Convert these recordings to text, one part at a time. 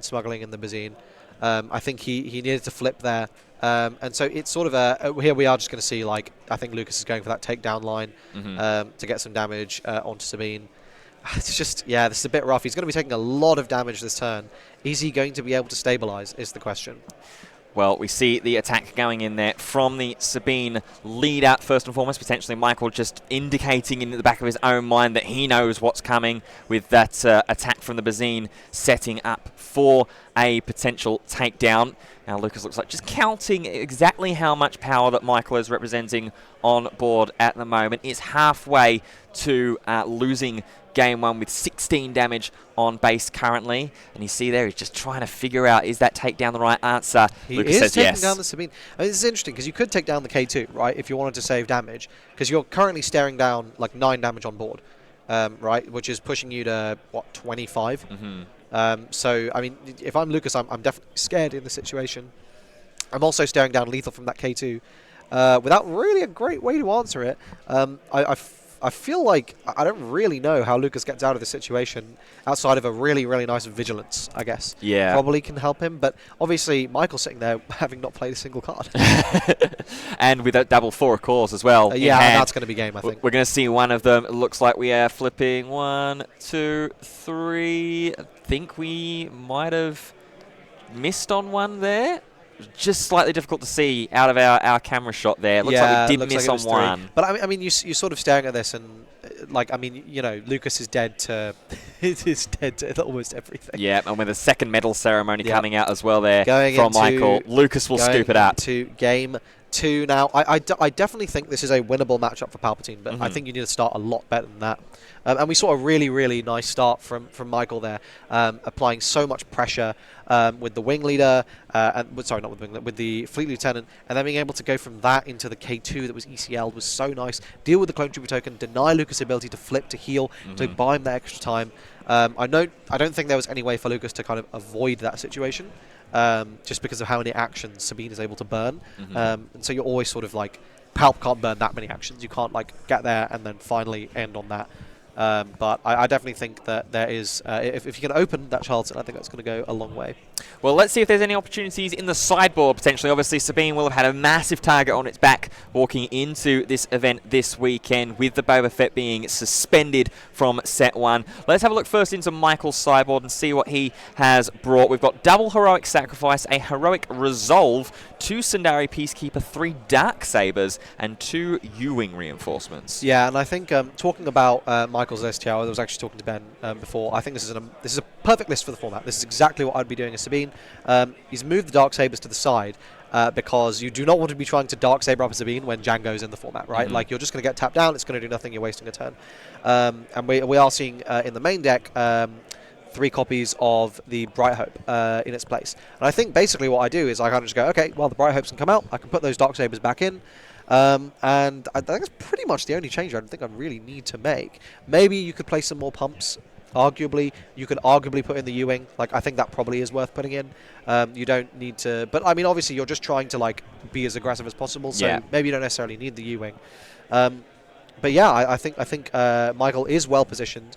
smuggling in the Bazine. I think he needed to flip there. And so it's sort of here we are just going to see, like, I think Lucas is going for that takedown line to get some damage onto Sabine. It's just, yeah, this is a bit rough. He's going to be taking a lot of damage this turn. Is he going to be able to stabilize is the question. Well, we see the attack going in there from the Sabine leader, first and foremost. Potentially Michael just indicating in the back of his own mind that he knows what's coming with that attack from the Bazine, setting up for a potential takedown. Now Lucas looks like just counting exactly how much power that Michael is representing on board at the moment. It's halfway to losing game 1 with 16 damage on base currently. And you see there, he's just trying to figure out, is that takedown the right answer? Lucas says yes. Down the Sabine. I mean, this is interesting because you could take down the K2, right, if you wanted to save damage, because you're currently staring down like 9 damage on board, right, which is pushing you to, what, 25? So, I mean, if I'm Lucas, I'm definitely scared in the situation. I'm also staring down lethal from that K2 without really a great way to answer it. I feel like I don't really know how Lucas gets out of this situation outside of a really, really nice vigilance, I guess. Yeah. Probably can help him, but obviously Michael's sitting there having not played a single card. And with that double 4 of course as well. Yeah, that's going to be game, I think. We're going to see one of them. It looks like we are flipping 1, 2, 3. I think we might have missed on one there. Just slightly difficult to see out of our camera shot there. It looks like we did miss on one. But I mean, you're sort of staring at this and, like, I mean, you know, Lucas is dead to almost everything. Yeah, and with a second medal ceremony coming out as well there from Michael, Lucas will scoop it up. To game 2 now. I definitely think this is a winnable matchup for Palpatine, but I think you need to start a lot better than that. And we saw a really, really nice start from Michael there, applying so much pressure with the wing leader, sorry, not with the wing leader, with the fleet lieutenant, and then being able to go from that into the K2 that was ECL'd was so nice. Deal with the clone trooper token, deny Lucas' ability to flip, to heal, to buy him that extra time. I don't think there was any way for Lucas to kind of avoid that situation, just because of how many actions Sabine is able to burn. And so you're always sort of like, Palp can't burn that many actions. You can't like get there and then finally end on that. But I definitely think that there is, if you can open that Charlton, I think that's going to go a long way. Well, let's see if there's any opportunities in the sideboard, potentially. Obviously, Sabine will have had a massive target on its back walking into this event this weekend, with the Boba Fett being suspended from set 1. Let's have a look first into Michael's sideboard and see what he has brought. We've got double Heroic Sacrifice, a Heroic Resolve, 2 Sundari Peacekeeper, 3 Darksabers, and 2 U-Wing reinforcements. Yeah, and I think talking about Michael's list here, I was actually talking to Ben before. I think this is a perfect list for the format. This is exactly what I'd be doing as Sabine. He's moved the Darksabers to the side because you do not want to be trying to Darksaber up a Sabine when Django's in the format, right? Like, you're just going to get tapped down, it's going to do nothing, you're wasting a turn. And we are seeing in the main deck 3 copies of the Bright Hope in its place. And I think basically what I do is I kind of just go, okay, well, the Bright Hopes can come out, I can put those Darksabers back in. And I think that's pretty much the only change I don't think I really need to make. Maybe you could play some more pumps. Arguably, you could arguably put in the U-Wing. Like, I think that probably is worth putting in. You don't need to, but I mean, obviously, you're just trying to like be as aggressive as possible. So maybe you don't necessarily need the U-Wing. But yeah, I think Michael is well positioned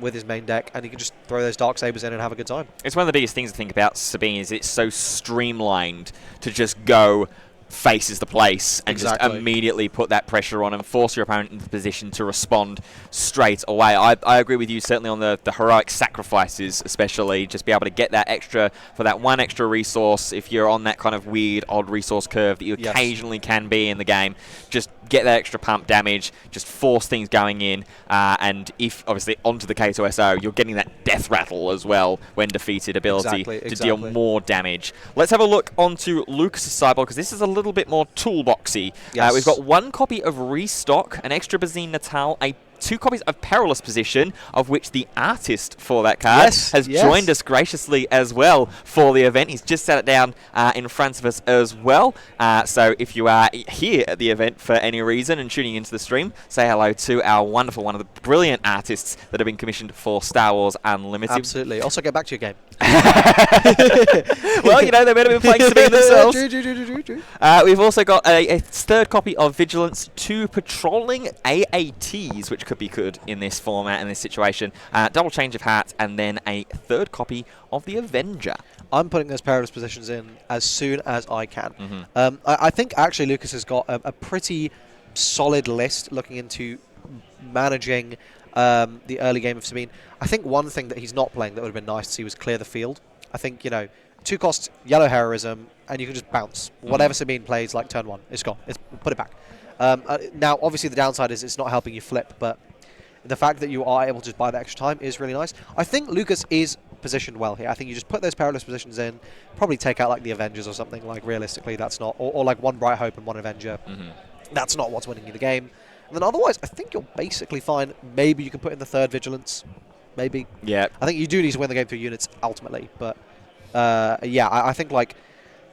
with his main deck, and he can just throw those Darksabers in and have a good time. It's one of the biggest things to think about Sabine is it's so streamlined to just go faces the place and just immediately put that pressure on and force your opponent into the position to respond straight away. I agree with you certainly on the heroic sacrifices, especially just be able to get that extra for that one extra resource if you're on that kind of weird odd resource curve that you occasionally can be in the game. Just get that extra pump damage, just force things going in, and if obviously onto the K2SO, you're getting that death rattle as well when defeated ability to deal more damage. Let's have a look onto Lucas' sideboard, because this is a little bit more toolboxy. We've got 1 copy of Restock, an extra Bazine Natal, 2 copies of Perilous Position, of which the artist for that card has joined us graciously as well for the event. He's just set it down in front of us as well. So if you are here at the event for any reason and tuning into the stream, say hello to our wonderful, one of the brilliant artists that have been commissioned for Star Wars Unlimited. Absolutely. Also, get back to your game. Well, you know, they might have been playing Sabine themselves. We've also got a 3rd copy of Vigilance, 2 Patrolling AATs, which could be good in this format, in this situation. Double change of hat, and then a third copy of the Avenger. I'm putting those perilous positions in as soon as I can. I think actually Lucas has got a pretty solid list looking into managing the early game of Sabine. I think one thing that he's not playing that would have been nice to see was clear the field. I think, 2 costs, yellow heroism, and you can just bounce. Whatever Sabine plays, like turn 1, it's gone. Put it back. Now, obviously, the downside is it's not helping you flip, but the fact that you are able to just buy the extra time is really nice. I think Lucas is positioned well here. I think you just put those perilous positions in, probably take out like the Avengers or something. Like realistically, that's not, or like 1 Bright Hope and 1 Avenger. That's not what's winning you the game. And then otherwise, I think you're basically fine. Maybe you can put in the 3rd Vigilance. Maybe. Yeah. I think you do need to win the game through units ultimately, but yeah, I think like.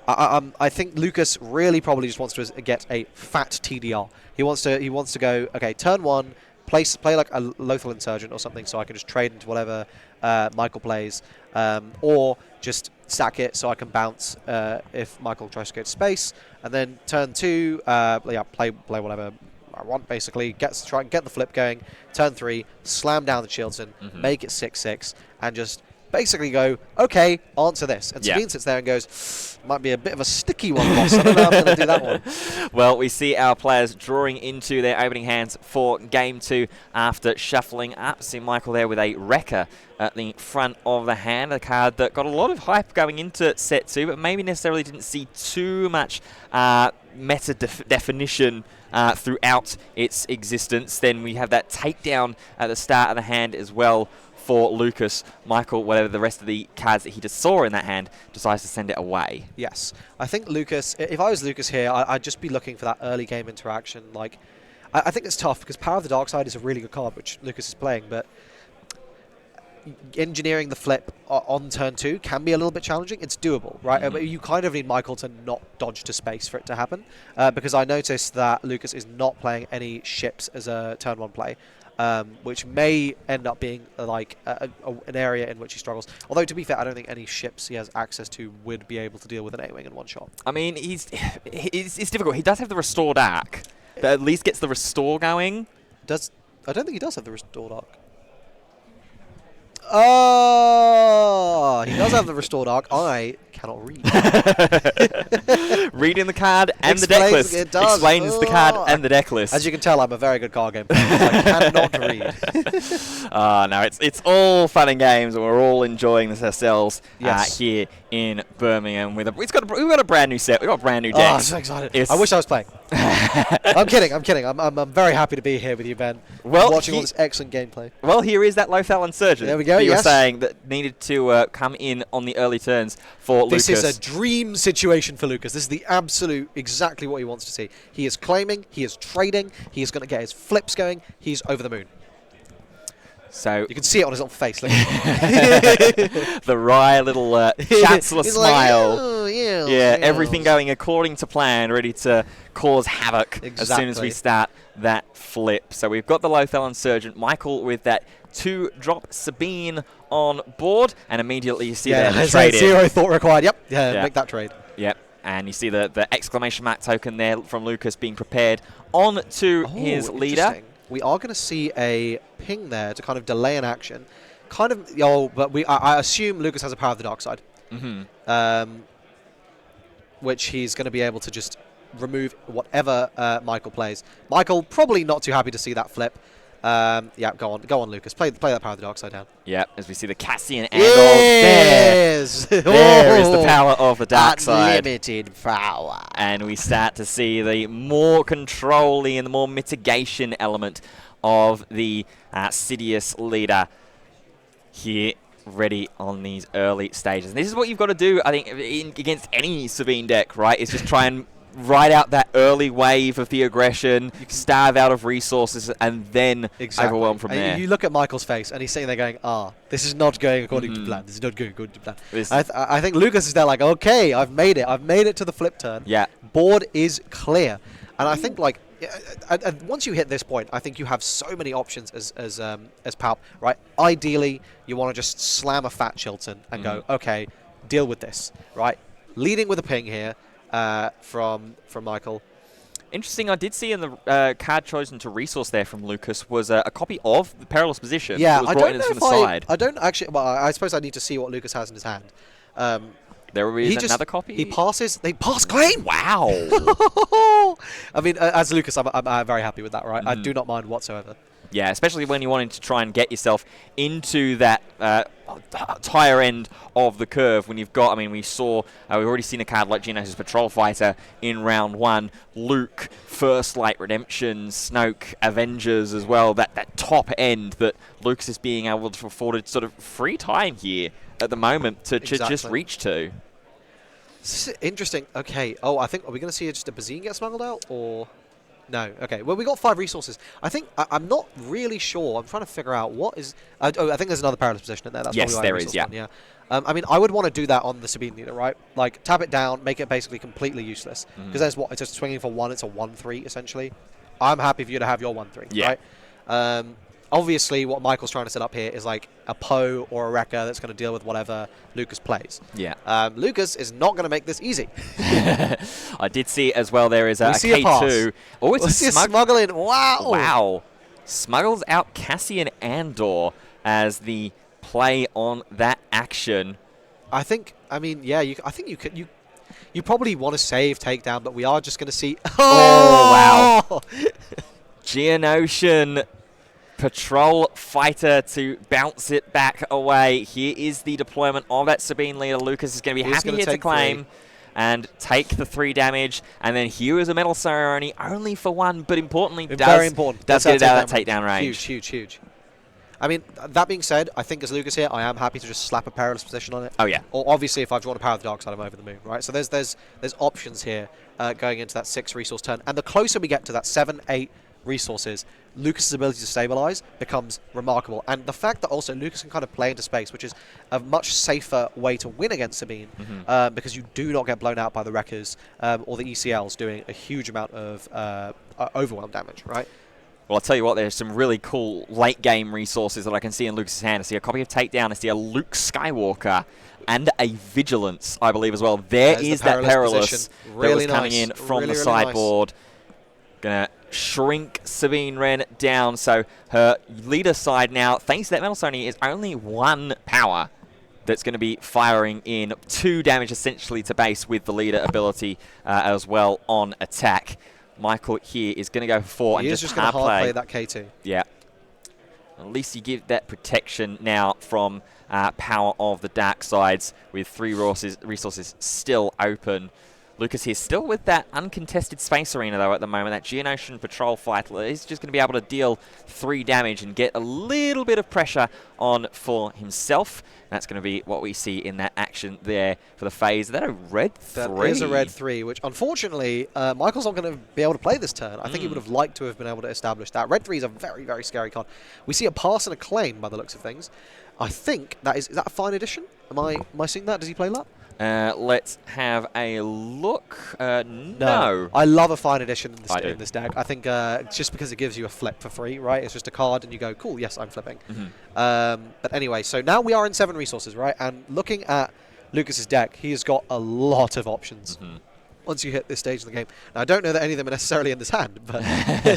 I think Lucas really probably just wants to get a fat TDR. He wants to go, okay, turn 1, play like a Lothal Insurgent or something, so I can just trade into whatever Michael plays, or just stack it so I can bounce if Michael tries to go to space, and then turn 2, play whatever I want basically. Try and get the flip going. Turn 3, slam down the Chilton, make it 6/6, and just basically go, okay, answer this. And Sabine sits there and goes, might be a bit of a sticky one, boss. I don't know how I'm going to do that one. Well, we see our players drawing into their opening hands for Game 2 after shuffling up. See Michael there with a Wrecker at the front of the hand, a card that got a lot of hype going into Set 2, but maybe necessarily didn't see too much meta definition throughout its existence. Then we have that takedown at the start of the hand as well for Lucas. Michael, whatever the rest of the cards that he just saw in that hand, decides to send it away. Yes. I think Lucas, if I was Lucas here, I'd just be looking for that early game interaction. Like, I think it's tough because Power of the Dark Side is a really good card, which Lucas is playing, but engineering the flip on turn 2 can be a little bit challenging. It's doable, right? But you kind of need Michael to not dodge to space for it to happen, because I noticed that Lucas is not playing any ships as a turn 1 play. Which may end up being like an area in which he struggles. Although, to be fair, I don't think any ships he has access to would be able to deal with an A-Wing in one shot. I mean, it's difficult. He does have the Restored Arc. That at least gets the Restore going. I don't think he does have the Restored Arc. Oh, he does have the Restored Arc. I cannot read. Reading the card and the deck list. It does. Explains the card and the deck list. As you can tell, I'm a very good card game player. I cannot read. No, it's all fun and games, and we're all enjoying this ourselves here in Birmingham. We've got a brand new set. We've got brand new decks. Oh, I'm so excited. I wish I was playing. I'm kidding. I'm very happy to be here with you, Ben. Well, watching all this excellent gameplay. Well, here is that Lothal Insurgent. There we go. You were saying that needed to come in on the early turns for Lucas. This is a dream situation for Lucas. This is the absolute, exactly what he wants to see. He is claiming, he is trading, he is going to get his flips going, he's over the moon. So you can see it on his little face. The wry little chancellor smile. Like, oh, yeah, everything going according to plan, ready to cause havoc as soon as we start that flip. So we've got the Lothal Insurgent, Michael with that 2-drop Sabine on board, and immediately you see the trade. 0 thought required. Yep. Make that trade. Yep. And you see the exclamation mark token there from Lucas being prepared on to his leader. We are going to see a ping there to kind of delay an action. But I assume Lucas has a Power of the Dark Side. Which he's going to be able to just remove whatever Michael plays. Michael probably not too happy to see that flip. Yeah, go on, Lucas. Play that Power of the Dark Side down. Yeah, as we see the Cassian and there is the power of the dark side. Unlimited power. And we start to see the more controlling and the more mitigation element of the Sidious leader here, ready on these early stages. And this is what you've got to do, I think, against any Sabine deck, right? Is just try and ride out that early wave of the aggression, starve out of resources, and then overwhelm from there. You look at Michael's face, and he's sitting there going, this is not going according to plan. This is not going according to plan. I think Lucas is there like, okay, I've made it. I've made it to the flip turn. Yeah. Board is clear. And I think, like, once you hit this point, I think you have so many options as Palp, right? Ideally, you want to just slam a fat Chilton and go, okay, deal with this, right? Leading with a ping here. From Michael. Interesting, I did see in the card chosen to resource there from Lucas was a copy of the Perilous Position. Yeah, that was I brought don't in know from if the side. I don't actually. Well, I suppose I need to see what Lucas has in his hand. There is another copy? He passes. They pass claim! Wow! I mean, as Lucas, I'm very happy with that, right? I do not mind whatsoever. Yeah, especially when you're wanting to try and get yourself into that higher end of the curve. When you've got, I mean, we've already seen a card like Geonosis Patrol Fighter in round 1. Luke, First Light Redemption, Snoke, Avengers as well. That top end that Lucas is being able to afford sort of free time here at the moment to just reach to. This is interesting. Okay. Oh, are we going to see just a Bazine get smuggled out, or no? Okay. Well, we got 5 resources. I think I'm not really sure. I'm trying to figure out what is. I think there's another Perilous Position in there. That's yes, probably there is. Yeah. Yeah. I mean, I would want to do that on the Sabine leader, right? Like tap it down, make it basically completely useless. Because there's what it's just swinging for 1. It's a 1/3 essentially. I'm happy for you to have your 1/3. Yeah. Right. Obviously, what Michael's trying to set up here is like a Poe or a Wrecker that's going to deal with whatever Lucas plays. Yeah. Lucas is not going to make this easy. I did see as well there is a K2. Oh, it's a smuggling. Wow. Wow. Smuggles out Cassian Andor as the play on that action. I mean, yeah, I think you could. You probably want to save takedown, but we are just going to see. Oh, wow. Geonosian Patrol Fighter to bounce it back away. Here is the deployment of that Sabine leader. Lucas is going to be happy here to claim and take the 3 damage. And then here is a Medal Ceremony only for 1, but importantly, very important. Does get it out of that takedown range. Huge. I mean, that being said, I think as Lucas here, I am happy to just slap a Perilous Position on it. Oh, yeah. Or obviously, if I've drawn a Power of the Dark Side, I'm over the moon, right? So there's options here going into that 6 resource turn. And the closer we get to that 7, 8 resources, Lucas's ability to stabilize becomes remarkable. And the fact that also Lucas can kind of play into space, which is a much safer way to win against Sabine, because you do not get blown out by the Wreckers or the ECLs doing a huge amount of overwhelm damage, right? Well, I'll tell you what, there's some really cool late-game resources that I can see in Lucas's hand. I see a copy of Takedown, I see a Luke Skywalker, and a Vigilance, I believe, as well. There's that Perilous really that was coming in from the sideboard. Gonna shrink Sabine Wren down, so her leader side now, thanks to that Metal Sony, is only 1 power that's going to be firing in 2 damage essentially to base with the leader ability as well on attack. Michael here is going to go for 4 and just going to hard play that K2. Yeah. At least you give that protection now from Power of the Dark Sides with 3 resources still open. Lucas here still with that uncontested space arena, though, at the moment. That Geonosian Patrol Fighter is just going to be able to deal 3 damage and get a little bit of pressure on for himself. That's going to be what we see in that action there for the phase. Is that a red 3? That is a red 3, which unfortunately, Michael's not going to be able to play this turn. I think he would have liked to have been able to establish that. Red 3 is a very, very scary card. We see a pass and a claim by the looks of things. I think that is that a fine edition? Am I seeing that? Does he play that? Let's have a look. No. I love a fine edition in this deck. I think just because it gives you a flip for free, right? It's just a card and you go, cool, yes, I'm flipping. But anyway, so now we are in 7 resources, right? And looking at Lucas's deck, he has got a lot of options. Once you hit this stage in the game. Now, I don't know that any of them are necessarily in this hand, but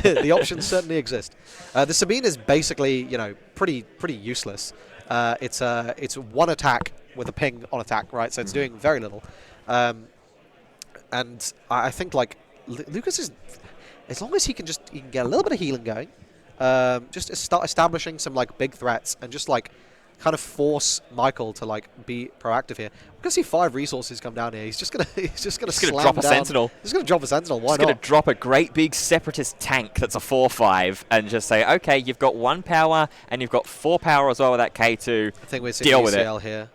the options certainly exist. The Sabine is basically, you know, pretty useless. It's 1 attack with a ping on attack, right? So it's doing very little. And I think, like, Lucas is, as long as he can get a little bit of healing going, just start establishing some, like, big threats and just, like, kind of force Michael to, like, be proactive here. We're going to see 5 resources come down here. He's just going to drop a Sentinel. He's going to drop a Sentinel. Why not? He's going to drop a great big Separatist tank that's a 4/5 and just say, okay, you've got 1 power and you've got 4 power as well with that K2. I think we're seeing ECL here.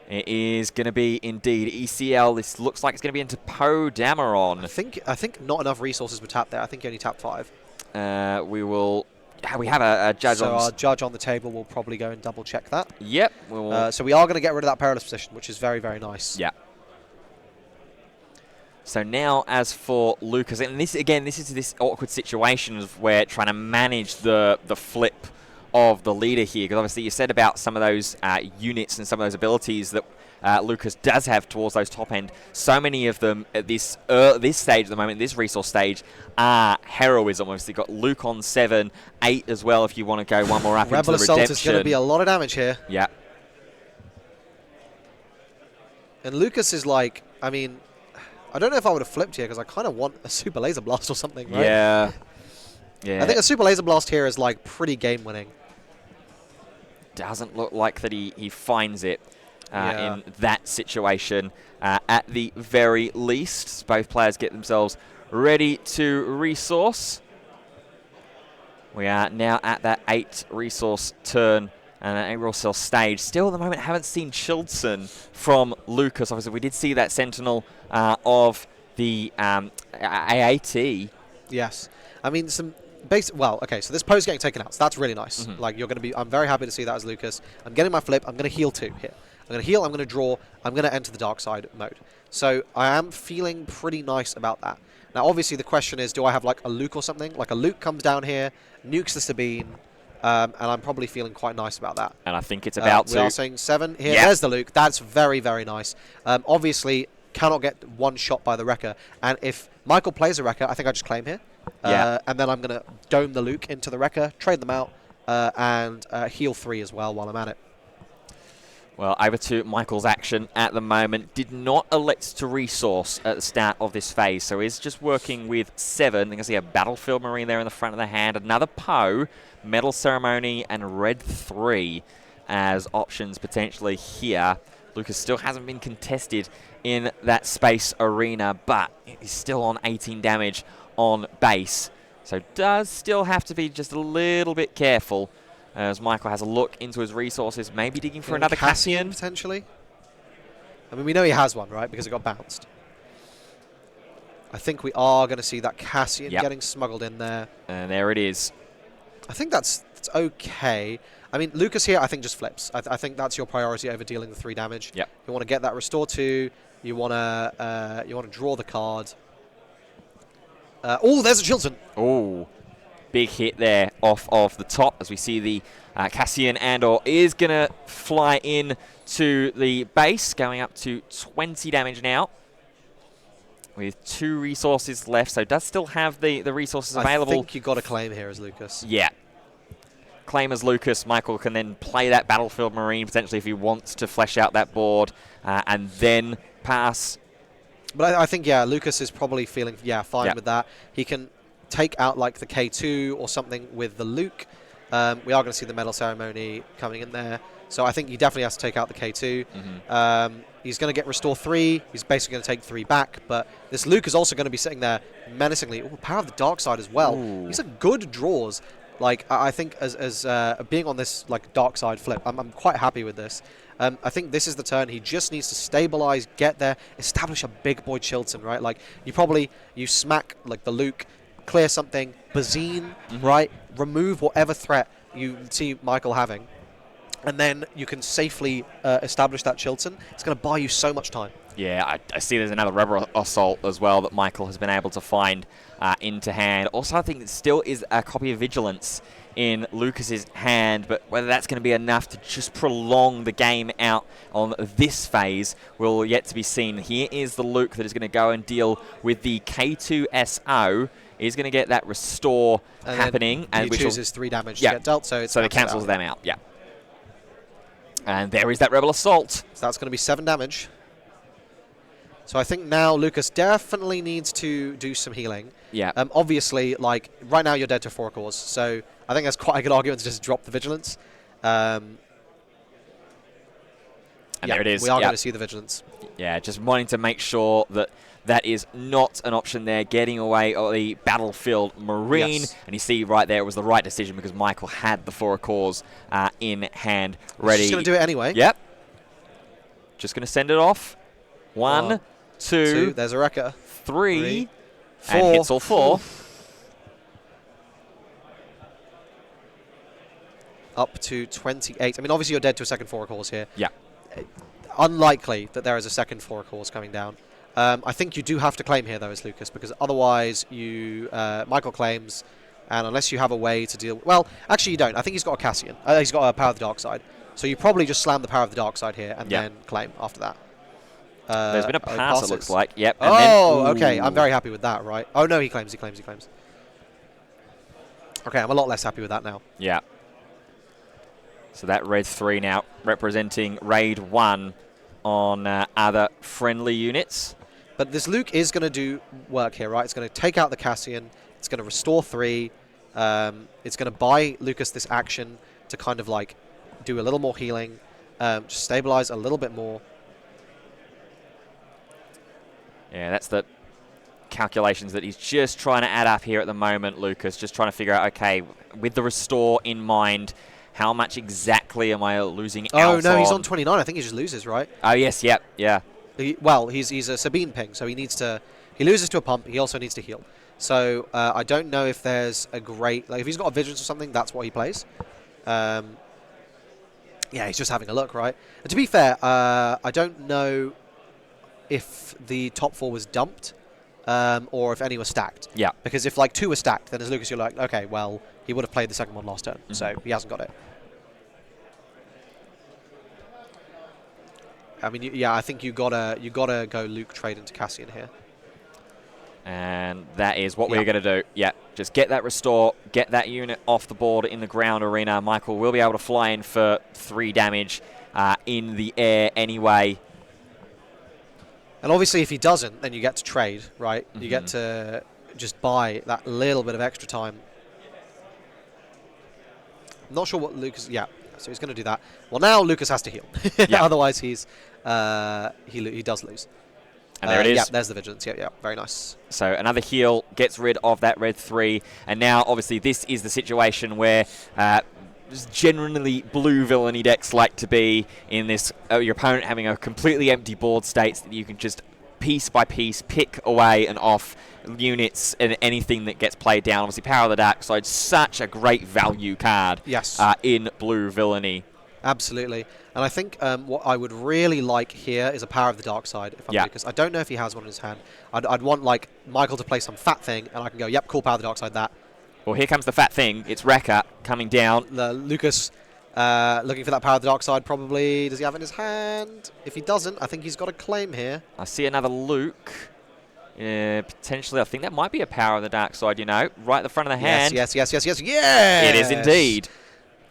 It is going to be indeed ECL. This looks like it's going to be into Poe Dameron. I think not enough resources were tapped there. I think he only tapped 5. We have a judge on. So our judge on the table will probably go and double check that. Yep. So we are going to get rid of that Perilous Position, which is very, very nice. Yeah. So now, as for Lucas, and this is this awkward situation of where trying to manage the flip of the leader here, because obviously you said about some of those units and some of those abilities that Lucas does have towards those top end. So many of them at this stage at the moment, this resource stage, are heroism. Obviously, got Luke on 7, 8 as well if you want to go one more up into Rebel the Assault redemption. is going to be a lot of damage here. Yeah. And Lucas is like, I mean, I don't know if I would have flipped here because I kind of want a Super Laser Blast or something, right? Yeah. Yeah. I think a Super Laser Blast here is like pretty game winning. Doesn't look like that he finds it in that situation. At the very least, both players get themselves ready to resource. We are now at that 8 resource turn and an 8 resource stage. Still at the moment haven't seen Chilton from Lucas. Obviously we did see that Sentinel of the AAT. Yes. I mean, some basic. Well, okay, so this pose getting taken out, so that's really nice. Like, you're going to be. I'm very happy to see that as Lucas. I'm getting my flip. I'm going to heal 2 here. I'm going to heal. I'm going to draw. I'm going to enter the dark side mode. So I am feeling pretty nice about that. Now, obviously, the question is, do I have like a Luke or something? Like a Luke comes down here, nukes the Sabine, and I'm probably feeling quite nice about that. And I think it's about to. We are saying 7 here. Yeah. There's the Luke. That's very, very nice. Obviously, cannot get one shot by the Wrecker. And if Michael plays a Wrecker, I think I just claim here. And then I'm going to dome the Luke into the Wrecker, trade them out, and heal 3 as well while I'm at it. Well, over to Michael's action at the moment. Did not elect to resource at the start of this phase, so he's just working with 7. You can see a Battlefield Marine there in the front of the hand, another Poe, Metal Ceremony, and Red 3 as options potentially here. Lucas still hasn't been contested in that space arena, but he's still on 18 damage on base, so does still have to be just a little bit careful as Michael has a look into his resources, maybe digging for another Cassian. Potentially. I mean, we know he has one, right, because it got bounced. I think we are going to see that Cassian getting smuggled in there. And there it is. I think that's okay. I mean, Lucas here, I think, just flips. I think that's your priority over dealing the 3 damage. Yep. You want to get that restore 2. You want to draw the card. Oh, there's a Chilton. Oh, big hit there off of the top as we see the Cassian Andor is going to fly in to the base, going up to 20 damage now with 2 resources left. So does still have the resources available. I think you've got to claim here as Lucas. Yeah. Claim as Lucas. Michael can then play that Battlefield Marine potentially if he wants to flesh out that board and then pass. But I think, yeah, Lucas is probably feeling, fine with that. He can take out, like, the K2 or something with the Luke. We are going to see the Metal Ceremony coming in there. So I think he definitely has to take out the K2. He's going to get Restore 3. He's basically going to take 3 back. But this Luke is also going to be sitting there menacingly. Ooh, Power of the Dark Side as well. Ooh. These are good draws. Like, I think as being on this, like, Dark Side flip, I'm quite happy with this. I think this is the turn. He just needs to stabilize, get there, establish a big boy Chilton, right? Like, you smack, like, the Luke, clear something, Bazine, right? Remove whatever threat you see Michael having. And then you can safely establish that Chilton. It's going to buy you so much time. Yeah, I see there's another Rebel Assault as well that Michael has been able to find into hand. Also, I think there still is a copy of Vigilance in Lucas's hand, but whether that's going to be enough to just prolong the game out on this phase will yet to be seen. Here is the Luke that is going to go and deal with the K2SO. He's going to get that restore happening. And he chooses 3 damage to get dealt, so it cancels them out. Yeah. And there is that Rebel Assault. So that's going to be 7 damage. So I think now Lucas definitely needs to do some healing. Yeah. Obviously, like, right now you're dead to 4 cores, so I think that's quite a good argument to just drop the Vigilance. And there it is. We are going to see the Vigilance. Yeah, just wanting to make sure that that is not an option there, getting away of the Battlefield Marine. Yes. And you see right there it was the right decision because Michael had the 4 cores in hand ready. He's going to do it anyway. Yep. Just going to send it off. 1, 2, there's a Wrecker. 3, 4. And hits all 4. Up to 28. I mean, obviously you're dead to a second 4 cores here. Yeah. Unlikely that there is a second 4 cores coming down. I think you do have to claim here, though, as Lucas, because otherwise Michael claims, and unless you have a way to deal... Well, actually you don't. I think he's got a Cassian. He's got a Power of the Dark Side. So you probably just slam the power of the dark side here and then claim after that. There's been a pass, it looks like. Yep. And then, okay. I'm very happy with that, right? Oh, no, he claims. Okay, I'm a lot less happy with that now. Yeah. So that red 3 now representing raid 1 on other friendly units. But this Luke is going to do work here, right? It's going to take out the Cassian. It's going to restore 3. It's going to buy Lucas this action to kind of like do a little more healing, just stabilize a little bit more. Yeah, that's the calculations that he's just trying to add up here at the moment, Lucas. Just trying to figure out, okay, with the restore in mind, how much exactly am I losing out on? Oh, no, he's on 29. I think he just loses, right? Oh, yes, yep, yeah. Well, he's a Sabine ping, so he needs to... He loses to a pump. He also needs to heal. So I don't know if there's a great... Like, if he's got a Vigilance or something, that's what he plays. Yeah, he's just having a look, right? And to be fair, I don't know if the top 4 was dumped or if any were stacked. Yeah. Because if, like, 2 were stacked, then as Lucas, you're like, okay, well, he would have played the second one last turn, so he hasn't got it. I mean, yeah, I think you gotta go Luke trade into Cassian here. And that is what we're going to do. Yeah, just get that restore, get that unit off the board in the ground arena. Michael will be able to fly in for 3 damage in the air anyway. And obviously, if he doesn't, then you get to trade, right? You get to just buy that little bit of extra time. I'm not sure what Lucas... Yeah, so he's going to do that. Well, now Lucas has to heal. Otherwise, he's he does lose. And there it is. Yeah, there's the Vigilance. Yeah, very nice. So another heal gets rid of that red 3. And now, obviously, this is the situation where generally blue villainy decks like to be in this, your opponent having a completely empty board states that you can just piece by piece pick away and off units and anything that gets played down. Obviously, Power of the Dark Side, such a great value card in blue villainy. Absolutely. And I think what I would really like here is a Power of the Dark Side, if I'm Lucas. I don't know if he has one in his hand. I'd want, like, Michael to play some fat thing, and I can go, yep, cool, Power of the Dark Side, that. Well, here comes the fat thing. It's Wrecker coming down. Lucas looking for that Power of the Dark Side, probably. Does he have it in his hand? If he doesn't, I think he's got a claim here. I see another Luke. Potentially, I think that might be a Power of the Dark Side, you know, right at the front of the hand. Yes. It is indeed.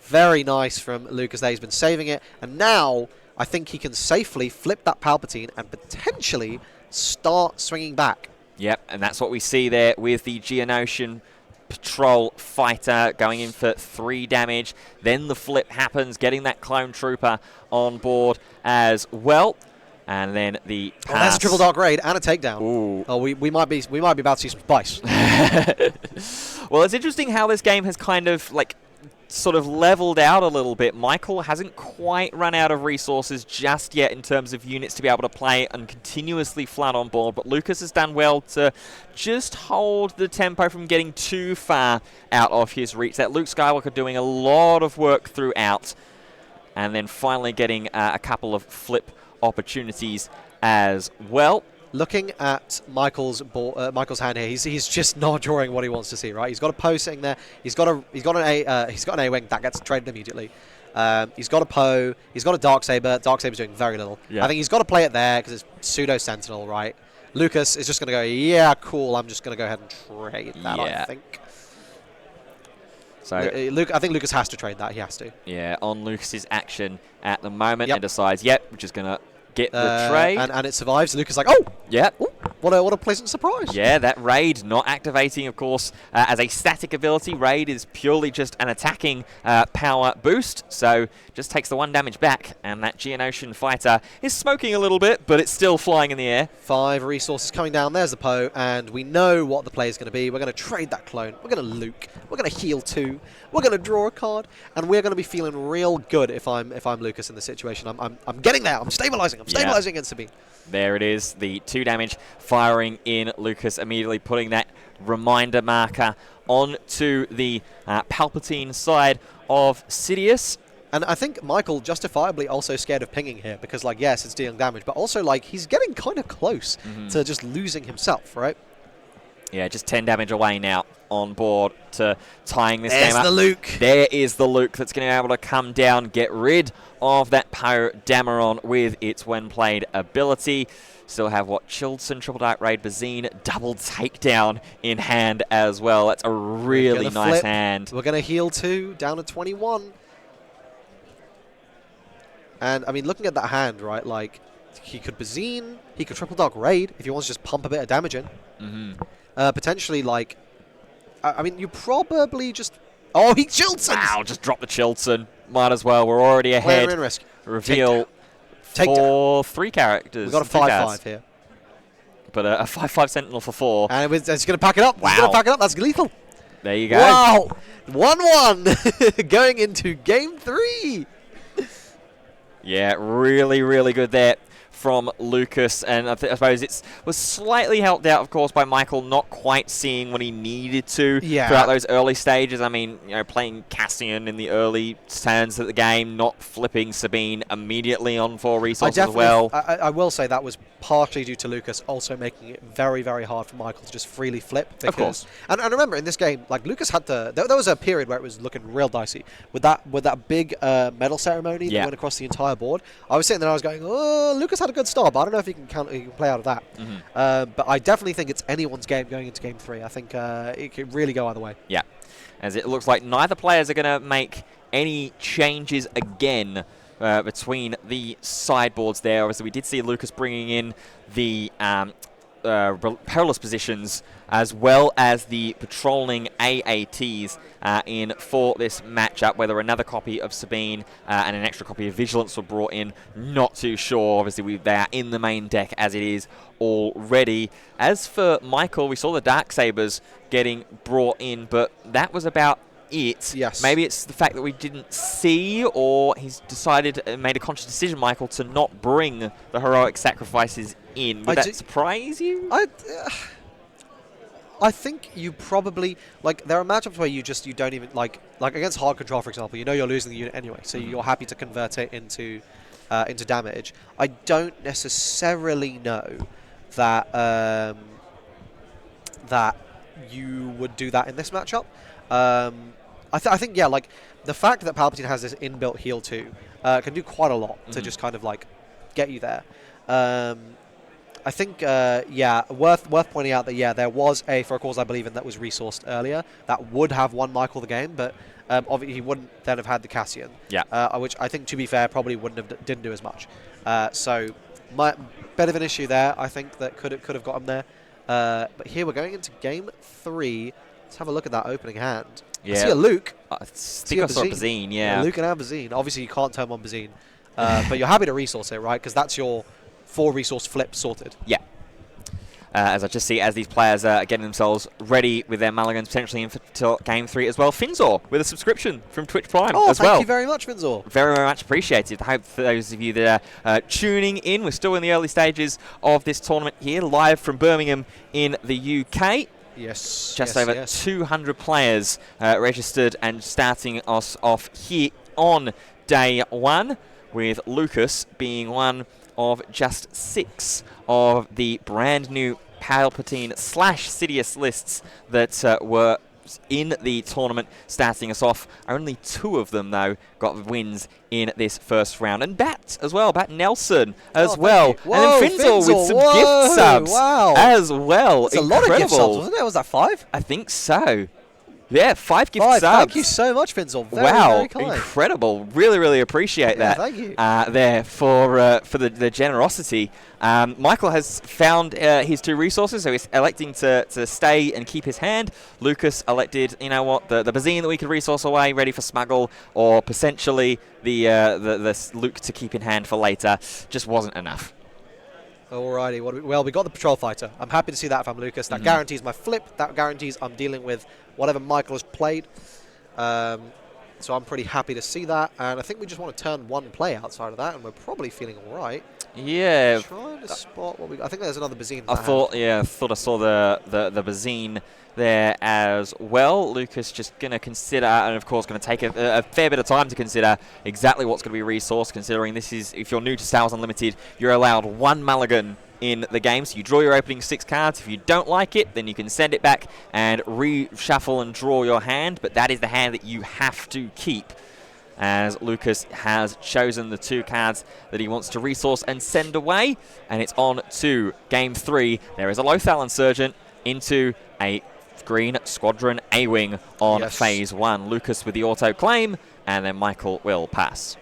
Very nice from Lucas there. He's been saving it. And now I think he can safely flip that Palpatine and potentially start swinging back. Yep, and that's what we see there with the Geonosian Patrol Fighter going in for 3 damage. Then the flip happens, getting that Clone Trooper on board as well. And then the pass. Oh, there's a triple dark raid and a takedown. Ooh. Oh, we might be about to see some spice. Well, it's interesting how this game has kind of like sort of leveled out a little bit. Michael hasn't quite run out of resources just yet in terms of units to be able to play and continuously flood on board, but Lucas has done well to just hold the tempo from getting too far out of his reach. That Luke Skywalker doing a lot of work throughout, and then finally getting a couple of flip opportunities as well. Looking at Michael's hand here, he's just not drawing what he wants to see. Right, he's got a Poe sitting there. He's got an A-wing that gets traded immediately. He's got a Poe. He's got a Darksaber. Darksaber's doing very little. I think he's got to play it there because it's pseudo Sentinel, right? Lucas is just going to go, yeah, cool. I'm just going to go ahead and trade that. I think. So I think Lucas has to trade that. He has to. Yeah, on Lucas's action at the moment, and decides, we're just going to get the trade. And it survives. Lucas is like, oh! Yeah. Ooh, what a pleasant surprise. Yeah, that raid not activating, of course, as a static ability. Raid is purely just an attacking power boost, so just takes the 1 damage back, and that Geonosian Fighter is smoking a little bit, but it's still flying in the air. 5 resources coming down. There's the Poe, and we know what the play is going to be. We're going to trade that clone. We're going to Luke. We're going to heal 2. We're going to draw a card, and we're going to be feeling real good if I'm Lucas in this situation. I'm getting there. I'm stabilizing. I'm stabilizing against Sabine. There it is, the 2 damage firing in. Lucas immediately putting that reminder marker onto the Palpatine side of Sidious. And I think Michael justifiably also scared of pinging here because, like, yes, it's dealing damage, but also, like, he's getting kind of close to just losing himself, right? Yeah, just 10 damage away now on board to tying this game up. There's the Luke. There is the Luke that's going to be able to come down, get rid of that Pyro Dameron with its when played ability. Still have what? Chilton, Triple Dark Raid, Bazine, double takedown in hand as well. That's a really nice hand. We're going to heal 2, down to 21. And, I mean, looking at that hand, right, like, he could Bazine, he could Triple Dark Raid if he wants to just pump a bit of damage in. Potentially, like, I mean, you probably just... Oh, he Chilton! Wow, just drop the Chilton. Might as well. We're already ahead. Player in risk. Reveal for 3 characters. We've got a 5-5 here. But a 5-5 Sentinel for 4. And it's going to pack it up. Wow. It's going to pack it up. That's lethal. There you go. Wow. 1-1 going into game 3. Yeah, really, really good there from Lucas, and I suppose it was slightly helped out, of course, by Michael not quite seeing what he needed to throughout those early stages. I mean, you know, playing Cassian in the early turns of the game, not flipping Sabine immediately on 4 resources as well. I will say that was partially due to Lucas also making it very, very hard for Michael to just freely flip. Because, of course. And remember, in this game, like, Lucas had to... There was a period where it was looking real dicey. With that big medal ceremony that went across the entire board, I was sitting there, I was going, oh, Lucas had a good start, but I don't know if he can play out of that. But I definitely think it's anyone's game going into game 3. I think it could really go either way. Yeah, as it looks like neither players are going to make any changes again between the sideboards there. Obviously, we did see Lucas bringing in the perilous positions as well as the patrolling AATs in for this matchup, whether another copy of Sabine and an extra copy of Vigilance were brought in. Not too sure. Obviously, they are in the main deck as it is already. As for Michael, we saw the Darksabers getting brought in, but that was about it. Yes. Maybe it's the fact that we didn't see, or he's decided, made a conscious decision, Michael, to not bring the heroic sacrifices in. Would that surprise you? I think you probably, like, there are matchups where you don't even, like against hard control, for example, you know you're losing the unit anyway, so you're happy to convert it into damage. I don't necessarily know that that you would do that in this matchup. I think, yeah, like, the fact that Palpatine has this inbuilt heal too can do quite a lot to just kind of, like, get you there. I think, yeah, worth pointing out that, yeah, there was a For a Cause I Believe In that was resourced earlier that would have won Michael the game, but obviously he wouldn't then have had the Cassian. Yeah. Which I think, to be fair, probably didn't do as much. So, bit of an issue there, I think, that could have got him there. But here we're going into game 3. Let's have a look at that opening hand. Yeah. I see a Luke. I think I saw Bazine, yeah. Luke and Bazine. Obviously, you can't turn on Bazine. But you're happy to resource it, right? Because that's your 4-resource flip sorted. Yeah. As I just see, as these players are getting themselves ready with their mulligans, potentially in for game 3 as well. Finzor with a subscription from Twitch Prime as well. Thank you very much, Finzor. Very, very much appreciated. I hope for those of you that are tuning in, we're still in the early stages of this tournament here, live from Birmingham in the UK. Yes. Just over 200 players registered and starting us off here on day 1, with Lucas being one of just 6 of the brand new Palpatine / Sidious lists that were in the tournament starting us off. Only 2 of them, though, got wins in this first round. And Bat as well, Bat Nelson as well. Whoa, and then Finzor with some gift subs as well. That's a lot of gift subs, wasn't it? Was that 5? I think so. Yeah, 5 gift subs. Thank you so much, Finzor. Very kind. Incredible. Really, really appreciate that. Thank you. There for the generosity. Michael has found his 2 resources, so he's electing to stay and keep his hand. Lucas elected, you know what, the Bazine that we could resource away, ready for smuggle, or potentially the Luke to keep in hand for later. Just wasn't enough. Alrighty, well, we got the Patrol Fighter. I'm happy to see that if I'm Lucas. That guarantees my flip. That guarantees I'm dealing with whatever Michael has played. So I'm pretty happy to see that. And I think we just want to turn 1 play outside of that, and we're probably feeling alright. Yeah. Trying to spot what we... I think there's another Bazine. I thought I saw the Bazine there as well. Lucas just going to consider, and of course going to take a fair bit of time to consider exactly what's going to be resourced, considering this is, if you're new to Star Wars Unlimited, you're allowed 1 mulligan in the game. So you draw your opening 6 cards. If you don't like it, then you can send it back and reshuffle and draw your hand. But that is the hand that you have to keep, as Lucas has chosen the 2 cards that he wants to resource and send away. And it's on to Game 3. There is a Lothal Insurgent into a Green Squadron A-Wing on Phase 1. Lucas with the auto-claim, and then Michael will pass.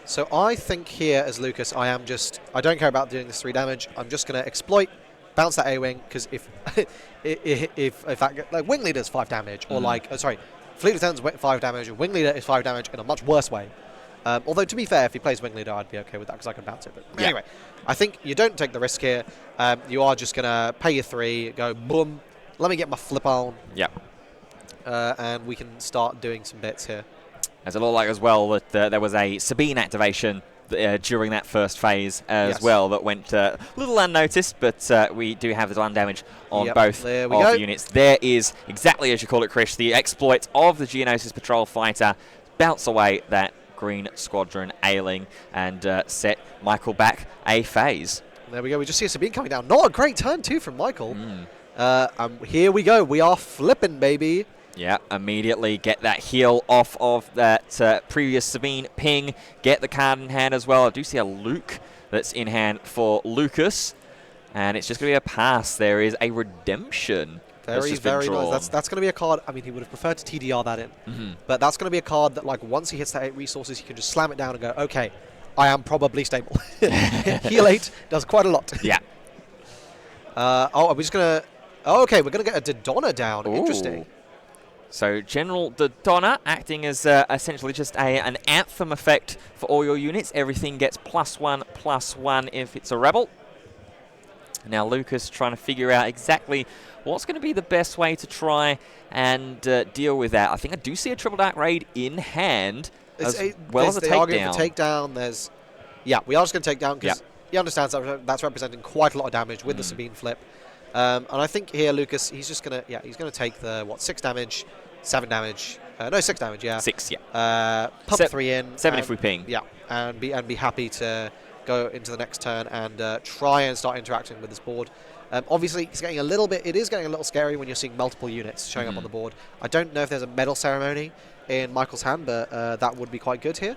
So I think here as Lucas, I don't care about doing this 3 damage. I'm just going to exploit, bounce that A-Wing, because if that, like, Wing Leader is 5 damage, or Fleet Lieutenant's 5 damage, and Wing Leader is 5 damage in a much worse way. Although, to be fair, if he plays Wing Leader, I'd be okay with that because I can bounce it. But anyway, I think you don't take the risk here. You are just going to pay your 3, go boom, let me get my flip on. Yeah. And we can start doing some bits here. There's a lot like as well that there was a Sabine activation during that first phase as well that went a little unnoticed, but we do have the 1 damage on both of the units. There is, exactly as you call it, Krish, the exploits of the Geonosis Patrol Fighter. Bounce away that Green Squadron ailing and set Michael back a phase. There we go. We just see a Sabine coming down. Not a great turn, too, from Michael. Here we go. We are flipping, baby. Yeah, immediately get that heal off of that previous Sabine ping. Get the card in hand as well. I do see a Luke that's in hand for Lucas. And it's just going to be a pass. There is a Redemption. Very nice. That's going to be a card. I mean, he would have preferred to TDR that in. But that's going to be a card that, like, once he hits that 8 resources, he can just slam it down and go, okay, I am probably stable. Heal 8 does quite a lot. Yeah. Are we just going to... Oh, okay, we're going to get a Dodonna down. Ooh. Interesting. So General Dodonna acting as essentially just an anthem effect for all your units. Everything gets +1/+1 if it's a rebel. Now Lucas trying to figure out exactly what's going to be the best way to try and deal with that. I think I do see a Triple Dark Raid in hand as well as a takedown. Takedown. We are just going to take down because he understands that that's representing quite a lot of damage with the Sabine flip. And I think here Lucas, he's just going to he's going to take the 6 damage, 7 damage. No, 6 damage, 6, pump 3 in. 7 if we ping. Yeah, and be happy to go into the next turn and try and start interacting with this board. Obviously, it is getting a little scary when you're seeing multiple units showing up on the board. I don't know if there's a medal ceremony in Michael's hand, but that would be quite good here.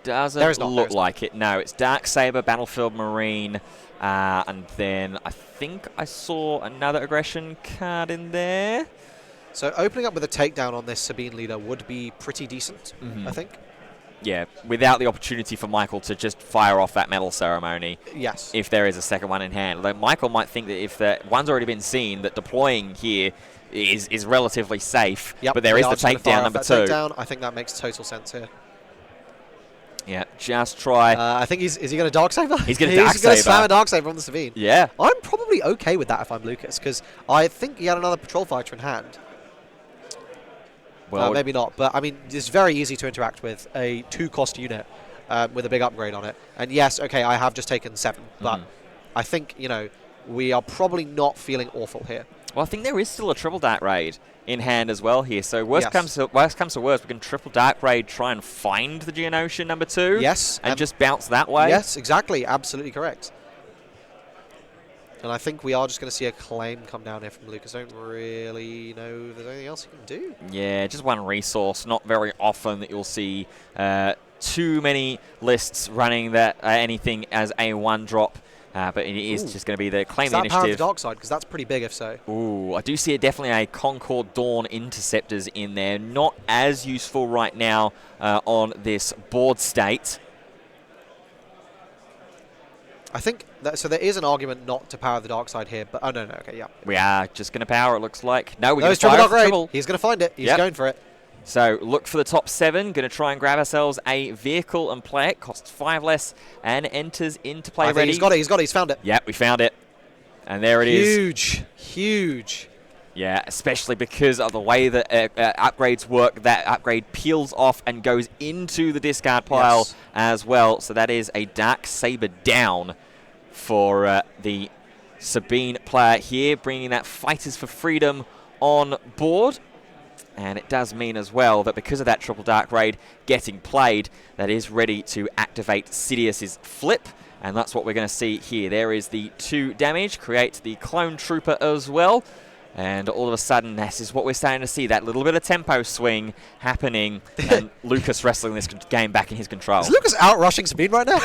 Doesn't look like it. No, it's Darksaber, Battlefield Marine, and then I think I saw another aggression card in there. So opening up with a takedown on this Sabine leader would be pretty decent, I think. Yeah, without the opportunity for Michael to just fire off that medal ceremony. Yes. If there is a second one in hand. Like Michael might think that if the one's already been seen, that deploying here is relatively safe. Yep, but there is the takedown number 2. Takedown. I think that makes total sense here. Yeah, just try. I think is he going to Darksaber? He's going to Darksaber. He's going to slam a Darksaber on the Sabine. Yeah. I'm probably okay with that if I'm Lucas, because I think he had another patrol fighter in hand. Well, maybe not, but I mean, it's very easy to interact with a 2-cost unit with a big upgrade on it. And yes, okay, I have just taken 7, but I think, we are probably not feeling awful here. Well, I think there is still a Triple Dark Raid in hand as well here. So worst comes to worst, we can Triple Dark Raid, try and find the Geonosian number 2. Yes. And just bounce that way. Yes, exactly. Absolutely correct. And I think we are just going to see a claim come down here from Lucas. I don't really know if there's anything else he can do. Yeah, just 1 resource. Not very often that you'll see too many lists running that anything as a 1-drop. But it is just going to be the claim initiative. Power of the dark side? Because that's pretty big if so. Ooh, I do see definitely a Concord Dawn Interceptors in there. Not as useful right now on this board state. I think so. There is an argument not to power the dark side here, but no, okay, yeah. We are just going to power. It looks like no. We're going to fire triple. He's going to find it. He's going for it. So look for the top 7. Going to try and grab ourselves a vehicle and play it. Costs 5 less and enters into play ready. He's got it. He's found it. Yeah, we found it, and there it is. Huge. Yeah, especially because of the way that upgrades work. That upgrade peels off and goes into the discard pile as well. So that is a Darksaber down for the Sabine player here, bringing that Fighters for Freedom on board. And it does mean as well that because of that Triple Dark Raid getting played, that is ready to activate Sidious's flip. And that's what we're going to see here. There is the 2 damage, creates the Clone Trooper as well. And all of a sudden, this is what we're starting to see, that little bit of tempo swing happening, and Lucas wrestling this game back in his control. Is Lucas out-rushing Sabine right now?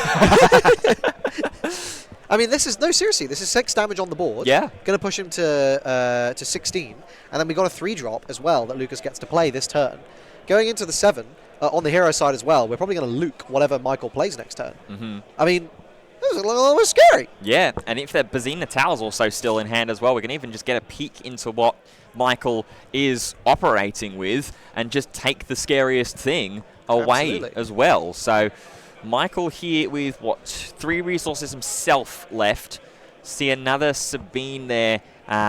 I mean, this is, no, seriously, this is 6 damage on the board. Yeah. Going to push him to 16. And then we got a 3-drop as well that Lucas gets to play this turn. Going into the 7, on the hero side as well, we're probably going to Luke whatever Michael plays next turn. I mean, this is a little bit scary. Yeah, and if the Bazine Natal is also still in hand as well, we can even just get a peek into what Michael is operating with and just take the scariest thing away as well. So Michael here with, 3 resources himself left. See another Sabine there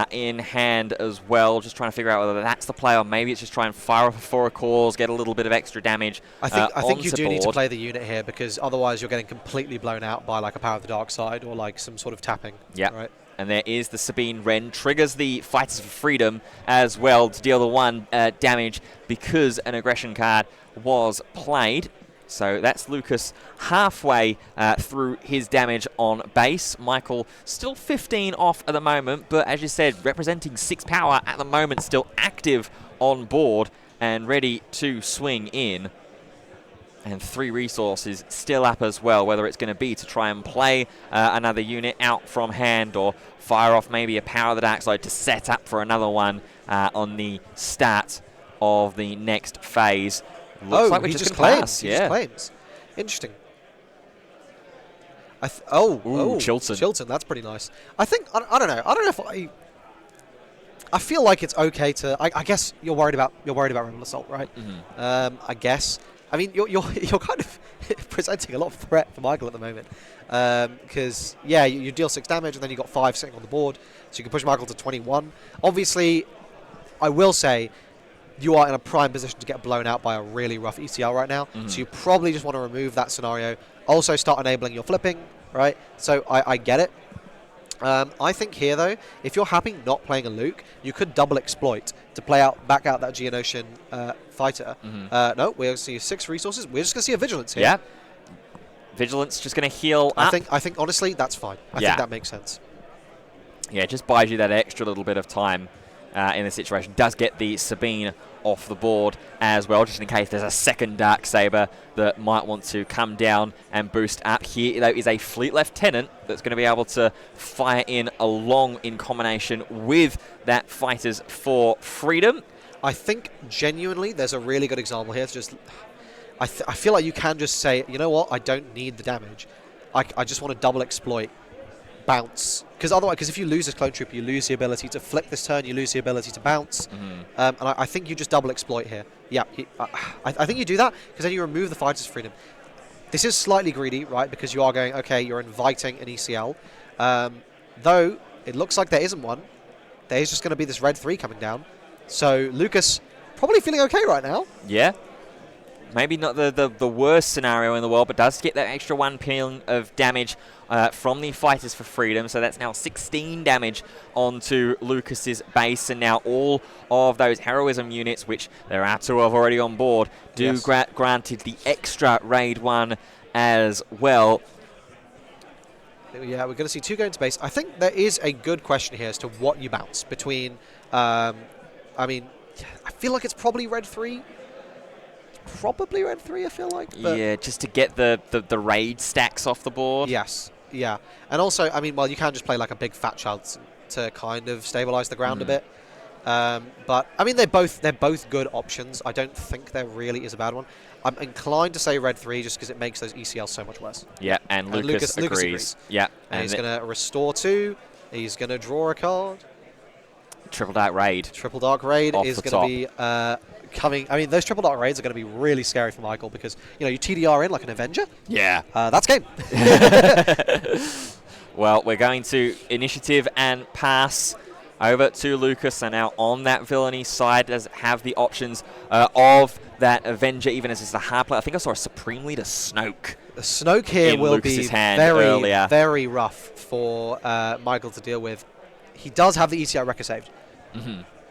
in hand as well. Just trying to figure out whether that's the play or maybe it's just try and fire off a 4 cores, get a little bit of extra damage. I think you do need to play the unit here because otherwise you're getting completely blown out by like a Power of the Dark Side or like some sort of tapping. Yeah. Right. And there is the Sabine Wren. Triggers the Fighters for Freedom as well to deal the 1 damage because an aggression card was played. So that's Lucas halfway through his damage on base. Michael still 15 off at the moment, but as you said, representing 6 power at the moment, still active on board and ready to swing in. And 3 resources still up as well, whether it's going to be to try and play another unit out from hand or fire off maybe a Power of the Dark Side to set up for another one on the start of the next phase. Looks like we're just claims. Yeah. He just claims. Interesting. Chilton. Chilton, that's pretty nice. I think, I don't know. I don't know if I feel like it's okay to, I guess you're worried about Rebel Assault, right? I guess. I mean, you're kind of presenting a lot of threat for Michael at the moment. Because, yeah, you deal 6 damage and then you got 5 sitting on the board. So you can push Michael to 21. Obviously, I will say, you are in a prime position to get blown out by a really rough ECL right now. So you probably just want to remove that scenario. Also start enabling your flipping, right? So I get it. I think here, though, if you're happy not playing a Luke, you could double exploit to back out that Geonosian fighter. No, we're going to see 6 resources. We're just going to see a Vigilance here. Yeah. Vigilance just going to heal up. I think, honestly, that's fine. I think that makes sense. Yeah, it just buys you that extra little bit of time in this situation. Does get the Sabine off the board as well, just in case there's a second Darksaber that might want to come down and boost up. Here, though, is a Fleet Lieutenant that's going to be able to fire in along in combination with that Fighters for Freedom. I think, genuinely, there's a really good example here. It's just, I feel like you can just say, you know what, I don't need the damage. I just want to double exploit bounce, because if you lose this Clone Trooper, you lose the ability to flip this turn, you lose the ability to bounce, and I think you just double exploit here. Yeah, I think you do that, because then you remove the Fighter's Freedom. This is slightly greedy, right, because you are going, okay, you're inviting an ECL, though it looks like there isn't one. There is just going to be this red 3 coming down, so Lucas probably feeling okay right now. Yeah. Maybe not the worst scenario in the world, but does get that extra 1 ping of damage from the Fighters for Freedom. So that's now 16 damage onto Lucas's base. And now all of those Heroism units, which there are 2 of already on board, do granted the extra Raid 1 as well. Yeah, we're going to see 2 going to base. I think there is a good question here as to what you bounce between... I mean, I feel like it's probably red 3. Probably red 3, I feel like. Yeah, just to get the raid stacks off the board. Yes, yeah. And also, I mean, well, you can just play like a big fat child to kind of stabilize the ground a bit. But, I mean, they're both good options. I don't think there really is a bad one. I'm inclined to say red 3 just because it makes those ECLs so much worse. Yeah, and Lucas agrees. Yeah. And he's going to restore 2. He's going to draw a card. Triple Dark Raid. Triple Dark Raid is going to be... coming. I mean, those Triple Dark Raids are going to be really scary for Michael because, you know, you TDR in like an Avenger. Yeah. That's game. Well, we're going to initiative and pass over to Lucas, and now on that villainy side does have the options of that Avenger, even as it's the hard play. I think I saw a Supreme Leader Snoke. The Snoke here will Lucas's be hand very rough for Michael to deal with. He does have the ECR Wrecker saved.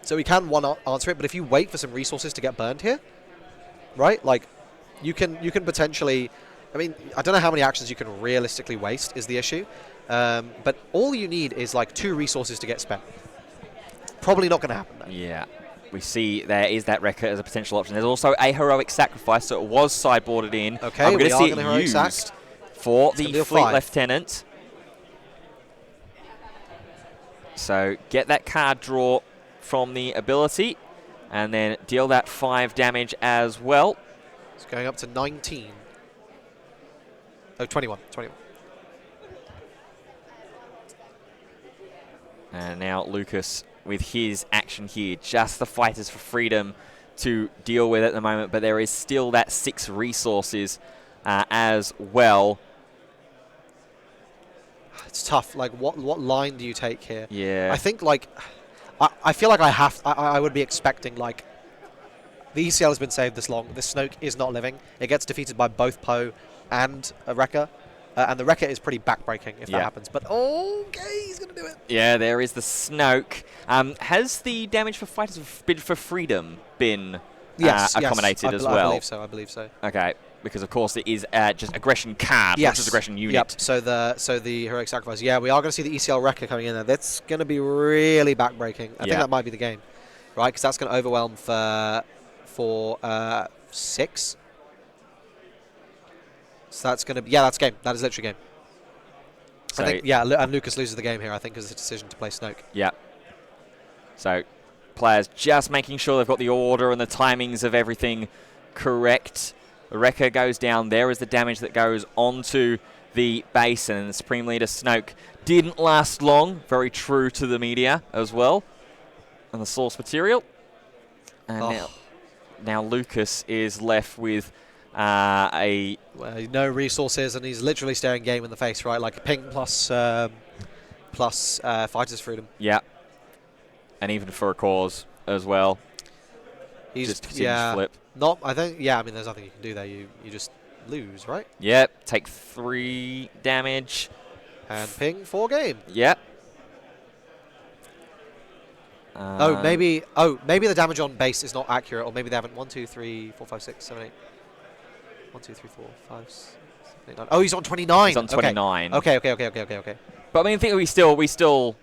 So he can answer it, but if you wait for some resources to get burned here, right? Like, you can potentially I mean, I don't know how many actions you can realistically waste is the issue. But all you need is like 2 resources to get spent. Probably not going to happen, though. Yeah. We see there is that Wrecker as a potential option. There's also a heroic sacrifice, so it was sideboarded in. Okay, we're going to see it heroic used sack. for It's the Fleet Lieutenant. So get that card draw from the ability, and then deal that 5 damage as well. It's going up to 19. Oh, 21. And now Lucas with his action here. Just the Fighters for Freedom to deal with at the moment, but there is still that 6 resources as well. It's tough. Like, what line do you take here? Yeah. I think, like, I feel like I would be expecting, like, the ECL has been saved this long. This Snoke is not living. It gets defeated by both Poe and a Wrecker. And the Wrecker is pretty backbreaking if that happens. But, okay, he's going to do it. Yeah, there is the Snoke. Has the damage for Fighters for Freedom been accommodated as well? I believe so. Okay, because, of course, it is just aggression card, not just aggression unit. Yep, so the heroic sacrifice. Yeah, we are going to see the ECL Wrecker coming in there. That's going to be really backbreaking. I think that might be the game, right? Because that's going to overwhelm for 6. So that's going to be... Yeah, that's game. That is literally game. So I think, and Lucas loses the game here, I think, because it's a decision to play Snoke. Yeah. So players just making sure they've got the order and the timings of everything correct. Wrecker goes down. There is the damage that goes onto the base, and the Supreme Leader Snoke didn't last long. Very true to the media as well. And the source material. And now Lucas is left with no resources, and he's literally staring game in the face, right? Like a ping plus Fighters Freedom. Yeah. And even for a cause as well. He's just flip. I mean, there's nothing you can do there. You just lose, right? Yep. Take 3 damage. And ping 4 game. Yep. Maybe the damage on base is not accurate, or maybe they haven't 1, 2, 3, 4, 5, 6, 7, 8. 1, 2, 3, 4, 5, 6, 7, 8, 9. Oh, he's on 29. He's on 29. Okay. But I mean, I think we still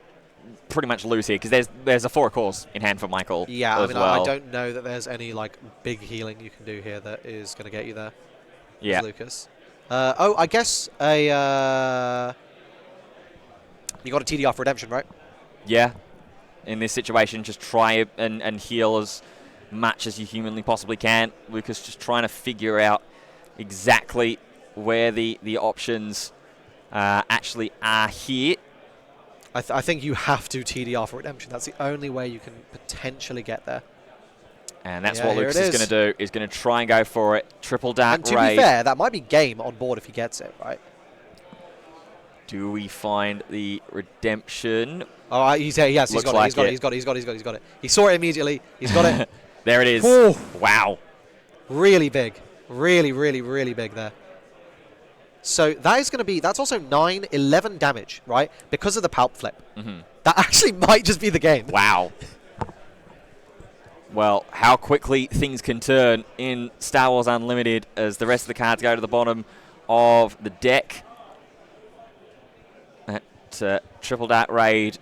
pretty much lose here, because there's a 4 cores in hand for Michael. Yeah, I don't know that there's any like big healing you can do here that is going to get you there. Yeah, Lucas. I guess you got a TDR for redemption, right? Yeah. In this situation, just try and heal as much as you humanly possibly can. Lucas just trying to figure out exactly where the options actually are here. I think you have to TDR for redemption. That's the only way you can potentially get there. And that's what Lucas is going to do, is going to try and go for it. Triple Dark And to Raid. be fair, that might be game on board if he gets it, right? Do we find the redemption? Oh, he's got it. He saw it immediately. He's got it. There it is. Ooh. Wow. Really big. Really big there. So that is going to be, that's also 9, 11 damage, right? Because of the palp flip. Mm-hmm. That actually might just be the game. Wow. Well, how quickly things can turn in Star Wars Unlimited as the rest of the cards go to the bottom of the deck. That Triple Dark Raid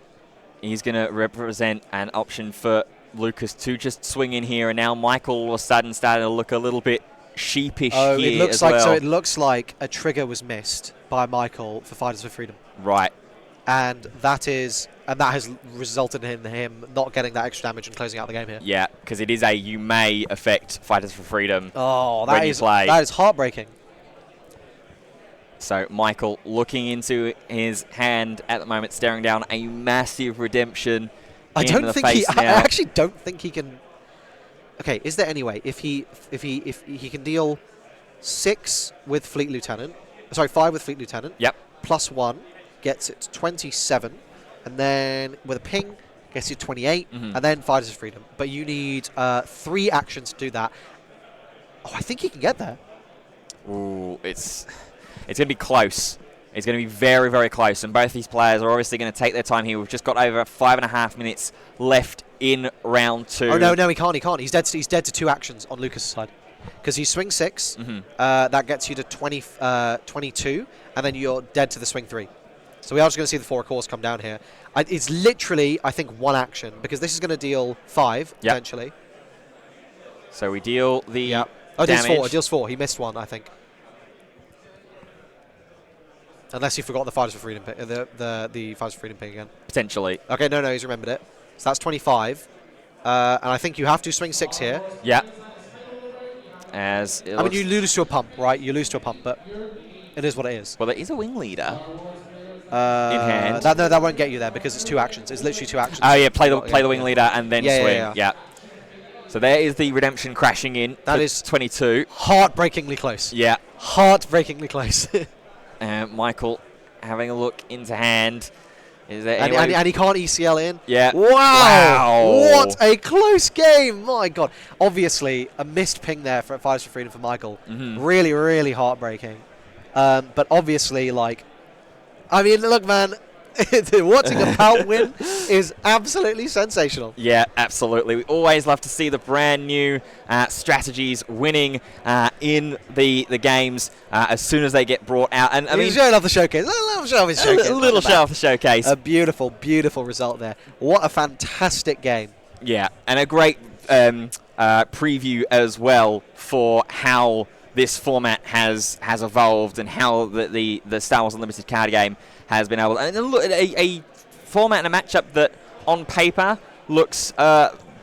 is going to represent an option for Lucas to just swing in here, and now Michael all of a sudden starting to look a little bit sheepish here it looks as like well. So it looks like a trigger was missed by Michael for Fighters for Freedom. Right. And that has resulted in him not getting that extra damage and closing out the game here. Yeah, because it is a you may affect Fighters for Freedom. Oh, that is heartbreaking. So Michael looking into his hand at the moment, staring down a massive redemption. I actually don't think he can. Okay, is there any way if he can deal 6 with Fleet Lieutenant, sorry, 5 with Fleet Lieutenant. Yep. Plus 1 gets it to 27, and then with a ping gets you 28, and then Fighters of Freedom. But you need 3 actions to do that. Oh, I think he can get there. Ooh, it's going to be close. It's going to be very, very close, and both these players are obviously going to take their time here. We've just got over 5.5 minutes left in round 2. Oh, no, he can't. He's dead to 2 actions on Lucas' side. because you swing 6, that gets you to 22, and then you're dead to the swing 3. So we are just going to see the 4 course come down here. It's literally, I think, one action, because this is going to deal 5, potentially. So we deal the Oh, it deals 4. It deals 4. He missed one, I think. Unless he forgot the Fighters for Freedom pick, the Fighters for Freedom pick again. Potentially. Okay, no, he's remembered it. So that's 25. And I think you have to swing 6 here. Yeah. I mean, you lose to a pump, right? You lose to a pump, but it is what it is. Well, there is a wing leader in hand. That won't get you there because it's 2 actions. It's literally 2 actions. Oh, yeah, play the wing leader and then swing. Yeah. So there is the redemption crashing in. That is 22. Heartbreakingly close. Yeah. Heartbreakingly close. Michael having a look into hand. Is there and he can't ECL in. Yeah. Wow. What a close game. My God. Obviously, a missed ping there for Fighters for Freedom for Michael. Really, really heartbreaking. But obviously, like, I mean, look, man, watching a PAL win is absolutely sensational. Yeah, absolutely. We always love to see the brand new strategies winning in the games as soon as they get brought out. And I mean, showing off the showcase. A little show off his showcase. A little show off the showcase. A beautiful, beautiful result there. What a fantastic game. Yeah, and a great preview as well for how this format has evolved and how the Star Wars Unlimited card game has been able. And look, a format and a matchup that on paper looks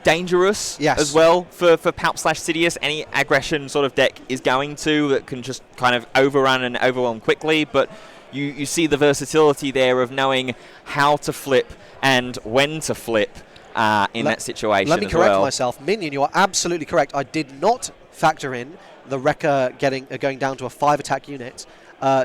dangerous as well for Palp/Sidious. Any aggression sort of deck is going to that can just kind of overrun and overwhelm quickly, but you see the versatility there of knowing how to flip and when to flip in that situation. Let me correct myself. Minion, you are absolutely correct. I did not factor in the Wrecker going down to a 5 attack unit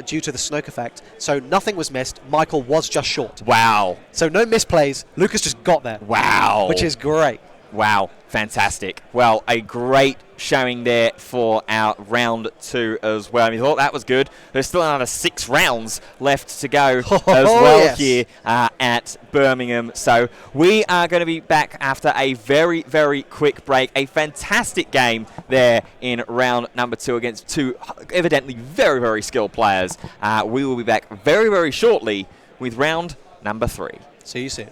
due to the Snoke effect. So nothing was missed. Michael was just short. Wow. So no misplays. Lucas just got there. Wow. Which is great. Wow. Fantastic. Well, a great showing there for our round 2 as well. I mean, I thought that was good. There's still another 6 rounds left to go as well here at Birmingham. So we are going to be back after a very, very quick break. A fantastic game there in round number 2 against 2 evidently very, very skilled players. We will be back very, very shortly with round number 3. See you soon.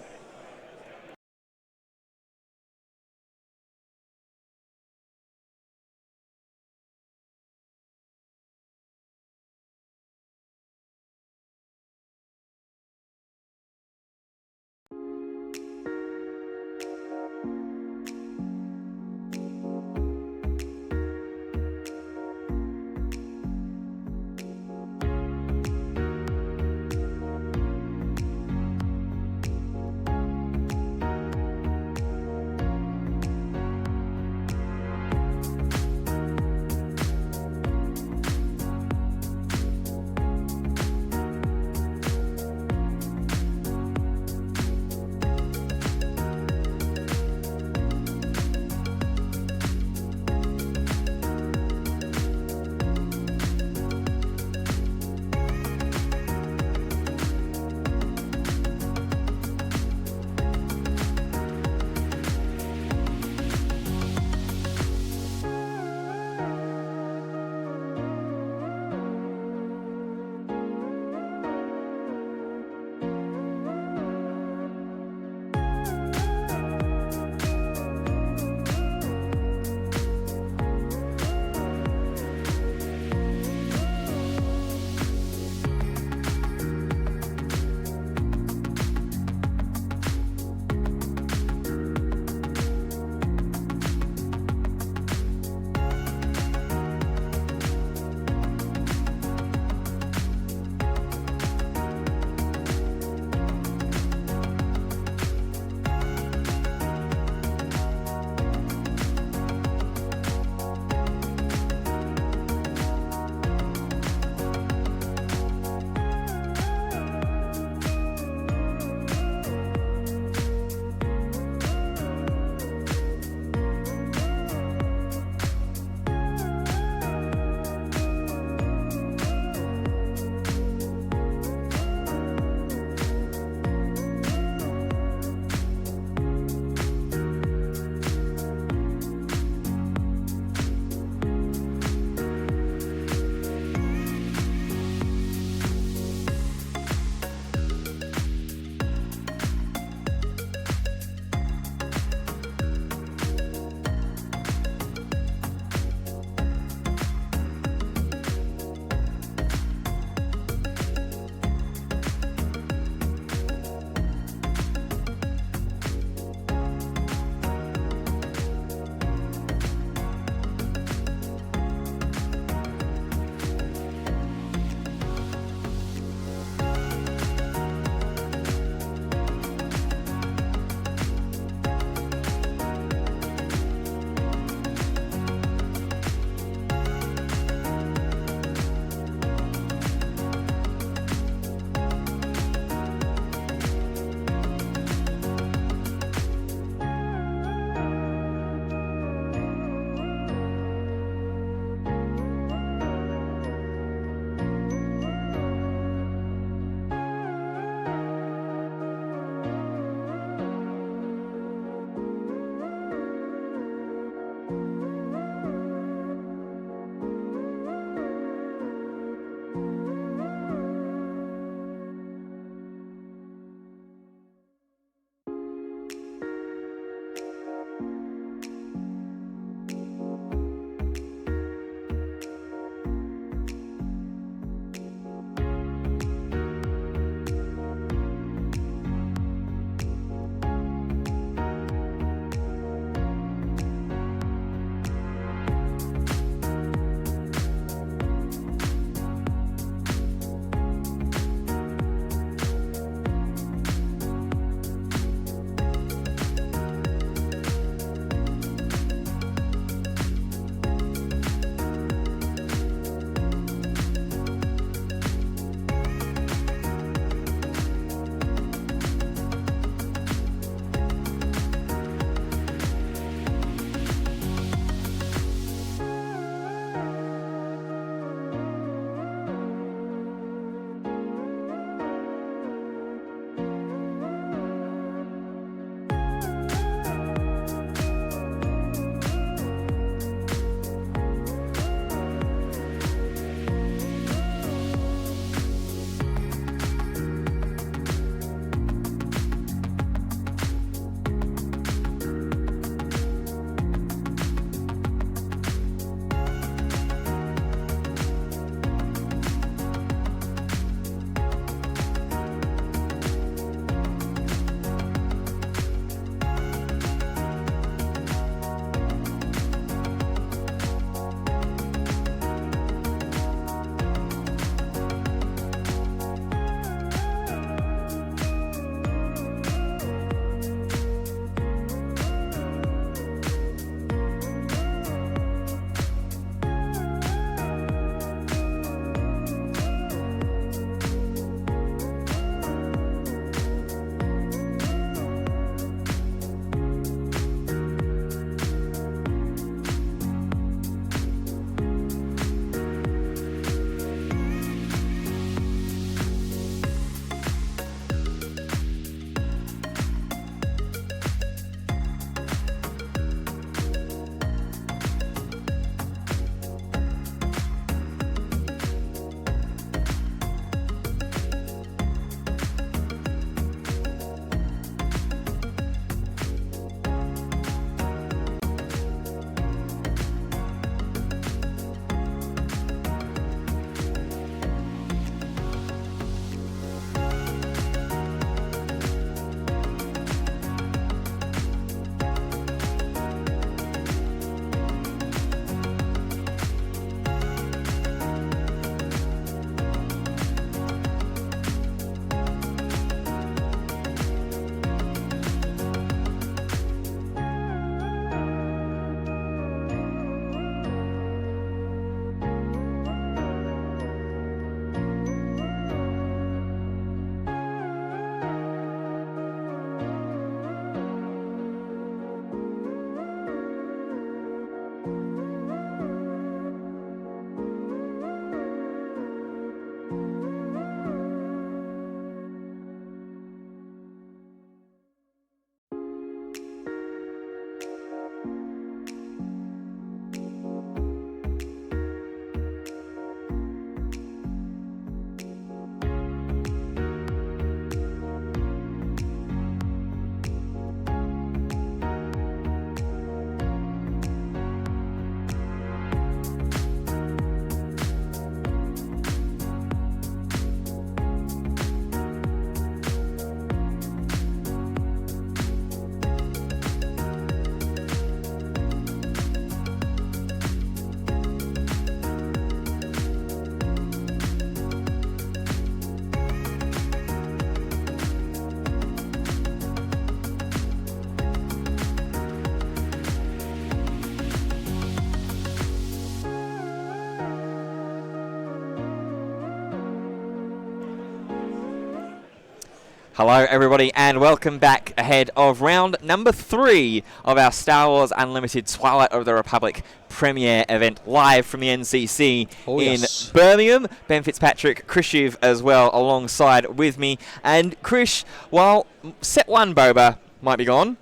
Hello, everybody, and welcome back ahead of round number 3 of our Star Wars Unlimited Twilight of the Republic premiere event live from the NCC in Birmingham. Ben Fitzpatrick, Krish Shiv as well alongside with me. And Krish, while set 1 Boba might be gone,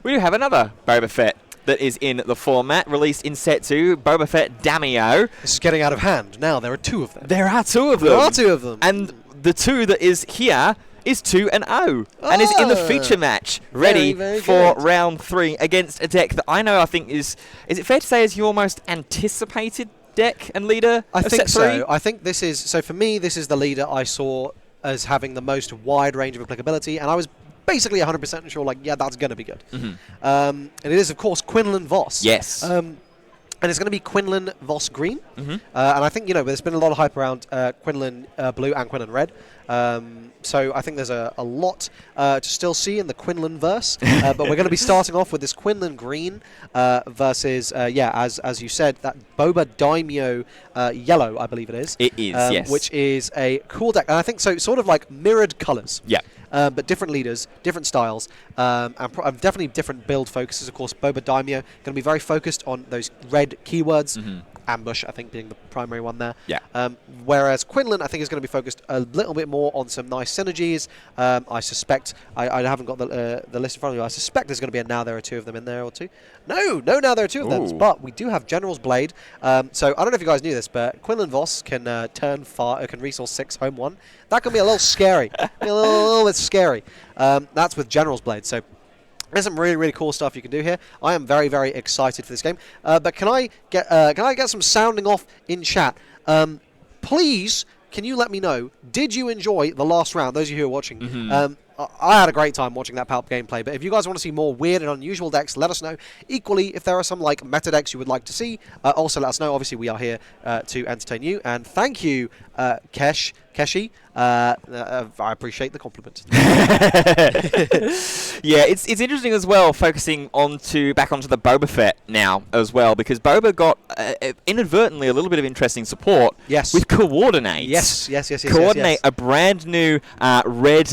we do have another Boba Fett that is in the format, released in set 2, Boba Fett Damio. This is getting out of hand. Now there are 2 of them. There are 2 of them. There are 2 of them. And the 2 that is here is 2-0 and is in the feature match, ready very for good. round 3 against a deck that I think is it fair to say is your most anticipated deck and leader? I think set 3? so. I think this is, so for me, this is the leader I saw as having the most wide range of applicability, and I was basically 100% sure, like, yeah, that's going to be good. And it is, of course, Quinlan Voss. Yes. And it's going to be Quinlan Voss Green. And I think, there's been a lot of hype around Quinlan Blue and Quinlan Red. So I think there's a lot to still see in the Quinlan verse. But we're going to be starting off with this Quinlan Green versus, as you said, that Boba Daimyo Yellow, I believe it is. It is, yes. Which is a cool deck. And I think so, sort of like mirrored colours. Yeah. But different leaders, different styles, and definitely different build focuses. Of course, Boba Daimyo going to be very focused on those red keywords. Ambush, I think, being the primary one there. Yeah. Whereas Quinlan, I think, is going to be focused a little bit more on some nice synergies. I suspect, I haven't got the list in front of me, I suspect there's going to be a now there are 2 of them in there or 2. No, now there are 2 of them. But we do have General's Blade. So I don't know if you guys knew this, but Quinlan Voss can can resource 6, home 1. That can be a little scary. a little bit scary. That's with General's Blade. So there's some really, really cool stuff you can do here. I am very, very excited for this game. But can I get some sounding off in chat? Please, can you let me know, did you enjoy the last round, those of you who are watching? I had a great time watching that Palp gameplay, but if you guys want to see more weird and unusual decks, let us know. Equally, if there are some like meta decks you would like to see, also let us know. Obviously, we are here to entertain you. And thank you, Keshi. I appreciate the compliment. Yeah, it's interesting as well, focusing back onto the Boba Fett now as well, because Boba got inadvertently a little bit of interesting support with Coordinate. Yes. Coordinate, a brand new red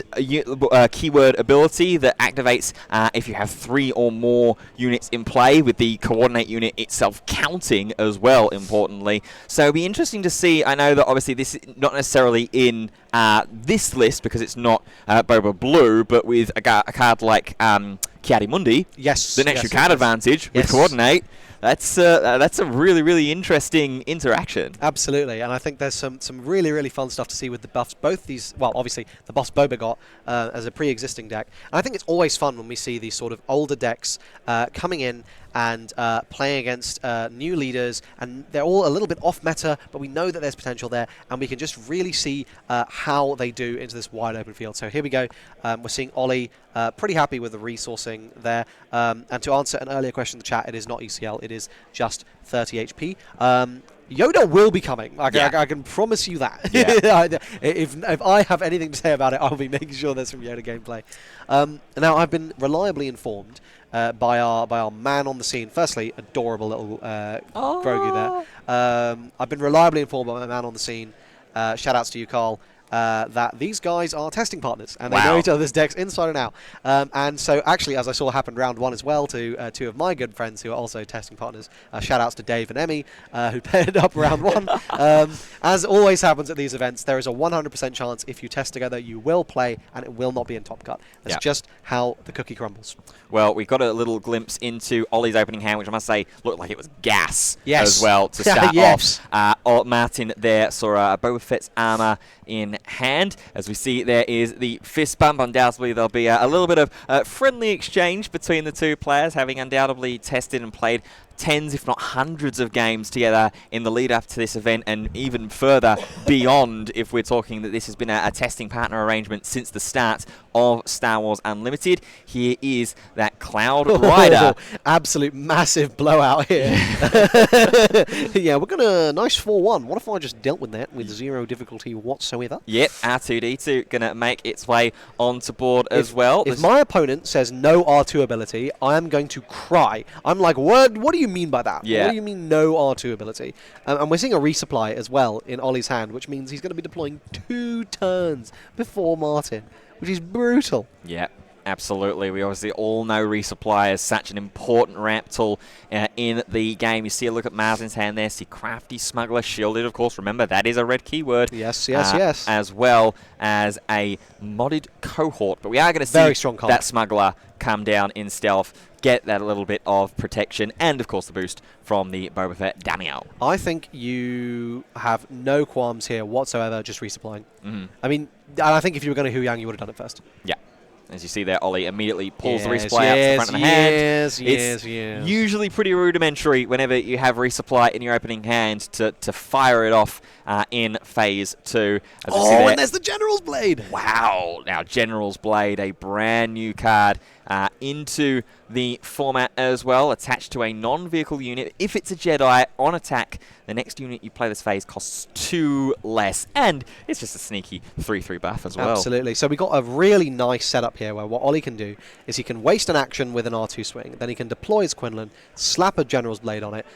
keyword ability that activates if you have 3 or more units in play, with the Coordinate unit itself counting as well, importantly. So it'll be interesting to see. I know that obviously this is not necessarily in this list because it's not Boba Blue, but with a card like Kiadi Mundi, the next card advantage with Coordinate. That's a really, really interesting interaction. Absolutely, and I think there's some really, really fun stuff to see with the buffs. Both these, well, obviously the buffs Boba got as a pre-existing deck, and I think it's always fun when we see these sort of older decks coming in and playing against new leaders, and they're all a little bit off meta, but we know that there's potential there, and we can just really see how they do into this wide open field. So here we go. We're seeing Ollie pretty happy with the resourcing there. And to answer an earlier question in the chat, it is not ECL, it is just 30 HP. Yoda will be coming. I can promise you that. Yeah. if I have anything to say about it, I'll be making sure there's some Yoda gameplay. Now, I've been reliably informed by our man on the scene. Firstly, adorable little Grogu there. I've been reliably informed by my man on the scene. Shout outs to you, Carl. That these guys are testing partners, and they know each other's decks inside and out. And so, actually, as I saw happen round 1 as well to 2 of my good friends who are also testing partners, shout-outs to Dave and Emmy, who paired up round 1. As always happens at these events, there is a 100% chance if you test together, you will play, and it will not be in Top Cut. That's just how the cookie crumbles. Well, we got a little glimpse into Ollie's opening hand, which I must say looked like it was gas as well to start off. Martin there saw Boba Fett's armor in hand. As we see, there is the fist bump. Undoubtedly, there'll be a little bit of friendly exchange between the 2 players, having undoubtedly tested and played tens, if not hundreds of games together in the lead up to this event, and even further beyond if we're talking that this has been a testing partner arrangement since the start of Star Wars Unlimited. Here is that Cloud Rider. Absolute massive blowout here. Yeah, we're going to nice 4-1. What if I just dealt with that with 0 difficulty whatsoever? Yep, R2-D2 going to make its way onto board as well. If my opponent says no R2 ability, I am going to cry. I'm like, what do you mean by that? Yeah. What do you mean no R2 ability? And we're seeing a resupply as well in Ollie's hand, which means he's going to be deploying 2 turns before Martin. which is brutal. Yeah. Absolutely. We obviously all know resupply is such an important ramp tool in the game. You see a look at Martin's hand there. See Crafty Smuggler shielded, of course. Remember, that is a red keyword. Yes, yes. As well as a modded cohort. But we are going to see that Smuggler come down in stealth, get that little bit of protection, and, of course, the boost from the Boba Fett Daniel. I think you have no qualms here whatsoever just resupplying. I mean, and I think if you were going to Huyang, you would have done it first. Yeah. As you see there, Ollie immediately pulls the resupply out to the front of the hand. It's usually pretty rudimentary whenever you have resupply in your opening hand to fire it off in Phase 2. And there's the General's Blade! Wow! Now, General's Blade, a brand new card into the format as well, attached to a non-vehicle unit. If it's a Jedi on attack, the next unit you play this phase costs 2 less, and it's just a sneaky 3/3 buff as well. Absolutely. So we got a really nice setup here where what Ollie can do is he can waste an action with an R2 swing, then he can deploy his Quinlan, slap a General's Blade on it,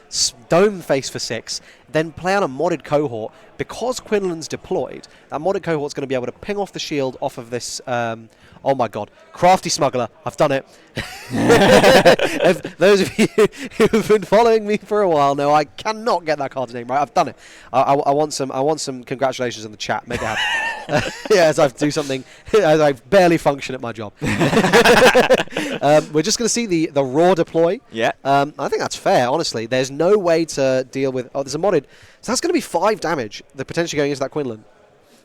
dome face for 6, then play on a modded cohort. Because Quinlan's deployed, that modded cohort's going to be able to ping off the shield off of this... oh my god, Crafty Smuggler, I've done it. If those of you who've been following me for a while know I cannot get that card's name right. I've done it. I want some congratulations in the chat. Make it happen. Yeah, as I do something, as I barely function at my job. We're just going to see the raw deploy. Yeah. I think that's fair, honestly. There's no way to deal with... Oh, there's a modded... So that's going to be 5 damage, the potentially going into that Quinlan.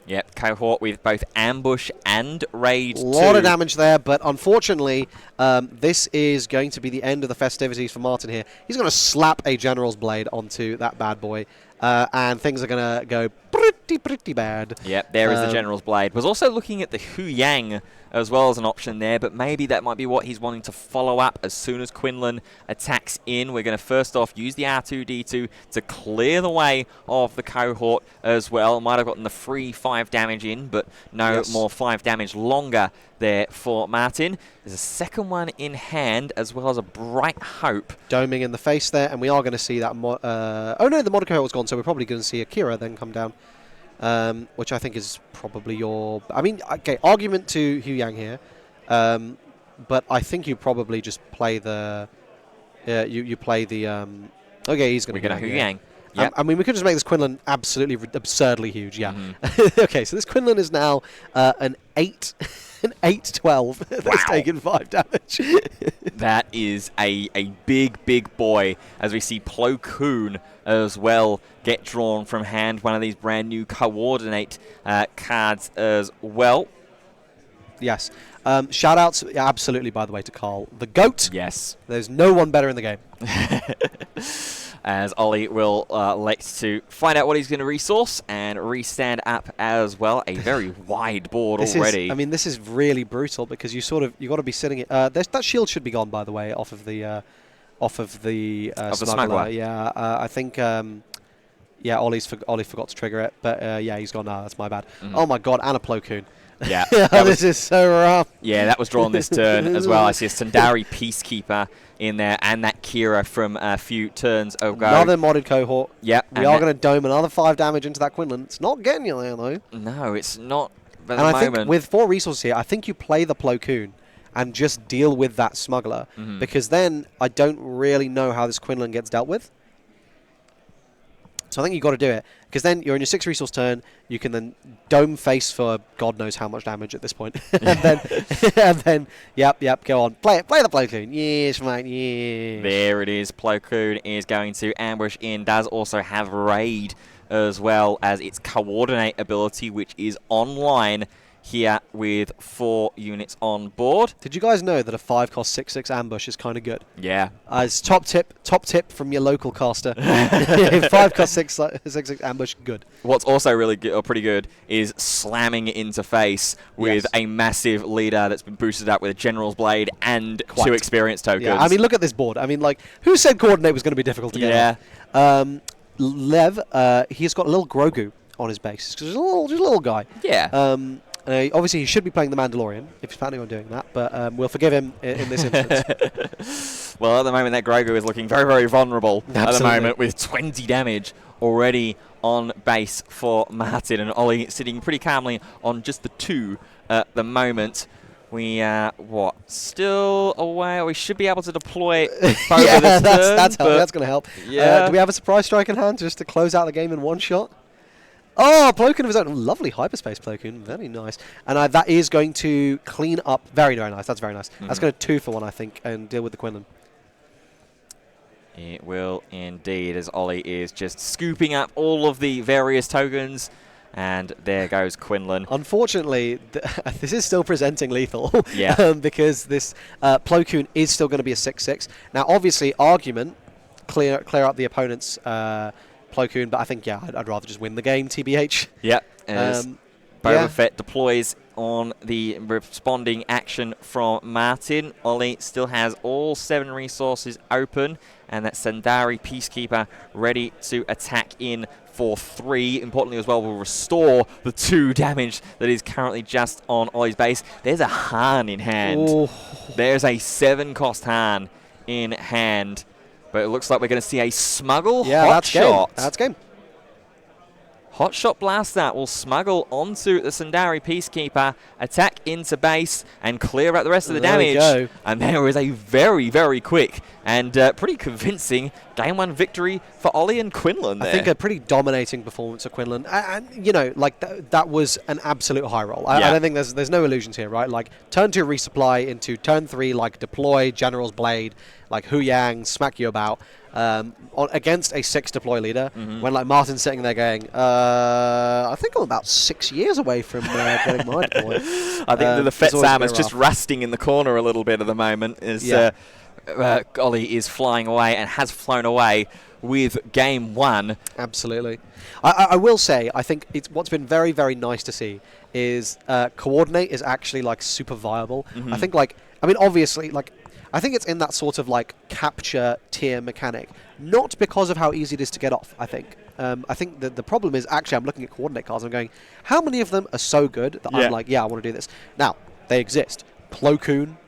Yep, cohort with both ambush and raid. A lot of damage there, but unfortunately, this is going to be the end of the festivities for Martin here. He's going to slap a General's Blade onto that bad boy, and things are going to go pretty bad. Yep, there is the General's Blade. Was also looking at the Huyang as well as an option there, but maybe that might be what he's wanting to follow up as soon as Quinlan attacks in. We're going to first off use the R2-D2 to clear the way of the cohort as well. Might have gotten the free 5 damage in, but no more 5 damage longer there for Martin. There's a second one in hand, as well as a Bright Hope. Doming in the face there, and we are going to see that... oh no, the modded cohort's gone, so we're probably going to see Akira then come down. Which I think is probably your... I mean, okay, argument to Huyang here, but I think you probably just play the... you play the... okay, he's going to go Huyang. Yep. I mean, we could just make this Quinlan absolutely absurdly huge, yeah. Okay, so this Quinlan is now an 8... an 8-12 that's taken 5 damage. That is a big boy, as we see Plo Koon as well get drawn from hand, one of these brand new coordinate cards as well. Yes. Shout outs, absolutely, by the way, to Carl, the GOAT. Yes. There's no one better in the game. As Ollie will elect to find out what he's going to resource and restand up as well. A very wide board already. I mean, this is really brutal because you got to be sitting. That shield should be gone, by the way, off of the smuggler. Yeah, I think. Yeah, Ollie forgot to trigger it, but yeah, he's gone now. That's my bad. Oh my god, and a Plo Koon. Yeah, this is so rough. Yeah, that was drawn this turn as well. I see a Sundari Peacekeeper in there, and that Kira from a few turns ago. Another modded cohort. Yeah, we are going to dome another 5 damage into that Quinlan. It's not getting you there, though. No, it's not. At and the I moment. think with 4 resources here, I think you play the Plo Koon and just deal with that smuggler, because then I don't really know how this Quinlan gets dealt with. So I think you've got to do it, because then you're in your 6 resource turn. You can then dome face for God knows how much damage at this point, and then yep, go on, play the Plo Koon. Yes, mate, yeah. There it is. Plo Koon is going to ambush in. Does also have raid as well as its coordinate ability, which is online here with 4 units on board. Did you guys know that a 5-cost 6/6 ambush is kind of good? Yeah. It's top tip from your local caster. 5-cost 6/6 ambush, good. What's also really good, or pretty good, is slamming into face with a massive leader that's been boosted up with a General's Blade and 2 experience tokens. Yeah, I mean, look at this board. I mean, like, who said coordinate was going to be difficult to get? Yeah. Lev, he's got a little Grogu on his base. Just a little guy. Yeah. Obviously, he should be playing the Mandalorian if he's planning on doing that, but we'll forgive him in this instance. Well, at the moment, that Grogu is looking very, very vulnerable at the moment with 20 damage already on base for Martin, and Ollie sitting pretty calmly on just the 2 at the moment. We are, still away? We should be able to deploy Boba yeah, this turn, that's going to help. Yeah. Do we have a surprise strike in hand just to close out the game in one shot? Oh, Plo Koon of his own. Lovely hyperspace Plo Koon. Very nice. And that is going to clean up. Very, very nice. That's very nice. That's going to 2-for-1, I think, and deal with the Quinlan. It will indeed, as Ollie is just scooping up all of the various tokens. And there goes Quinlan. Unfortunately, this is still presenting lethal. Yeah. Because this Plo Koon is still going to be a 6-6. Now, obviously, argument, clear up the opponent's Plo Koon, but I think, yeah, I'd rather just win the game, TBH. Yeah. As Boba Fett deploys on the responding action from Martin. Ollie still has all 7 resources open, and that Sandari Peacekeeper ready to attack in for 3. Importantly as well, will restore the 2 damage that is currently just on Ollie's base. There's a Han in hand. Oh. There's a 7-cost Han in hand. But it looks like we're going to see a smuggle hot shot. That's game. Hot shot blast that will smuggle onto the Sandari Peacekeeper, attack into base, and clear out the rest of the damage. Go. And there is a very, very quick and pretty convincing Game 1 victory for Ollie and Quinlan there. I think a pretty dominating performance of Quinlan. And you know, like, that was an absolute high roll. I don't think there's no illusions here, right? Like, turn 2 resupply into turn 3, like, deploy General's Blade, like, Hu Yang, smack you about. Against a 6 deploy leader, when like Martin's sitting there going, I think I'm about 6 years away from getting my deploy. I think the Fett's armor is just rusting in the corner a little bit at the moment. Ollie is flying away and has flown away with Game 1. Absolutely. I will say, I think what's been very, very nice to see is Coordinate is actually like super viable. I think obviously, like, I think it's in that sort of like capture tier mechanic, not because of how easy it is to get off, I think. I think that the problem is, actually, I'm looking at Coordinate cards and I'm going, how many of them are so good that I'm like, yeah, I want to do this. Now, they exist. Plo Koon,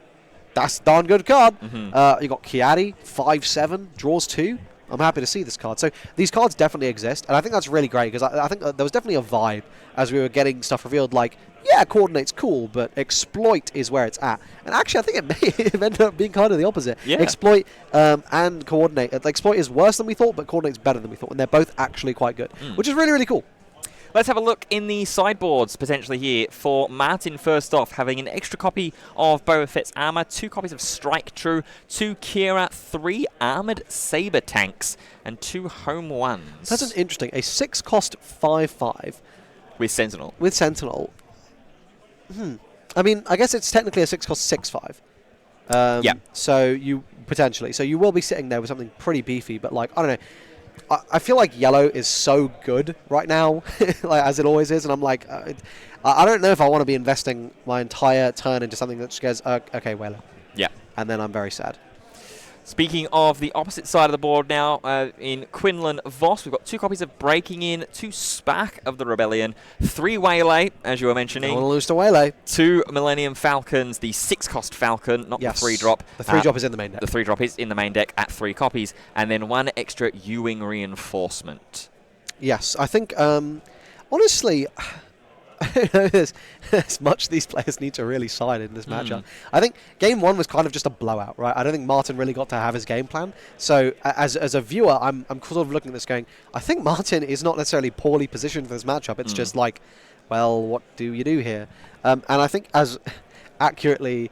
that's a darn good card. You got Kiadi, 5/7, draws 2. I'm happy to see this card. So these cards definitely exist, and I think that's really great, because I think there was definitely a vibe as we were getting stuff revealed, like, yeah, Coordinate's cool, but Exploit is where it's at. And actually, I think it may have ended up being kind of the opposite. Yeah. Exploit and Coordinate. Exploit is worse than we thought, but Coordinate's better than we thought, and they're both actually quite good, which is really, really cool. Let's have a look in the sideboards potentially here for Martin. First off, having an extra copy of Boba Fett's armor, 2 copies of Strike True, 2 Kira, 3 armored saber tanks, and 2 home ones. That's an interesting. A 6-cost 5/5 with Sentinel. With Sentinel. I mean, I guess it's technically a 6-cost 6/5. Yeah. So you will be sitting there with something pretty beefy, but like, I don't know. I feel like yellow is so good right now, like, as it always is, and I'm like, I don't know if I want to be investing my entire turn into something that just goes, okay, well, yeah, and then I'm very sad. Speaking of the opposite side of the board now, in Quinlan Voss, we've got 2 copies of Breaking In, 2 Spark of the Rebellion, 3 Waylay, as you were mentioning. Don't want to lose to Waylay. 2 Millennium Falcons, the 6-cost Falcon, not the 3-drop. The 3-drop is in the main deck. The 3-drop is in the main deck at 3 copies, and then 1 extra Ewing Reinforcement. Yes, I think, honestly, I don't know there's much these players need to really side in this matchup. I think Game 1 was kind of just a blowout, right? I don't think Martin really got to have his game plan. So as a viewer, I'm sort of looking at this going, I think Martin is not necessarily poorly positioned for this matchup. It's just like, well, what do you do here? And I think, as accurately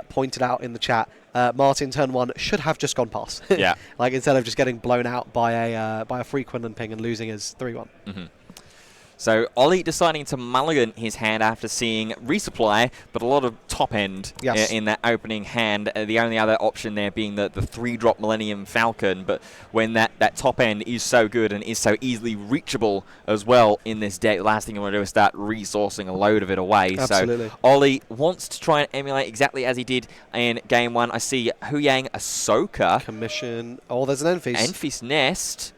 pointed out in the chat, Martin turn 1 should have just gone past. Yeah. Like, instead of just getting blown out by a free Quinlan ping and losing his 3-1. So Ollie deciding to mulligan his hand after seeing resupply, but a lot of top end in that opening hand. The only other option there being the 3-drop Millennium Falcon, but when that top end is so good and is so easily reachable as well in this deck, the last thing you want to do is start resourcing a load of it away. Absolutely. So Ollie wants to try and emulate exactly as he did in Game 1. I see Hu Yang, Ahsoka. Commission. Oh, there's an Enfys. Enfys Nest.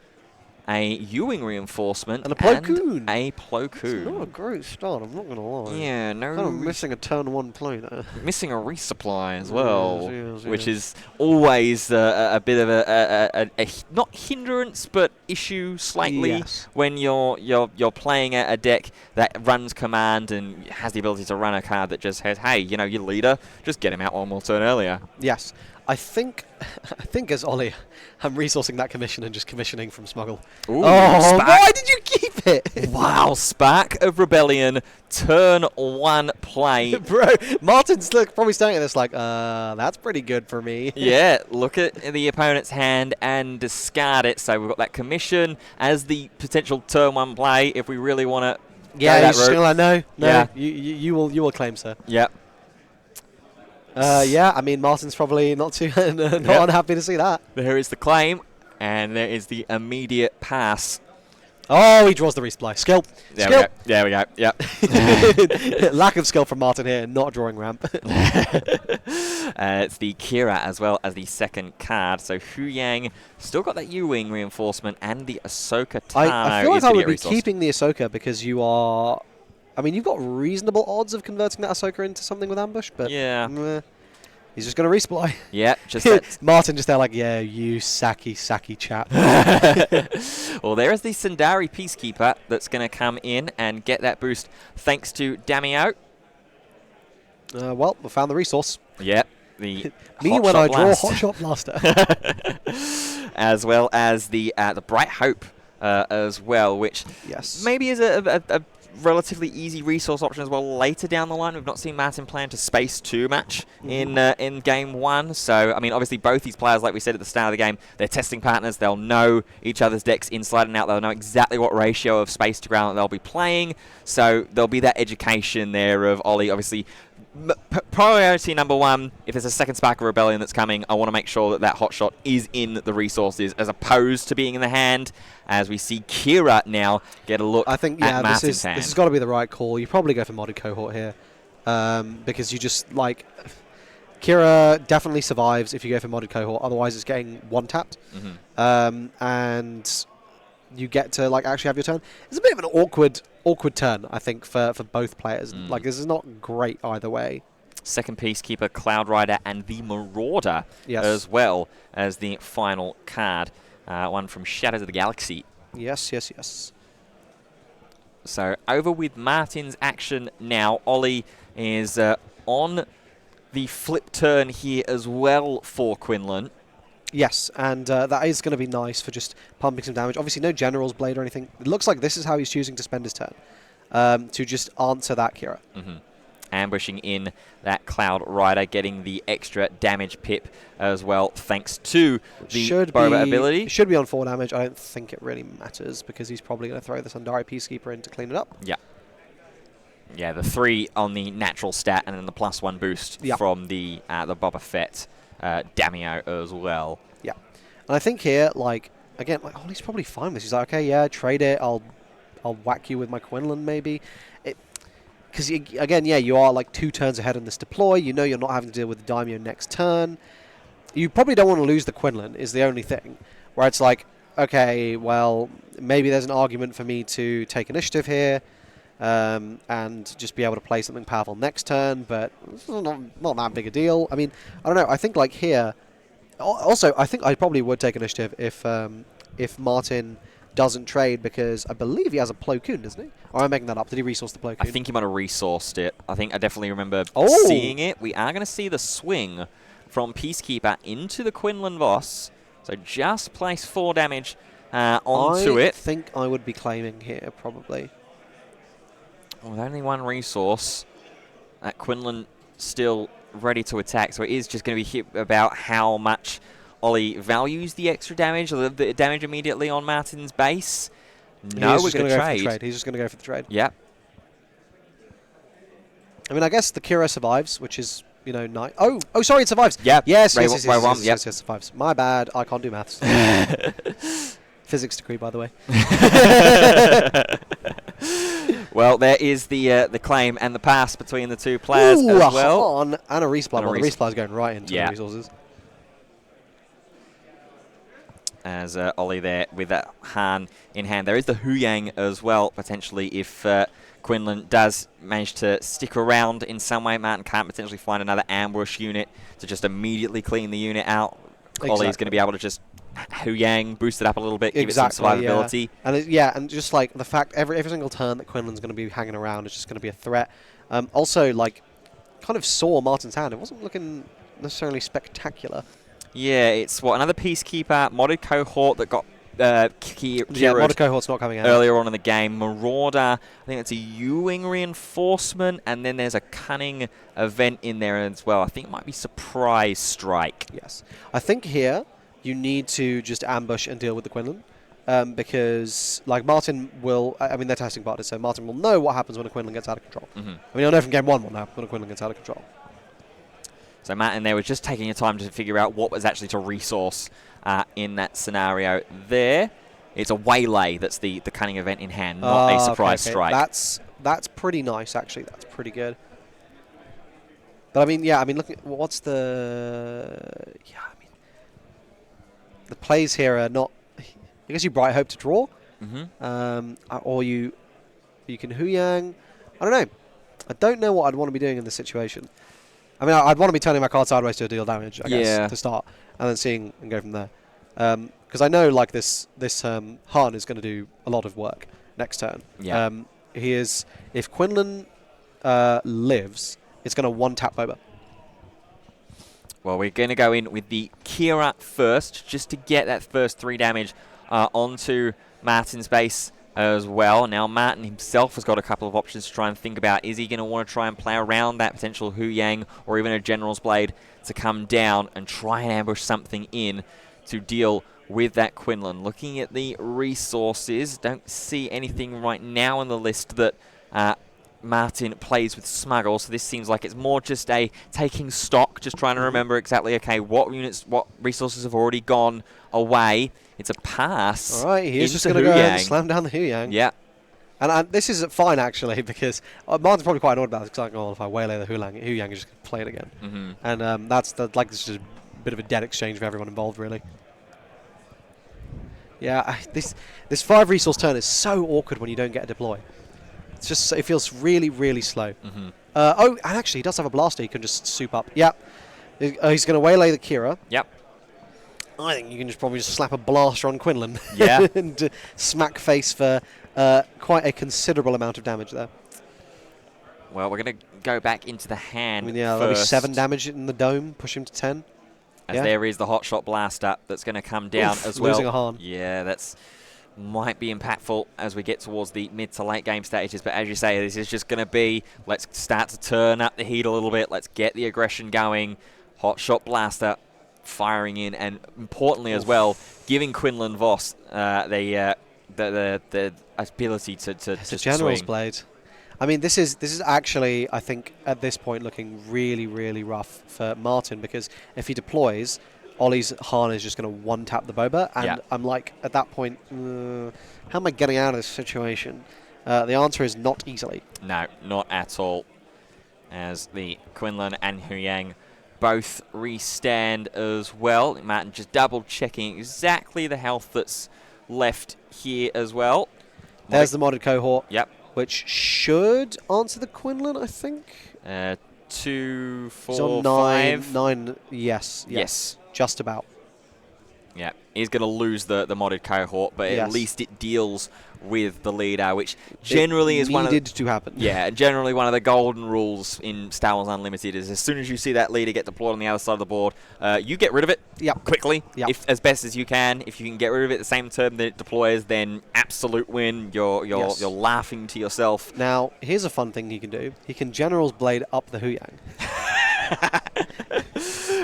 a Ewing reinforcement, and a Plo Koon. A Plo Koon. It's not a great start, I'm not going to lie. Yeah, no. Kind of missing a turn 1 play there. Missing a resupply as well, yes. which is always a bit of a not hindrance but issue slightly when you're playing a deck that runs command and has the ability to run a card that just says, hey, you know, your leader, just get him out one more turn earlier. Yes. I think as Ollie, I'm resourcing that commission and just commissioning from Smuggle. Ooh, why did you keep it? Wow, Spark of Rebellion, turn 1 play. Bro, Martin's probably staring at this like, that's pretty good for me. Yeah, look at the opponent's hand and discard it. So we've got that commission as the potential turn 1 play if we really want to yeah, go he's just that route. like, no, Yeah. you will claim, sir. Yep. Yeah, I mean, Martin's probably not too unhappy to see that. There is the claim, and there is the immediate pass. Oh, he draws the resupply. Skill. There we go. Yep. Lack of skill from Martin here, not drawing ramp. It's the Kira as well as the second card. So Hu Yang still got that Ewing reinforcement and the Ahsoka Tano. I feel like I would be keeping the Ahsoka because you are... I mean, you've got reasonable odds of converting that Ahsoka into something with ambush, but yeah, he's just going to resupply. Yeah, just Martin just there like, yeah, you sacky chap. Well, there is the Sundari Peacekeeper that's going to come in and get that boost thanks to Damio. Well, we found the resource. Yep. The Me when I draw Hotshot Blaster. As well as the Bright Hope as well, which maybe is a relatively easy resource option as well later down the line. We've not seen Martin plan to space too much in game 1. So, I mean, obviously both these players, like we said at the start of the game, they're testing partners. They'll know each other's decks inside and out. They'll know exactly what ratio of space to ground that they'll be playing. So there'll be that education there of Ollie, obviously. Priority number 1, if there's a second Spark of Rebellion that's coming, I want to make sure that that hotshot is in the resources as opposed to being in the hand, as we see Kira now get a look at Martin's hand. This has got to be the right call. You probably go for modded cohort here because you just, like... Kira definitely survives if you go for modded cohort, otherwise it's getting one-tapped. And you get to like actually have your turn. It's a bit of an awkward turn, I think, for both players. Like, this is not great either way. Second Peacekeeper, Cloud Rider, and the Marauder as well as the final card. One from Shadows of the Galaxy. Yes. So over with Martin's action now. Ollie is on the flip turn here as well for Quinlan. Yes, and that is going to be nice for just pumping some damage. Obviously, no General's Blade or anything. It looks like this is how he's choosing to spend his turn, to just answer that Kira. Ambushing in that Cloud Rider, getting the extra damage pip as well, thanks to the Boba ability. It should be on 4 damage. I don't think it really matters, because he's probably going to throw the Sundari Peacekeeper in to clean it up. Yeah, the 3 on the natural stat, and then the +1 boost from the Boba Fett Damio as well. Yeah, and I think here, like, again, like, Ollie's probably fine with this. He's like, okay, yeah, trade it. I'll whack you with my Quinlan, maybe. Because, again, yeah, you are like 2 turns ahead on this deploy. You know you're not having to deal with the Daimyo next turn. You probably don't want to lose the Quinlan, is the only thing. Where it's like, okay, well, maybe there's an argument for me to take initiative here and just be able to play something powerful next turn, but it's not that big a deal. I mean, I don't know. I think, like, here... Also, I think I probably would take initiative if Martin doesn't trade, because I believe he has a Plo Koon, doesn't he? Or am I making that up? Did he resource the Plo Koon? I think he might have resourced it. I definitely remember seeing it. We are going to see the swing from Peacekeeper into the Quinlan Voss. So just place 4 damage onto it. I think I would be claiming here, probably. With only 1 resource, Quinlan still ready to attack. So it is just going to be hit about how much Ollie values the extra damage, or the damage immediately on Martin's base. No, we're going to trade. He's just going to go for the trade. Yeah. I mean, I guess the Kira survives, which is, you know, nice. Oh, sorry, it survives. Yeah. Yes, it survives. My bad. I can't do maths. Physics degree, by the way. Well, there is the claim and the pass between the 2 players as well. And a resupply. The resupply is going right into the resources. as Ollie there with that Han in hand. There is the Hu Yang as well, potentially, if Quinlan does manage to stick around in some way. Martin can't potentially find another ambush unit to just immediately clean the unit out. Exactly. Ollie's going to be able to just Hu Yang, boost it up a little bit, give it some survivability. Yeah. And just like the fact every single turn that Quinlan's going to be hanging around is just going to be a threat. Also, like, kind of saw Martin's hand. It wasn't looking necessarily spectacular. Yeah, it's another Peacekeeper, modded cohort that got modded cohort's not coming out earlier on in the game. Marauder, I think it's a Ewing reinforcement, and then there's a Cunning event in there as well. I think it might be Surprise Strike. Yes. I think here you need to just ambush and deal with the Quinlan. Because, like, Martin will... I mean, they're testing partners, so Martin will know what happens when a Quinlan gets out of control. I mean, he'll know from game 1 what happens when a Quinlan gets out of control. So Martin there was just taking your time to figure out what was actually to resource in that scenario there. It's a Waylay that's the Cunning event in hand, not a Surprise Strike. That's pretty nice, actually. That's pretty good. But, I mean, yeah, I mean, look at... What's the... Yeah, I mean... The plays here are not... I guess you Bright Hope to draw. Or you can Hu Yang. I don't know. I don't know what I'd want to be doing in this situation. I mean, I'd want to be turning my card sideways to deal damage, I guess, to start, and then seeing and go from there. Because I know, like, this Han is going to do a lot of work next turn. Yeah. He is... If Quinlan lives, it's going to one-tap Boba. Well, we're going to go in with the Kira first, just to get that first 3 damage onto Martin's base as well. Now, Martin himself has got a couple of options to try and think about. Is he going to want to try and play around that potential Hu Yang or even a General's Blade to come down and try and ambush something in to deal with that Quinlan? Looking at the resources, don't see anything right now on the list that Martin plays with Smuggle, so this seems like it's more just a taking stock, just trying to remember exactly, okay, what units, what resources have already gone away. It's a pass. All right, he's just going to go ahead and slam down the Hu Yang. Yeah. And this is fine, actually, because Martin's probably quite annoyed about this, because like, oh, if I waylay the Hu Yang is just going to play it again. And that's this is just a bit of a dead exchange for everyone involved, really. Yeah, this 5 resource turn is so awkward when you don't get a deploy. It's just, it feels really, really slow. And actually, he does have a blaster he can just soup up. Yeah. He's going to waylay the Kira. Yep. I think you can probably just slap a blaster on Quinlan. Yeah. And smack face for quite a considerable amount of damage there. Well, we're going to go back into the hand yeah, first. There'll be 7 damage in the dome, push him to 10. As there is the hotshot blaster that's going to come down as well. Losing a Han. Yeah, that's might be impactful as we get towards the mid to late game stages. But as you say, this is just going to be, let's start to turn up the heat a little bit. Let's get the aggression going. Hotshot blaster firing in, and importantly as well, giving Quinlan Voss the ability to just General's swing. Blade. I mean, this is actually, I think, at this point looking really, really rough for Martin, because if he deploys, Ollie's Han is just going to one-tap the Boba, and I'm like, at that point, how am I getting out of this situation? The answer is not easily. No, not at all. As the Quinlan and Hu Yang both restand as well. Martin just double-checking exactly the health that's left here as well. There's the modded cohort. Yep. Which should answer the Quinlan, I think. 2, 4, He's on 5. 9. Yes. Just about. Yeah, he's going to lose the modded cohort, but at least it deals with the leader, which generally is one of needed to happen. Yeah, generally one of the golden rules in Star Wars Unlimited is as soon as you see that leader get deployed on the other side of the board, you get rid of it quickly, as best as you can. If you can get rid of it the same turn that it deploys, then absolute win. You're laughing to yourself. Now, here's a fun thing he can do. He can General's Blade up the Hu Yang.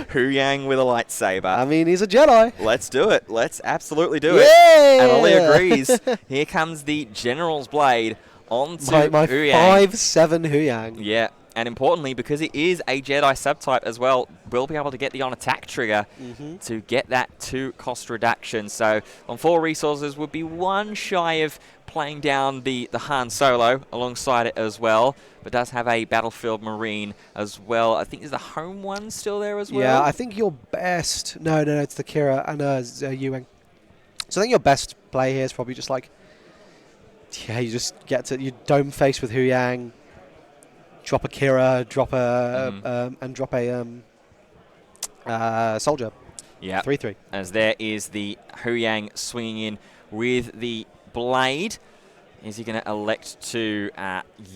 Hu Yang with a lightsaber. I mean, he's a Jedi. Let's do it. Let's absolutely do it. And Ollie agrees. Here comes the General's Blade onto my Hu Yang. 5/7 Hu Yang. Yeah, and importantly, because it is a Jedi subtype as well, we'll be able to get the on-attack trigger to get that 2 cost reduction. So on 4 resources, would be 1 shy of playing down the Han Solo alongside it as well, but does have a Battlefield Marine as well. I think is the home one still there as well? Yeah, I think your best... No, it's the Kira and Ewing. So I think your best play here is probably just like, yeah, you just get to you dome face with Huyang, drop a Kira, drop a and drop a soldier. Yeah. 3/3. As there is the Huyang swinging in with the blade. Is he going to elect to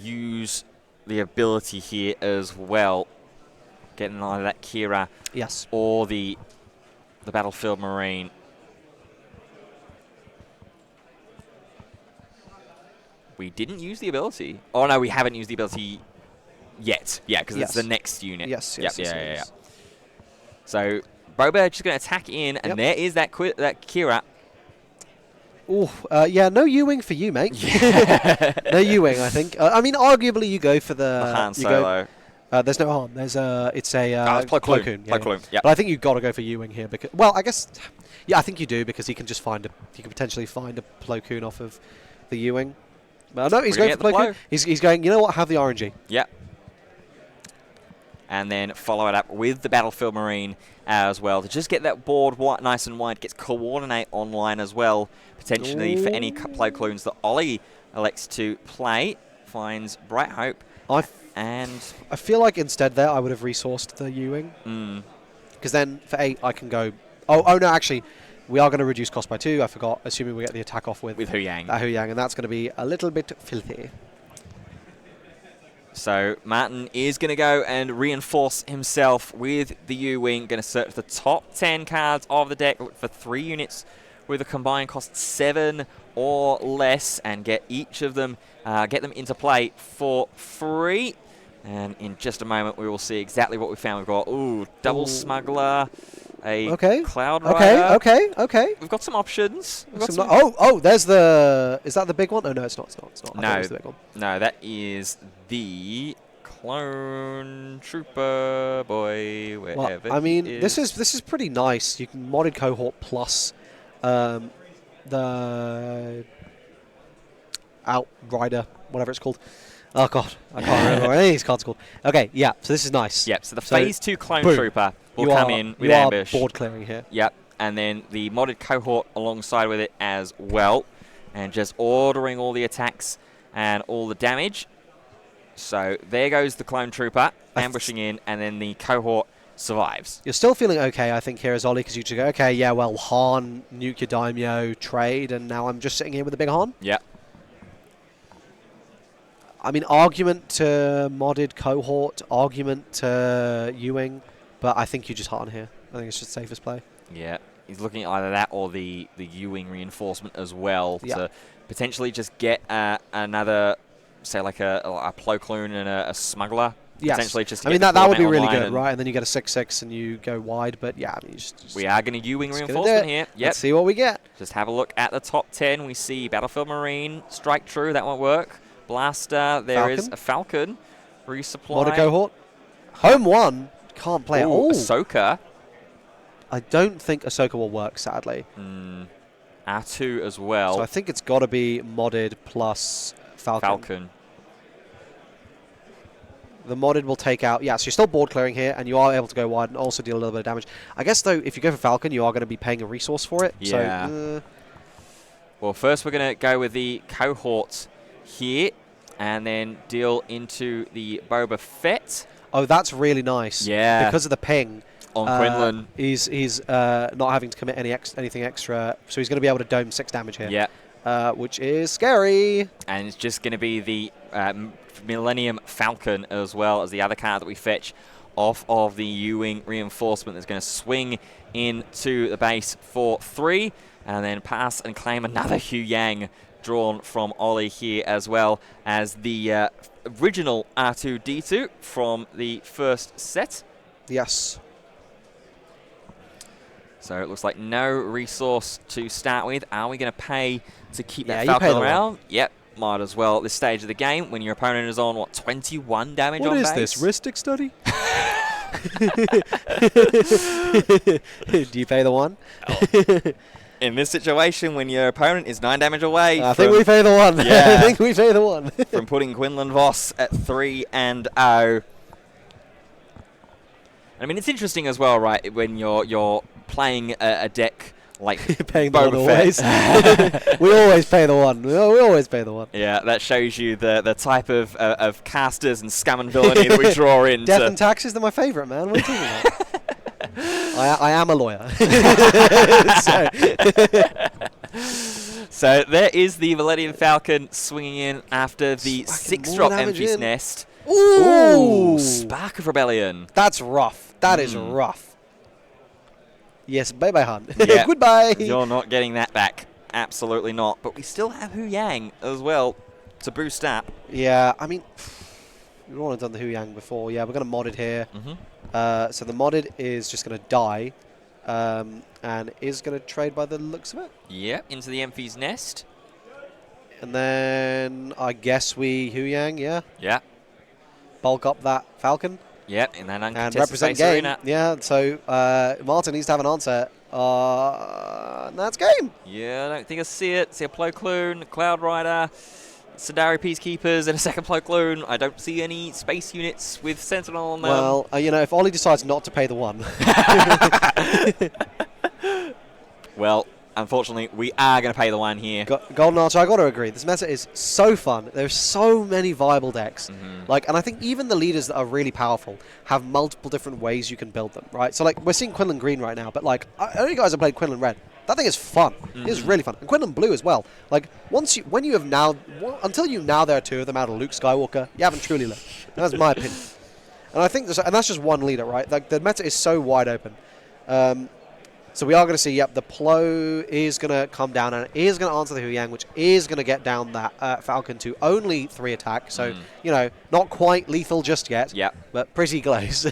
use the ability here as well? Getting either that Kira, yes, or the Battlefield Marine. We didn't use the ability. Oh no, we haven't used the ability yet. Yeah, because it's the next unit. Yes. So Boba just going to attack in, and there is that Kira. Oh, yeah, no U-wing for you, mate. No U-wing, I think. I mean, arguably you go for the Han Solo. There's no harm. It's a it's Plo Koon. Plo Koon. Yeah. But I think you've got to go for U-wing here because, well, I guess, yeah, I think you do because he can just he can potentially find a Plo Koon off of the U-wing. Well, no, he's going for Plo Koon. He's going. You know what? Have the RNG. Yeah. And then follow it up with the Battlefield Marine as well to just get that board nice and wide. Gets Coordinate online as well, potentially for any Plo Koons that Ollie elects to play. Finds Bright Hope. And I feel like instead there I would have resourced the U-wing. Because then for 8 I can go... Oh no, actually, we are going to reduce cost by 2. I forgot, assuming we get the attack off with Huyang. Huyang, and that's going to be a little bit filthy. So Martin is going to go and reinforce himself with the U-Wing. Going to search the top 10 cards of the deck, look for 3 units with a combined cost 7 or less, and get each of them, get them into play for free. And in just a moment, we will see exactly what we found. We've got double smuggler, a cloud rider. Okay. We've got some options. There's the. Is that the big one? Oh no, it's not. It's not. No, it was the big one. No, that is the clone trooper boy. Wherever. Well, I mean, this is pretty nice. You can modded cohort plus the Outrider, whatever it's called. Oh god, I can't remember what any of these cards are called. Okay, yeah, so this is nice. Yep, so the Phase 2 Clone Trooper will come in with ambush. You are board clearing here. Yep, and then the modded cohort alongside with it as well, and just ordering all the attacks and all the damage. So there goes the Clone Trooper, ambushing in, and then the cohort survives. You're still feeling okay, I think, here as Ollie, because you just go, okay, yeah, well, Han, nuke your daimyo, trade, and now I'm just sitting here with a big Han. Yep. I mean, argument to modded cohort, argument to U-wing, but I think you just Han here. I think it's just safest play. Yeah, he's looking at either that or the U-wing reinforcement as well to potentially just get another, say, like a Plo Koon and a smuggler. Yes. Potentially just I mean, that would be really good, right? And then you get a 6/6 and you go wide, but yeah, I mean, we are going to U-wing reinforcement here. Yep. Let's see what we get. Just have a look at the top 10. We see Battlefield Marine, Strike True, that won't work. Blaster, there is a Falcon. Resupply. Modded cohort. Home 1. Can't play it. Oh, Ahsoka. I don't think Ahsoka will work, sadly. R2 as well. So I think it's got to be modded plus Falcon. The modded will take out... Yeah, so you're still board clearing here, and you are able to go wide and also deal a little bit of damage. I guess, though, if you go for Falcon, you are going to be paying a resource for it. Yeah. So, well, first we're going to go with the cohort here, and then deal into the Boba Fett. Oh, that's really nice. Yeah. Because of the ping. On Quinlan. He's not having to commit anything extra, so he's going to be able to dome 6 damage here. Yeah. Which is scary. And it's just going to be the Millennium Falcon as well as the other card that we fetch off of the U-wing reinforcement that's going to swing into the base for 3, and then pass and claim another Huyang drawn from Ollie here, as well as the original R2-D2 from the first set. Yes. So it looks like no resource to start with. Are we going to pay to keep that Falcon around? Yep, might as well at this stage of the game when your opponent is on, what, 21 damage on base? What is this, Ristic study? Do you pay the 1? Oh. In this situation, when your opponent is 9 damage away... I think we pay the 1. Yeah, I think we pay the 1. From putting Quinlan Voss at 3-0. I mean, it's interesting as well, right, when you're playing a deck like paying the one always. We always pay the one. We always pay the one. Yeah, that shows you the type of casters and scum and villainy that we draw in. Death and taxes, they're my favourite, man. What are you talking about? I am a lawyer. So there is the Millennium Falcon swinging in after the 6-drop Empty's Nest. Ooh! Spark of Rebellion. That's rough. That is rough. Yes, bye-bye, hun. Yeah. Goodbye. You're not getting that back. Absolutely not. But we still have Hu Yang as well to boost up. Yeah, I mean, we've already done the Hu Yang before. Yeah, we're going to mod it here. So the modded is just going to die. And is going to trade by the looks of it. Yeah, into the Empty's Nest. And then I guess we Hu Yang, yeah? Yeah. Bulk up that Falcon. Yeah, in that uncontested represent space game. arena. Yeah, so Martin needs to have an answer. And that's game. Yeah, I don't think I see it. See a Plo Kloon, Cloud Rider, Sundari Peacekeepers, and a second Plo Kloon. I don't see any space units with Sentinel on them. Well, you know, if Ollie decides not to pay the one. Well, unfortunately, we are going to pay the one here. Golden Archer, I got to agree. This meta is so fun. There's so many viable decks. Like, and I think even the leaders that are really powerful have multiple different ways you can build them, right? So, like, we're seeing Quinlan Green right now, but, like, I know you guys have played Quinlan Red. That thing is fun. It is really fun. And Quinlan Blue as well. Like, when you have now, until you now there are two of them out of Luke Skywalker, you haven't truly lived. That's my opinion. And I think, and that's just one leader, right? Like, the meta is so wide open. So we are going to see, yep, the Plo is going to come down and it is going to answer the Hu Yang, which is going to get down that Falcon to only 3 attack. So, you know, not quite lethal just yet, but pretty close.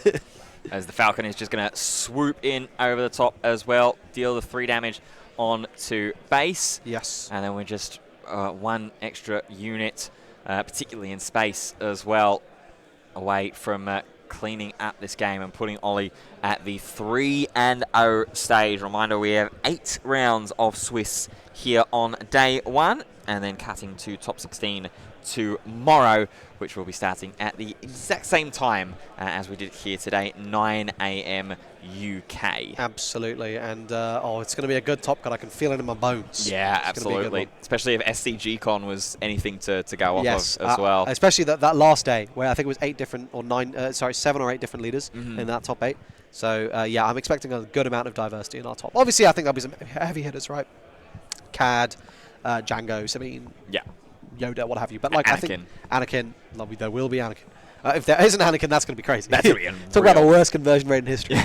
As the Falcon is just going to swoop in over the top as well, deal the 3 damage on to base. Yes. And then we're just 1 extra unit, particularly in space as well, away from cleaning up this game and putting Ollie at the 3-0 stage. Reminder, we have 8 rounds of Swiss here on day 1, and then cutting to top 16 tomorrow, which will be starting at the exact same time as we did here today, 9 AM UK. Absolutely, and it's going to be a good top cut. I can feel it in my bones. Yeah, absolutely. Especially if SCG Con was anything to go off of as well. Especially that last day where I think it was 8 different or 7 or 8 different leaders in that top 8. So yeah, I'm expecting a good amount of diversity in our top. Obviously, I think there'll be some heavy hitters, right? CAD, Django, Sabine. Yeah. Yoda, what have you. But like, Anakin. I think Anakin, there will be Anakin. If there isn't Anakin, that's going to be crazy. That's going to be Talk about the worst conversion rate in history.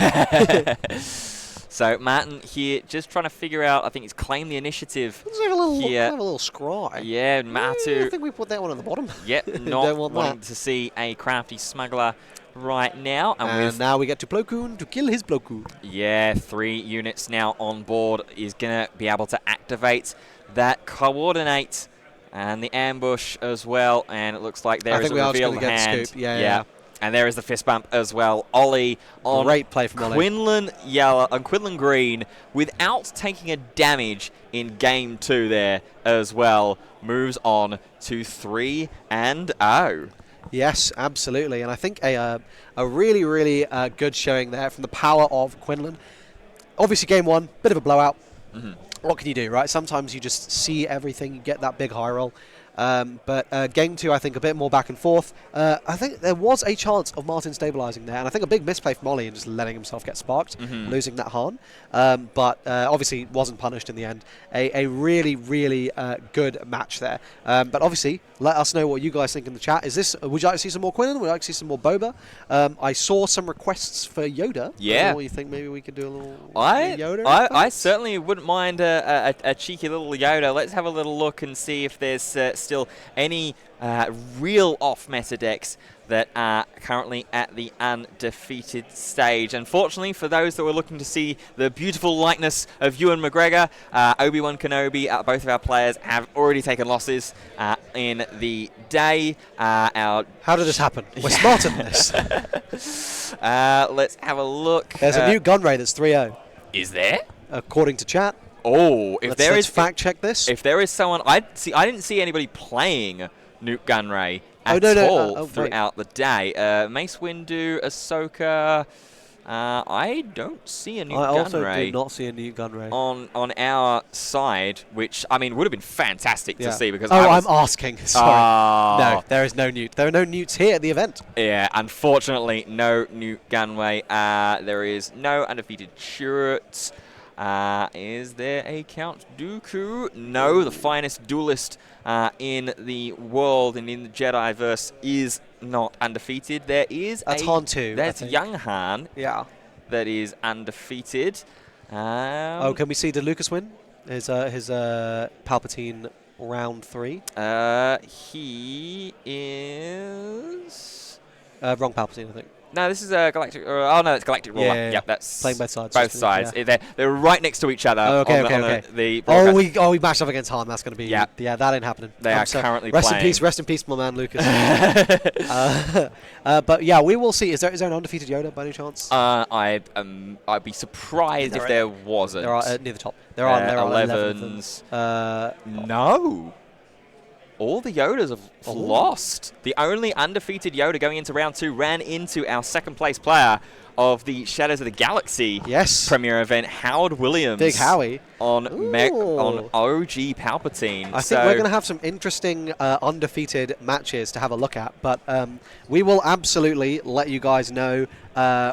So Martin here just trying to figure out, I think he's claimed the initiative. Let's have a little scry. Yeah, Matu. I think we put that one on the bottom. Yep, not wanting to see a crafty smuggler right now. And now we get to Plo Koon to kill his Plo Koon. Yeah, 3 units now on board. Is going to be able to activate that coordinate and the ambush as well. And it looks like there is a revealed hand. Scoop. Yeah. And there is the fist bump as well. Ollie on great play from Ollie. Quinlan Yellow and Quinlan Green without taking a damage in game 2 there as well. Moves on to 3-0. Yes, absolutely. And I think a really, really good showing there from the power of Quinlan. Obviously, game 1, bit of a blowout. What can you do, right? Sometimes you just see everything, you get that big high roll. But game 2, I think, a bit more back and forth. I think there was a chance of Martin stabilizing there, and I think a big misplay from Ollie and just letting himself get sparked, losing that Han. But obviously wasn't punished in the end. A really, really good match there. But obviously, let us know what you guys think in the chat. Would you like to see some more Quinlan? Would you like to see some more Boba? I saw some requests for Yoda. Yeah. What you think? Maybe we could do a little Yoda? I certainly wouldn't mind a cheeky little Yoda. Let's have a little look and see if there's still any real off-meta decks that are currently at the undefeated stage. Unfortunately, for those that were looking to see the beautiful likeness of Ewan McGregor, Obi-Wan Kenobi, both of our players have already taken losses in the day. How did this happen? We're smarter than this. Let's have a look. There's a new gun ray that's 3-0. Is there? According to chat. Oh, let's fact check this. If there is someone, I didn't see anybody playing Nuke Gunray at all throughout the day. Mace Windu, Ahsoka, I don't see a Newt I also Gunray do not see a Newt Gunray on our side, which I mean would have been fantastic to see because I'm asking. Sorry. No, there is no Newt. There are no Newts here at the event. Yeah, unfortunately, no Newt Gunray. There is no undefeated Churut. Is there a Count Dooku? No, the finest duelist in the world and in the Jediverse is not undefeated. There is that's Han 2. That's young Han. Yeah. That is undefeated. Oh, can we see? Did Lucas win his Palpatine round 3? He is wrong Palpatine, I think. No, this is a Galactic. Oh no, it's Galactic Ruler. Yeah. Yep, that's playing both sides. Both sides. Yeah. They're right next to each other. Oh, okay, The we matched up against Han. That's going to be. Yeah, that ain't happening. They are currently rest playing. Rest in peace, my man Lucas. But yeah, we will see. Is there an undefeated Yoda by any chance? I'd be surprised if there wasn't. There are near the top. There are 11s. No. All the Yodas have lost. The only undefeated Yoda going into round 2 ran into our second place player of the Shadows of the Galaxy premiere event, Howard Williams. Big Howie. On OG Palpatine. I think we're going to have some interesting undefeated matches to have a look at, but we will absolutely let you guys know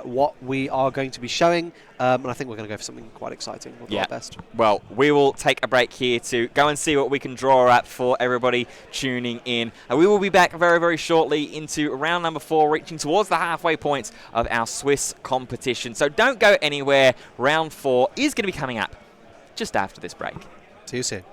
what we are going to be showing, and I think we're going to go for something quite exciting. We'll do our best. Well, we will take a break here to go and see what we can draw up for everybody tuning in. We will be back very, very shortly into round number 4, reaching towards the halfway point of our Swiss competition. So don't go anywhere. Round 4 is going to be coming up just after this break. See you soon.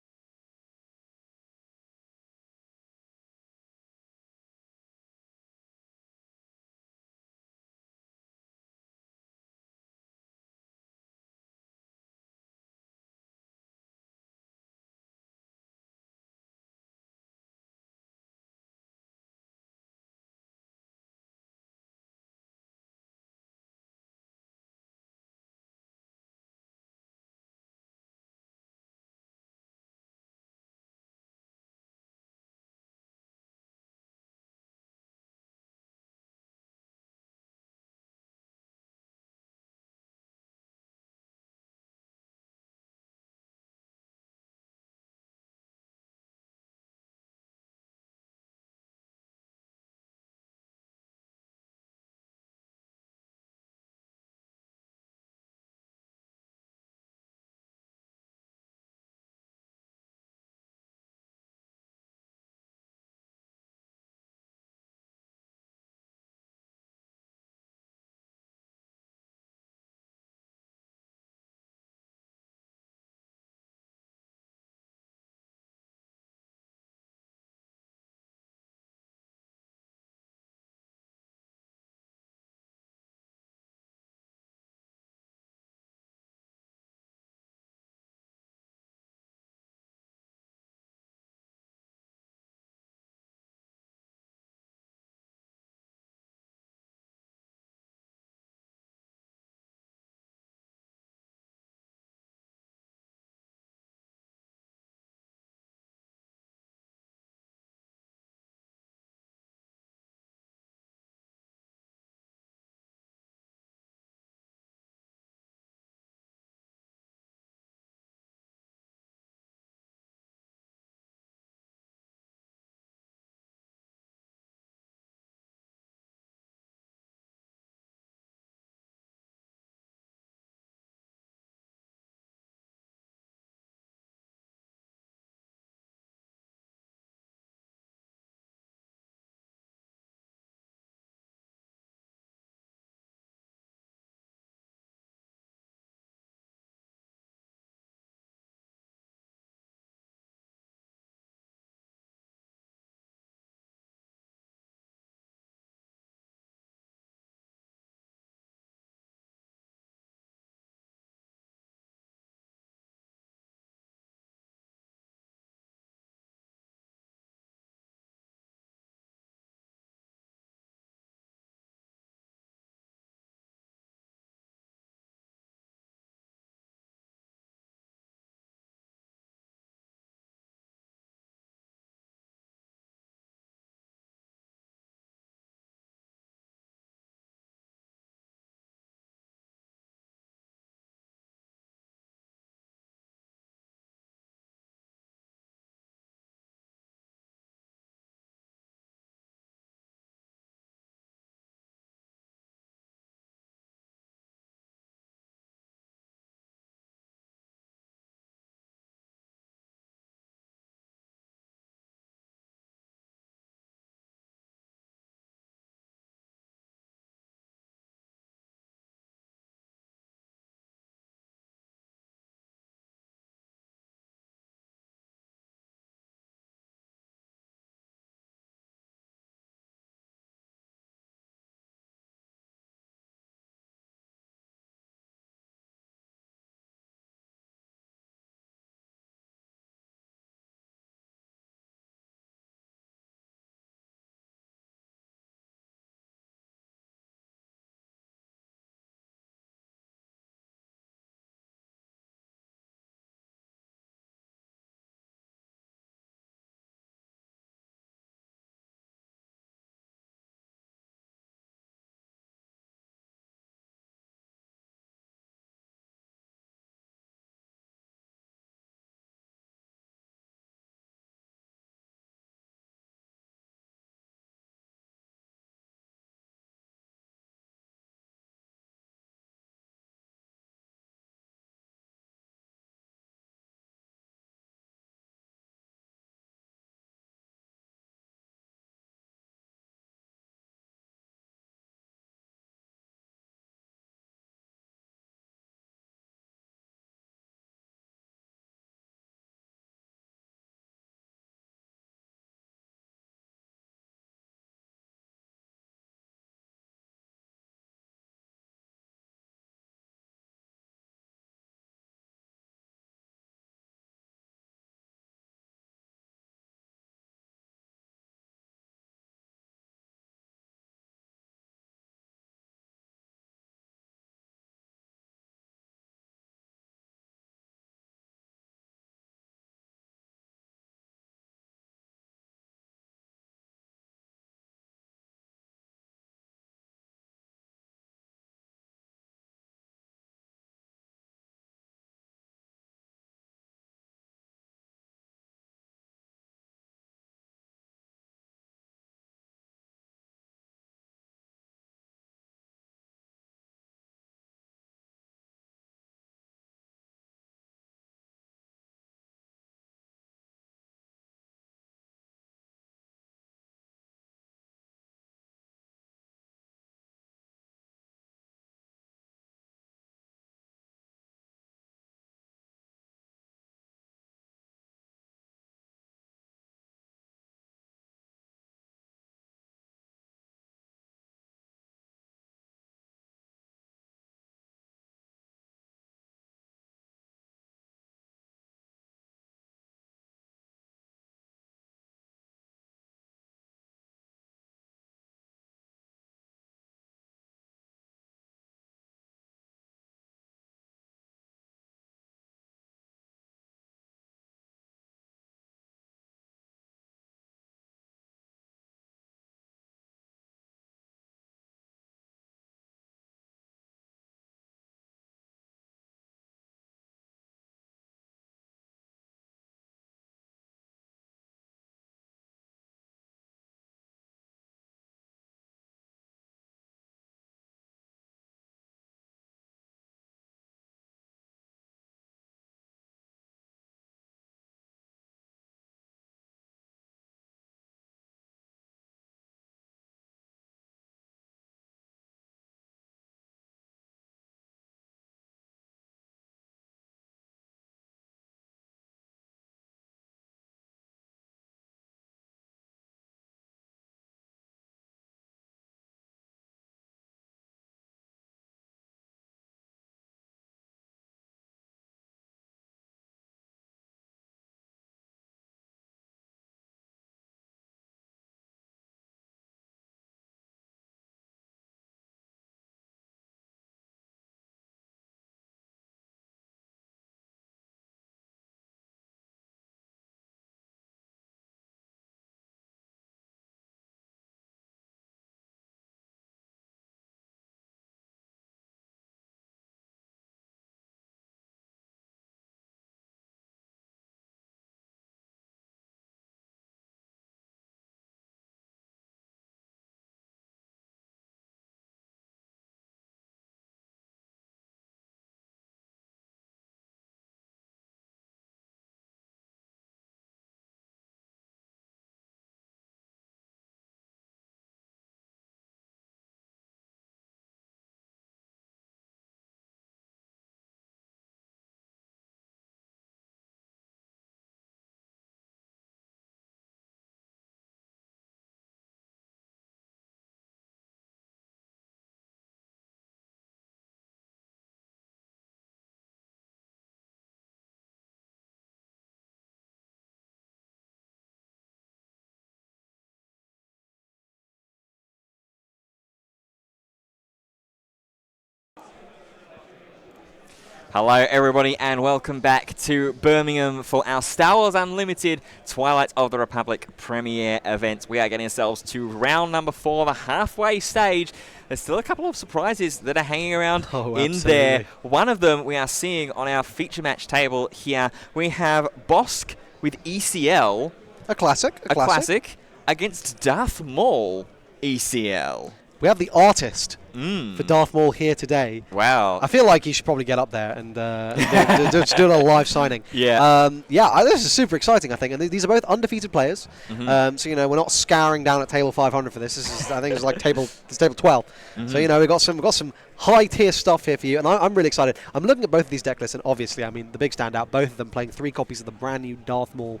Hello, everybody, and welcome back to Birmingham for our Star Wars Unlimited Twilight of the Republic premiere event. We are getting ourselves to round number 4, the halfway stage. There's still a couple of surprises that are hanging around in there. One of them we are seeing on our feature match table here. We have Bosk with ECL. A classic. A classic against Darth Maul ECL. We have the artist for Darth Maul here today. Wow. I feel like he should probably get up there and do a live signing. Yeah. This is super exciting, I think. And these are both undefeated players. So, you know, we're not scouring down at table 500 for this. This is, I think it's like table 12. So, you know, we've got some high-tier stuff here for you. And I'm really excited. I'm looking at both of these deck lists. And obviously, I mean, the big standout, both of them playing 3 copies of the brand new Darth Maul.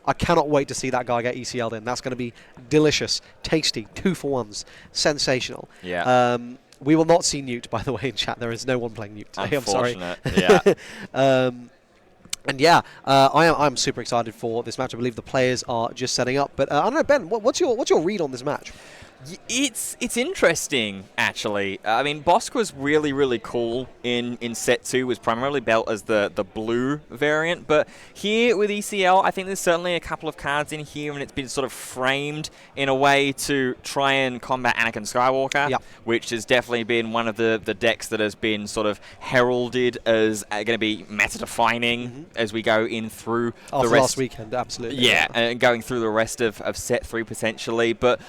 I cannot wait to see that guy get ECL'd in. That's going to be delicious, tasty, 2-for-1s, sensational. Yeah. We will not see Newt, by the way, in chat. There is no one playing Newt today. I'm sorry. Yeah. And yeah, I'm super excited for this match. I believe the players are just setting up. But I don't know, Ben, what's your read on this match? It's interesting, actually. I mean, Bosk was really, really cool in set 2, was primarily built as the blue variant, but here with ECL, I think there's certainly a couple of cards in here, and it's been sort of framed in a way to try and combat Anakin Skywalker, which has definitely been one of the decks that has been sort of heralded as going to be meta-defining as we go in through the rest. Last weekend, absolutely. Yeah, and going through the rest of set 3 potentially, but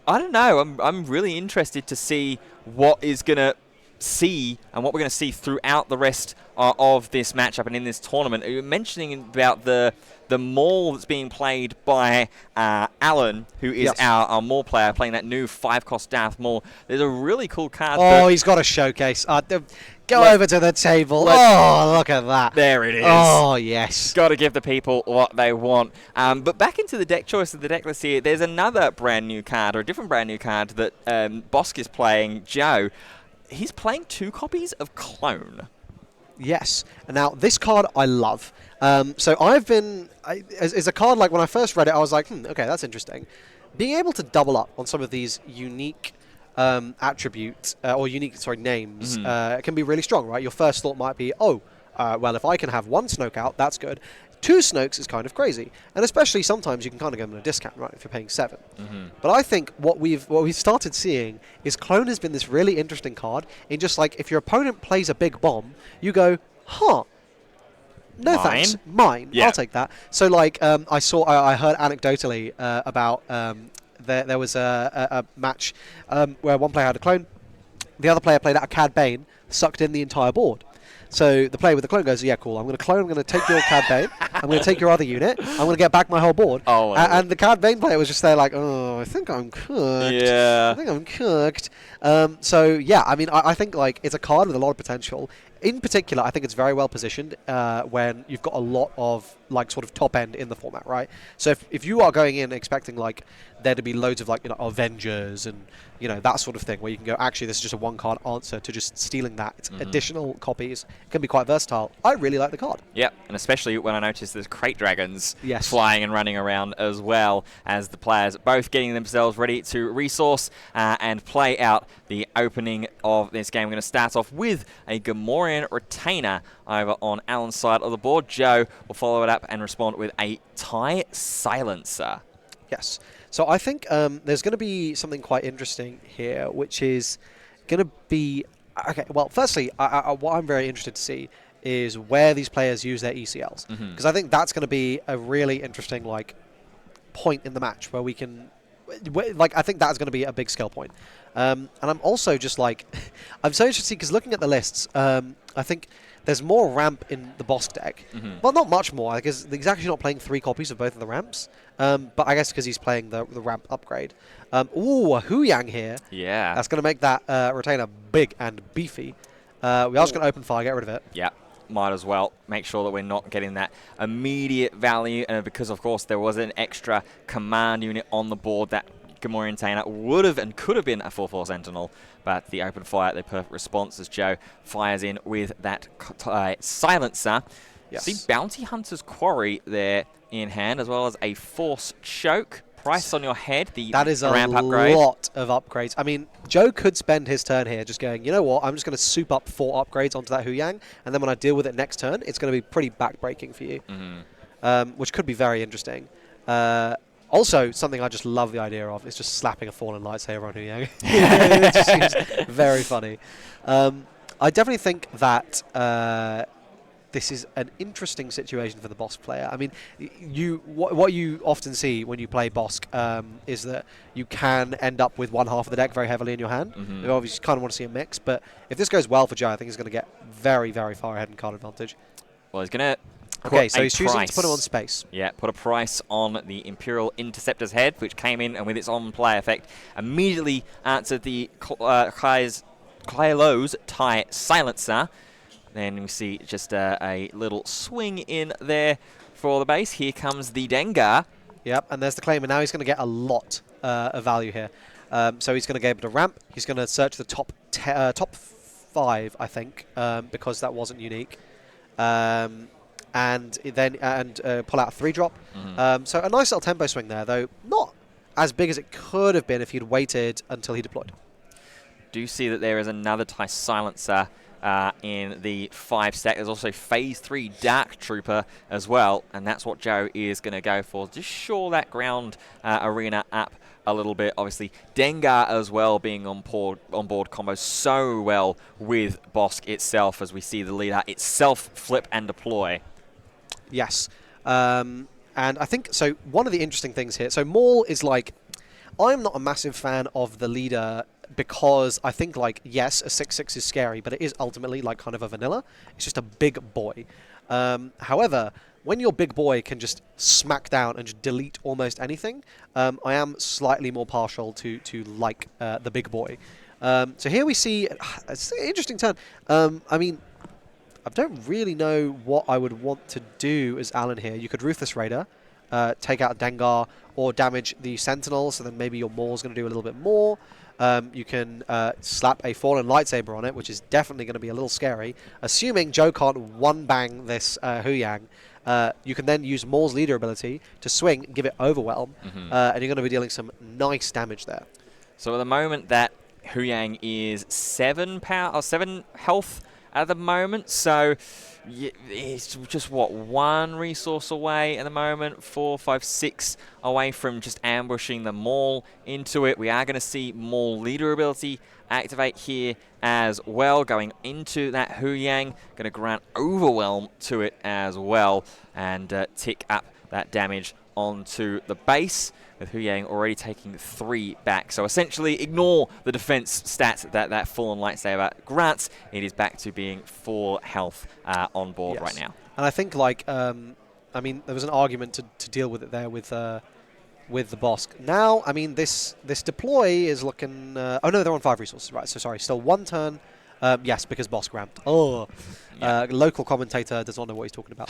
I don't know. I'm really interested to see what is going to see and what we're going to see throughout the rest of this matchup and in this tournament. You were mentioning about the Maul that's being played by Alan, who is our Maul player, playing that new 5-cost Darth Maul. There's a really cool card. Oh, he's got a showcase. Go over to the table. Oh, look at that. There it is. Oh, yes. Got to give the people what they want. But back into the deck choice of the deck list here, there's another brand new card, or a different brand new card that Bosk is playing, Joe. He's playing 2 copies of Clone. Yes. And now, this card I love. So I've been... as a card, like, when I first read it, I was like, okay, that's interesting. Being able to double up on some of these unique attributes, or unique, names, can be really strong, right? Your first thought might be, well, if I can have 1 Snoke out, that's good. 2 Snokes is kind of crazy. And especially sometimes you can kind of give them a discount, right, if you're paying 7. But I think what we've started seeing is Clone has been this really interesting card in just like, if your opponent plays a big bomb, you go, no thanks, mine, I'll take that. So like, I heard anecdotally about there was a match where one player had a Clone, the other player played out a Cad Bane, sucked in the entire board. So the player with the Clone goes, yeah, cool, I'm going to Clone, I'm going to take your Cad Bane, I'm going to take your other unit, I'm going to get back my whole board. And the Cad Bane player was just there like, I think I'm cooked. Yeah. I think I'm cooked. So, yeah, I mean, I think like it's a card with a lot of potential. In particular, I think it's very well positioned when you've got a lot of like sort of top end in the format, right? So if you are going in expecting like there to be loads of like, you know, Avengers and, you know, that sort of thing where you can go, actually this is just a 1-card answer to just stealing that additional copies, it can be quite versatile. I really like the card. Yep, and especially when I notice there's crate dragons flying and running around as well, as the players both getting themselves ready to resource and play out the opening of this game. We're going to start off with a Gamorrean Retainer over on Alan's side of the board. Joe will follow it up and respond with a TIE Silencer. Yes. So I think there's going to be something quite interesting here, which is going to be... Okay, well, firstly, what I'm very interested to see is where these players use their ECLs. Because I think that's going to be a really interesting like point in the match where we can... Like, I think that's going to be a big skill point. And I'm also just like... I'm so interested because looking at the lists, I think there's more ramp in the Bosk deck. Well, not much more, because he's actually not playing 3 copies of both of the ramps. But I guess because he's playing the ramp upgrade. Ooh, a Huyang here. Yeah. That's going to make that Retainer big and beefy. We are just going to open fire, get rid of it. Yeah. Might as well make sure that we're not getting that immediate value, because of course there was an extra command unit on the board that Gamorrean Retainer would have and could have been a 4/4 Sentinel, but the open fire, the perfect response as Joe fires in with that Silencer. Yes. See Bounty Hunter's Quarry there in hand, as well as a Force Choke, price on your head, the that is ramp a upgrade. lot of upgrades. I mean, Joe could spend his turn here just going, you know what, I'm just going to soup up 4 upgrades onto that Huyang, and then when I deal with it next turn, it's going to be pretty back-breaking for you, which could be very interesting. Also, something I just love the idea of is just slapping a fallen lightsaber on Huyang. It just seems very funny. I definitely think that this is an interesting situation for the Bosk player. I mean, what you often see when you play Bosk is that you can end up with one half of the deck very heavily in your hand. You obviously kind of want to see a mix, but if this goes well for Joe, I think he's going to get very, very far ahead in card advantage. Well, he's going to... Okay, so he's choosing to put him on space. Yeah, put a price on the Imperial Interceptor's head, which came in and with its on-play effect immediately answered the Kylo's TIE Silencer. Then we see just a little swing in there for the base. Here comes the Dengar. Yep, and there's the claim, and now he's going to get a lot of value here. So he's going to get able to ramp. He's going to search the top 5, I think, because that wasn't unique. And then pull out a 3-drop. So a nice little tempo swing there, though not as big as it could have been if he'd waited until he deployed. Do see that there is another TIE Silencer in the 5 stack. There's also Phase 3 Dark Trooper as well, and that's what Joe is going to go for. Just shore that ground arena up a little bit. Obviously, Dengar as well being on board combos so well with Bosk itself, as we see the leader itself flip and deploy. Yes. And I think, so one of the interesting things here, so Maul is like, I'm not a massive fan of the leader because I think, like, yes, a 6/6 is scary, but it is ultimately like kind of a vanilla. It's just a big boy. However, when your big boy can just smack down and just delete almost anything, I am slightly more partial to like the big boy. So here we see, it's an interesting turn. I mean, I don't really know what I would want to do as Alan here. You could Ruthless Raider, take out Dengar, or damage the Sentinel, so then maybe your Maul's going to do a little bit more. You can slap a Fallen Lightsaber on it, which is definitely going to be a little scary. Assuming Joe can't one-bang this Huyang, you can then use Maul's leader ability to swing, give it Overwhelm, and you're going to be dealing some nice damage there. So at the moment that Huyang is 7 health at the moment, so it's just, what, 1 resource away at the moment, 4, 5, 6 away from just ambushing the Maul into it. We are going to see Maul leader ability activate here as well, going into that Huyang, going to grant Overwhelm to it as well, and tick up that damage onto the base, with Huyang already taking 3 back. So essentially, ignore the defense stat that Fallen Lightsaber grants. It is back to being 4 health on board right now. And I think, like, I mean, there was an argument to deal with it there with the Bosk. Now, I mean, this deploy is looking... oh, no, they're on 5 resources, right. So, sorry, still 1 turn. Yes, because Bosk ramped. Oh, local commentator does not know what he's talking about.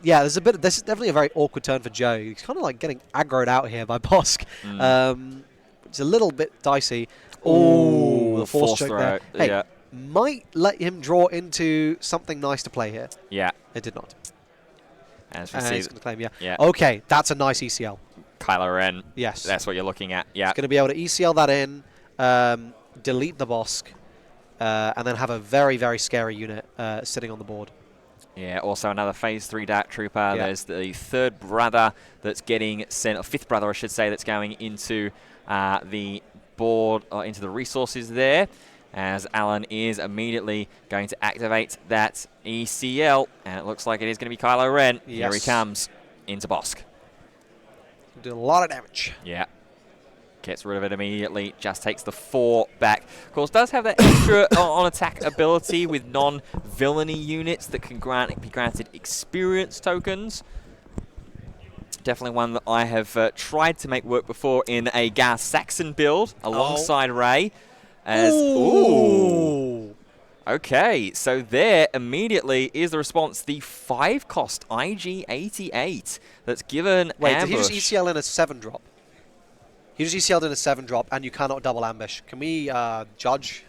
Yeah, this is definitely a very awkward turn for Joe. He's kind of like getting aggroed out here by Bosk. It's a little bit dicey. Oh, the force choke there. Hey, might let him draw into something nice to play here. Yeah. It did not. As we see, he's going to claim, yeah. Okay, that's a nice ECL. Kylo Ren. Yes. That's what you're looking at. Yeah. He's going to be able to ECL that in. Delete the Bosk, and then have a very, very scary unit sitting on the board. Yeah, also another Phase 3 Dark Trooper. Yeah. There's the 3rd brother that's getting sent, or 5th brother, I should say, that's going into the board, or into the resources there, as Alan is immediately going to activate that ECL, and it looks like it is going to be Kylo Ren. Yes. Here he comes into Bosk. Did a lot of damage. Yeah. Gets rid of it immediately, just takes the 4 back. Of course, does have that extra on attack ability with non-villainy units that can be granted experience tokens. Definitely one that I have tried to make work before in a Gar Saxon build alongside Rey. Ooh. Okay, so there immediately is the response. The 5-cost IG-88 that's given Wait, ambush. did he just ECL in a 7-drop? He just ECL'd in a 7-drop, and you cannot double ambush. Can we judge?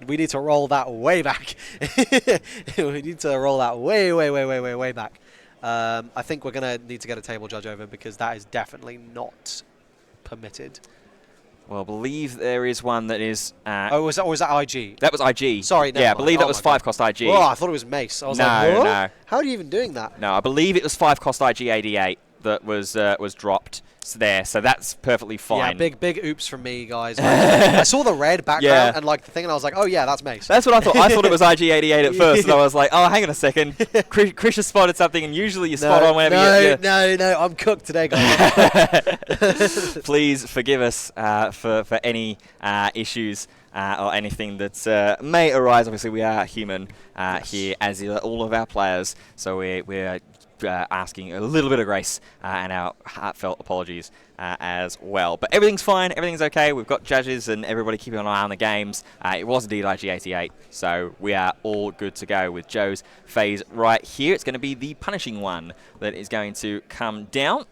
We need to roll that way back. We need to roll that way back. I think we're going to need to get a table judge over because that is definitely not permitted. Well, I believe there is one that is... was that IG? That was IG. Sorry, never yeah, I mind. believe that was 5-cost IG. Oh, I thought it was Mace. I was like, what? No. How are you even doing that? No, I believe it was 5-cost IG 88 that was dropped there, so that's perfectly fine. Yeah, big oops from me, guys. I saw the red background and like the thing, and I was like, oh yeah, that's Mace. That's what I thought. I thought it was IG88 at first, and I was like, oh, hang on a second. Chris has spotted something, and usually you spot on whenever you... No, I'm cooked today, guys. Please forgive us for any issues or anything that may arise. Obviously, we are human here, as are all of our players, so we're asking a little bit of grace and our heartfelt apologies as well. But everything's fine, everything's okay. We've got judges and everybody keeping an eye on the games. It was indeed IG88, so we are all good to go with Joe's phase right here. It's going to be the punishing one that is going to come down,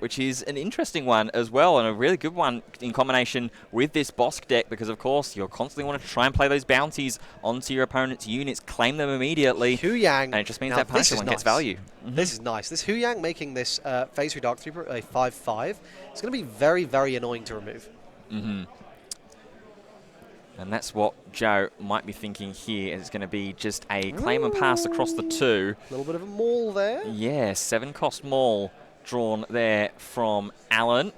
which is an interesting one as well, and a really good one in combination with this Bosk deck, because of course you'll constantly want to try and play those bounties onto your opponent's units, claim them immediately, Huyang, and it just means that punishing one gets value. This is nice. This Huyang making this phase 3 Dark Trooper a 5/5. It's going to be very, very annoying to remove. And that's what Joe might be thinking here. It's going to be just a claim and pass across the two. A little bit of a maul there. Yeah, 7-cost maul drawn there from Alan.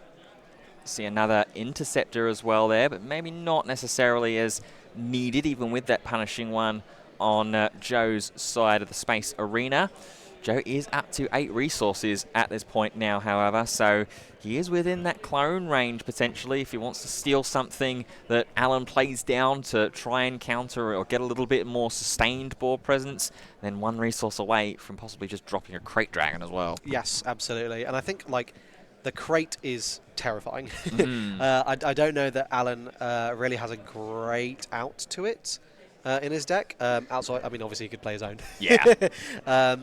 See another interceptor as well there, but maybe not necessarily as needed, even with that punishing one on Joe's side of the space arena. Joe is up to 8 resources at this point now, however, so he is within that clone range potentially if he wants to steal something that Alan plays down to try and counter or get a little bit more sustained board presence, then 1 resource away from possibly just dropping a Crate Dragon as well. Yes, absolutely. And I think, like, the crate is terrifying. I don't know that Alan really has a great out to it. In his deck. Outside, I mean, obviously he could play his own. Yeah. I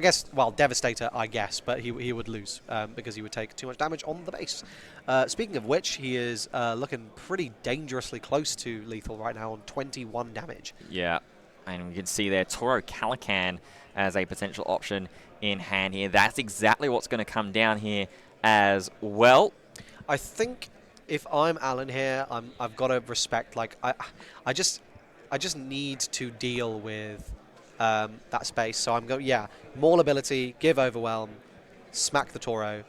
guess, well, Devastator, I guess, but he would lose because he would take too much damage on the base. Speaking of which, he is looking pretty dangerously close to lethal right now on 21 damage. Yeah, and we can see there Toro Calican as a potential option in hand here. That's exactly what's going to come down here as well. I think if I'm Alan here, I've got to respect. Like I just need to deal with that space. So I'm going, maul ability, give overwhelm, smack the Toro,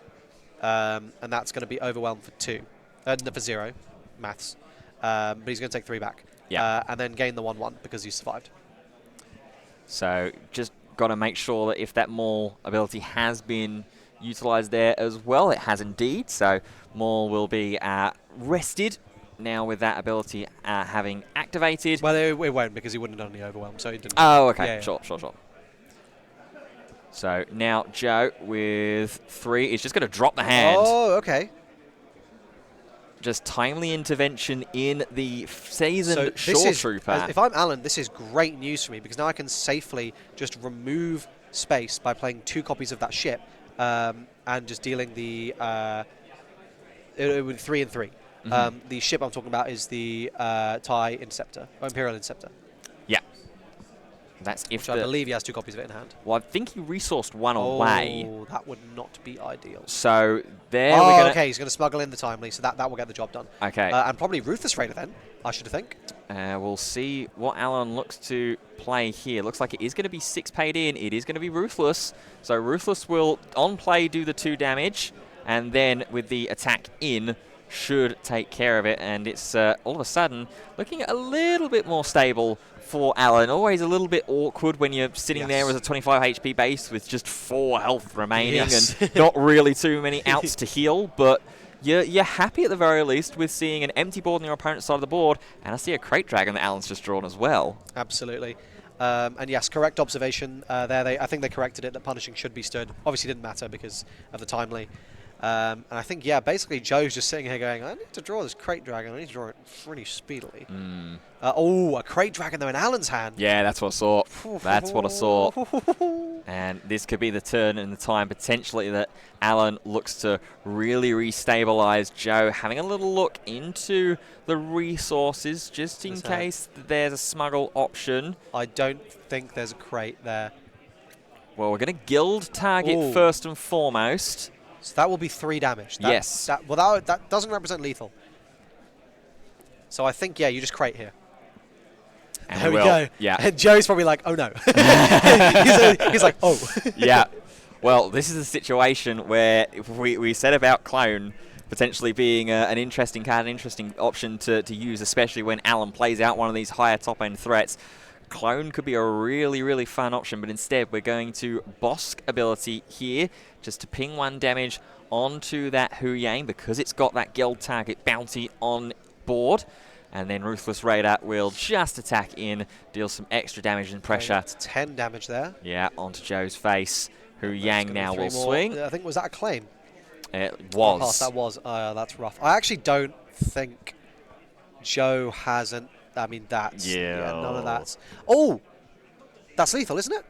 and that's going to be overwhelm for 2, for 0, maths. But he's going to take 3 back. Yeah, and then gain the 1/1 because he survived. So just got to make sure that if that maul ability has been utilized there as well, it has indeed. So Maul will be rested now with that ability having activated. Well, it won't because he wouldn't have done the overwhelm, so he didn't. Oh, okay. Yeah. Sure. So now Joe with 3 is just going to drop the hand. Oh, okay. Just timely intervention in the seasoned Shore Trooper. If I'm Alan, this is great news for me because now I can safely just remove space by playing 2 copies of that ship and just dealing the with 3 and 3. The ship I'm talking about is the TIE Interceptor, or Imperial Interceptor. Yeah. That's if I believe he has 2 copies of it in hand. Well, I think he resourced 1 away. Oh, that would not be ideal. So there we're gonna okay, he's going to smuggle in the timely, so that will get the job done. Okay. And probably Ruthless Raider then, I should think. We'll see what Alan looks to play here. Looks like it is going to be 6 paid in. It is going to be Ruthless. So Ruthless will, on play, do the 2 damage, and then with the attack in, should take care of it. And it's all of a sudden looking a little bit more stable for Alan. Always a little bit awkward when you're sitting there with a 25 HP base with just 4 health remaining and not really too many outs to heal, but you're happy at the very least with seeing an empty board on your opponent's side of the board, and I see a Crate Dragon that Alan's just drawn as well. Absolutely. And yes, correct observation there. I think they corrected it that punishing should be stood. Obviously didn't matter because of the timely. And I think, basically Joe's just sitting here going, I need to draw this Crate Dragon. I need to draw it pretty speedily. A Crate Dragon, though, in Alan's hand. Yeah, that's what I saw. That's what I saw. And this could be the turn and the time, potentially, that Alan looks to really restabilize Joe, having a little look into the resources, just in case there's a smuggle option. I don't think there's a crate there. Well, we're going to guild target first and foremost. So that will be 3 damage. Yes. That doesn't represent lethal. So I think, yeah, you just crate here. And there we go. Yeah. And Joe's probably like, oh no. he's like, oh. Yeah. Well, this is a situation where we said about Clone potentially being an interesting card, an interesting option to use, especially when Alan plays out one of these higher top-end threats. Clone could be a really, really fun option, but instead we're going to Bosk ability here, just to ping 1 damage onto that Hu Yang, because it's got that guild target bounty on board. And then Ruthless Raider will just attack in, deal some extra damage and pressure. That's 10 damage there. Yeah, onto Joe's face. Hu Yang now will swing. I think, was that a claim? It was. Oh, that was. That's rough. I actually don't think Joe hasn't. I mean, that's. Yeah, none of that's. Oh! That's lethal, isn't it?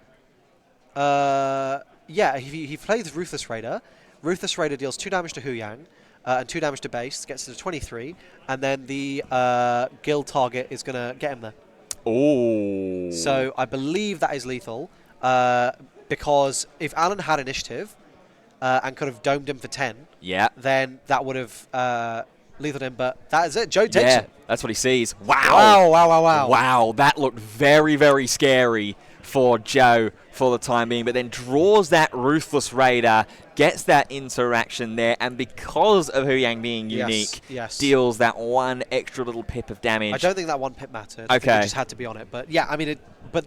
Yeah, he plays Ruthless Raider. Ruthless Raider deals 2 damage to Hu Yang. And 2 damage to base, gets to 23, and then the guild target is going to get him there. Oh. So I believe that is lethal, because if Alan had initiative and could have domed him for 10, then that would have lethaled him, but that is it. Joe takes it. That's what he sees. Wow. Wow. Wow, that looked very, very scary for Joe for the time being, but then draws that Ruthless Raider, gets that interaction there, and because of Hu Yang being unique, deals that 1 extra little pip of damage. I don't think that 1 pip mattered. Okay. I think it just had to be on it, but yeah, I mean,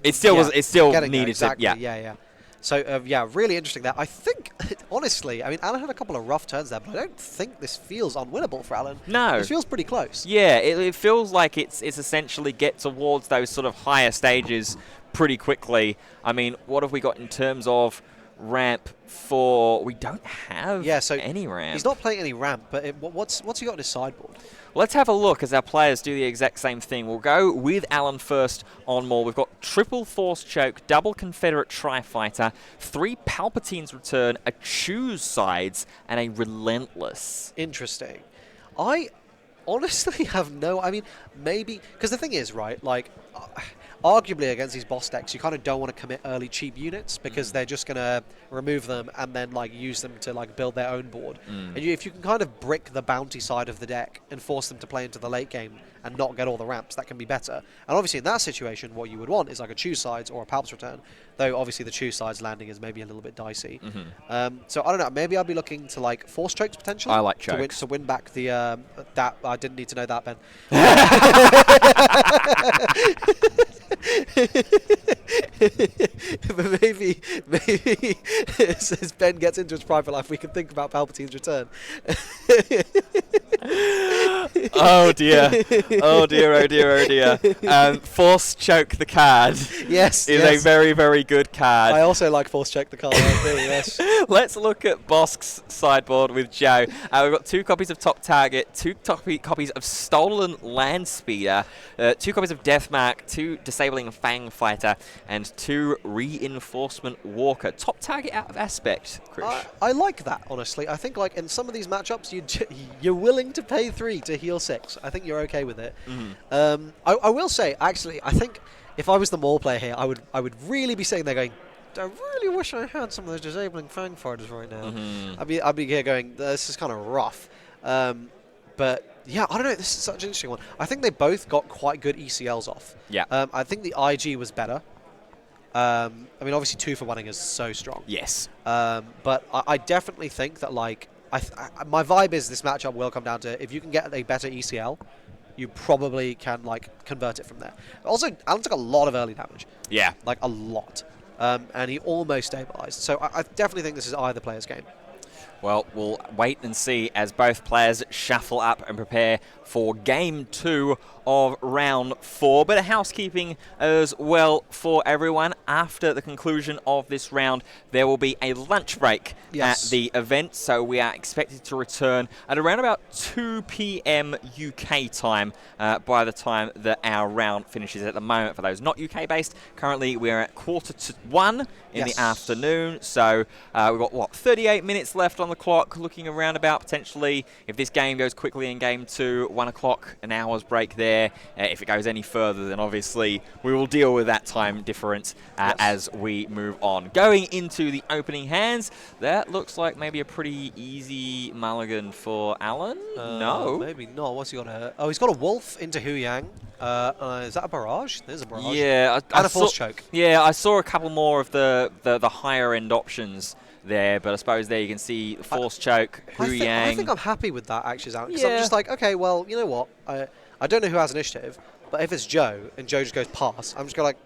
it still was. It still needed exactly. to. Yeah. So yeah, really interesting there. I think, honestly, I mean, Alan had a couple of rough turns there, but I don't think this feels unwinnable for Alan. No, this feels pretty close. Yeah, it feels like it's essentially get towards those sort of higher stages pretty quickly. I mean, what have we got in terms of ramp for? We don't have any ramp. He's not playing any ramp, but what's he got on his sideboard? Let's have a look as our players do the exact same thing. We'll go with Alan first on Maul. We've got triple Force Choke, double Confederate Tri-Fighter, 3 Palpatine's Return, a Choose Sides, and a Relentless. Interesting. I honestly have no... I mean, maybe... Because the thing is, right, like... arguably against these boss decks, you kind of don't want to commit early cheap units because they're just going to remove them and then like use them to like build their own board. And if you can kind of brick the bounty side of the deck and force them to play into the late game and not get all the ramps, that can be better. And obviously in that situation, what you would want is like a Choose Sides or a Palps Return, though obviously the Choose Sides landing is maybe a little bit dicey. So I don't know, maybe I'll be looking to like Force Chokes potentially. I like chokes. To win back the... that I didn't need to know that, Ben. But maybe as Ben gets into his private life, we can think about Palpatine's return. Oh dear. Oh dear. Force Choke the card. Yes. Is a very, very good card. I also like Force Choke the card. Yes. Let's look at Bosk's sideboard with Joe. We've got 2 copies of Top Target, 2 copies of Stolen Land Speeder, 2 copies of Deathmark, 2 Disabling Fang Fighter, and 2 Reinforcement Walker. Top Target out of Aspect, Krish. I like that, honestly. I think like in some of these matchups, you're willing to pay 3 to heal 6. I think you're okay with it. I will say, actually, I think if I was the Maul player here, I would really be sitting there going, I really wish I had some of those Disabling Fang Fighters right now. I'd be here going, this is kind of rough. But yeah, I don't know. This is such an interesting one. I think they both got quite good ECLs off. Yeah. I think the IG was better. I mean, obviously 2 for 1 is so strong. Yes. But I definitely think that like my vibe is this matchup will come down to if you can get a better ECL, you probably can like convert it from there. Also, Alan took a lot of early damage. Yeah. Like a lot. And he almost stabilized. So I definitely think this is either player's game. Well, we'll wait and see as both players shuffle up and prepare for Game 2 of Round 4. Bit of housekeeping as well for everyone. After the conclusion of this round, there will be a lunch break at the event. So we are expected to return at around about 2 p.m. UK time by the time that our round finishes. At the moment, for those not UK-based, currently we're at 1:45 in the afternoon. So we've got, 38 minutes left left on the clock, looking around about potentially, if this game goes quickly in game 2, 1 o'clock, an hour's break there. If it goes any further, then obviously we will deal with that time difference as we move on. Going into the opening hands, that looks like maybe a pretty easy mulligan for Alan. No. Maybe not. What's he got? Oh, he's got a wolf into Hu Yang. Is that a barrage? There's a barrage. Yeah. And a force choke. Yeah, I saw a couple more of the higher end options there, but I suppose there you can see the force choke, Hu Yang. I think I'm happy with that, actually, Alan, because I'm just like, okay, well, you know what? I don't know who has initiative, but if it's Joe and Joe just goes past, I'm just going like,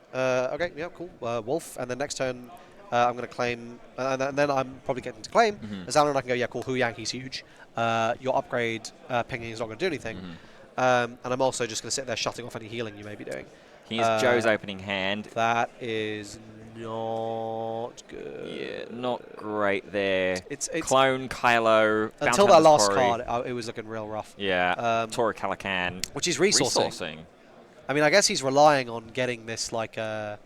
okay, yeah, cool, wolf, and then next turn I'm going to claim, and then I'm probably getting to claim. As Alan and I can go, yeah, cool, Hu Yang, he's huge. Your upgrade pinging is not going to do anything. And I'm also just going to sit there shutting off any healing you may be doing. Here's Joe's opening hand. That is not good. Yeah, not great there. It's Clone, Kylo, until that last card, it was looking real rough. Yeah, Tora Calican. Which is resourcing. I mean, I guess he's relying on getting this, like, yeah,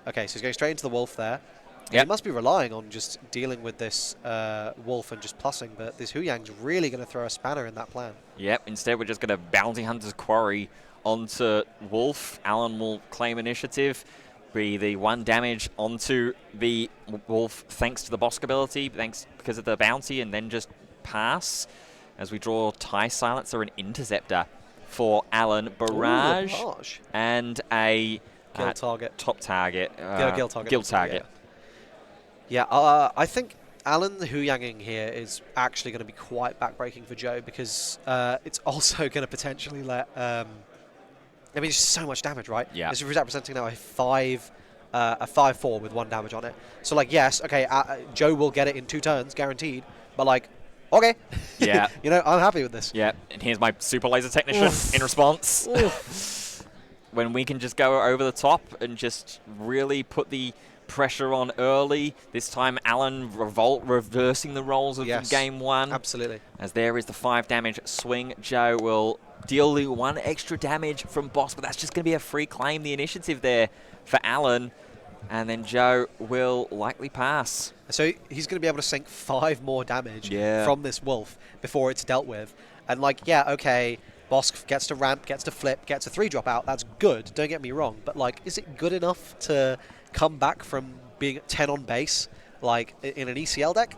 okay, so he's going straight into the wolf there. He must be relying on just dealing with this wolf and just plussing, but this Hu Yang's really going to throw a spanner in that plan. Yep, instead we're just going to Bounty Hunter's Quarry onto wolf. Alan will claim initiative, be the 1 damage onto the wolf thanks to the Bosk ability, because of the bounty, and then just pass as we draw TIE Silencer and Interceptor for Alan. Barrage. Ooh, barrage. And a guild target. Top target. Guild target. Guild target. Yeah, I think Alan the Hu Yanging here is actually going to be quite backbreaking for Joe, because it's also going to potentially let... I mean, it's just so much damage, right? Yeah. This is representing now a 5/4 with 1 damage on it. So, like, yes, okay, Joe will get it in 2 turns, guaranteed. But, like, okay. Yeah. You know, I'm happy with this. Yeah, and here's my Super Laser Technician in response. When we can just go over the top and just really put the pressure on early. This time, Alan reversing the roles of game 1. Absolutely. As there is the 5 damage swing. Joe will deal the 1 extra damage from Bosk, but that's just going to be a free claim, the initiative there for Alan. And then Joe will likely pass. So he's going to be able to sink 5 more damage from this wolf before it's dealt with. And, like, yeah, okay, Bosk gets to ramp, gets to flip, gets a 3-drop out. That's good, don't get me wrong. But, like, is it good enough to come back from being at 10 on base, like, in an ECL deck?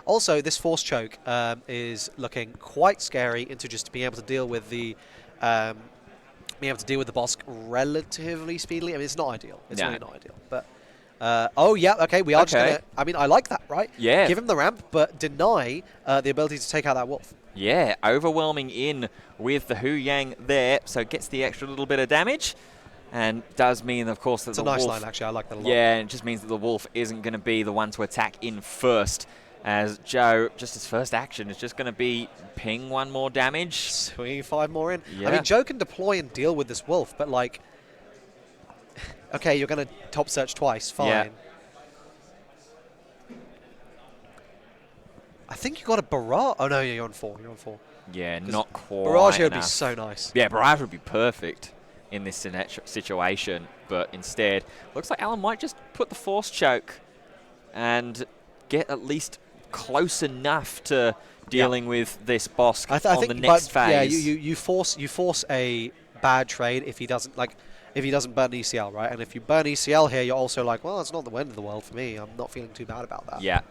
Also, this force choke is looking quite scary into just being able to deal with the Bosk relatively speedily. I mean, it's not ideal. It's really not ideal. But oh yeah, okay, we are just gonna. I mean, I like that, right? Yeah. Give him the ramp, but deny the ability to take out that wolf. Yeah, overwhelming in with the Hu Yang there, so gets the extra little bit of damage. And does mean, of course, that it's the a nice wolf, line, actually. I like that a lot. Yeah, it just means that the wolf isn't going to be the one to attack in first. As Joe, just his first action is just going to be ping 1 more damage. Swinging 5 more in. Yeah. I mean, Joe can deploy and deal with this wolf, but, like, okay, you're going to top search twice. Fine. Yeah. I think you got a barrage. Oh, no, yeah, you're on 4. You're on 4. Yeah, not quite barrage here would enough. be so nice. Yeah, barrage would be perfect in this situation, but instead, looks like Alan might just put the force choke and get at least close enough to dealing with this Bosk on the next phase. Yeah, you force a bad trade if he doesn't burn ECL, right? And if you burn ECL here, you're also like, well, it's not the end of the world for me. I'm not feeling too bad about that. Yeah.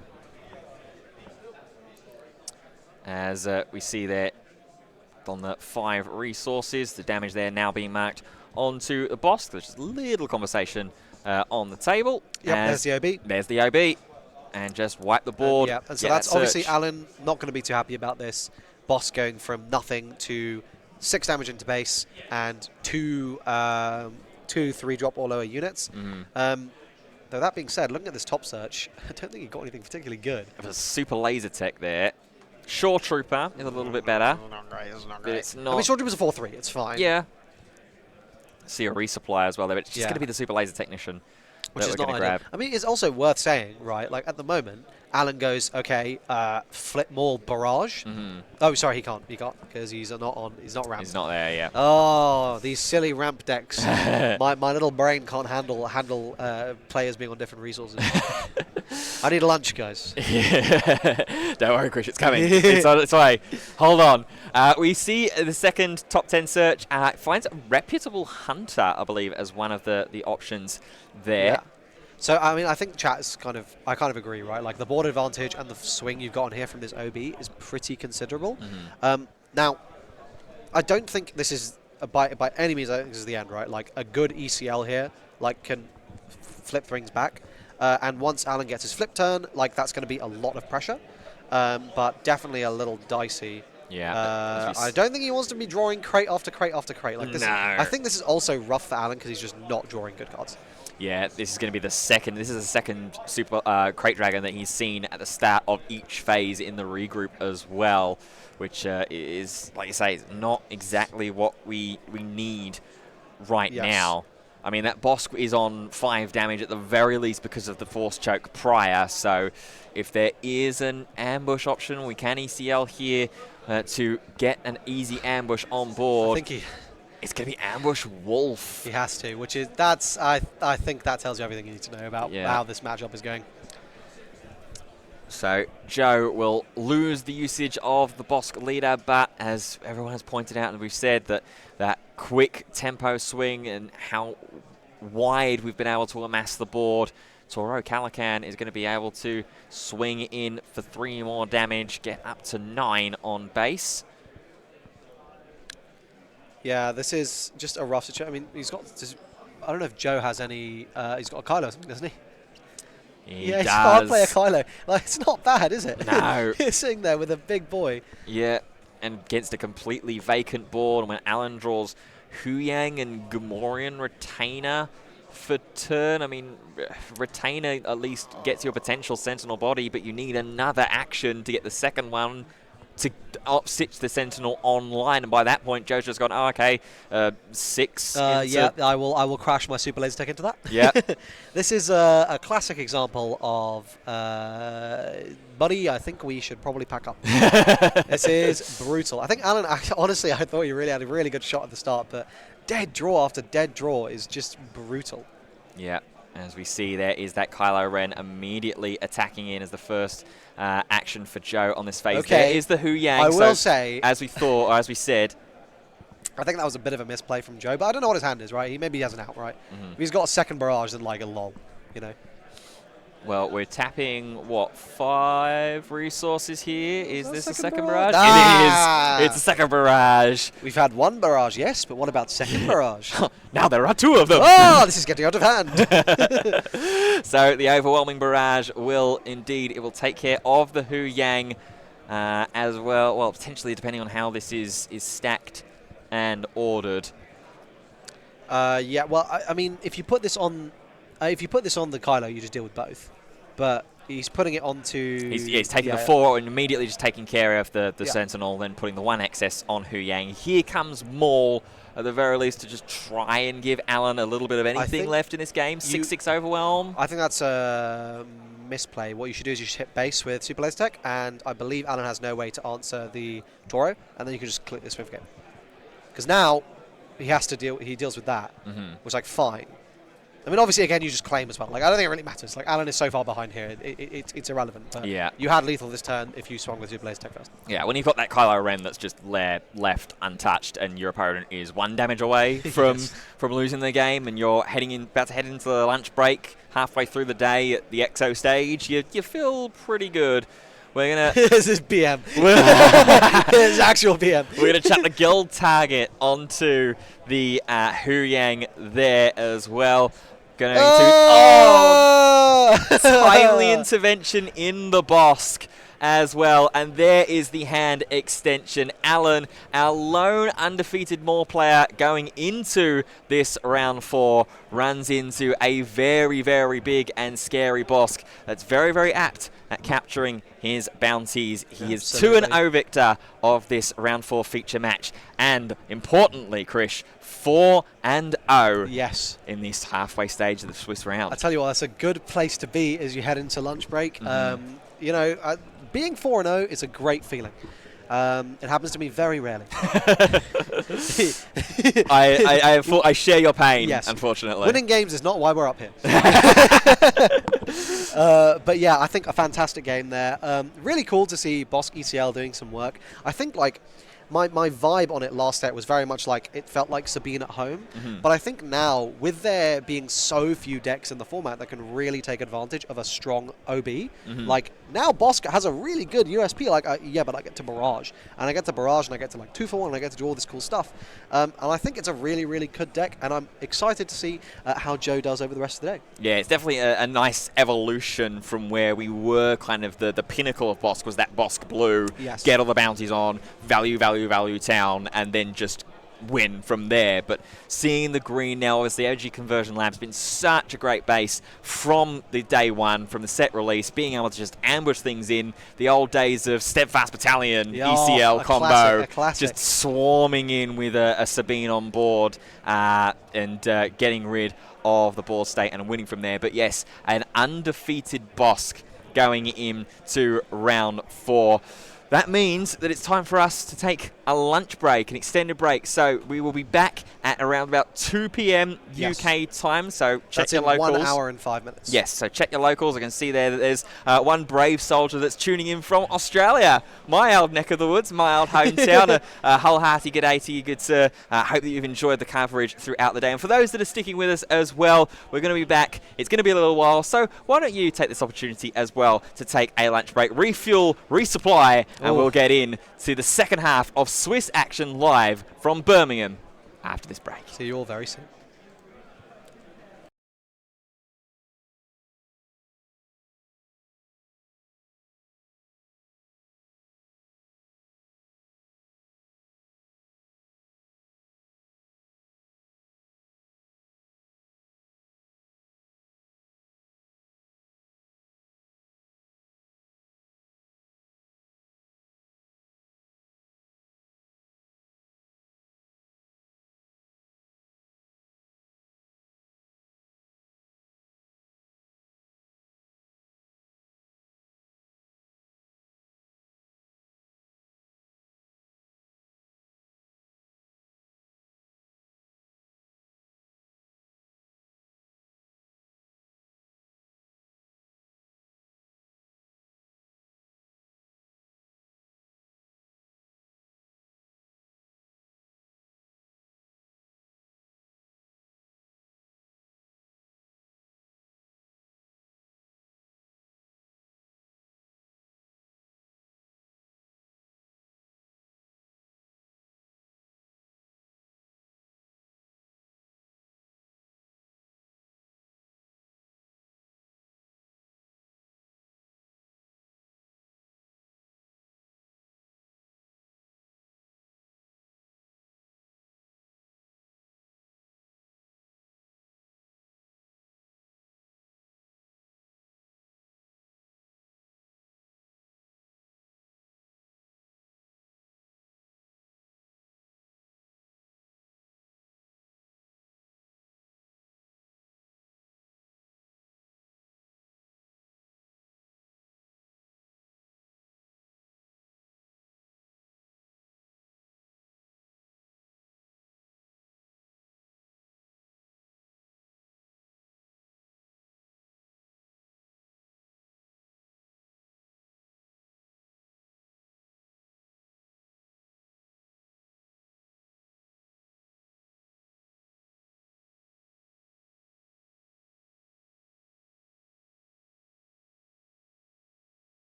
As we see there on the 5 resources, the damage there now being marked onto the Bosk. There's just a little conversation on the table. Yep, there's the OB. There's the OB. And just wipe the board. Yeah, and so that's obviously Alan not going to be too happy about this. Bosk going from nothing to 6 damage into base and 2 3-drop or lower units. Though that being said, looking at this top search, I don't think he got anything particularly good. It was a super laser tech there. Shore Trooper is a little bit better. It's not great. It's not great. It's not. I mean, Shore Trooper's a 4-3. It's fine. Yeah. See a resupply as well there, but it's just going to be the super laser technician. Which is not ideal. I mean, it's also worth saying, right, like at the moment, Alan goes, okay, flip more barrage. Oh, sorry, he can't because he's not ramped. He's not there, yeah. Oh, these silly ramp decks. my little brain can't handle players being on different resources. I need a lunch, guys. Don't worry, Chris, it's coming. It's on its way. Hold on. We see the second top 10 search finds a reputable hunter, I believe, as one of the options there. Yeah. So, I mean, I think chat is I kind of agree, right? Like, the board advantage and the swing you've got on here from this OB is pretty considerable. Now, I don't think this is, by any means, I think this is the end, right? Like, a good ECL here, like, can flip things back. And once Alan gets his flip turn, like, that's going to be a lot of pressure. But definitely a little dicey. Yeah. I don't think he wants to be drawing crate after crate after crate. Like this. No. I think this is also rough for Alan because he's just not drawing good cards. Yeah, this is going to be the second. This is the second super crate dragon that he's seen at the start of each phase in the regroup as well, which is, like you say, not exactly what we need right now. I mean, that Bosk is on 5 damage at the very least because of the Force Choke prior, so if there is an ambush option, we can ECL here to get an easy ambush on board. I think it's going to be Ambush Wolf. He has to, which is, I think that tells you everything you need to know about how this matchup is going. So Joe will lose the usage of the Bosk leader, but as everyone has pointed out, and we've said that quick tempo swing and how wide we've been able to amass the board, Toro Calican is going to be able to swing in for 3 more damage, get up to 9 on base. Yeah, this is just a rough situation. I mean, he's got this, I don't know if Joe has any, he's got a Kylo or something, doesn't he? He yeah, does. he's hard play a Kylo. Like, it's not bad, is it? No. He's sitting there with a big boy. Yeah, and against a completely vacant board, and when Alan draws Huyang and Gamorrean Retainer for turn, I mean, Retainer at least gets your potential Sentinel body, but you need another action to get the second one to stitch the Sentinel online, and by that point, Joe's just gone, oh, okay, 6. Yeah, I will crash my Super Laser Tech into that. Yeah. This is a classic example of, buddy, I think we should probably pack up. This is brutal. I think Alan, honestly, I thought he really had a really good shot at the start, but dead draw after dead draw is just brutal. Yeah. As we see, there is that Kylo Ren immediately attacking in as the first action for Joe on this phase. Okay. There is the Huyang. I will say, as we thought, or as we said, I think that was a bit of a misplay from Joe, but I don't know what his hand is, right? Maybe he has an out, right? If he's got a second barrage, then like a lol, you know. Well, we're tapping, what, 5 resources here? Is this a second barrage? Ah! It is. It's a second barrage. We've had 1 barrage, yes, but what about second barrage? Now there are 2 of them. Oh, this is getting out of hand. So the overwhelming barrage will indeed, it will take care of the Huyang as well. Well, potentially depending on how this is stacked and ordered. Yeah, well, I mean, if you put this on the Kylo, you just deal with both. But he's putting it onto... He's taking the 4 and immediately just taking care of the Sentinel, then putting the 1 excess on Huyang. Here comes Maul, at the very least, to just try and give Alan a little bit of anything left in this game. 6-6 overwhelm. I think that's a misplay. What you should do is you should hit base with Super Laser Tech, and I believe Alan has no way to answer the Toro, and then you can just click this Swift game. Because now he deals with that, which is like fine. I mean, obviously, again, you just claim as well. Like, I don't think it really matters. Like, Alan is so far behind here, it's irrelevant. But you had lethal this turn if you swung with Super Laser Tech first. Yeah, when you've got that Kylo Ren that's just left untouched, and your opponent is 1 damage away from losing the game, and you're about to head into the lunch break halfway through the day at the EXO stage, you feel pretty good. We're gonna. This is BM. This is actual BM. We're gonna chuck the guild target onto the Huyang there as well. Going to timely intervention in the Bosk as well, and there is the hand extension. Alan, our lone undefeated Maul player going into this round 4, runs into a very, very big and scary Bosk that's very, very apt at capturing his bounties. He is 2-0 victor of this round 4 feature match, and importantly, Krish, 4-0 yes in this halfway stage of the Swiss round. I tell you what, that's a good place to be as you head into lunch break. You know, being 4-0 is a great feeling. It happens to me very rarely. I share your pain, Yes. unfortunately. Winning games is not why we're up here. But yeah, I think a fantastic game there. Really cool to see Bosk ECL doing some work. I think like my vibe on it last set was very much like it felt like Sabine at home. But I think now, with there being so few decks in the format that can really take advantage of a strong OB, like now Bosk has a really good USP. Like, yeah, but I get to Barrage, and I get to Barrage, and I get to like 2-for-1, and I get to do all this cool stuff. And I think it's a really, really good deck, and I'm excited to see how Joe does over the rest of the day. Yeah, it's definitely a nice evolution from where we were. Kind of the pinnacle of Bosk was that Bosk blue, Yes. get all the bounties on, value town, and then just win from there. But seeing the green now, obviously, OG Conversion Lab's been such a great base from the day one, from the set release, being able to just ambush things in. The old days of Steadfast Battalion, ECL combo, just swarming in with a Sabine on board and getting rid of the board state and winning from there. But yes, an undefeated Bosk going into round 4. That means that it's time for us to take a lunch break, an extended break. So we will be back at around about 2 p.m. UK time. So check your locals. 1 hour and 5 minutes. Yes, so check your locals. I can see there that there's one brave soldier that's tuning in from Australia, my old neck of the woods, my old hometown. A wholehearty good day to you, good sir. Hope that you've enjoyed the coverage throughout the day. And for those that are sticking with us as well, we're going to be back. It's going to be a little while, so why don't you take this opportunity as well to take a lunch break, refuel, resupply, and we'll get in to the second half of Swiss Action live from Birmingham after this break. See you all very soon.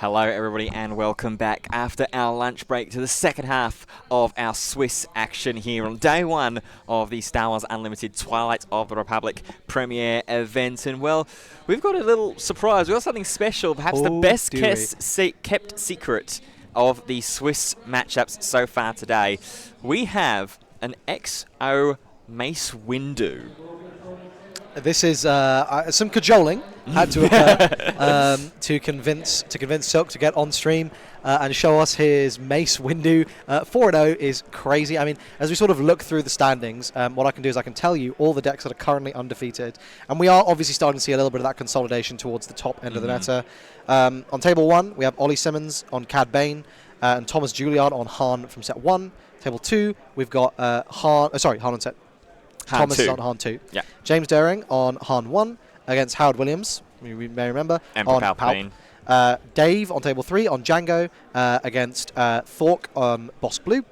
Hello everybody and welcome back after our lunch break to the second half of our Swiss action here on day one of the Star Wars Unlimited Twilight of the Republic premiere event. And well, we've got a little surprise, we've got something special, perhaps the best kept secret of the Swiss matchups so far today. We have an XO Mace Windu. This is some cajoling had to occur to convince Silk to get on stream and show us his Mace Windu. 4-0 is crazy. I mean, as we sort of look through the standings, what I can do is I can tell you all the decks that are currently undefeated, and we are obviously starting to see a little bit of that consolidation towards the top end of the meta. On table 1, we have Ollie Simmons on Cad Bane and Thomas Juliard on Han from set 1. Table 2, we've got Han on set. Thomas is on Han 2. Yeah. James Daring on Han 1 against Howard Williams, we may remember, Emperor on Palpatine. Dave on table 3 on Django against Thork on Boss Blue.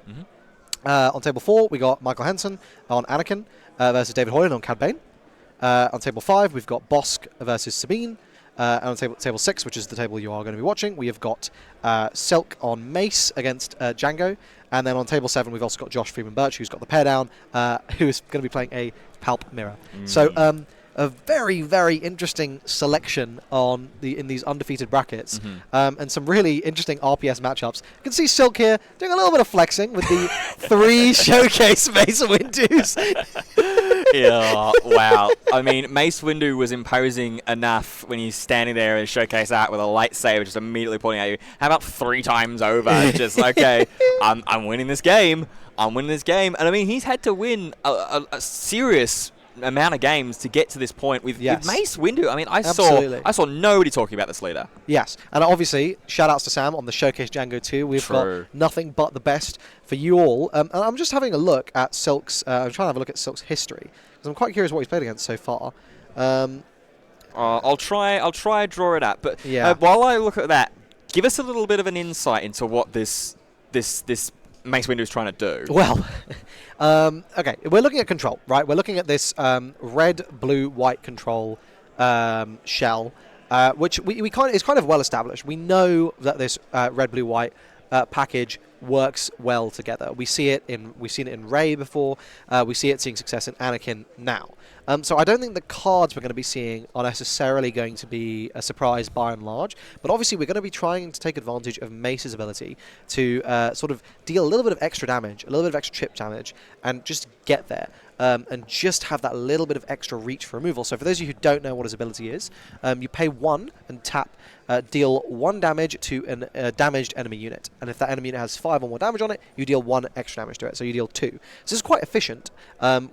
On table 4, we got Michael Henson on Anakin versus David Hoyland on Cad Bane. On table 5, we've got Bosk versus Sabine. And on table 6, which is the table you are going to be watching, we have got Silk on Mace against Django. And then on table 7, we've also got Josh Freeman-Birch, who's got the pair down, who is going to be playing a Palp Mirror. So a very, very interesting selection in these undefeated brackets, and some really interesting RPS matchups. You can see Silk here doing a little bit of flexing with the 3 showcase Mace Windus. Yeah, wow. I mean, Mace Windu was imposing enough when he's standing there in showcase art with a lightsaber just immediately pointing at you. How about 3 times over? Just, okay, I'm winning this game. I'm winning this game. And I mean, he's had to win a serious amount of games to get to this point with Mace Windu. I mean, I saw nobody talking about this leader. Yes, and obviously, shout-outs to Sam on the Showcase Django 2. We've got nothing but the best for you all. And I'm just having a look at Silk's... I'm trying to have a look at Silk's history, because I'm quite curious what he's played against so far. I'll try and draw it up. But while I look at that, give us a little bit of an insight into what this Mace Windu is trying to do. Well, okay, we're looking at control, right? We're looking at this red, blue, white control shell, which is kind of well established. We know that this red, blue, white package works well together. We've seen it in Rey before. We see it seeing success in Anakin now. So I don't think the cards we're going to be seeing are necessarily going to be a surprise by and large, but obviously we're going to be trying to take advantage of Mace's ability to sort of deal a little bit of extra damage, a little bit of extra chip damage, and just get there. And just have that little bit of extra reach for removal. So for those of you who don't know what his ability is, you pay 1 and tap, deal 1 damage to a damaged enemy unit. And if that enemy unit has 5 or more damage on it, you deal 1 extra damage to it. So you deal 2. So this is quite efficient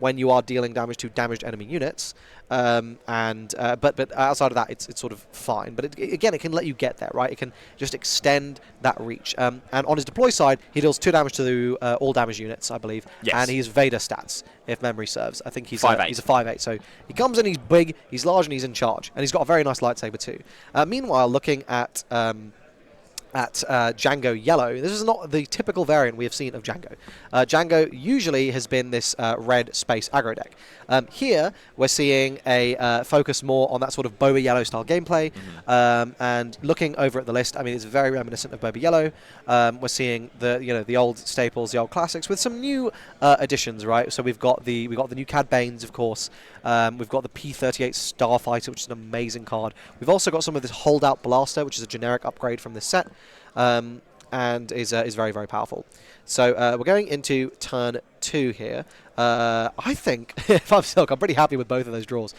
when you are dealing damage to damaged enemy units. But outside of that, it's sort of fine. But again, it can let you get there, right? It can just extend that reach. And on his deploy side, he deals 2 damage to all damage units, I believe. Yes. And he's Vader stats, if memory serves. I think he's 5'8". He's a 5'8". So he comes in, he's big, he's large, and he's in charge. And he's got a very nice lightsaber too. Meanwhile, looking at Django Yellow. This is not the typical variant we have seen of Django. Django usually has been this red space aggro deck. Here, we're seeing a focus more on that sort of Boba Yellow style gameplay. And looking over at the list, I mean, it's very reminiscent of Boba Yellow. We're seeing the old staples, the old classics, with some new additions, right? So we've got the new Cad Banes, of course. We've got the P-38 Starfighter, which is an amazing card. We've also got some of this Holdout Blaster, which is a generic upgrade from this set. And is very, very powerful. So we're going into turn 2 here. I think, if I'm Silk, I'm pretty happy with both of those draws.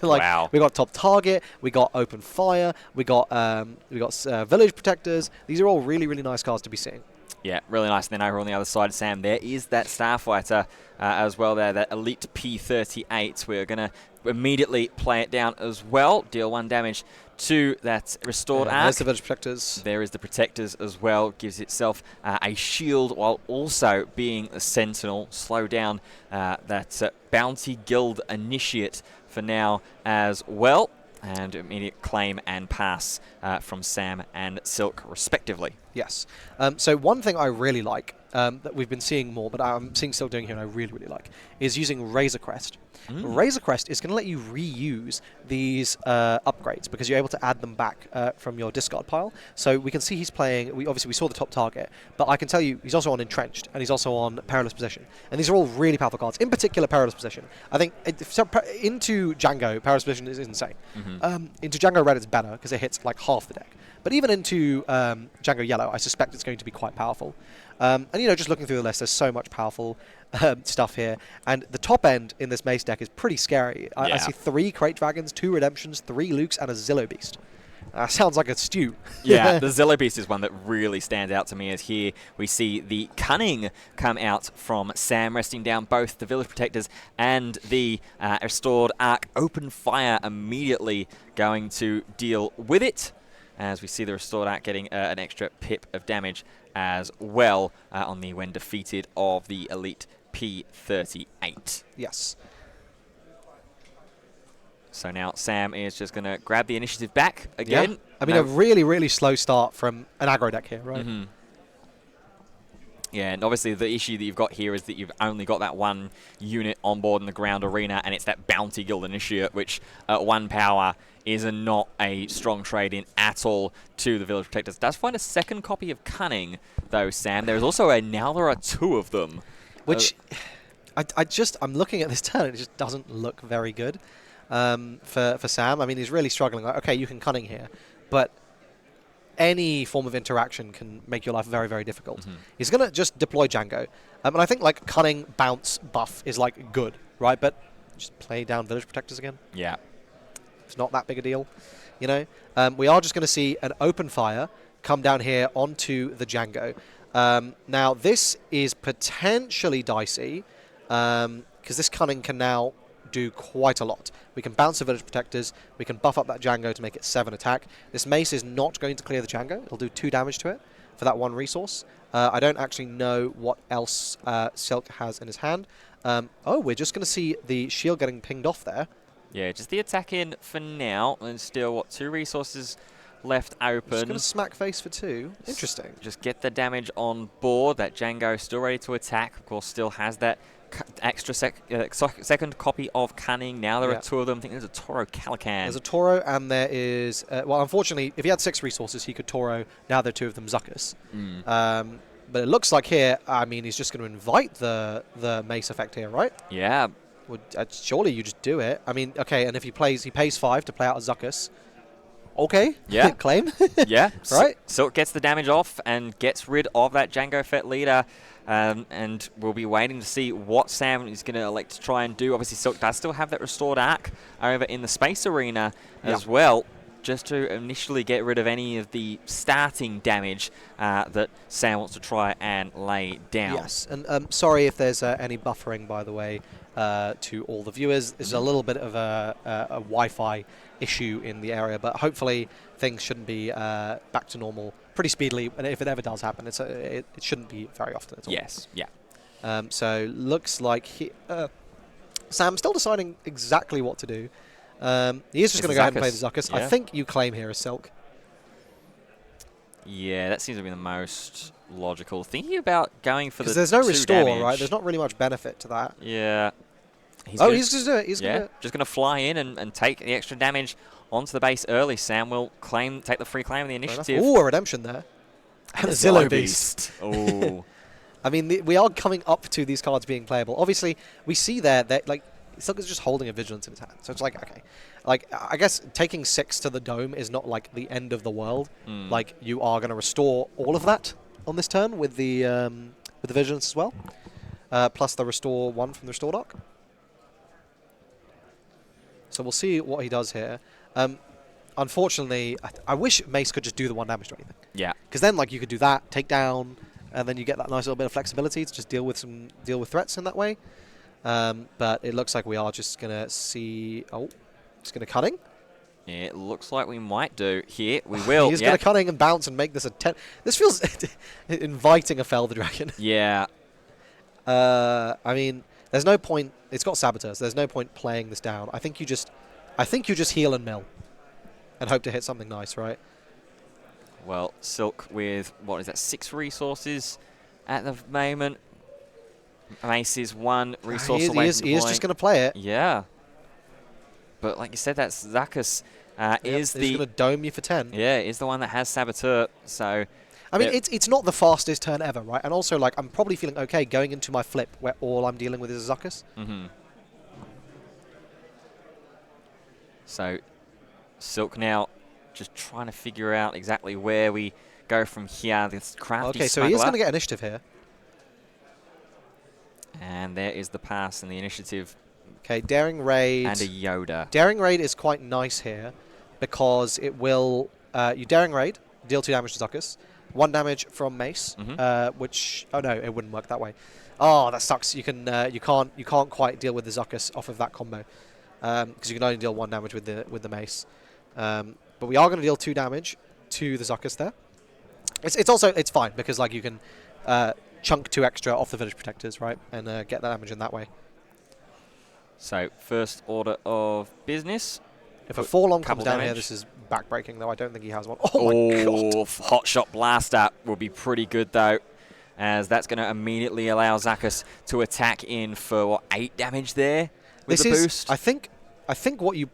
Wow. We got top target, we got open fire, we got village protectors. These are all really, really nice cards to be seeing. Yeah, really nice. And then over on the other side, Sam, there is that Starfighter as well there, that Elite P-38. We're going to immediately play it down as well. Deal 1 damage to that restored arc. There's the village protectors. There is the protectors as well. Gives itself a shield while also being a sentinel. Slow down that Bounty Guild Initiate for now as well. And immediate claim and pass from Sam and Silk, respectively. Yes. So one thing I really like that we've been seeing more, but I'm seeing still doing here and I really, really like, is using Razor Crest. Razor Crest is going to let you reuse these upgrades because you're able to add them back from your discard pile. So we can see he's playing, obviously we saw the top target, but I can tell you he's also on Entrenched and he's also on Perilous Position. And these are all really powerful cards, in particular Perilous Position. I think into Django, Perilous Position is insane. Into Django Red it's better because it hits like half the deck. But even into Django Yellow, I suspect it's going to be quite powerful. And, you know, just looking through the list, there's so much powerful stuff here. And the top end in this Mace deck is pretty scary. I see 3 Crate Dragons, 2 Redemptions, 3 Lukes, and a Zillow Beast. Sounds like a stew. Yeah, the Zillow Beast is one that really stands out to me, as here we see the Cunning come out from Sam, resting down both the Village Protectors and the Restored Arc. Open fire immediately, going to deal with it, as we see the Restored Arc getting an extra pip of damage as well on the when defeated of the Elite P38. Yes. So now Sam is just going to grab the initiative back again. Yeah. I mean, a really, really slow start from an aggro deck here, right? Yeah, and obviously the issue that you've got here is that you've only got that 1 unit on board in the ground arena, and it's that Bounty Guild Initiate, which at 1 power is not a strong trade in at all to the Village Protectors. Does find a second copy of Cunning, though, Sam. There is also now there are 2 of them. Which, I'm looking at this turn, and it just doesn't look very good for Sam. I mean, he's really struggling. Like, okay, you can Cunning here, but any form of interaction can make your life very, very difficult. He's going to just deploy Django. And I think, like, Cunning bounce buff is, like, good, right? But just play down Village Protectors again. Yeah. It's not that big a deal, you know? We are just going to see an open fire come down here onto the Django. Now, this is potentially dicey, because this Cunning can now do quite a lot. We can bounce the Village Protectors, we can buff up that Django to make it 7 attack. This Mace is not going to clear the Django. It'll do 2 damage to it for that 1 resource. I don't actually know what else Silk has in his hand. Oh, we're just going to see the shield getting pinged off there. Yeah, just the attack in for now, and still, 2 resources left open. Just going to smack face for 2. Interesting. Just get the damage on board. That Django still ready to attack. Of course, still has that extra second copy of Cunning. Now there are 2 of them. I think there's a Toro Calican. There's a Toro, and there is... well, unfortunately, if he had 6 resources, he could Toro. Now there are 2 of them Zuckuss. But it looks like here, I mean, he's just going to invite the Mace effect here, right? Yeah. Well, surely you just do it. I mean, okay, and if he pays 5 to play out a Zuckuss. Okay. Yeah. Claim. Yeah. Right. Silk gets the damage off and gets rid of that Django Fett leader. And we'll be waiting to see what Sam is going to elect to try and do. Obviously, Silk does still have that Restored Arc over in the Space Arena as well, just to initially get rid of any of the starting damage that Sam wants to try and lay down. Yes, and sorry if there's any buffering, by the way, to all the viewers. There's a little bit of a Wi-Fi issue in the area, but hopefully things shouldn't be back to normal pretty speedily. And if it ever does happen, it shouldn't be very often at all. Yes, yeah. So looks like Sam's still deciding exactly what to do. He is just going to go ahead and play the Zuckuss. Yeah. I think you claim here as Silk. Yeah, that seems to be the most logical. Thinking about going for the 2 there's no restore, damage. Right? There's not really much benefit to that. Yeah. He's going to do it. He's going to do it. Just going to fly in and take the extra damage onto the base early. Sam will take the free claim of the initiative. Ooh, a redemption there. And a Zillow Beast. Oh. I mean, we are coming up to these cards being playable. Obviously, we see there that, like, Silk is just holding a Vigilance in his hand. So it's like, okay. Like, I guess taking 6 to the dome is not, like, the end of the world. Like, you are going to restore all of that on this turn with the Vigilance as well. Plus the restore 1 from the Restored Arc. So we'll see what he does here. Unfortunately, I wish Mace could just do the 1 damage to anything. Yeah. Because then, like, you could do that, take down, and then you get that nice little bit of flexibility to just deal with threats in that way. But it looks like we are just going to see... Oh, just going to Cunning. Yeah, it looks like we might do here. We will. He's going to Cunning and bounce and make this a 10. This feels inviting a Fell the Dragon. Yeah. I mean, there's no point... It's got Saboteurs. There's no point playing this down. I think you just heal and mill. And hope to hit something nice, right? Well, Silk with, what is that, 6 resources at the moment. Mace is one resource away from He is just going to play it. Yeah. But like you said, that's Zuckuss is he's going to dome you for 10. Yeah, is the one that has Saboteur. So I mean, it's not the fastest turn ever, right? And also, like, I'm probably feeling okay going into my flip where all I'm dealing with is Zuckuss. So Silk now just trying to figure out exactly where we go from here. This crafty Okay, so he is going to get initiative here. And there is the pass and the initiative. Okay, Daring Raid. And a Yoda. Daring Raid is quite nice here because it will... you Daring Raid, deal 2 damage to Zuckuss. 1 damage from Mace, which... Oh, no, it wouldn't work that way. Oh, that sucks. You can't quite deal with the Zuckuss off of that combo because you can only deal 1 damage with the Mace. But we are going to deal 2 damage to the Zuckuss there. It's fine because like you can chunk 2 extra off the Village Protectors, right, and get that damage in that way. So first order of business. If a Forlong comes down here, this is backbreaking, though. I don't think he has one. Oh, my God. Hot Shot Blaster will be pretty good, though, as that's going to immediately allow Zuckuss to attack in for, what, 8 damage there with the boost? I think what you...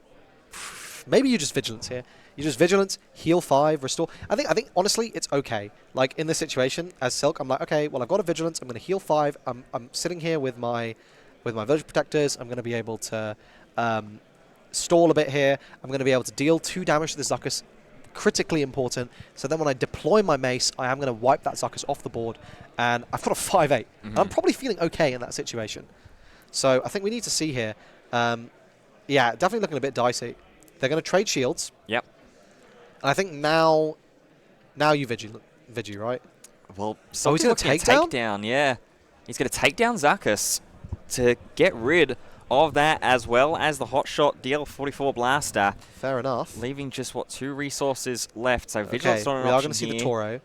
Maybe you just Vigilance here. You just Vigilance, heal 5, restore... I think honestly, it's okay. Like, in this situation, as Silk, I'm like, okay, well, I've got a Vigilance. I'm going to heal 5. I'm sitting here with my Village Protectors. I'm going to be able to... stall a bit here. I'm going to be able to deal 2 damage to the Zuckuss. Critically important. So then when I deploy my Mace, I am going to wipe that Zuckuss off the board. And I've got a 5/8. I'm probably feeling okay in that situation. So I think we need to see here. Yeah, definitely looking a bit dicey. They're going to trade shields. Yep. And I think now you Vigi, right? Well, so he's going to take down. Yeah. He's going to take down Zuckuss to get rid of that, as well as the Hotshot DL44 Blaster. Fair enough. Leaving just, what, 2 resources left. So okay, Vigilance not an option. We are going to see the Toro.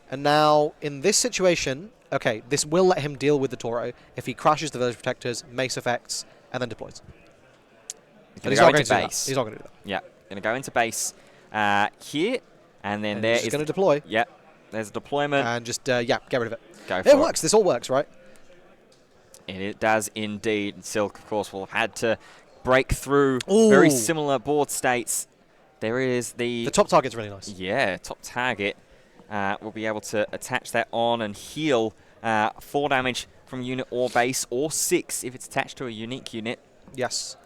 And now, in this situation, okay, this will let him deal with the Toro if he crashes the Village Protectors, Mace effects, and then deploys. But he's not going to base. He's not going to do that. Yeah, going to go into base here, and then there is going to deploy. Yep, there's a deployment. And just, yeah, get rid of it. Go for it. It works. This all works, right? And it does indeed. Silk, of course, will have had to break through very similar board states. There is the top target's really nice. Yeah, top target. Will be able to attach that on and heal 4 damage from unit or base, or 6 if it's attached to a unique unit. Yes.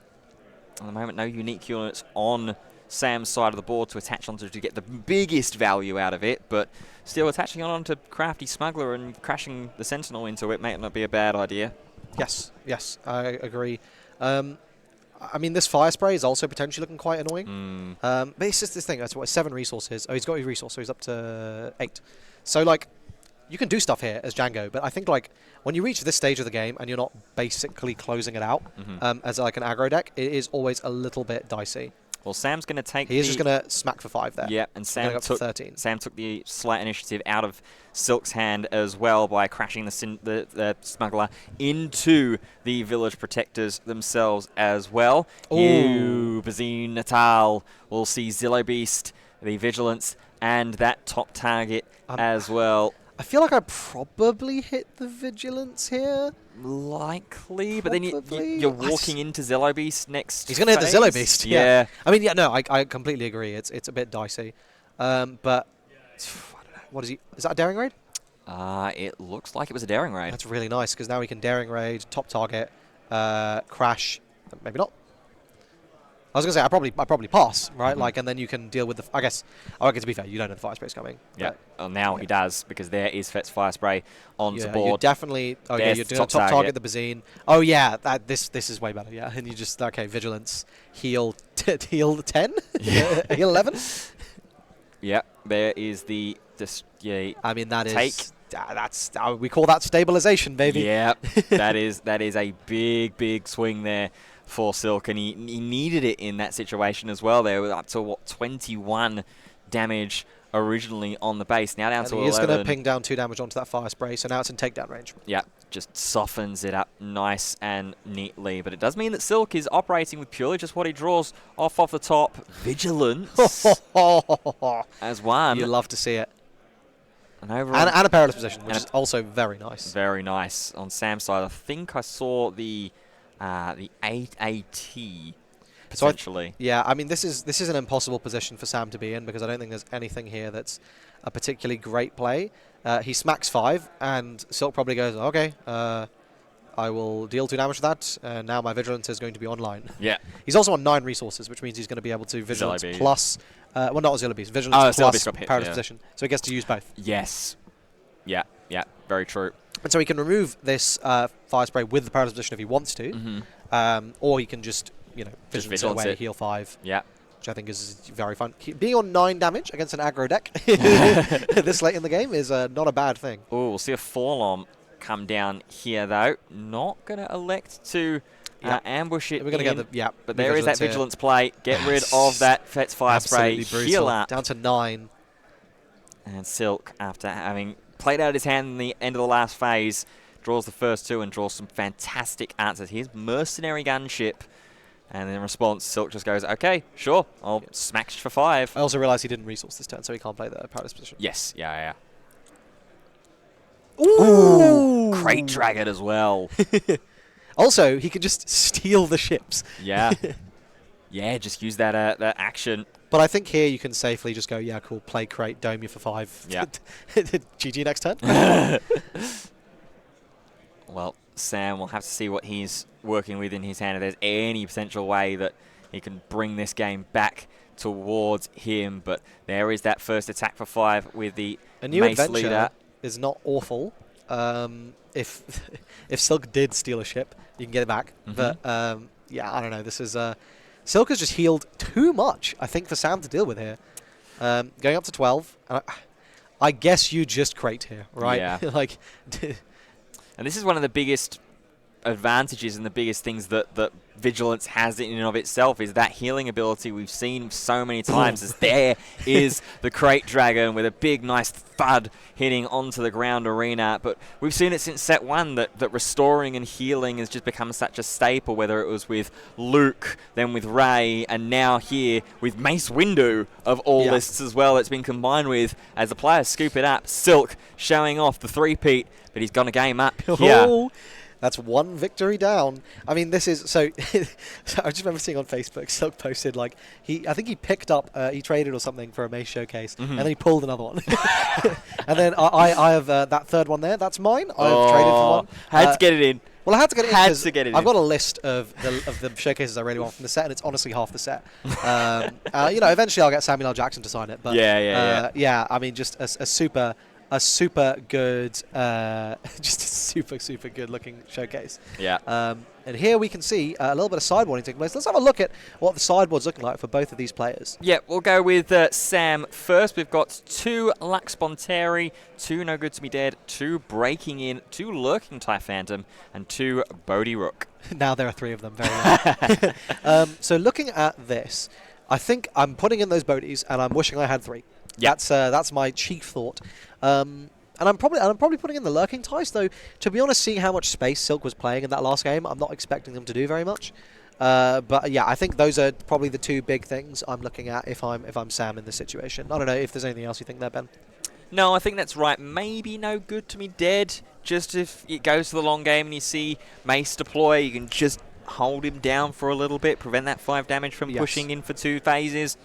At the moment, no unique units on Sam's side of the board to attach onto to get the biggest value out of it, but still attaching onto Crafty Smuggler and crashing the Sentinel into it might not be a bad idea. Yes, I agree. I mean, this Fire Spray is also potentially looking quite annoying. But it's just this thing. That's what 7 resources. Oh, he's got his resource, so he's up to 8. So, like, you can do stuff here as Django, but I think, like, when you reach this stage of the game and you're not basically closing it out as, like, an aggro deck, it is always a little bit dicey. Well, Sam's going to take He is just going to smack for 5 there. Yeah, and Sam took the slight initiative out of Silk's hand as well by crashing the Smuggler into the Village Protectors themselves as well. You, Bazine Natal, will see Zillow Beast, the Vigilance, and that top target as well. I feel like I probably hit the Vigilance here. Likely, but then you're walking into Zillow Beast next. He's going to hit the Zillow Beast. Yeah. I mean, yeah, no, I completely agree. It's a bit dicey, but I don't know. What is he? Is that a Daring Raid? It looks like it was a Daring Raid. That's really nice because now we can Daring Raid, top target, crash. Maybe not. I was going to say I probably pass, right? Like, and then you can deal with the. I guess. Okay, to be fair, you don't know the Fire Spray's coming. Yeah. Well, now he does because there is Fet's Fire Spray on the board. You definitely. Oh yeah, you're doing top target the Bazine. Oh yeah, this is way better. Yeah, and you just Vigilance, heal 10, heal 11. Yeah, there is the I mean take. That's we call that stabilization, baby. Yeah, that is a big swing there for Silk, and he needed it in that situation as well. There was up to, what, 21 damage originally on the base, now down to 11. He's going to ping down 2 damage onto that Fire Spray, so now it's in takedown range. Yeah, just softens it up nice and neatly. But it does mean that Silk is operating with purely just what he draws off the top. Vigilance as one. You love to see it. And over and a perilous position, which is also very nice. Very nice. On Sam's side, I think I saw the 8AT potentially. Yeah, I mean, this is an impossible position for Sam to be in because I don't think there's anything here that's a particularly great play. He smacks 5, and Silk probably goes, okay, I will deal 2 damage to that, and now my Vigilance is going to be online. Yeah. He's also on 9 resources, which means he's going to be able to Vigilance plus... well, not Auxiliary Beast. Vigilance plus Perilous Position. So he gets to use both. Yes. Yeah, very true. And so he can remove this Fire Spray with the Perilous Position if he wants to, or he can just, Vigilance it away, heal 5. Yeah. Which I think is very fun. Being on 9 damage against an aggro deck this late in the game is not a bad thing. Oh, we'll see a Forlorn come down here, though. Not going to elect to ambush it. We're going to get the but there is that Vigilance play. Get rid of that Fet's Fire Spray. Heal up. Down to 9. And Silk, after having played out his hand in the end of the last phase, draws the first 2 and draws some fantastic answers. Here's Mercenary Gunship. And in response, Silk just goes, okay, sure, I'll smash for 5. I also realised he didn't resource this turn, so he can't play the Perilous Position. Yes, yeah. Ooh! Crate Dragon as well. Also, he could just steal the ships. Yeah. Yeah, just use that action. But I think here you can safely just go, yeah, cool, play Crate, dome you for 5. Yeah. GG next turn. Well, Sam will have to see what he's working with in his hand. If there's any potential way that he can bring this game back towards him. But there is that first attack for 5 with the A new Mace adventure leader. is not awful. If Silk did steal a ship, you can get it back. But yeah, I don't know. This is Silk has just healed too much, I think, for Sam to deal with here. Going up to 12. I guess you just crate here, right? Yeah. Like. And this is one of the biggest advantages and the biggest things that Vigilance has in and of itself is that healing ability we've seen so many times. As there is the Crate Dragon with a big, nice thud hitting onto the ground arena. But we've seen it since set 1 that restoring and healing has just become such a staple, whether it was with Luke, then with Ray, and now here with Mace Windu of all lists as well. It's been combined with, as the players scoop it up, Silk showing off the 3-peat, but he's gone a game up here. That's 1 victory down. I mean, this is so. So I just remember seeing on Facebook, Silk posted like I think he picked up, he traded or something for a Mace showcase, and then he pulled another one. And then I have that third one there. That's mine. I've traded for one. Had to get it in. Well, I had to get it in. I've got a list of the showcases I really want from the set, and it's honestly half the set. Eventually I'll get Samuel L. Jackson to sign it. But yeah. I mean, just a super good, just a super good looking showcase. Yeah. And here we can see a little bit of sideboarding taking place. Let's have a look at what the sideboard's looking like for both of these players. Yeah, we'll go with Sam first. We've got 2 Lux Bonteri, 2 No Good To Me Dead, 2 Breaking In, 2 Lurking TIE Phantom, and 2 Bodhi Rook. Now there are 3 of them. Very well. So looking at this, I think I'm putting in those Bodhis, and I'm wishing I had 3. Yeah. That's my chief thought. And I'm probably putting in the Lurking Ties, though. To be honest, seeing how much space Silk was playing in that last game, I'm not expecting them to do very much. But yeah, I think those are probably the 2 big things I'm looking at if I'm Sam in this situation. I don't know if there's anything else you think there, Ben. No, I think that's right. Maybe No Good To Me Dead. Just if it goes to the long game and you see Mace deploy, you can just hold him down for a little bit, prevent that 5 damage from pushing in for 2 phases.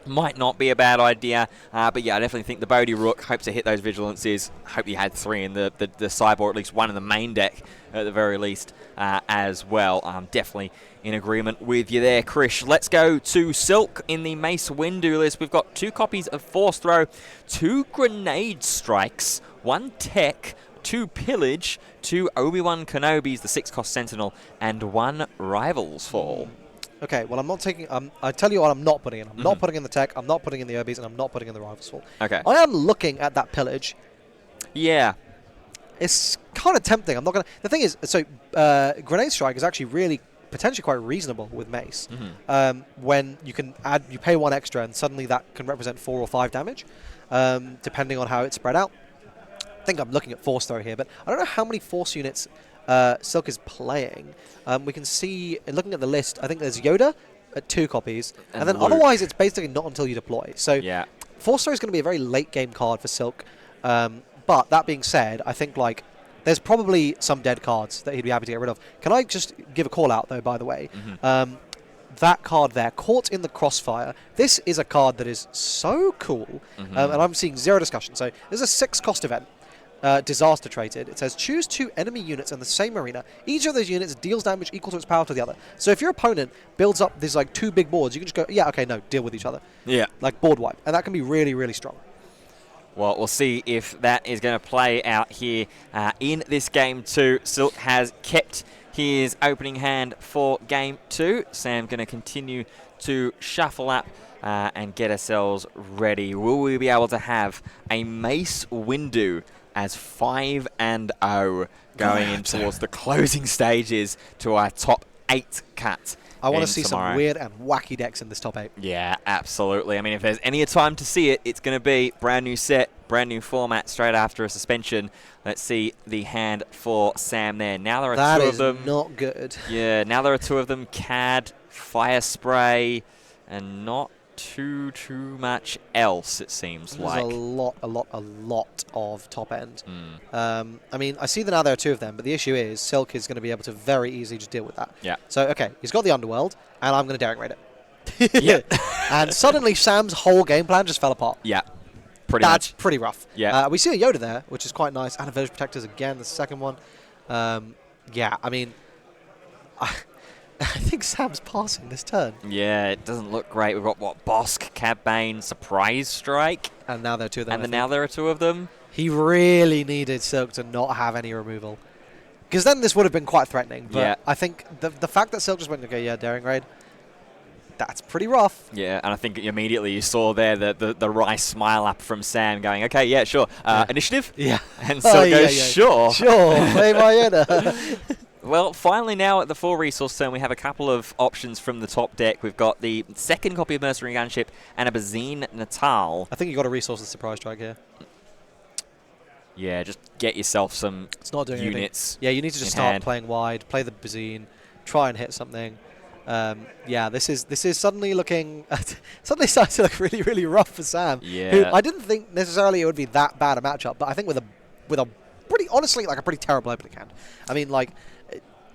Might not be a bad idea, but yeah, I definitely think the Bodhi Rook, hope to hit those Vigilances. Hope he had 3 in the sideboard, at least 1 in the main deck at the very least as well. I'm definitely in agreement with you there, Krish. Let's go to Silk in the Mace Windu list. We've got 2 copies of Force Throw, 2 Grenade Strikes, 1 Tech, 2 Pillage, 2 Obi-Wan Kenobis, the 6-cost Sentinel, and 1 Rivals Fall. Okay, well, I'm not taking... I tell you what I'm not putting in. I'm not putting in the Tech, I'm not putting in the Obis, and I'm not putting in the Rivals Fall. Okay. I am looking at that Pillage. Yeah. It's kind of tempting. I'm not going to... The thing is, so Grenade Strike is actually really potentially quite reasonable with Mace. When you can you pay 1 extra, and suddenly that can represent 4 or 5 damage, depending on how it's spread out. I think I'm looking at Force Throw here, but I don't know how many Force units Silk is playing. We can see, looking at the list, I think there's Yoda at 2 copies, and then Luke. Otherwise it's basically not until you deploy. So yeah. Force Throw is going to be a very late game card for Silk. But that being said, I think like there's probably some dead cards that he'd be happy to get rid of. Can I just give a call out though? By the way, that card there, Caught in the Crossfire. This is a card that is so cool, and I'm seeing zero discussion. So this is a 6-cost event. Disaster traded. It says choose 2 enemy units in the same arena. Each of those units deals damage equal to its power to the other. So if your opponent builds up these like 2 big boards, you can just go, yeah, okay, no, deal with each other. Yeah. Like board wipe. And that can be really, really strong. Well, we'll see if that is going to play out here in this game 2. Silk has kept his opening hand for game 2. Sam's going to continue to shuffle up and get ourselves ready. Will we be able to have a Mace Windu as 5-0 going in towards the closing stages to our top 8 cut? I want to see some weird and wacky decks in this top 8. Yeah, absolutely. I mean, if there's any time to see it, it's going to be brand new set, brand new format straight after a suspension. Let's see the hand for Sam there. Now there are 2 of them. That is not good. Yeah, now there are 2 of them. CAD, Fire Spray, and not too much else, it seems like. There's a lot of top end. I mean, I see that now there are 2 of them, but the issue is Silk is going to be able to very easily just deal with that. Yeah. So, okay, he's got the Underworld, and I'm going to Daring Raid it. Yeah. And suddenly Sam's whole game plan just fell apart. Yeah. Pretty much. That's pretty rough. Yeah. We see a Yoda there, which is quite nice, and a Village Protectors again, the second one. Yeah, I mean, I think Sam's passing this turn. Yeah, it doesn't look great. We've got, what, Bosk, Cab Bane, Surprise Strike. And now there are 2 of them. And now there are 2 of them. He really needed Silk to not have any removal. Because then this would have been quite threatening. But yeah. I think the fact that Silk just went, okay, yeah, Daring Raid, that's pretty rough. Yeah, and I think immediately you saw there the wry smile up from Sam going, okay, yeah, sure. Initiative? Yeah. And Silk goes, sure. Sure, play my Yoda. Well, finally now at the 4 resource turn, we have a couple of options from the top deck. We've got the 2nd copy of Mercenary Gunship and a Bazine Natal. I think you got to resource the Surprise Strike here. Yeah, just get yourself some it's not doing units. Anything. Yeah, you need to just start playing wide, play the Bazine, try and hit something. Yeah, this is suddenly looking suddenly starting to look really, really rough for Sam. Yeah. Who I didn't think necessarily it would be that bad a matchup, but I think with a pretty honestly like a pretty terrible opening hand. I mean, like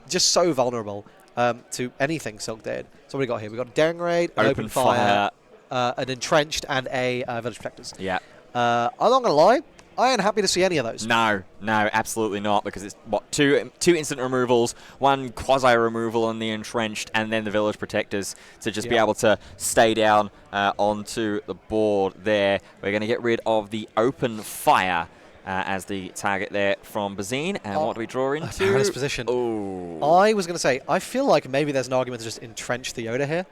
just so vulnerable to anything Silk did. So what we got here? We got Daring Raid, an Open Fire, an Entrenched, and a Village Protectors. Yeah. I'm not gonna lie. I ain't happy to see any of those. No, absolutely not, because it's, what, two instant removals, 1 quasi-removal on the Entrenched, and then the Village Protectors to just be able to stay down onto the board there. We're going to get rid of the Open Fire as the target there from Bazine. And what do we draw into? Perilous Position. Oh. I was going to say, I feel like maybe there's an argument to just entrench the Yoda here.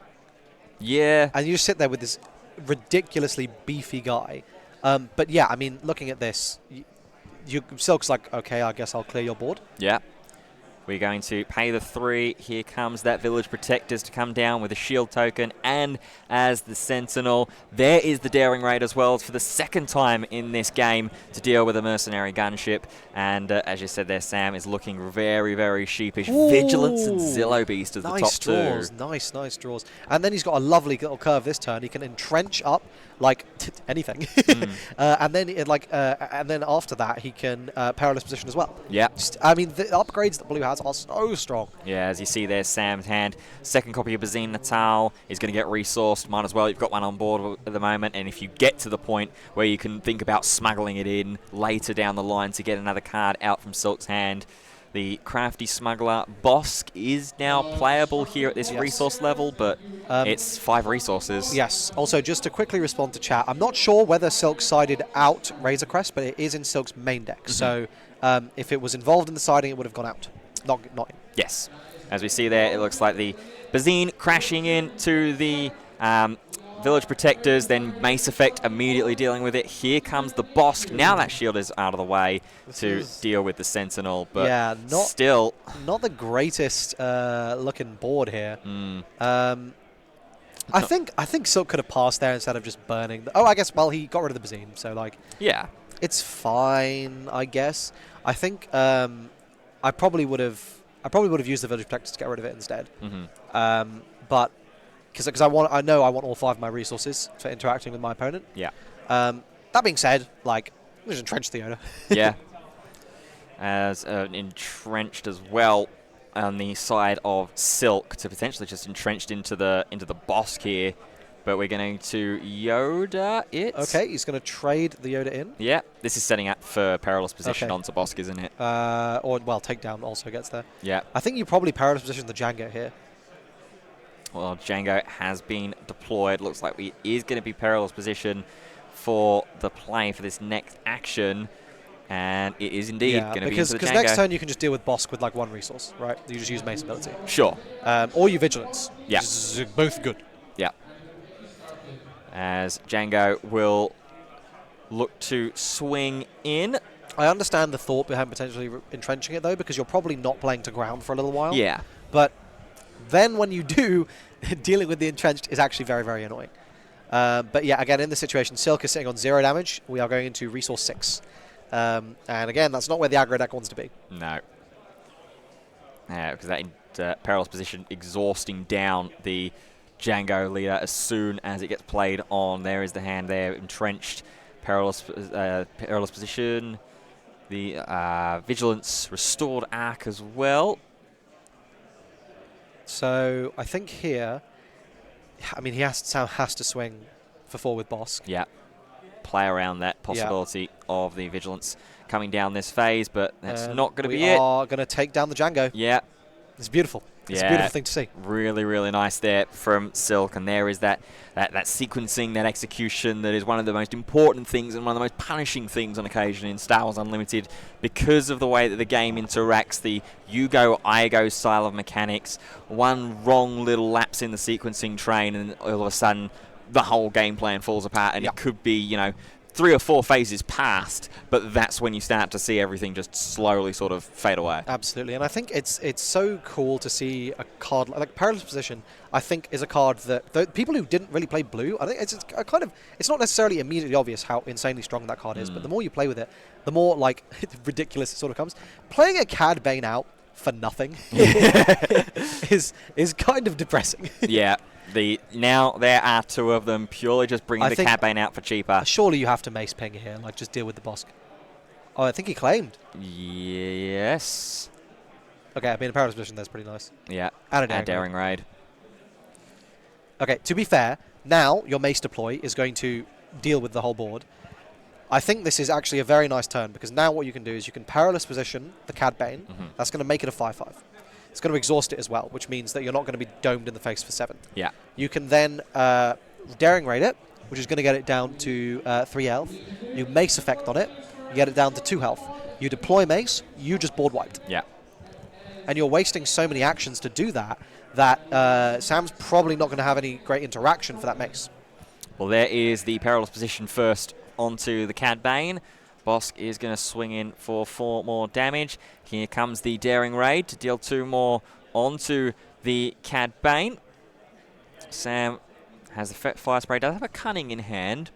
Yeah. And you just sit there with this ridiculously beefy guy. But yeah, I mean, looking at this, Silk's like, okay, I guess I'll clear your board. Yeah. We're going to pay the 3. Here comes that Village Protectors to come down with a shield token and as the Sentinel. There is the Daring Raid as well for the 2nd time in this game to deal with a Mercenary Gunship. And as you said there, Sam is looking very, very sheepish. Ooh. Vigilance and Zillow Beast as the top 2. Nice draws. And then he's got a lovely little curve this turn. He can entrench up like anything. And then after that he can Perilous Position as well. Yeah. I mean, the upgrades that Blue has are so strong. Yeah, as you see there, Sam's hand. 2nd copy of Bazine Natal is going to get resourced. Might as well. You've got one on board at the moment. And if you get to the point where you can think about smuggling it in later down the line to get another card out from Silk's hand, the Crafty Smuggler Bosk is now playable here at this resource level, but it's 5 resources. Yes. Also, just to quickly respond to chat, I'm not sure whether Silk sided out Razor Crest, but it is in Silk's main deck. So if it was involved in the siding, it would have gone out. Not in. Yes. As we see there, it looks like the Bazine crashing into the Village Protectors, then Mace Effect immediately dealing with it. Here comes the Bosk. Now that shield is out of the way to deal with the Sentinel, but yeah, still not the greatest looking board here. I think Silk could have passed there instead of just burning. I guess, well, he got rid of the Bazine, so like, yeah, it's fine, I guess. I think I probably would have used the Village Protectors to get rid of it instead. But because I know I want all 5 of my resources for interacting with my opponent. Yeah. That being said, like, Just entrench the Yoda. Yeah. As entrenched as well on the side of Silk to potentially just entrenched into the Bosk here. But we're going to Yoda it. Okay, he's going to trade the Yoda in. Yeah, this is setting up for perilous position Okay. onto Bosk, isn't it? Well, takedown also gets there. Yeah. I think you probably perilous position the Django here. Well, Django has been deployed. Looks like it is going to be perilous position for the play for this next action. And it is indeed going to be into the Django. Because next turn you can just deal with Bosk with like one resource, right? You just use Mace ability. Sure. Or you Vigilance. Yeah. Both good. Yeah. As Django will look to swing in. I understand the thought behind potentially entrenching it, though, because you're probably not playing to ground for a little while. Yeah. But then when you do, dealing with the entrenched is actually very, very annoying. But yeah, again, in this situation, Silk is sitting on 0 damage. We are going into resource 6. And again, that's not where the aggro deck wants to be. No. Because that perilous position exhausting down the Django leader as soon as it gets played on. There is the hand there, entrenched, perilous position. The Vigilance restored arc as well. So I think here, I mean, he has to swing for 4 with Bosk. Yeah. Play around that possibility of the Vigilance coming down this phase, but that's not going to be it. We are going to take down the Django. Yeah. It's beautiful. It's a beautiful thing to see. Really, really nice there from Silk. And there is that sequencing, that execution that is one of the most important things and one of the most punishing things on occasion in Star Wars Unlimited because of the way that the game interacts, the you go, I go style of mechanics. One wrong little lapse in the sequencing train and all of a sudden the whole game plan falls apart and it could be, 3 or 4 phases past, but that's when you start to see everything just slowly sort of fade away. Absolutely, and I think it's so cool to see a card like Perilous Position. I think is a card that the people who didn't really play Blue, I think it's a kind of, it's not necessarily immediately obvious how insanely strong that card is, but the more you play with it, the more like ridiculous it sort of comes. Playing a Cad Bane out for nothing is kind of depressing. Yeah. Now there are 2 of them purely just bringing the Cad Bane out for cheaper. Surely you have to Mace Ping here, like just deal with the Bosk. Oh, I think he claimed. Yes. Okay, I mean, a Perilous Position, that's pretty nice. Yeah, and a Daring Raid. Okay, to be fair, now your Mace deploy is going to deal with the whole board. I think this is actually a very nice turn, because now what you can do is you can Perilous Position the Cad Bane. That's going to make it a 5/5. It's going to exhaust it as well, which means that you're not going to be domed in the face for 7. Yeah. You can then Daring Raid it, which is going to get it down to 3 health. You Mace effect on it, you get it down to 2 health. You deploy Mace, you just board wiped. Yeah. And you're wasting so many actions to do that Sam's probably not going to have any great interaction for that Mace. Well, there is the Perilous Position first onto the Cad Bane. Bosk is going to swing in for 4 more damage. Here comes the Daring Raid to deal 2 more onto the Cad Bane. Sam has the Fire Spray. Does have a Cunning in hand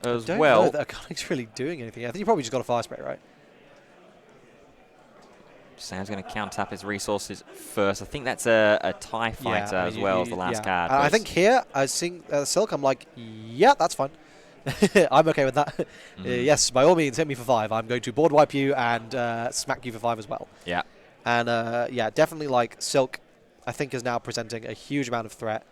as well. I don't know that a Cunning's really doing anything. I think you probably just got a Fire Spray, right? Sam's going to count up his resources first. I think that's a TIE Fighter as well as the last card. I think here, seeing Silk, I'm like, yeah, that's fine. I'm okay with that. Yes, by all means, hit me for 5. I'm going to board wipe you and smack you for 5 as well. Yeah. And yeah, definitely like Silk, I think is now presenting a huge amount of threat.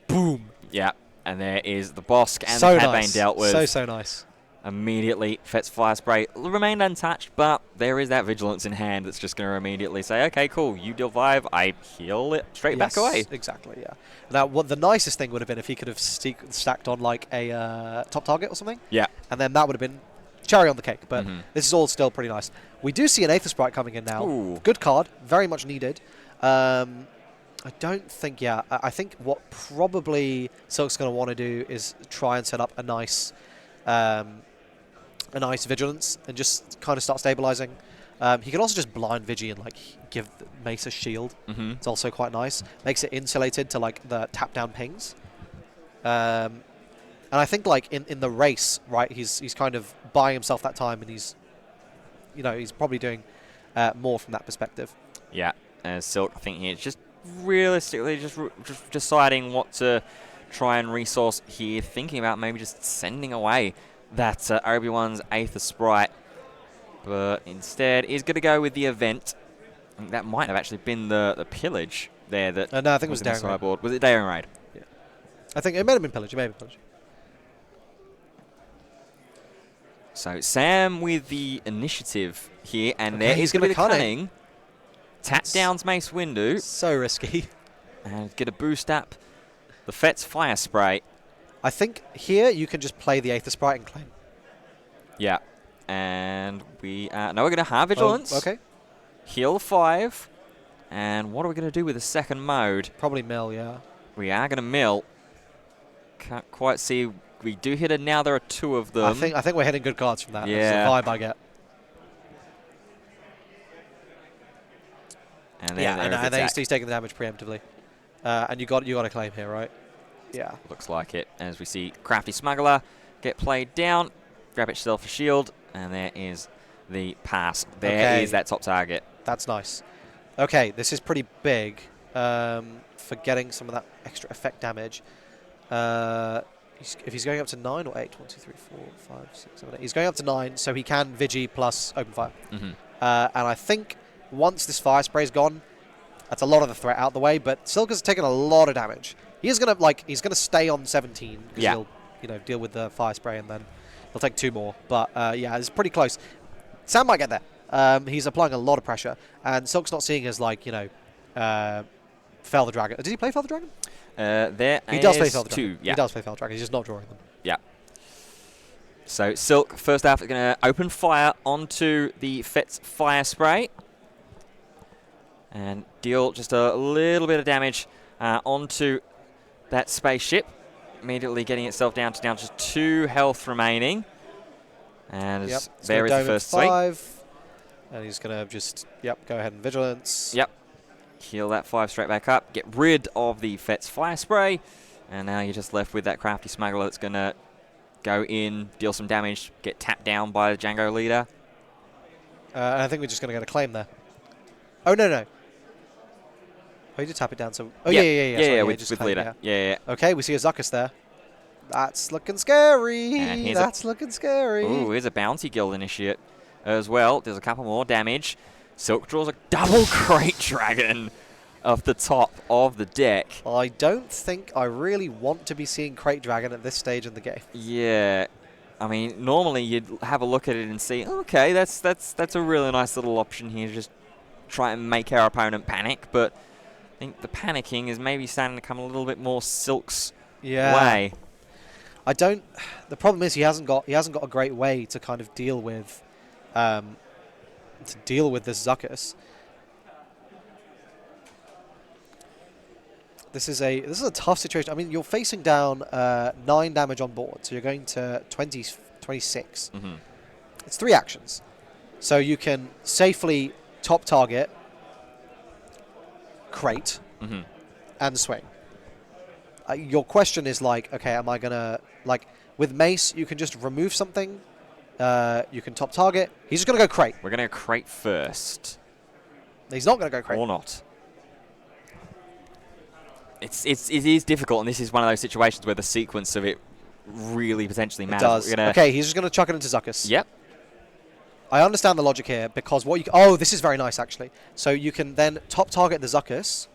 Boom. Yeah. And there is the Bosk and So the Cad Bane nice. dealt with. So nice. Immediately, Fett's Fire Spray remained untouched, but there is that Vigilance in hand that's just going to immediately say, okay, cool, you deal 5, I heal it straight back away. Exactly, yeah. Now, what the nicest thing would have been if he could have stacked on like a top target or something. Yeah. And then that would have been cherry on the cake, but this is all still pretty nice. We do see an Aether Sprite coming in now. Ooh. Good card, very much needed. I don't think, I think what probably Silk's going to want to do is try and set up a nice Vigilance and just kind of start stabilizing. He can also just blind Vigi and like give Mace a shield. It's also quite nice. Makes it insulated to like the tap down pings. And I think like in the race, right, he's kind of buying himself that time, and he's probably doing more from that perspective. Yeah, as Silk, I think he's just realistically just deciding what to try and resource here, thinking about maybe just sending away that Obi-Wan's Aether Sprite, but instead he's going to go with the event. I think that might have actually been the pillage there. That no, I think it was in the Daring Raid. sideboard. Was it Daring Raid? Yeah. I think it may have been pillage. It may have been pillage. So Sam with the initiative here, and Okay, there he's is going to be the cunning. cunning. Tap downs Mace Windu. So risky. And get a boost up the Fett's Fire Spray. I think here you can just play the Aether Sprite and claim. Yeah. And we now we're going to have Vigilance. Oh, okay. Heal 5. And what are we going to do with the second mode? Probably mill, yeah. We are going to mill. Can't quite see. We do hit it now. There are 2 of them. I think we're hitting good cards from that. Yeah. That's the vibe I get. And Yeah, then and then he's taking the damage preemptively. And you got to claim here, right? Yeah. Looks like it. As we see Crafty Smuggler get played down. Grab yourself a shield. And there is the pass. There is that top target. That's nice. Okay, this is pretty big for getting some of that extra effect damage. If he's going up to 9 or 8, 1, 2, 3, 4, 5, 6, 7, 8. He's going up to 9, so he can Vigi plus open fire. And I think once this fire spray's gone, that's a lot of the threat out the way. But Silk has taken a lot of damage. He's gonna stay on 17 because he'll deal with the fire spray and then he'll take 2 more. But yeah, it's pretty close. Sam might get there. He's applying a lot of pressure, and Silk's not seeing as Fell the Dragon. Did he play Fell the Dragon? He does play Fell the 2. Dragon. Yeah. He does play Fell the Dragon. He's just not drawing them. Yeah. So Silk first half is going to open fire onto the Fett's Fire Spray and deal just a little bit of damage onto that spaceship, immediately getting itself down to just 2 health remaining. And there is the first 5. And he's going to just, go ahead and Vigilance. Yep. Heal that 5 straight back up. Get rid of the Fett's Fire Spray. And now you're just left with that Crafty Smuggler that's going to go in, deal some damage, get tapped down by the Django leader. And I think we're just going to get a claim there. Oh, no. Oh, he did tap it down. So, yeah, with claim, leader. Yeah. Okay, we see a Zuckuss there. That's looking scary. And That's looking scary. Ooh, here's a Bounty Guild Initiate as well. There's a couple more damage. Silk draws a double Crate Dragon off the top of the deck. I don't think I really want to be seeing Crate Dragon at this stage in the game. Yeah. I mean, normally you'd have a look at it and see, okay, that's a really nice little option here to just try and make our opponent panic, but I think the panicking is maybe starting to come a little bit more Silk's way. The problem is he hasn't got a great way to kind of deal with this Zuckuss. This is a tough situation. I mean, you're facing down 9 damage on board, so you're going to 26. It's 3 actions. So you can safely top target, crate, and swing. Your question is okay, am I going to... with Mace, you can just remove something. You can top target. He's just going to go crate. We're going to crate first. He's not going to go crate. Or not. It is difficult, and this is one of those situations where the sequence of it really potentially matters. It does. Okay, he's just going to chuck it into Zuckuss. Yep. I understand the logic here, because what you... Oh, this is very nice, actually. So you can then top target the Zuckuss,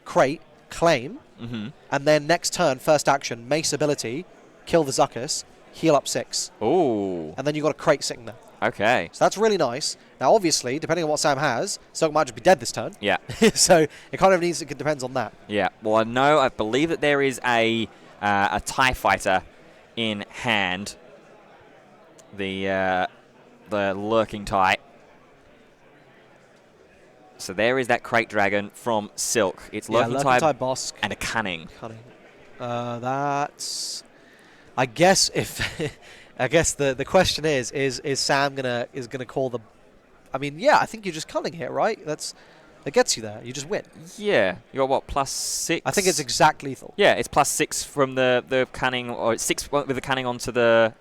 crate, claim, and then next turn, first action, Mace ability, kill the Zuckuss, heal up 6. Ooh. And then you've got a crate sitting there. Okay. So that's really nice. Now, obviously, depending on what Sam has, Silk might just be dead this turn. Yeah. So it kind of depends on that. Yeah. Well, I believe that there is a TIE fighter in hand. The lurking TIE. So there is that Crate Dragon from Silk. It's lurking TIE Bosk and a cunning. That's... I guess if... I guess the question is Sam gonna call the... I mean, yeah, I think you're just cunning here, right? That gets you there. You just win. Yeah. You got what, +6? I think it's exact lethal. Yeah, it's +6 from the cunning, or 6 with the cunning onto the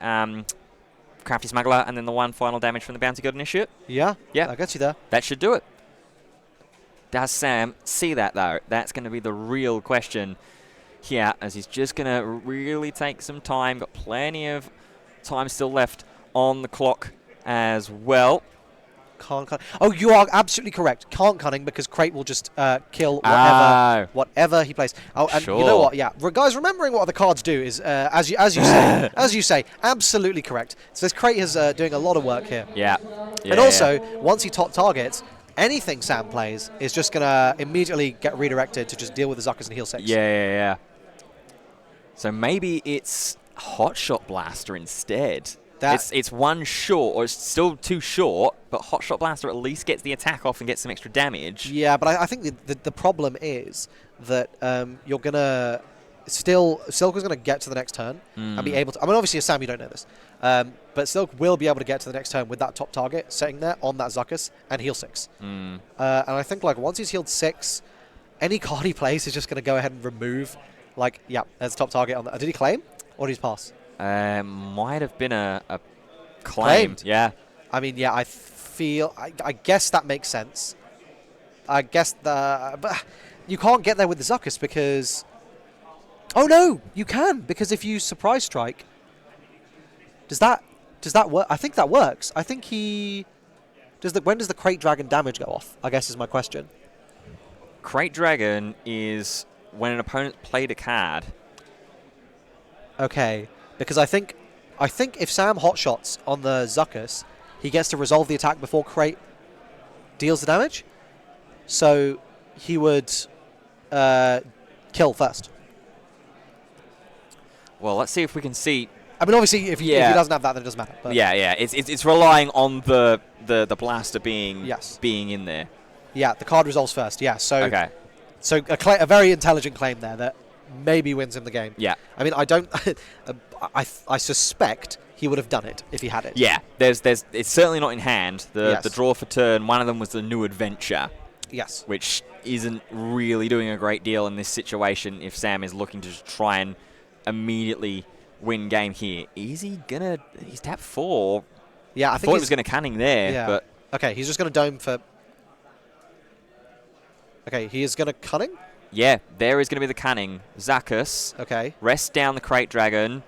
Crafty Smuggler, and then the 1 final damage from the Bounty Guild Initiate. Yeah. Yeah. That gets you there. That should do it. Does Sam see that, though? That's going to be the real question here, as he's just going to really take some time. Got plenty of time still left on the clock as well. Can't cunning. Oh, you are absolutely correct. Can't cunning because Crate will just kill whatever he plays. Oh, and sure. You know what? Yeah, guys, remembering what the cards do is as you say, absolutely correct. So this Crate is doing a lot of work here. Yeah. And also, once he top targets, anything Sam plays is just gonna immediately get redirected to just deal with the Zuckus and heal 6. Yeah. So maybe it's Hotshot Blaster instead. It's one short, or it's still too short, but Hotshot Blaster at least gets the attack off and gets some extra damage. Yeah, but I think the problem is that you're going to Silk is going to get to the next turn and be able to... I mean, obviously, as Sam, you don't know this. But Silk will be able to get to the next turn with that top target sitting there on that Zuckus and heal 6. And I think like once he's healed 6, any card he plays is just going to go ahead and remove... Like, yeah, there's a top target on that. Did he claim? Or did he pass? Might have been a claim. Claimed. Yeah. I mean, yeah, I guess that makes sense. I guess but you can't get there with the Zuckus because... Oh, no, you can, because if you surprise strike... Does that work? I think that works. I think he... When does the Crate Dragon damage go off, I guess is my question. Crate Dragon is when an opponent played a card. Okay, because I think if Sam hotshots on the Zuckus, he gets to resolve the attack before Crate deals the damage. So he would kill first. Well, let's see if we can see. I mean, obviously, if he doesn't have that, then it doesn't matter. But yeah. It's relying on the blaster being in there. Yeah, the card resolves first. Yeah. So okay. So a very intelligent claim there that maybe wins him the game. Yeah. I mean, I don't. I suspect he would have done it if he had it. Yeah. It's certainly not in hand. The draw for turn. One of them was the new adventure. Yes. Which isn't really doing a great deal in this situation if Sam is looking to try and immediately win game here. Is he gonna? He's tapped 4. Yeah, I think thought he was gonna cunning there. Yeah. But okay, he's just gonna dome for. Okay, he is gonna cunning. Yeah, there is going to be the cunning. Zuckus. Okay. Rest down the Crate Dragon.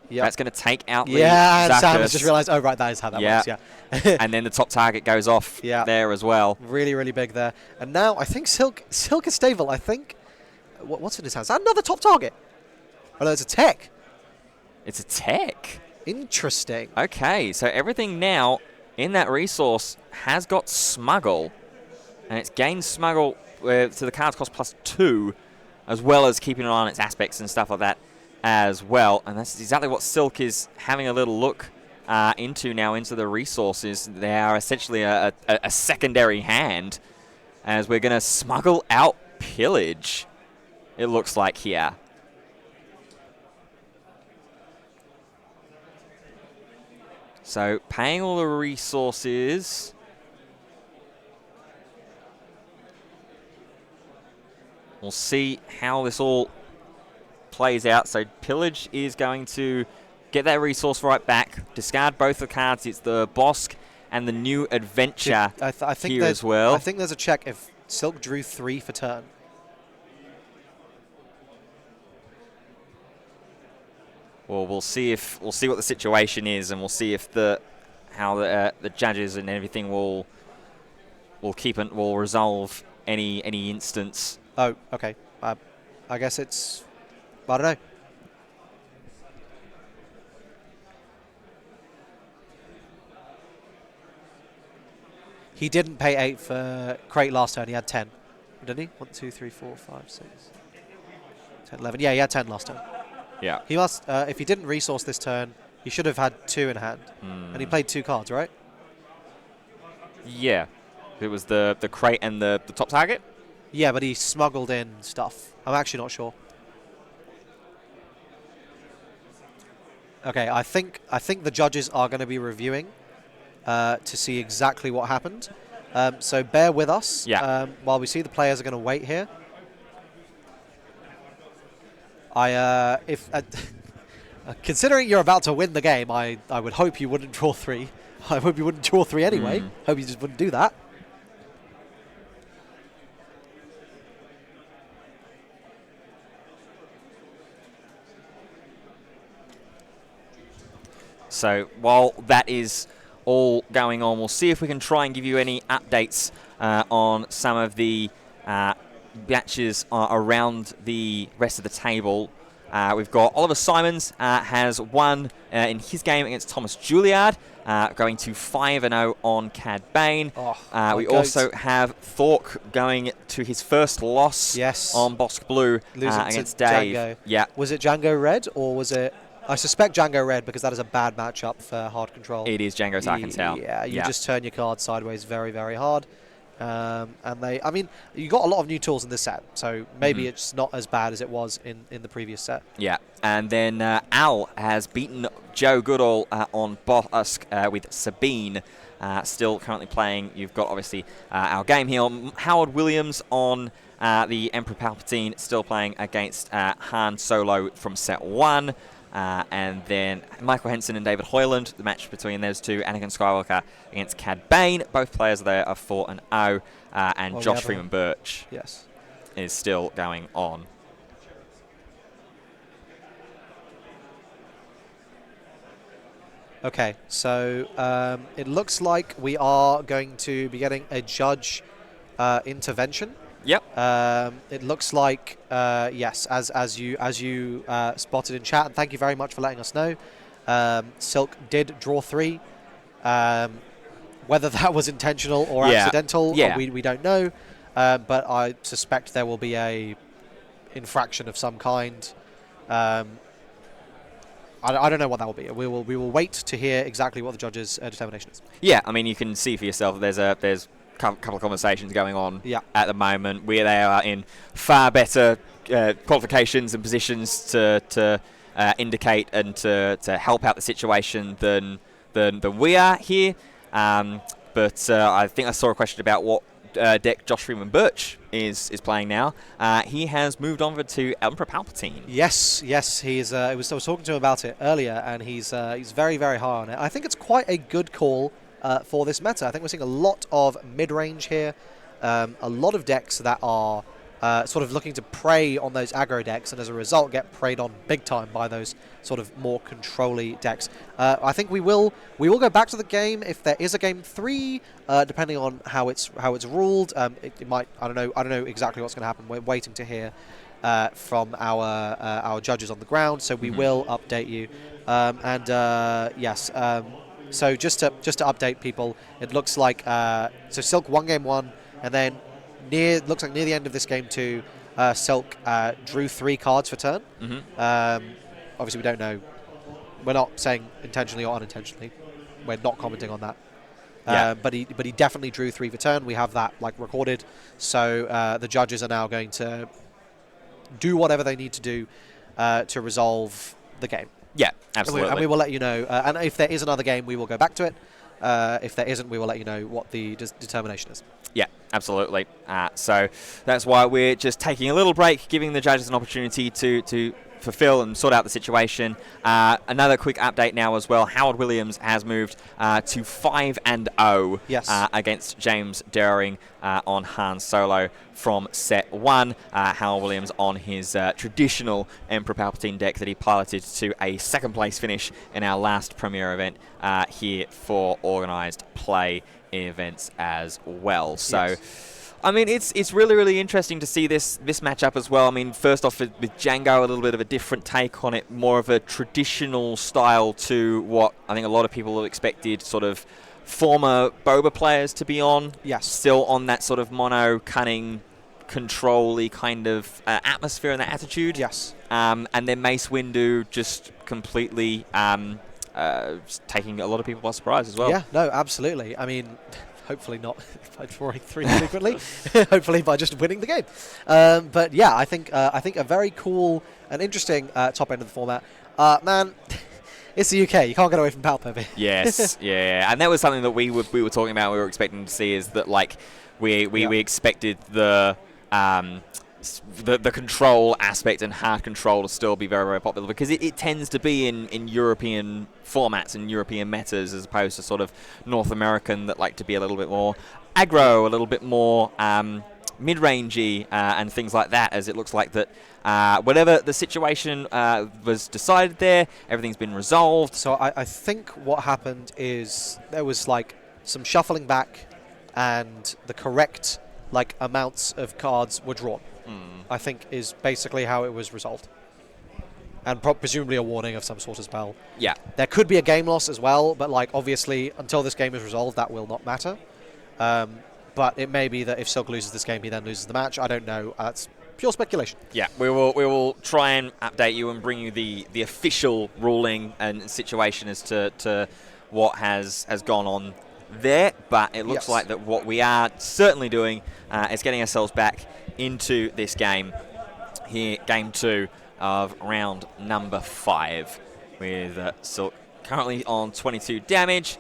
Yeah. That's going to take out the Zuckus. And Sam has just realised, oh, right, that is how that works, yeah. And then the top target goes off there as well. Really, really big there. And now I think Silk is stable. I think... What's in his hands? Another top target. Oh, no, it's a tech. It's a tech? Interesting. Okay, so everything now in that resource has got Smuggle. And it's gained Smuggle... to the cards cost +2, as well as keeping an eye on its aspects and stuff like that as well. And that's exactly what Silk is having a little look into now, into the resources. They are essentially a secondary hand, as we're going to smuggle out Pillage, it looks like here. So paying all the resources... We'll see how this all plays out. So Pillage is going to get that resource right back, discard both the cards. It's the Bosk and the new adventure I think here as well. I think there's a check if Silk drew 3 for turn. Well, we'll see what the situation is, and we'll see if how the judges and everything will resolve any instance. Oh, okay. I guess it's... I don't know. He didn't pay 8 for Crate last turn. He had 10. Didn't he? 1, 2, 3, 4, 5, 6, 10, 11. Yeah, he had 10 last turn. Yeah. He must... if he didn't resource this turn, he should have had 2 in hand. And he played 2 cards, right? Yeah. It was the Crate and the top target? Yeah, but he smuggled in stuff. I'm actually not sure. Okay, I think the judges are going to be reviewing to see exactly what happened. So bear with us while we see the players are going to wait here. Considering you're about to win the game, I would hope you wouldn't draw 3. I hope you wouldn't draw 3 anyway. Hope you just wouldn't do that. So while that is all going on, we'll see if we can try and give you any updates on some of the matches around the rest of the table. We've got Oliver Simons has won in his game against Thomas Juilliard, going to 5-0 on Cad Bane. We also have Thork going to his first loss on Bosque Blue against Dave. Django. Yeah. Was it Django Red or was it... I suspect Django Red because that is a bad matchup for hard control. It is Django, so I can tell. Yeah, you just turn your card sideways very, very hard. And I mean, you got a lot of new tools in this set, so maybe it's not as bad as it was in the previous set. Yeah, and then Al has beaten Joe Goodall on Bosque with Sabine, still currently playing. You've got, obviously, our game here. Howard Williams on the Emperor Palpatine, still playing against Han Solo from set 1. And then Michael Henson and David Hoyland, the match between those two, Anakin Skywalker against Cad Bane. Both players there are 4-0, and Josh Freeman Birch is still going on. Okay, so it looks like we are going to be getting a judge intervention. Yep. It looks like yes, as you spotted in chat, and thank you very much for letting us know. Silk did draw 3. Whether that was intentional or accidental, we don't know. But I suspect there will be a infraction of some kind. I don't know what that will be. We will wait to hear exactly what the judge's determination is. Yeah, I mean, you can see for yourself. There's couple of conversations going on at the moment where they are in far better qualifications and positions to indicate and to help out the situation than we are here. But I think I saw a question about what deck Josh Freeman Birch is playing now. He has moved on to Emperor Palpatine. Yes, he's. I was talking to him about it earlier, and he's very, very high on it. I think it's quite a good call for this meta. I think we're seeing a lot of mid-range here, a lot of decks that are sort of looking to prey on those aggro decks, and as a result get preyed on big time by those sort of more control-y decks. I think we will go back to the game if there is a game 3, depending on how it's ruled. It might, I don't know exactly what's going to happen. We're waiting to hear from our judges on the ground, so we will update you. Yes. So just to update people, it looks like so Silk won game 1, and then looks like near the end of this game 2, Silk drew 3 cards for turn. Obviously, we don't know. We're not saying intentionally or unintentionally. We're not commenting on that. But he definitely drew 3 for turn. We have that recorded. So the judges are now going to do whatever they need to do to resolve the game. Yeah, absolutely. And we will let you know. And if there is another game, we will go back to it. If there isn't, we will let you know what the determination is. Yeah, absolutely. So that's why we're just taking a little break, giving the judges an opportunity to fulfill and sort out the situation. Another quick update now as well. Howard Williams has moved to 5-0 against James Daring on Han Solo from set 1. Howard Williams on his traditional Emperor Palpatine deck that he piloted to a second place finish in our last premiere event here for organised play events as well. So I mean, it's really, really interesting to see this matchup as well. I mean, first off, with Django, a little bit of a different take on it, more of a traditional style to what I think a lot of people have expected sort of former Boba players to be on. Yes. Still on that sort of mono, cunning, control-y kind of atmosphere and that attitude. Yes. And then Mace Windu just completely just taking a lot of people by surprise as well. Yeah, no, absolutely. I mean, hopefully not by drawing 3 frequently. Hopefully by just winning the game. But yeah, I think a very cool and interesting top end of the format. Man, it's the UK. You can't get away from Palp over here. Yes, yeah, and that was something that we were talking about. We were expecting to see is that we expected the control aspect and hard control to still be very, very popular because it tends to be in European formats and European metas as opposed to sort of North American that like to be a little bit more aggro, a little bit more mid-rangey and things like that, as it looks like that whatever the situation was decided there, everything's been resolved. So I think what happened is there was like some shuffling back, and the correct like amounts of cards were drawn. I think is basically how it was resolved. And presumably a warning of some sort as well. Yeah. There could be a game loss as well, but like obviously until this game is resolved, that will not matter. But it may be that if Silk loses this game, he then loses the match. I don't know. That's pure speculation. Yeah, we will try and update you and bring you the official ruling and situation as to what has gone on there. But it looks like that what we are certainly doing is getting ourselves back into this game here, game 2 of round number 5, with Silk currently on 22 damage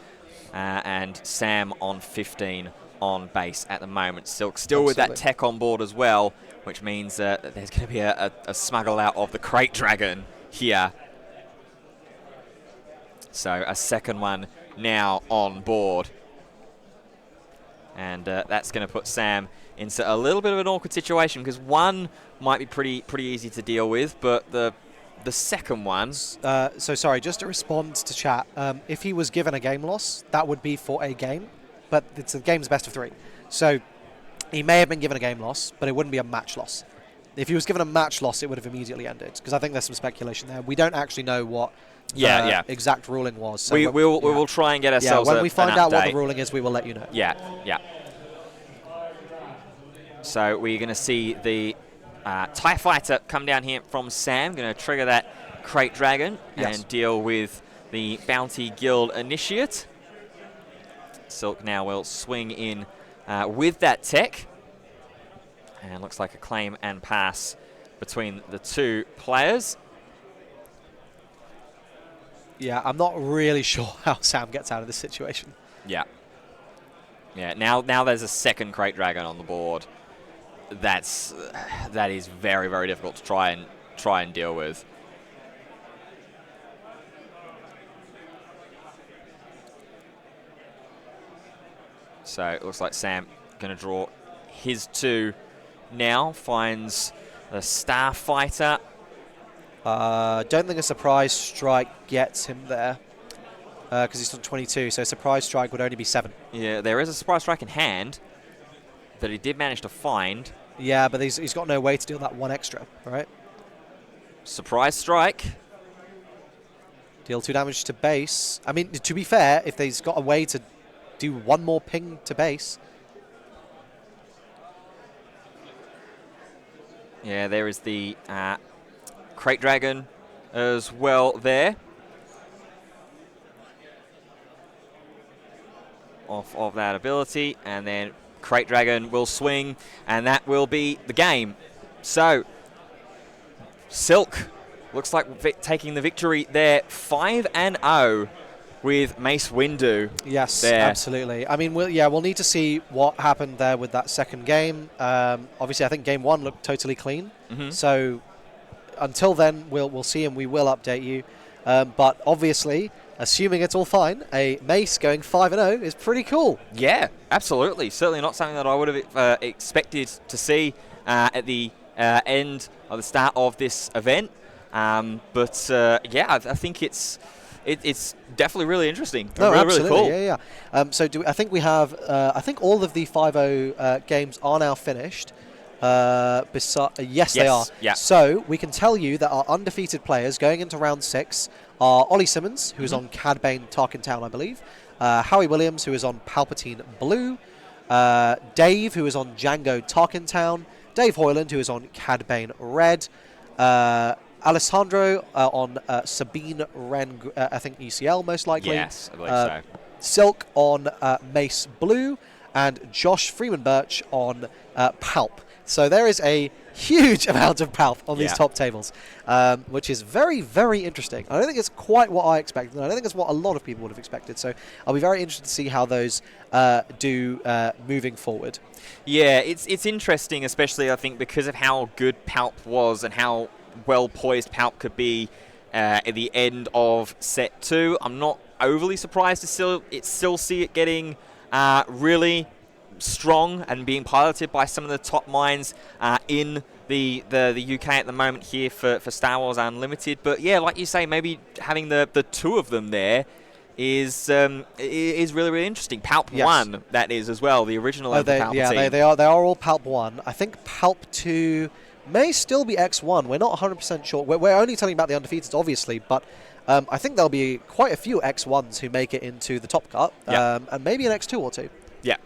and Sam on 15 on base at the moment. Silk still with that tech on board as well, which means that there's going to be a smuggle out of the Crate Dragon here. So a second one now on board. And that's going to put Sam into a little bit of an awkward situation, because one might be pretty easy to deal with, but the second one... so sorry, just to respond to chat, if he was given a game loss, that would be for a game, but it's a game's best of 3. So he may have been given a game loss, but it wouldn't be a match loss. If he was given a match loss, it would have immediately ended, because I think there's some speculation there. We don't actually know what the exact ruling was. So we will try and get ourselves when we find out what update. the ruling is, we will let you know. Yeah. So we're going to see the TIE Fighter come down here from Sam, going to trigger that Crate Dragon and deal with the Bounty Guild Initiate. Silk now will swing in with that tech. And looks like a claim and pass between the two players. Yeah, I'm not really sure how Sam gets out of this situation. Yeah. Now there's a second Crate Dragon on the board. That is very, very difficult to try and deal with. So it looks like Sam going to draw his 2 now. Finds the Starfighter. Don't think a Surprise Strike gets him there, because he's on 22, so Surprise Strike would only be 7. Yeah, there is a Surprise Strike in hand that he did manage to find. Yeah, but he's got no way to deal that 1 extra, right? Surprise Strike. Deal 2 damage to base. I mean, to be fair, if he's got a way to do 1 more ping to base. Yeah, there is the Crate Dragon as well there. Off of that ability, and then Crate Dragon will swing, and that will be the game. So, Silk looks like taking the victory there, 5-0 with Mace Windu. Yes, there. Absolutely. I mean, we'll need to see what happened there with that second game. Obviously, I think game 1 looked totally clean. So, until then, we'll see, and we will update you. But obviously, assuming it's all fine, a Mace going 5-0 is pretty cool. Yeah, absolutely. Certainly not something that I would have expected to see at the end or the start of this event. But I think it's definitely really interesting. No, really, absolutely. Really cool. Yeah. So I think we have. I think all of the 5-0 games are now finished. Yes, they are. Yeah. So we can tell you that our undefeated players going into round 6 are Ollie Simmons, who is on Cad Bane Tarkin Town, I believe. Howie Williams, who is on Palpatine Blue. Dave, who is on Django Tarkin Town. Dave Hoyland, who is on Cad Bane Red. Alessandro on Sabine Ren, I think ECL most likely. Yes, I believe so. Silk on Mace Blue, and Josh Freeman Birch on Palp. So there is a huge amount of Palp on these top tables, which is very, very interesting. I don't think it's quite what I expected, and I don't think it's what a lot of people would have expected. So I'll be very interested to see how those do moving forward. Yeah, it's interesting, especially I think because of how good Palp was and how well poised Palp could be at the end of set 2. I'm not overly surprised to still see it getting really strong and being piloted by some of the top minds in the UK at the moment here for Star Wars Unlimited. But yeah, like you say, maybe having the two of them there is really interesting. Palp Yes. 1, that is, as well, the original Emperor Palpatine. Yeah, they are all Palp 1. I think Palp 2 may still be X1. We're not 100% sure. We're only telling about the undefeated, obviously, but I think there'll be quite a few X1s who make it into the top cut, and maybe an X2 or 2. Yeah.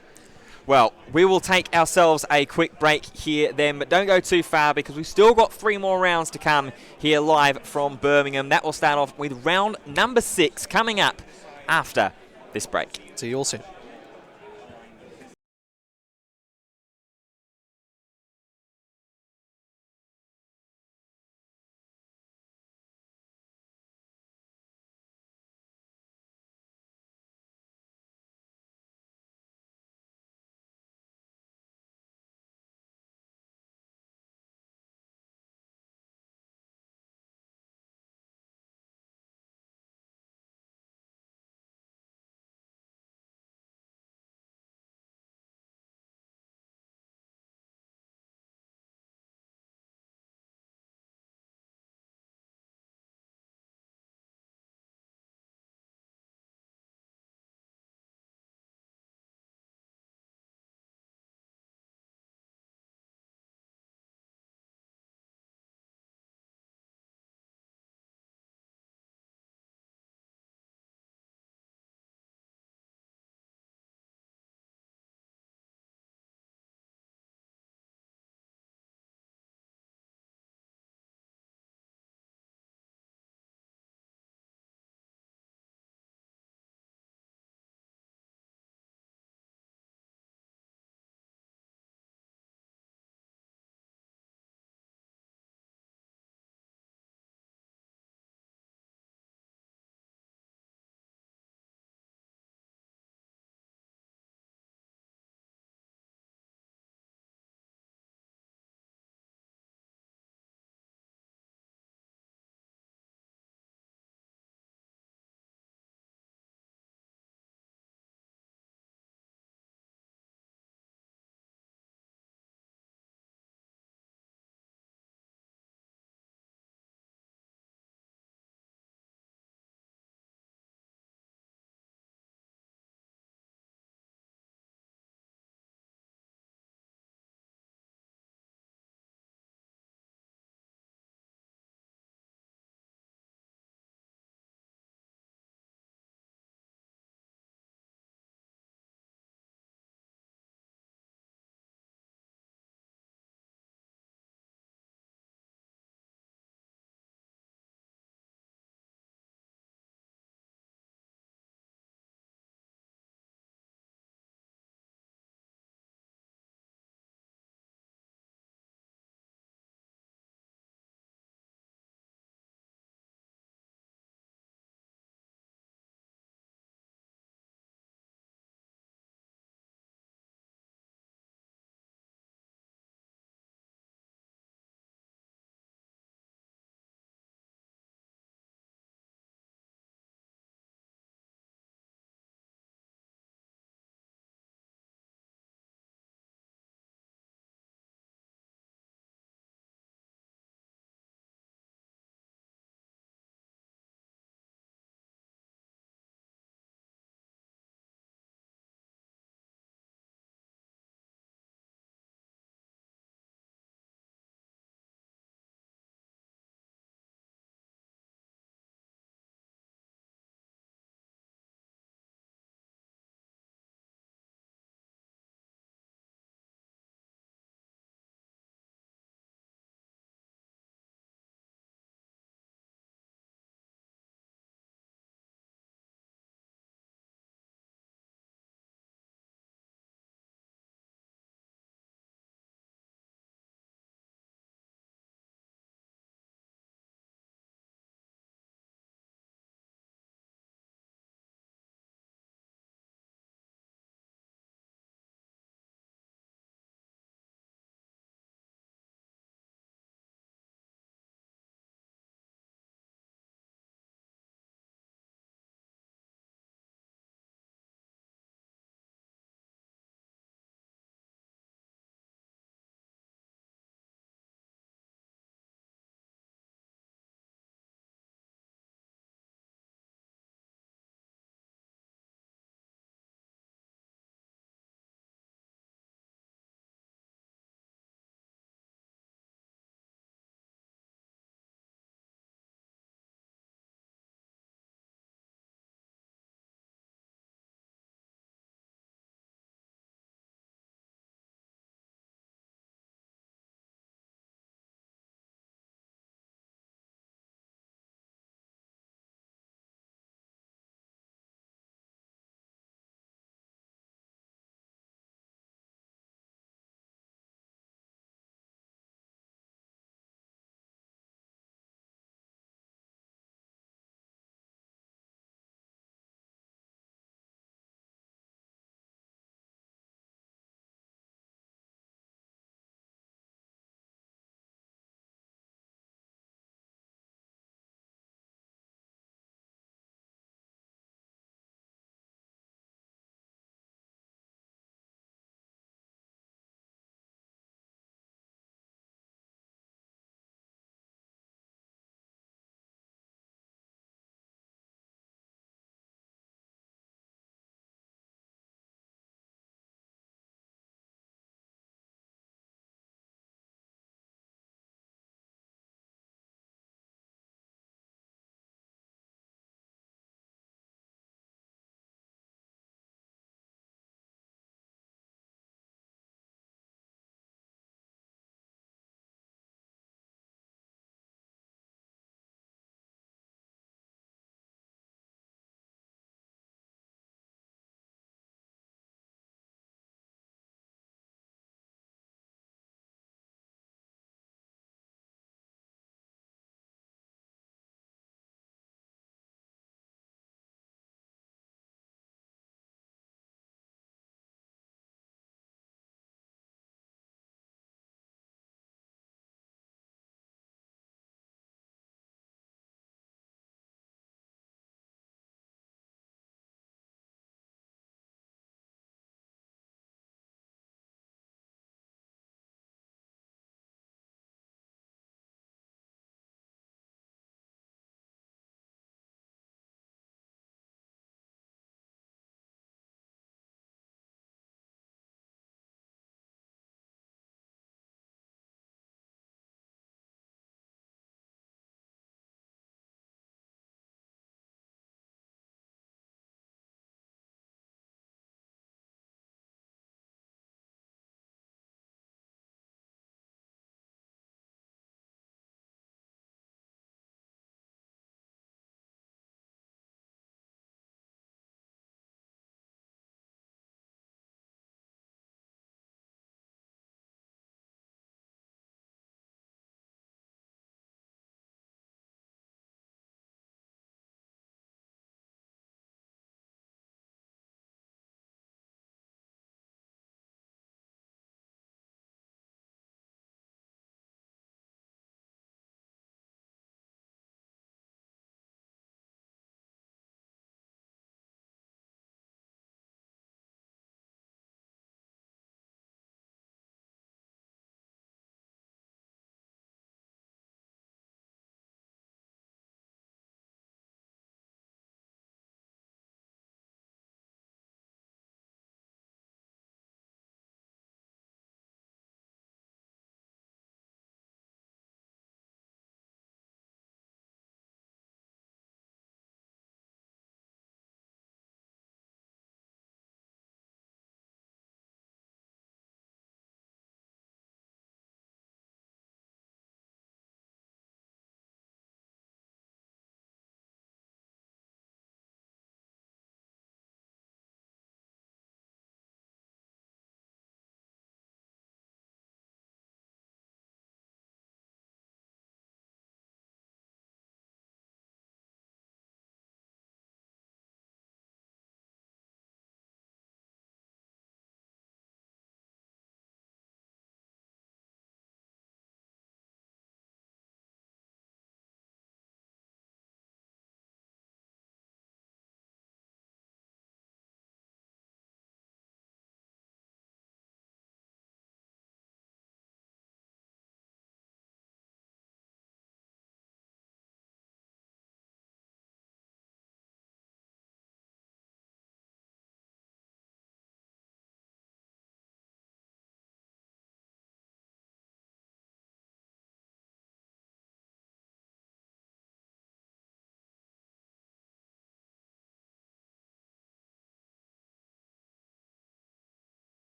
Well, we will take ourselves a quick break here then, but don't go too far because we've still got 3 more rounds to come here live from Birmingham. That will start off with round number 6 coming up after this break. See you all soon.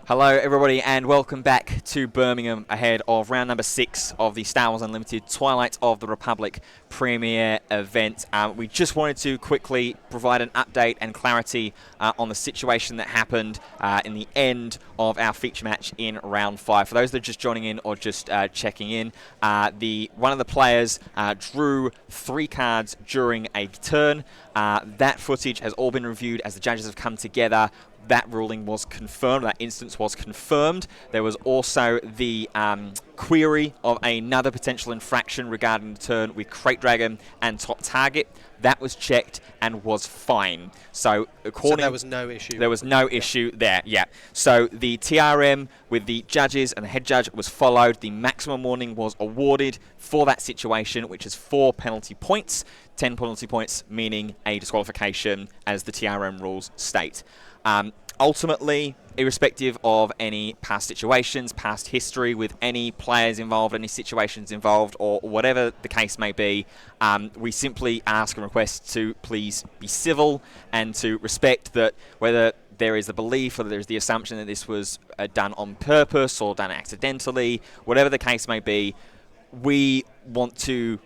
Hello, everybody, and welcome back to Birmingham ahead of round number 6 of the Star Wars Unlimited Twilight of the Republic premiere event. We just wanted to quickly provide an update and clarity on the situation that happened in the end of our feature match in round 5. For those that are just joining in or just checking in, one of the players drew 3 cards during a turn. That footage has all been reviewed as the judges have come together. That ruling was confirmed, that instance was confirmed. There was also the query of another potential infraction regarding the turn with Crate Dragon and Top Target. That was checked and was fine. So there was no issue? There was no issue there, yeah. So the TRM with the judges and the head judge was followed. The maximum warning was awarded for that situation, which is 4 penalty points. 10 penalty points meaning a disqualification, as the TRM rules state. Ultimately, irrespective of any past situations, past history with any players involved, any situations involved, or whatever the case may be, we simply ask and request to please be civil and to respect that whether there is the belief or there is the assumption that this was done on purpose or done accidentally, whatever the case may be, we want to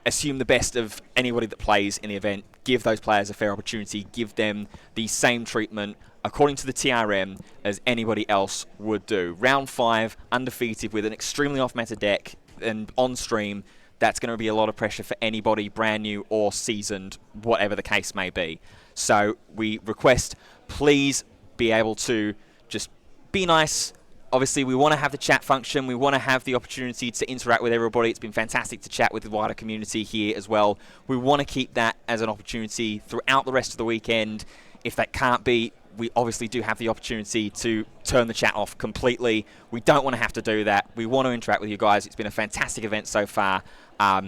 assume the best of anybody that plays in the event, give those players a fair opportunity, give them the same treatment according to the TRM as anybody else would do. Round 5, undefeated with an extremely off-meta deck and on stream, that's going to be a lot of pressure for anybody brand new or seasoned, whatever the case may be. So we request, please be able to just be nice. Obviously, we want to have the chat function. We want to have the opportunity to interact with everybody. It's been fantastic to chat with the wider community here as well. We want to keep that as an opportunity throughout the rest of the weekend. If that can't be, we obviously do have the opportunity to turn the chat off completely. We don't want to have to do that. We want to interact with you guys. It's been a fantastic event so far.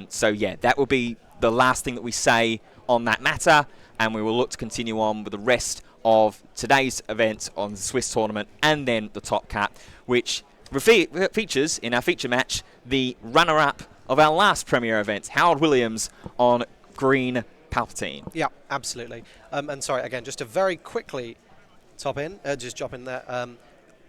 So yeah, that will be the last thing that we say on that matter, and we will look to continue on with the rest of today's event on the Swiss tournament and then the Top Cut, which features in our feature match the runner-up of our last premier event, Howard Williams on Green Palpatine. Yeah, absolutely. And sorry, again, just to very quickly drop in there,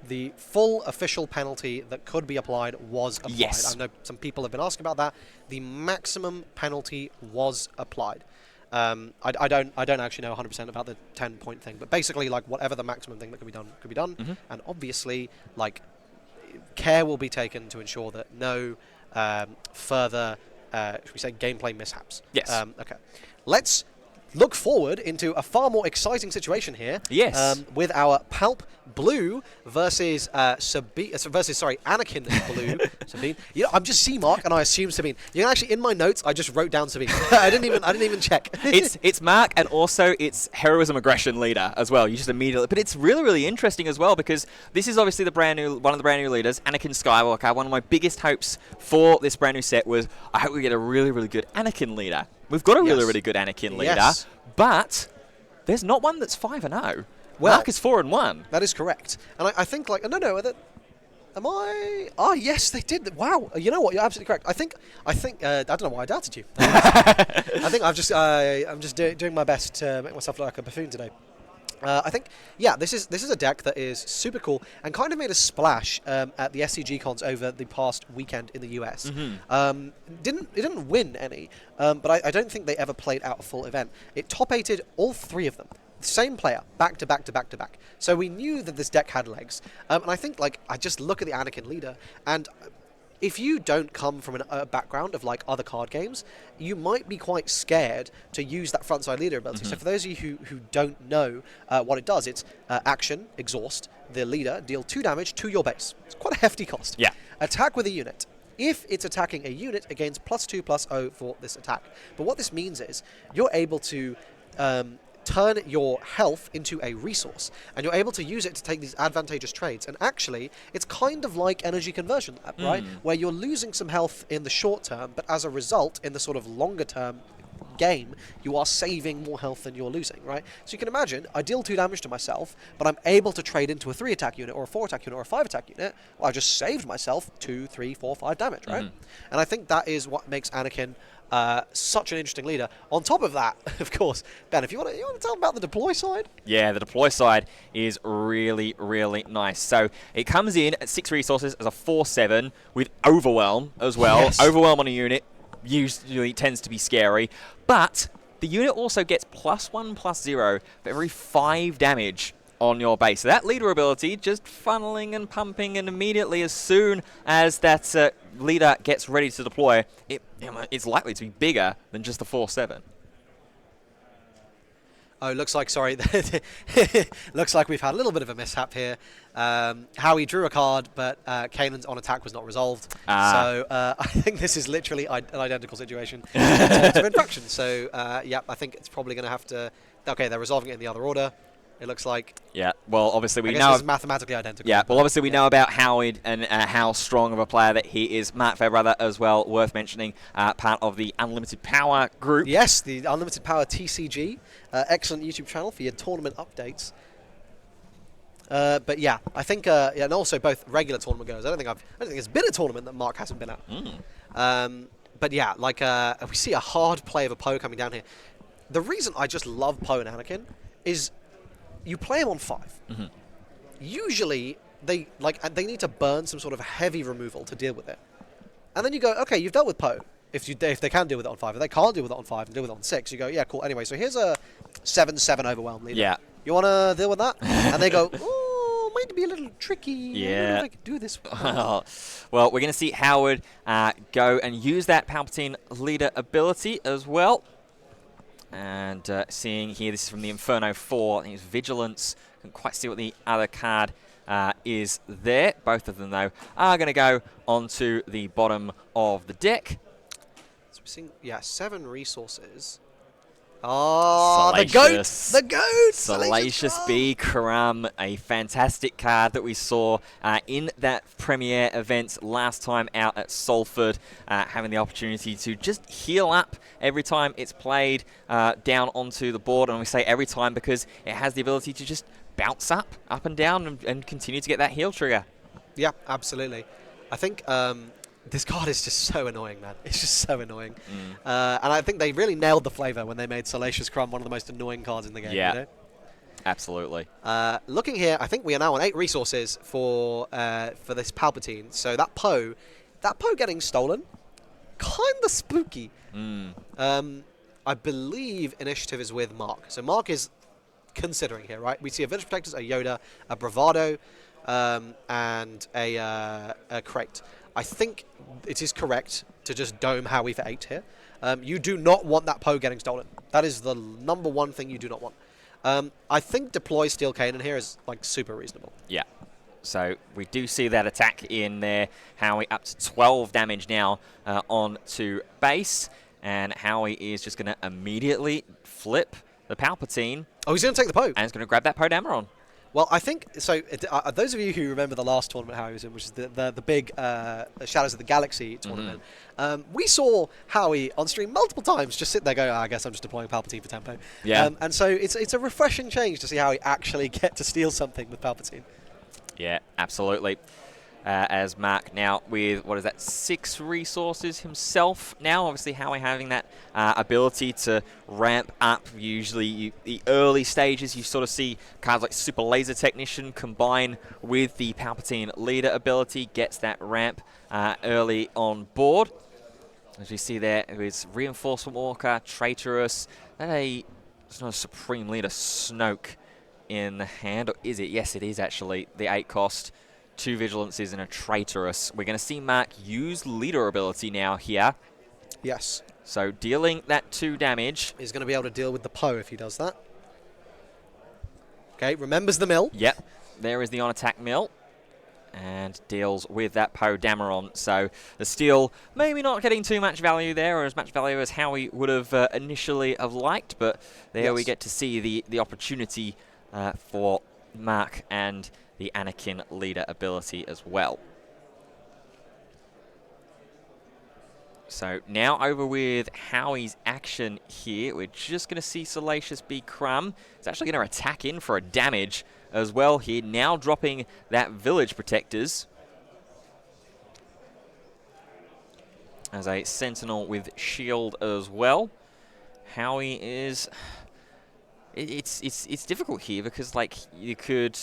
the full official penalty that could be applied was applied. Yes. I know some people have been asking about that. The maximum penalty was applied. I don't actually know 100% about the 10-point thing, but basically, like, whatever the maximum thing that could be done, Mm-hmm. and obviously, like, care will be taken to ensure that no further, should we say, gameplay mishaps. Yes. Okay. Let's look forward into a far more exciting situation here. Yes. With our Palp Blue versus Anakin Blue. Sabine. You know, I'm just C-Mark and I assume Sabine. You know, actually, in my notes, I just wrote down Sabine. I didn't even check. It's Mark, and also it's heroism aggression leader as well. You just immediately, but it's really interesting as well, because this is obviously one of the brand new leaders, Anakin Skywalker. One of my biggest hopes for this brand new set was I hope we get a really good Anakin leader. We've got a really good Anakin leader, but there's not one that's 5-0. Well, Mark is 4-1. That is correct. And I think, like, no, am I? Oh, yes, they did. Wow. You know what? You're absolutely correct. I think. I don't know why I doubted you. I think I'm just doing my best to make myself look like a buffoon today. I think, yeah, this is a deck that is super cool and kind of made a splash at the SCG cons over the past weekend in the US. Mm-hmm. It didn't win any, but I don't think they ever played out a full event. It top-8'd all 3 of them. Same player, back to back to back to back. So we knew that this deck had legs. And I think, like, I just look at the Anakin leader, and if you don't come from a background of, like, other card games, you might be quite scared to use that frontside leader ability. Mm-hmm. So for those of you who don't know what it does, it's action, exhaust, the leader, deal 2 damage to your base. It's quite a hefty cost. Yeah. Attack with a unit. If it's attacking a unit, it gains +2/+0 for this attack. But what this means is you're able to turn your health into a resource, and you're able to use it to take these advantageous trades. And actually, it's kind of like Energy Conversion Lab, right? Where you're losing some health in the short term, but as a result, in the sort of longer term game, you are saving more health than you're losing, right? So you can imagine, I deal 2 damage to myself, but I'm able to trade into a 3-attack unit, or a 4-attack unit, or a 5-attack unit. Well, I just saved myself 2, 3, 4, 5 damage, right? And I think that is what makes Anakin Such an interesting leader. On top of that, of course, Ben, if you want to tell about the deploy side? Yeah, the deploy side is really, really nice. So it comes in at 6 resources as a 4/7 with Overwhelm as well. Yes. Overwhelm on a unit usually tends to be scary, but the unit also gets +1/+0 for every 5 damage on your base. So that leader ability just funneling and pumping, and immediately as soon as that leader gets ready to deploy, it's likely to be bigger than just the 4/7. Oh, looks like, sorry, looks like we've had a little bit of a mishap here. Howie drew a card, but Kanan's on attack was not resolved. So I think this is literally an identical situation in terms of infraction. So, yeah, I think it's probably going to have to... Okay, they're resolving it in the other order, it looks like. Yeah, well, obviously we I guess know... this is mathematically identical. Yeah, well, obviously we know about Howard and how strong of a player that he is. Matt Fairbrother as well, worth mentioning, part of the Unlimited Power group. Yes, the Unlimited Power TCG. Excellent YouTube channel for your tournament updates. But yeah, I think, yeah, and also both regular tournament goers. I don't think there's been a tournament that Mark hasn't been at. But yeah, like we see a hard play of a Poe coming down here. The reason I just love Poe and Anakin is you play them on 5. Usually they need to burn some sort of heavy removal to deal with it, and then you go, okay, you've dealt with Poe. If they can deal with it on 5, if they can't deal with it on 5 and deal with it on 6, you go, yeah, cool. Anyway, so here's a 7/7 overwhelm leader. Yeah. You want to deal with that? And they go, oh, might be a little tricky. Yeah. I don't know if I can do this. Well, we're going to see Howard go and use that Palpatine leader ability as well. And seeing here, this is from the Inferno 4. I think it's Vigilance. Can't quite see what the other card is there. Both of them, though, are going to go onto the bottom of the deck. So we're seeing, yeah, 7 resources. Oh, Salacious. the goat! Salacious B. Crumb, a fantastic card that we saw in that premiere event last time out at Salford, having the opportunity to just heal up every time it's played down onto the board. And we say every time because it has the ability to just bounce up and down, and continue to get that heal trigger. Yeah, absolutely. I think this card is just so annoying, man. It's just so annoying. And I think they really nailed the flavor when they made Salacious Crumb one of the most annoying cards in the game. Yeah, you know? Absolutely. Looking here, I think we are now on 8 resources for this Palpatine. So that Poe getting stolen, kind of spooky. I believe initiative is with Mark. So Mark is considering here, right? We see a Village Protectors, a Yoda, a Bravado, and a Crate. I think it is correct to just dome Howie for 8 here. You do not want that Poe getting stolen. That is the number one thing you do not want. I think deploy Steel Kanan here is like super reasonable. Yeah. So we do see that attack in there. Howie up to 12 damage now on to base. And Howie is just going to immediately flip the Palpatine. Oh, he's going to take the Poe. And he's going to grab that Poe Dameron. Well, I think, so those of you who remember the last tournament Howie was in, which is the big Shadows of the Galaxy tournament, we saw Howie on stream multiple times just sit there going, I guess I'm just deploying Palpatine for tempo. Yeah. And so it's a refreshing change to see Howie actually get to steal something with Palpatine. Yeah, absolutely. As Mark now with, 6 resources himself now. Obviously, Howie having that ability to ramp up. Usually, the early stages, you sort of see cards like Super Laser Technician combine with the Palpatine leader ability, gets that ramp early on board. As you see there, it's Reinforcement Walker, Traitorous, and it's not a Supreme Leader, Snoke in the hand. Or is it? Yes, it is actually the 8 cost. 2 Vigilances and a Traitorous. We're going to see Mark use leader ability now here. Yes. So dealing that 2 damage. He's going to be able to deal with the Poe if he does that. Okay, remembers the mill. Yep, there is the on-attack mill. And deals with that Poe Dameron. So the steal maybe not getting too much value there, or as much value as Howie would have initially have liked. But there we get to see the opportunity for Mark and the Anakin leader ability as well. So now over with Howie's action here. We're just going to see Salacious B. Crumb. It's actually going to attack in for a damage as well here. Now dropping that Village Protectors. as a Sentinel with shield as well. Howie is... It's difficult here because, like, you could...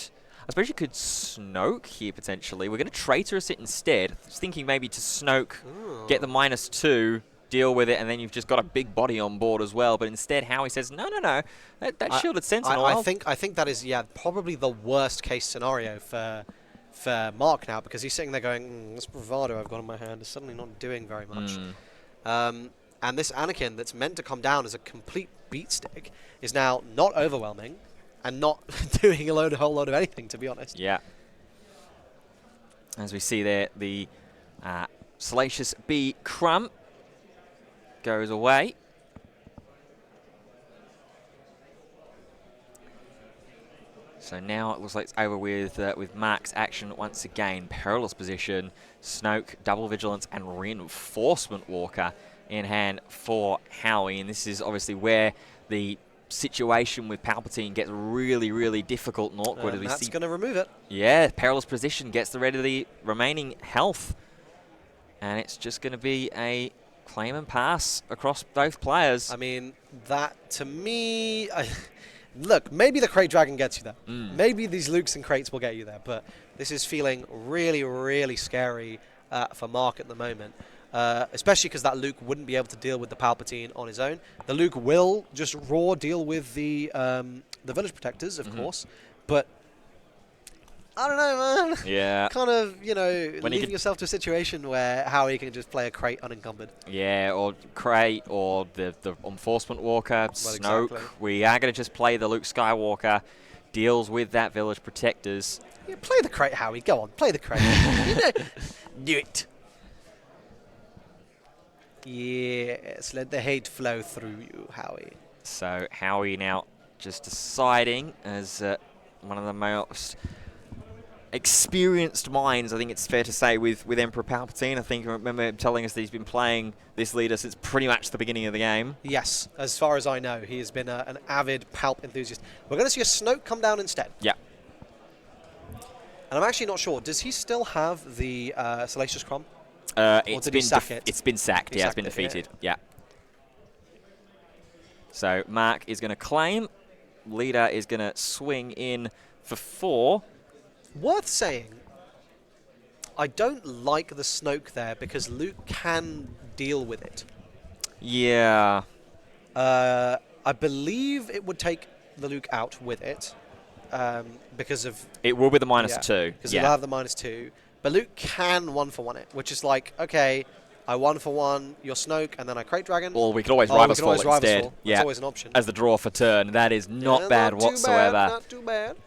I suppose you could Snoke here, potentially. We're going to Traitorous it instead. I was thinking maybe to Snoke, get the -2, deal with it, and then you've just got a big body on board as well. But instead, Howie says, no. That shielded Sentinel. I think that is, probably the worst case scenario for Mark now, because he's sitting there going, this bravado I've got in my hand is suddenly not doing very much. And this Anakin that's meant to come down as a complete beatstick is now not overwhelming and not doing a whole load of anything, to be honest. Yeah. As we see there, the Salacious B Crump goes away. So now it looks like it's over with Mark's action once again. Perilous position, Snoke, double vigilance, and reinforcement walker in hand for Howie. And this is obviously where the situation with Palpatine gets really, really difficult and awkward. And that's going to remove it. Yeah, perilous position gets rid of the remaining health. And it's just going to be a claim and pass across both players. I mean, that to me... Look, maybe the Crate Dragon gets you there. Maybe these Lukes and Crates will get you there. But this is feeling really, really scary for Mark at the moment. Especially because that Luke wouldn't be able to deal with the Palpatine on his own. The Luke will just raw deal with the Village Protectors, of course. But I don't know, man. Yeah. Kind of, leaving yourself to a situation where Howie can just play a Crate unencumbered. Yeah, or Crate, or the Enforcement Walker, Snoke. Exactly. We are going to just play the Luke Skywalker, deals with that Village Protectors. Yeah, play the Crate, Howie. Go on, play the Crate. Do it. Yes, let the hate flow through you, Howie. So Howie now just deciding as one of the most experienced minds, I think it's fair to say, with Emperor Palpatine. I think I remember him telling us that he's been playing this leader since pretty much the beginning of the game. Yes, as far as I know, he has been an avid Palp enthusiast. We're going to see a Snoke come down instead. Yeah. And I'm actually not sure. Does he still have the Salacious Crumb? It's been sacked. It's been defeated. Yeah. So Mark is going to claim. Leader is going to swing in for 4. Worth saying, I don't like the Snoke there because Luke can deal with it. Yeah. I believe it would take the Luke out with it because of... It will be the -2. Because it'll have the -2. But Luke can 1-for-1 it, which is like, okay, I 1-for-1 your Snoke, and then I Crate Dragon. Or we could always Rivals Fall instead. Yeah. That's always an option. As the draw for turn. That is not bad whatsoever. Not too bad.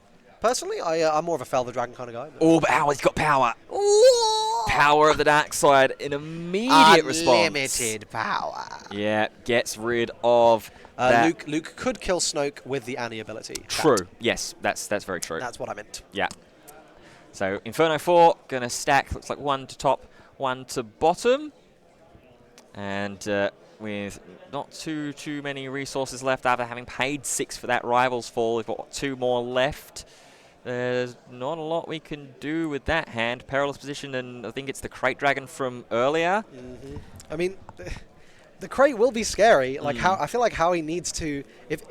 Personally, I'm more of a Fell the Dragon kind of guy. Oh, but Howie's got power. Ooh. Power of the dark side. An immediate response. Unlimited power. Yeah, gets rid of that. Luke could kill Snoke with the Annie ability. True. Yes, that's very true. That's what I meant. Yeah. So Inferno 4 going to stack. Looks like 1 to top, 1 to bottom. And with not too many resources left after having paid 6 for that Rivals Fall, we've got 2 more left. There's not a lot we can do with that hand. Perilous position, and I think it's the Crate Dragon from earlier. I mean, the Crate will be scary. Like I feel like Howie needs to, if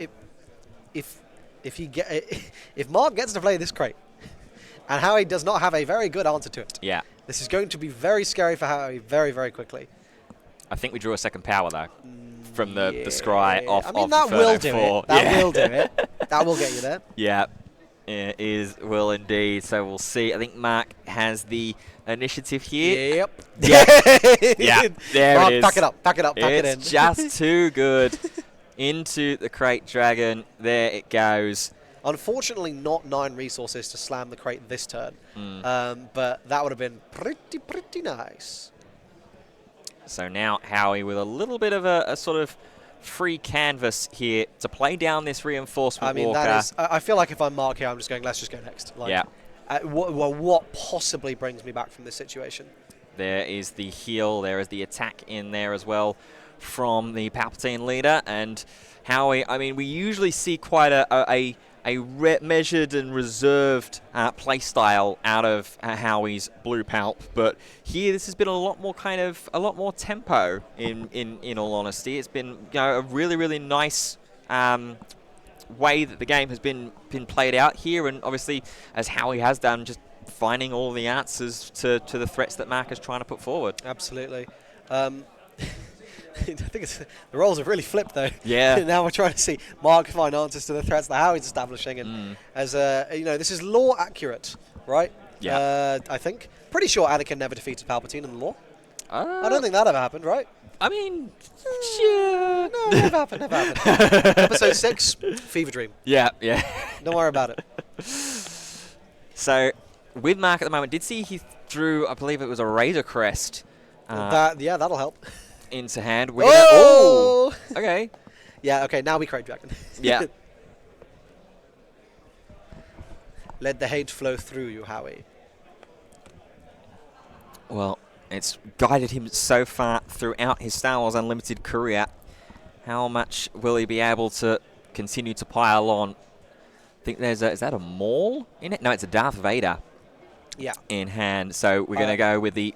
Mark gets to play this Crate, and Howie does not have a very good answer to it. Yeah. This is going to be very scary for Howie very, very quickly. I think we drew a second power though, from the scry off. I mean, that will do it. That will do it. That will get you there. Yeah. It will indeed. So we'll see. I think Mark has the initiative here. Yep. Yeah. There Mark, it is. Pack it up. Pack it up. Pack it in. It's just too good. Into the Crate Dragon. There it goes. Unfortunately, not 9 resources to slam the Crate this turn. But that would have been pretty nice. So now Howie with a little bit of a sort of free canvas here to play down this reinforcement walker. That is, I feel like if I'm Mark here, I'm just going, let's just go next. Like, yeah. What possibly brings me back from this situation? There is the heal. There is the attack in there as well from the Palpatine leader. And Howie, I mean, we usually see quite a measured and reserved play style out of Howie's Blue Palp, but here this has been a lot more tempo. In all honesty, it's been a really nice way that the game has been played out here, and obviously as Howie has done, just finding all the answers to the threats that Mark is trying to put forward. Absolutely. I think the roles have really flipped, though. Yeah. Now we're trying to see Mark find answers to the threats that Howie's establishing, and as this is lore accurate, right? Yeah. I think pretty sure Anakin never defeated Palpatine in the lore. I don't think that ever happened, right? I mean, yeah. No, never happened. Episode 6, Fever Dream. Yeah. Don't worry about it. So, with Mark at the moment, did see he threw, I believe it was a Razor Crest. That'll help. Into hand. Okay. Yeah, okay, now we Crate Dragon. Yeah. Let the hate flow through you, Howie. Well, it's guided him so far throughout his Star Wars Unlimited career. How much will he be able to continue to pile on? I think is that a Maul in it? No, it's a Darth Vader. Yeah. In hand. So we're going to go with the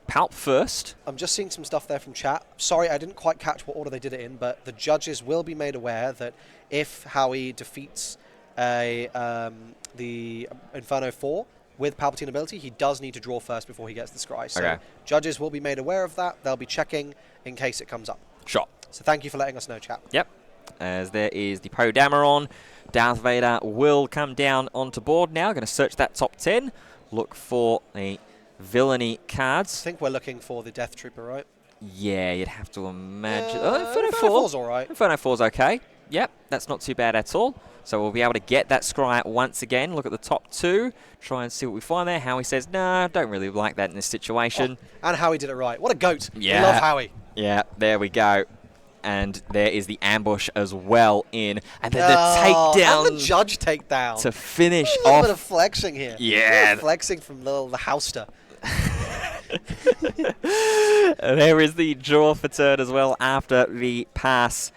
Palp first. I'm just seeing some stuff there from chat. Sorry, I didn't quite catch what order they did it in, but the judges will be made aware that if Howie defeats the Inferno 4 with Palpatine ability, he does need to draw first before he gets the scry. So judges will be made aware of that. They'll be checking in case it comes up. Sure. So thank you for letting us know, chat. Yep. As there is the Poe Dameron. Darth Vader will come down onto board now. Going to search that top 10. Look for the villainy cards. I think we're looking for the Death Trooper, right? Yeah, you'd have to imagine. Inferno 4's all right. Inferno 4's okay. Yep, that's not too bad at all. So we'll be able to get that scry once again. Look at the top 2. Try and see what we find there. Howie says, nah, don't really like that in this situation. Oh, and Howie did it right. What a goat. Yeah. We love Howie. Yeah, there we go. And there is the ambush as well in. And then the takedown. And the judge takedown. To finish off. A little off. bit of flexing here. Yeah. Flexing from the Houster. There is the draw for turn as well after the pass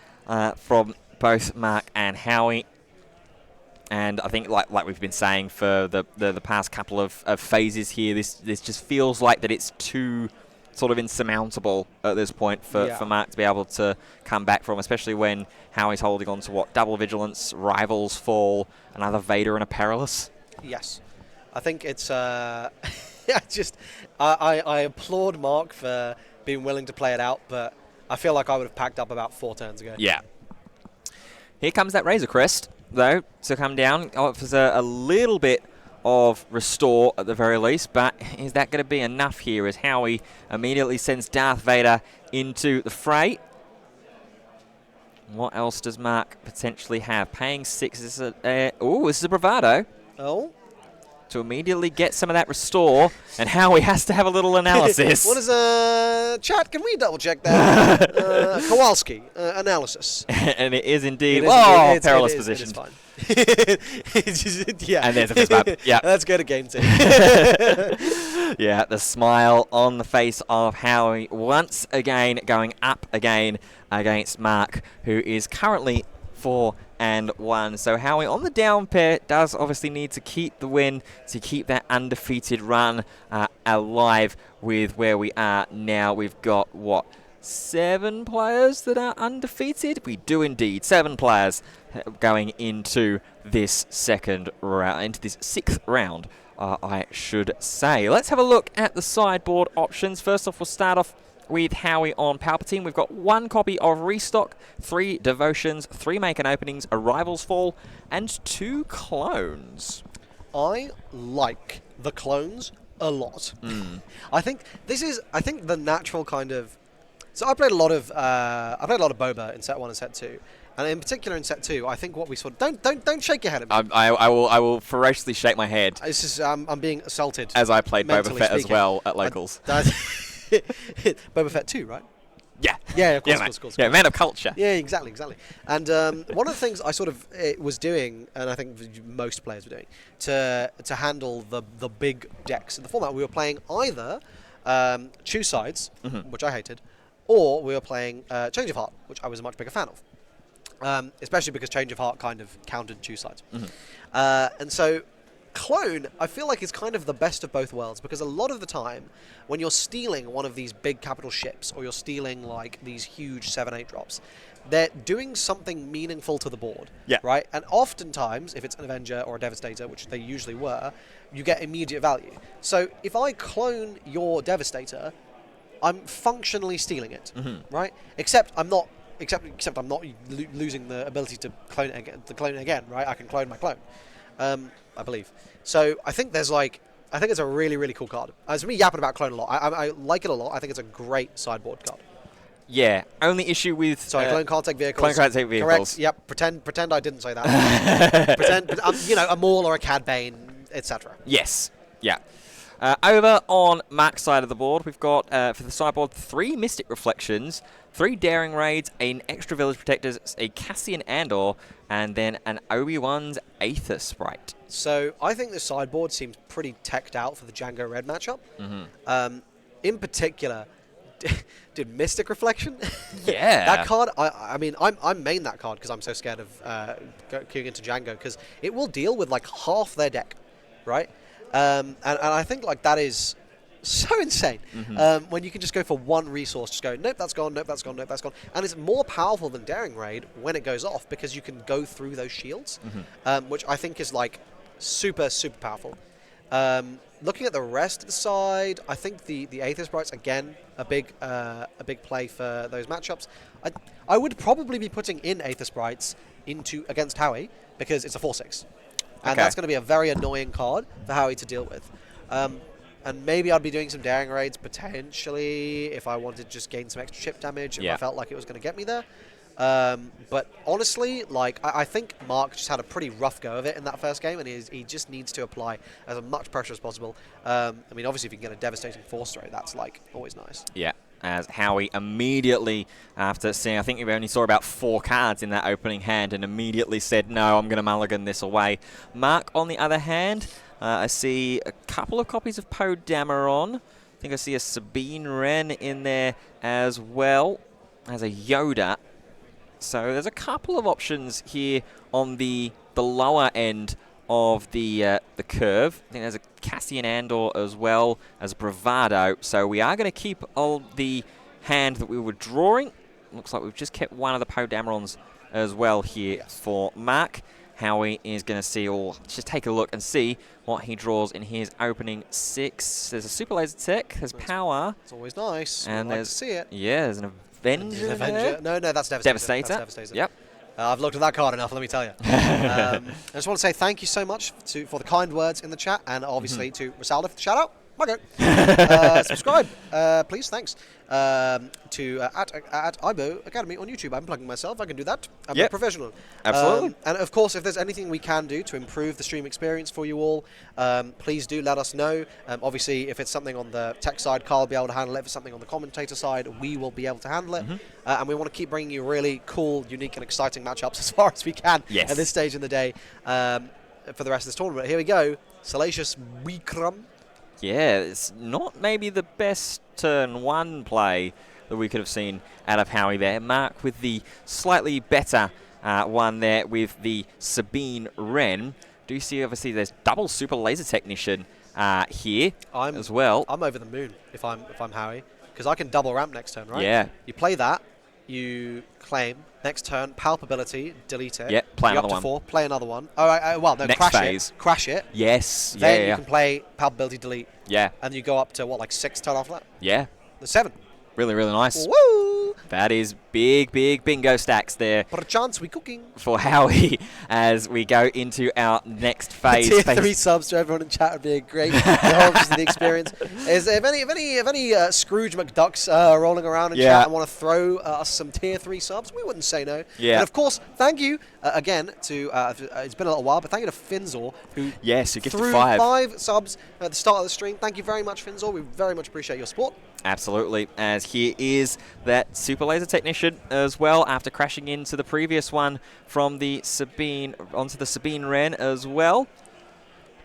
from both Mark and Howie. And I think, like we've been saying for the past couple of phases here, this just feels like that it's too sort of insurmountable at this point for Mark to be able to come back from, especially when Howie's holding on to double vigilance, rivals fall, another Vader and a Perilous. Yes, I think it's I applaud Mark for being willing to play it out, but I feel like I would have packed up about 4 turns ago. Yeah. Here comes that Razor Crest, though, to come down. Offers a little bit of restore at the very least, but is that going to be enough here as Howie immediately sends Darth Vader into the fray? What else does Mark potentially have? Paying 6 is this is a bravado. Oh. To immediately get some of that restore, and Howie has to have a little analysis. What is chat? Can we double check that? Kowalski analysis. And it is indeed. Oh, perilous position. It is fine. Yeah. And there's a fist bump. Yeah. Let's go to game 2. Yeah, the smile on the face of Howie once again going up again against Mark, who is currently 4-1. So Howie on the down pair does obviously need to keep the win to keep that undefeated run alive with where we are now. We've got, 7 players that are undefeated? We do indeed. 7 players going into this second round, into this 6th round, I should say. Let's have a look at the sideboard options. First off, we'll start off with Howie on Palpatine. We've got 1 copy of Restock, 3 Devotions, 3 Make an Openings, a Rival's Fall, and 2 Clones. I like the clones a lot. I think the natural kind of. So I played a lot of Boba in set 1 and set 2, and in particular in set 2, I think what we saw. Don't shake your head at me. I will ferociously shake my head. This is I'm being assaulted. As I played Boba Fett as well at locals. Boba Fett 2, right? Yeah. Yeah, of course. Yeah, man of culture. Yeah, exactly. And one of the things I sort of was doing, and I think most players were doing, to handle the big decks in the format, we were playing either Choose Sides, which I hated, or we were playing Change of Heart, which I was a much bigger fan of. especially because Change of Heart kind of countered two sides. Mm-hmm. And so Clone, I feel like, is kind of the best of both worlds, because a lot of the time when you're stealing one of these big capital ships, or you're stealing like these huge 7-8 drops, they're doing something meaningful to the board, right? And oftentimes, if it's an Avenger or a Devastator, which they usually were, you get immediate value. So if I clone your Devastator, I'm functionally stealing it, right? Except I'm not losing the ability to clone it again, right? I can clone my clone, I believe. So I think there's like, I think it's a really, really cool card. It's me yapping about clone a lot. I like it a lot. I think it's a great sideboard card. Yeah. Only issue with... Sorry, clone can't take vehicles. Clone can't take vehicles. Correct. Yep. Pretend I didn't say that. pretend, a Maul or a Cad Bane, etc. Yes. Yeah. Over on Mark's side of the board, we've got, for the sideboard, 3 Mystic Reflections, 3 Daring Raids, an extra Village Protectors, a Cassian Andor, and then an Obi-Wan's Aether Sprite. So I think the sideboard seems pretty teched out for the Django Red matchup. In particular, did Mystic Reflection? Yeah. That card, I mean, I'm main that card because I'm so scared of queuing into Django, because it will deal with like half their deck, right? And I think like that is so insane. When you can just go for one resource, just go, nope, that's gone, nope, that's gone, nope, that's gone. And it's more powerful than Daring Raid when it goes off, because you can go through those shields, which I think is like super, super powerful. Looking at the rest of the side, I think the Aether Sprites, again, a big play for those matchups. I would probably be putting in Aether Sprites against Howie, because it's a 4/6. And that's going to be a very annoying card for Howie to deal with. And maybe I'd be doing some Daring Raids, potentially, if I wanted to just gain some extra chip damage, if I felt like it was going to get me there. But honestly, like, I think Mark just had a pretty rough go of it in that first game, and he just needs to apply as much pressure as possible. I mean, obviously, if you can get a devastating force throw, that's, like, always nice. Yeah. As Howie immediately, after seeing, I think we only saw about 4 cards in that opening hand, and immediately said, no, I'm going to mulligan this away. Mark, on the other hand, I see a couple of copies of Poe Dameron. I think I see a Sabine Wren in there as well as a Yoda. So there's a couple of options here on the lower end of the curve. I think there's a Cassian Andor as well as Bravado. So we are going to keep all the hand that we were drawing. Looks like we've just kept one of the Poe Damerons as well here for Mark. Howie is going to see, or just take a look and see what he draws in his opening 6. There's a Super Laser Tech, there's Power. It's always nice. And I'd like to see it. Yeah, there's an Avenger there. No, that's Devastator. Devastator. That's Devastator. Yep. I've looked at that card enough, let me tell you. I just want to say thank you so much for the kind words in the chat, and obviously to Rosalda for the shout out. Subscribe, please, thanks. At Ibo Academy on YouTube. I'm plugging myself, I can do that. I'm a professional. Absolutely. And of course, if there's anything we can do to improve the stream experience for you all, please do let us know. Obviously, if it's something on the tech side, Carl will be able to handle it. If it's something on the commentator side, we will be able to handle it. And we want to keep bringing you really cool, unique, and exciting matchups as far as we can at this stage in the day for the rest of this tournament. Here we go. Salacious Wikram. Yeah, it's not maybe the best turn 1 play that we could have seen out of Howie there. Mark with the slightly better one there with the Sabine Wren. Do you see, obviously, there's double Super Laser Technician here as well. I'm over the moon if I'm Howie, because I can double ramp next turn, right? Yeah. You play that, you claim, next turn, Palpability, delete it. Yep, play another up to one. 4, play another one. All right, well, no, Next crash phase. it. Crash it. Yes, Then you can play Palpability, delete. Yeah. And you go up to, what, like 6 turn after that? Yeah. The 7. Really, really nice. Woo! That is big bingo stacks there. For a chance, we cooking. For Howie as we go into our next phase. Tier 3 subs to everyone in chat would be a great helps to the experience. If any Scrooge McDucks rolling around in chat and want to throw us some tier 3 subs, we wouldn't say no. Yeah. And of course, thank you again to it's been a little while, but thank you to Finzor who threw 5 subs at the start of the stream. Thank you very much, Finzor. We very much appreciate your support. Absolutely, as here is that Super Laser Technician as well, after crashing into the previous one from the Sabine, onto the Sabine Wren as well.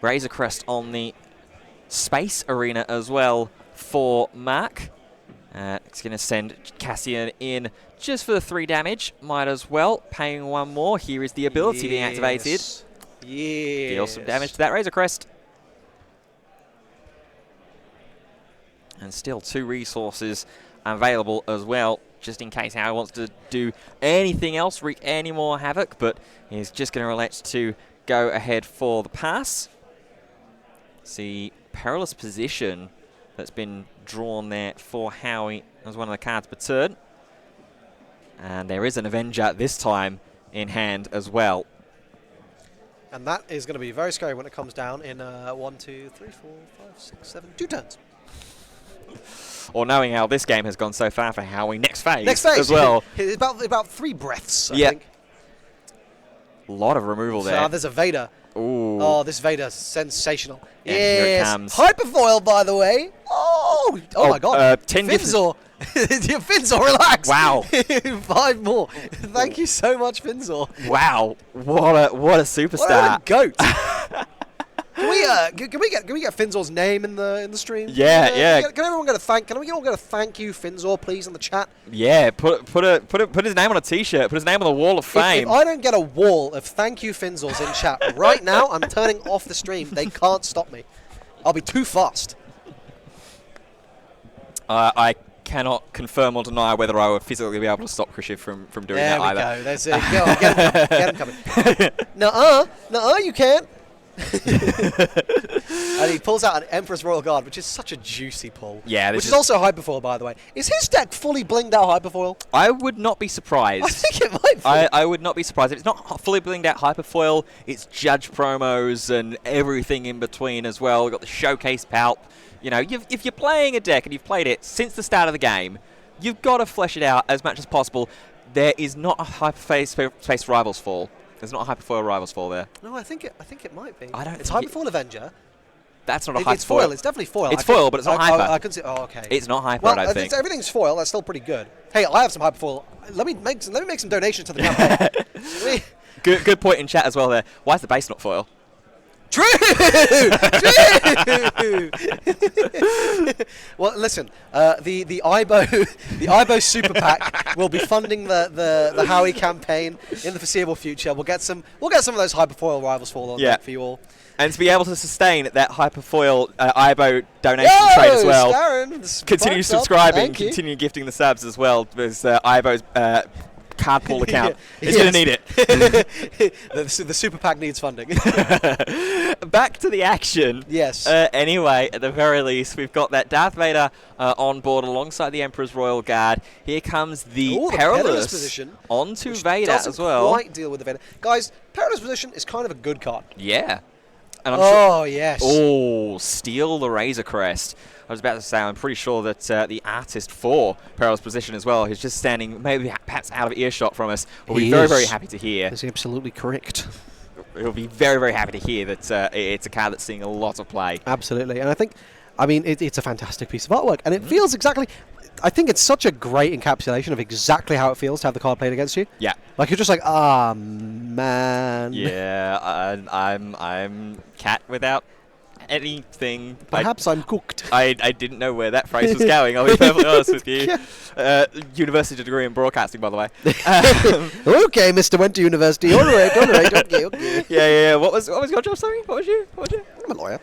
Razor Crest on the Space Arena as well for Mark. It's going to send Cassian in just for the 3 damage. Might as well. Paying 1 more. Here is the ability being activated. Yes. Deal some damage to that Razor Crest. And still 2 resources available as well, just in case Howie wants to do anything else, wreak any more havoc, but he's just going to elect to go ahead for the pass. See, perilous position that's been drawn there for Howie as one of the cards per turn. And there is an Avenger this time in hand as well. And that is going to be very scary when it comes down in 1, 2, 3, 4, 5, 6, 7, 2 turns. Or knowing how this game has gone so far for Howie, next phase as well. about 3 breaths, I think. A lot of removal there. So, there's a Vader. Ooh. Oh, this Vader's sensational. And here it comes. Hyperfoil, by the way. Oh my God. 10 Finzor. Finzor, relax. Wow. 5 more. Thank you so much, Finzor. Wow. What a superstar. What a goat. Can we get Finzor's name in the stream? Yeah. Can everyone get a thank? Can we all get a thank you, Finzor, please, in the chat? Yeah. Put his name on a T-shirt. Put his name on the wall of fame. If I don't get a wall of thank you, Finzors, in chat right now, I'm turning off the stream. They can't stop me. I'll be too fast. I cannot confirm or deny whether I would physically be able to stop Krishiv from doing that either. There we go. There's it. Go. Get him coming. Nuh-uh, you can't. And he pulls out an Emperor's Royal Guard, which is such a juicy pull. Yeah, which is also Hyperfoil, by the way. Is his deck fully blinged out Hyperfoil? I would not be surprised. I think it might be. I would not be surprised. If it's not fully blinged out Hyperfoil, it's Judge promos and everything in between as well. We've got the Showcase Palp. You know, if you're playing a deck and you've played it since the start of the game, you've got to flesh it out as much as possible. There is not a Hyperspace Rivals Fall. There's not a Hyperfoil Rivals Fall there. No, I think it might be. It's Hyperfoil Avenger. That's not a Hyperfoil. It's foil. It's definitely foil. It's foil, but it's not Hyper. I can see. Oh, okay. It's not Hyper, well, I don't think. Everything's foil. That's still pretty good. Hey, I have some Hyperfoil. Let me make some donations to the campaign. Good point in chat as well there. Why is the base not foil? True! Well, listen, the IBO Super Pack will be funding the Howie campaign in the foreseeable future. We'll get some of those Hyperfoil Rivals Fall on deck for you all. And to be able to sustain that Hyperfoil IBO donation trade as well. Scarron, continue subscribing, continue gifting the subs as well. There's IBO's card pool account. It's going to need it. The Super Pack needs funding. Back to the action. Yes. Anyway, at the very least, we've got that Darth Vader on board alongside the Emperor's Royal Guard. Here comes the Perilous position onto Vader as well. Quite deal with the Vader. Guys, Perilous position is kind of a good card. Yeah. And I'm yes. Oh, steal the Razor Crest. I was about to say, I'm pretty sure that the artist for Perilous Position as well, who's just standing maybe perhaps out of earshot from us, will be very, very happy to hear. That's absolutely correct. He'll be very, very happy to hear that it's a card that's seeing a lot of play. Absolutely. And I mean, it's a fantastic piece of artwork. And it feels exactly... I think it's such a great encapsulation of exactly how it feels to have the card played against you. Yeah. Like, you're just like, ah, man. Yeah, I'm cat without anything. Perhaps I'm cooked. I didn't know where that phrase was going, I'll be perfectly honest with you. University degree in broadcasting, by the way. Okay, Mr. Went to university. All right, okay. Yeah. What was your job, sorry? What was you? I'm a lawyer.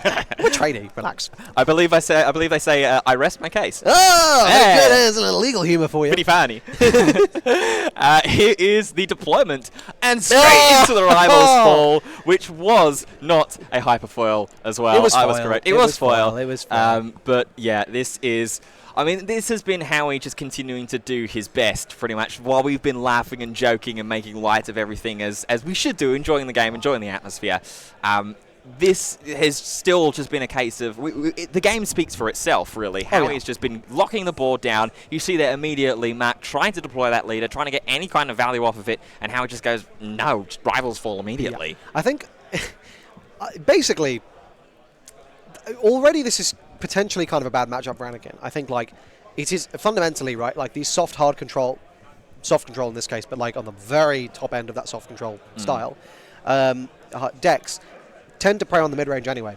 I'm a trainee. Relax. I believe they say I rest my case. Oh, good. There's a little legal humour for you. Pretty funny. Here is the deployment, and straight into the Rivals Fall, which was not a Hyperfoil as well. It was foil. I was correct. It was foil. It was foil. But yeah, this is... I mean, this has been Howie just continuing to do his best, pretty much, while we've been laughing and joking and making light of everything, as we should do, enjoying the game, enjoying the atmosphere. This has still just been a case of... the game speaks for itself, really. Howie's just been locking the board down. You see there immediately Mark trying to deploy that leader, trying to get any kind of value off of it, and Howie just goes, no, just Rivals Fall immediately. Yeah. I think, basically, already this is potentially kind of a bad matchup for Anakin. I think, like, it is fundamentally, right, like these soft control in this case, but like on the very top end of that soft control style, decks tend to prey on the mid-range anyway.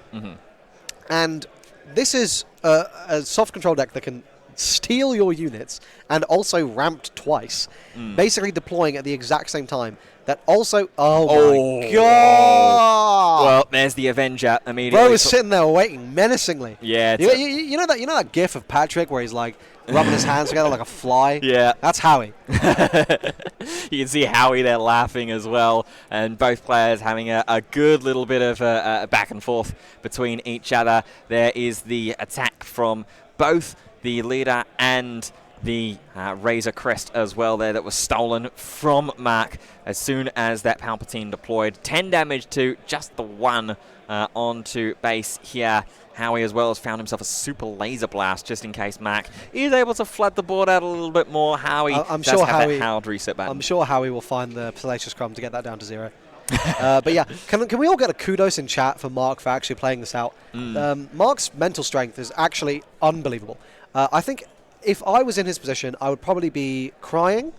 And this is a soft control deck that can steal your units, and also ramped twice, basically deploying at the exact same time. That also, oh my god! Well, there's the Avenger immediately. Bro was sitting there waiting menacingly. Yeah, you know that gif of Patrick where he's like rubbing his hands together like a fly. Yeah, that's Howie. You can see Howie there laughing as well, and both players having a good little bit of a back and forth between each other. There is the attack from both the leader and the Razor Crest as well there that was stolen from Mark as soon as that Palpatine deployed. 10 damage to just the one onto base here. Howie as well has found himself a super laser blast just in case Mark is able to flood the board out a little bit more. Howie I'm does sure have that hard reset button. I'm sure Howie will find the Salacious Crumb to get that down to 0. But yeah, can we all get a kudos in chat for Mark for actually playing this out? Mark's mental strength is actually unbelievable. I think if I was in his position, I would probably be crying,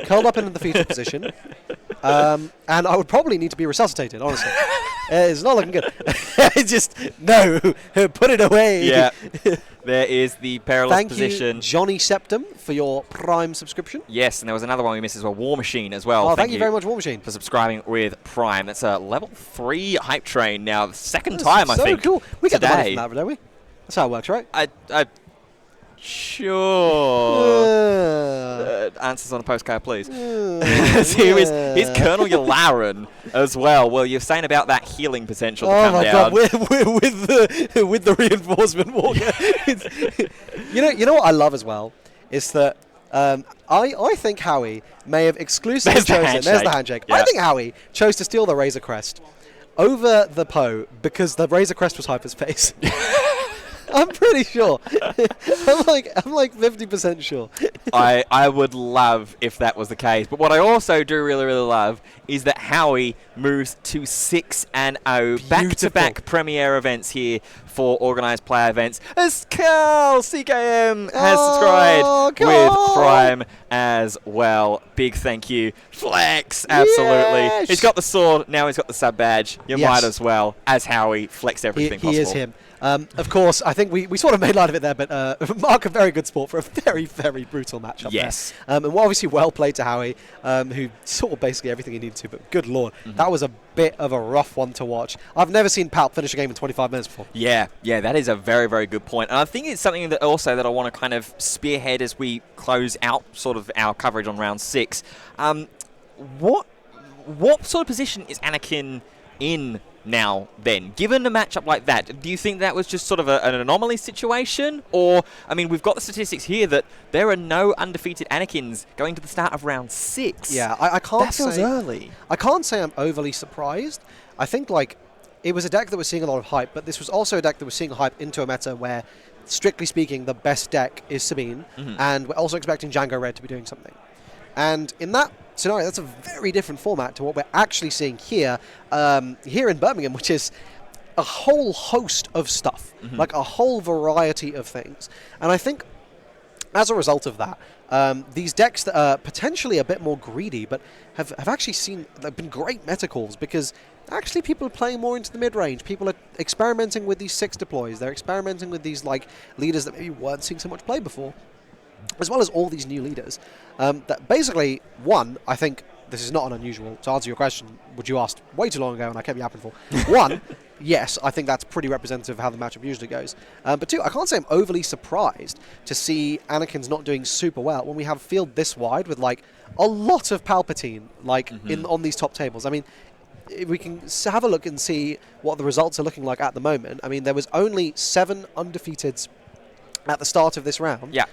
curled up in the fetal position, and I would probably need to be resuscitated, honestly. It's not looking good. Just, no, put it away. Yeah, there is the perilous position. Thank you, Johnny Septum, for your Prime subscription. Yes, and there was another one we missed as well, War Machine as well. Oh, thank you very much, War Machine. For subscribing with Prime. That's a level 3 hype train now, the second time, I think. So cool. We get the money today. from that, don't we? That's how it works, right? Sure. Answers on a postcard, please. So here's Colonel Yularen as well. Well, you're saying about that healing potential to come down. Oh my god, with the reinforcement walker. you know what I love as well is that I think Howie may have exclusively chosen. There's the handshake. Yeah. I think Howie chose to steal the Razor Crest over the Poe because the Razor Crest was hyperspace. I'm pretty sure. I'm like 50% sure. I would love if that was the case. But what I also do really, really love is that Howie moves to 6-0. Back-to-back premiere events here for organised player events. As Carl CKM has subscribed with Prime as well. Big thank you. Flex, absolutely. Yes. He's got the sword, now he's got the sub badge. You might as well, as Howie, flex everything possible. He is him. Of course, I think we sort of made light of it there, but Mark, a very good sport for a very, very brutal matchup. Yes. There. And obviously well played to Howie, who saw basically everything he needed to, but good lord, that was a bit of a rough one to watch. I've never seen Palp finish a game in 25 minutes before. Yeah, that is a very, very good point. And I think it's something that also that I want to kind of spearhead as we close out sort of our coverage on round 6. What sort of position is Anakin in now then, given a matchup like that? Do you think that was just sort of an anomaly situation? Or, I mean, we've got the statistics here that there are no undefeated Anakins going to the start of round 6. Yeah, I can't that feels early. I can't say I'm overly surprised. I think, like, it was a deck that was seeing a lot of hype, but this was also a deck that was seeing hype into a meta where, strictly speaking, the best deck is Sabine, and we're also expecting Django Red to be doing something. And in that scenario, that's a very different format to what we're actually seeing here in Birmingham, which is a whole host of stuff, like a whole variety of things. And I think as a result of that, these decks that are potentially a bit more greedy, but have actually been great meta calls, because actually people are playing more into the mid-range. People are experimenting with these 6 deploys. They're experimenting with these like leaders that maybe weren't seeing so much play before, as well as all these new leaders. That basically, one, I think this is not an unusual, to answer your question, which you asked way too long ago and I kept yapping for. One, yes, I think that's pretty representative of how the matchup usually goes. But two, I can't say I'm overly surprised to see Anakin's not doing super well when we have a field this wide with like a lot of Palpatine like on these top tables. I mean, if we can have a look and see what the results are looking like at the moment. I mean, there was only 7 undefeateds at the start of this round. Yeah.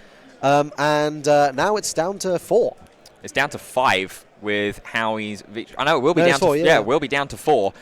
And now it's down to 4. It's down to 5 with Howie's victory. I know it will be down to 4. Yeah, we'll be down to 4.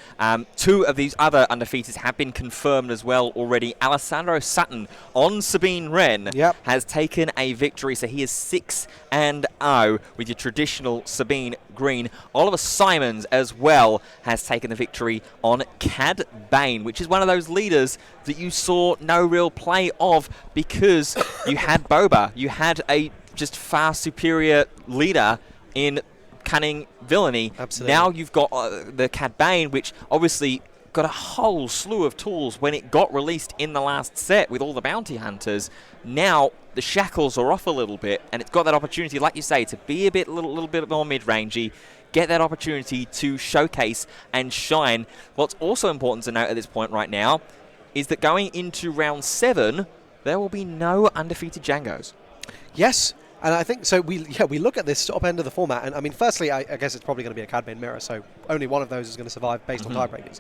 2 of these other undefeateds have been confirmed as well already. Alessandro Sutton on Sabine Wren has taken a victory, so he is 6-0 with your traditional Sabine green. Oliver Simons as well has taken the victory on Cad Bane, which is one of those leaders that you saw no real play of because you had Boba. You had a just far superior leader in Cunning Villainy. Absolutely. Now you've got the Cad Bane, which obviously got a whole slew of tools when it got released in the last set with all the bounty hunters. Now the shackles are off a little bit, and it's got that opportunity, like you say, to be a little bit more mid-rangey, get that opportunity to showcase and shine. What's also important to note at this point right now is that going into round 7, there will be no undefeated Django's. Yes, and I think so. We look at this top end of the format, and I mean, firstly, I guess it's probably going to be a Cad Bane mirror, so only one of those is going to survive based on tiebreakers.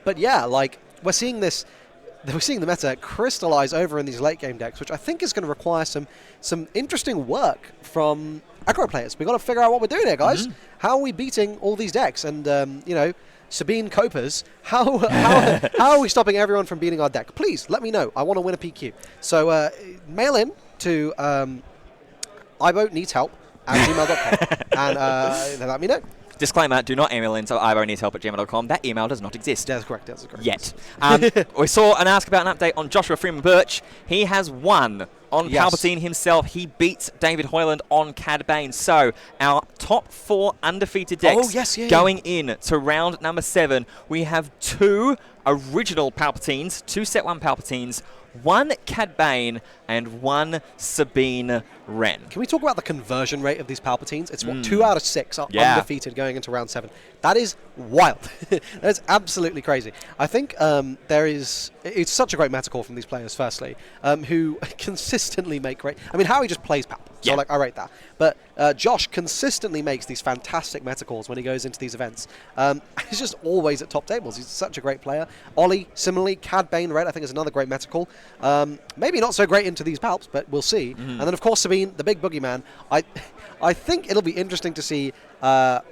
But yeah, like we're seeing this. We're seeing the meta crystallize over in these late game decks, which I think is going to require some interesting work from aggro players. We've got to figure out what we're doing here, guys. How are we beating all these decks? And you know, Sabine Copers, how are we stopping everyone from beating our deck? Please let me know. I want to win a PQ. So mail in to ibo-needs-help@gmail.com and let me know. Disclaimer, do not email into ibo-needs-help@gmail.com. That email does not exist. That's correct. That's correct. Yet. We saw an ask about an update on Joshua Freeman Birch. He has won on Palpatine himself. He beats David Hoyland on Cad Bane. So our top 4 undefeated decks going in to round number 7. We have 2 original Palpatines, 2 set 1 Palpatines, 1 Cad Bane, and 1 Sabine Wren. Can we talk about the conversion rate of these Palpatines? It's what, 2 out of 6 are undefeated going into round 7. That is wild. That's absolutely crazy. I think it's such a great metacore from these players, firstly, who consistently make great... I mean, Howie just plays Palp, so like, I rate that. But Josh consistently makes these fantastic metacalls when he goes into these events. He's just always at top tables. He's such a great player. Ollie, similarly, Cad Bane Red, I think is another great metacall. Maybe not so great into these Palps, but we'll see. And then, of course, Sabine, the big boogeyman. I think it'll be interesting to see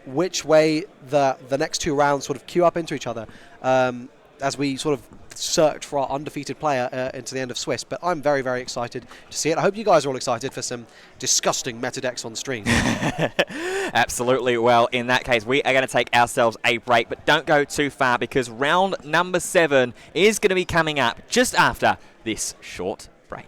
which way the next 2 rounds sort of queue up into each other as we sort of search for our undefeated player into the end of Swiss. But I'm very, very excited to see it. I hope you guys are all excited for some disgusting meta decks on stream. Absolutely. Well, in that case, we are going to take ourselves a break, but don't go too far because round number 7 is going to be coming up just after this short break.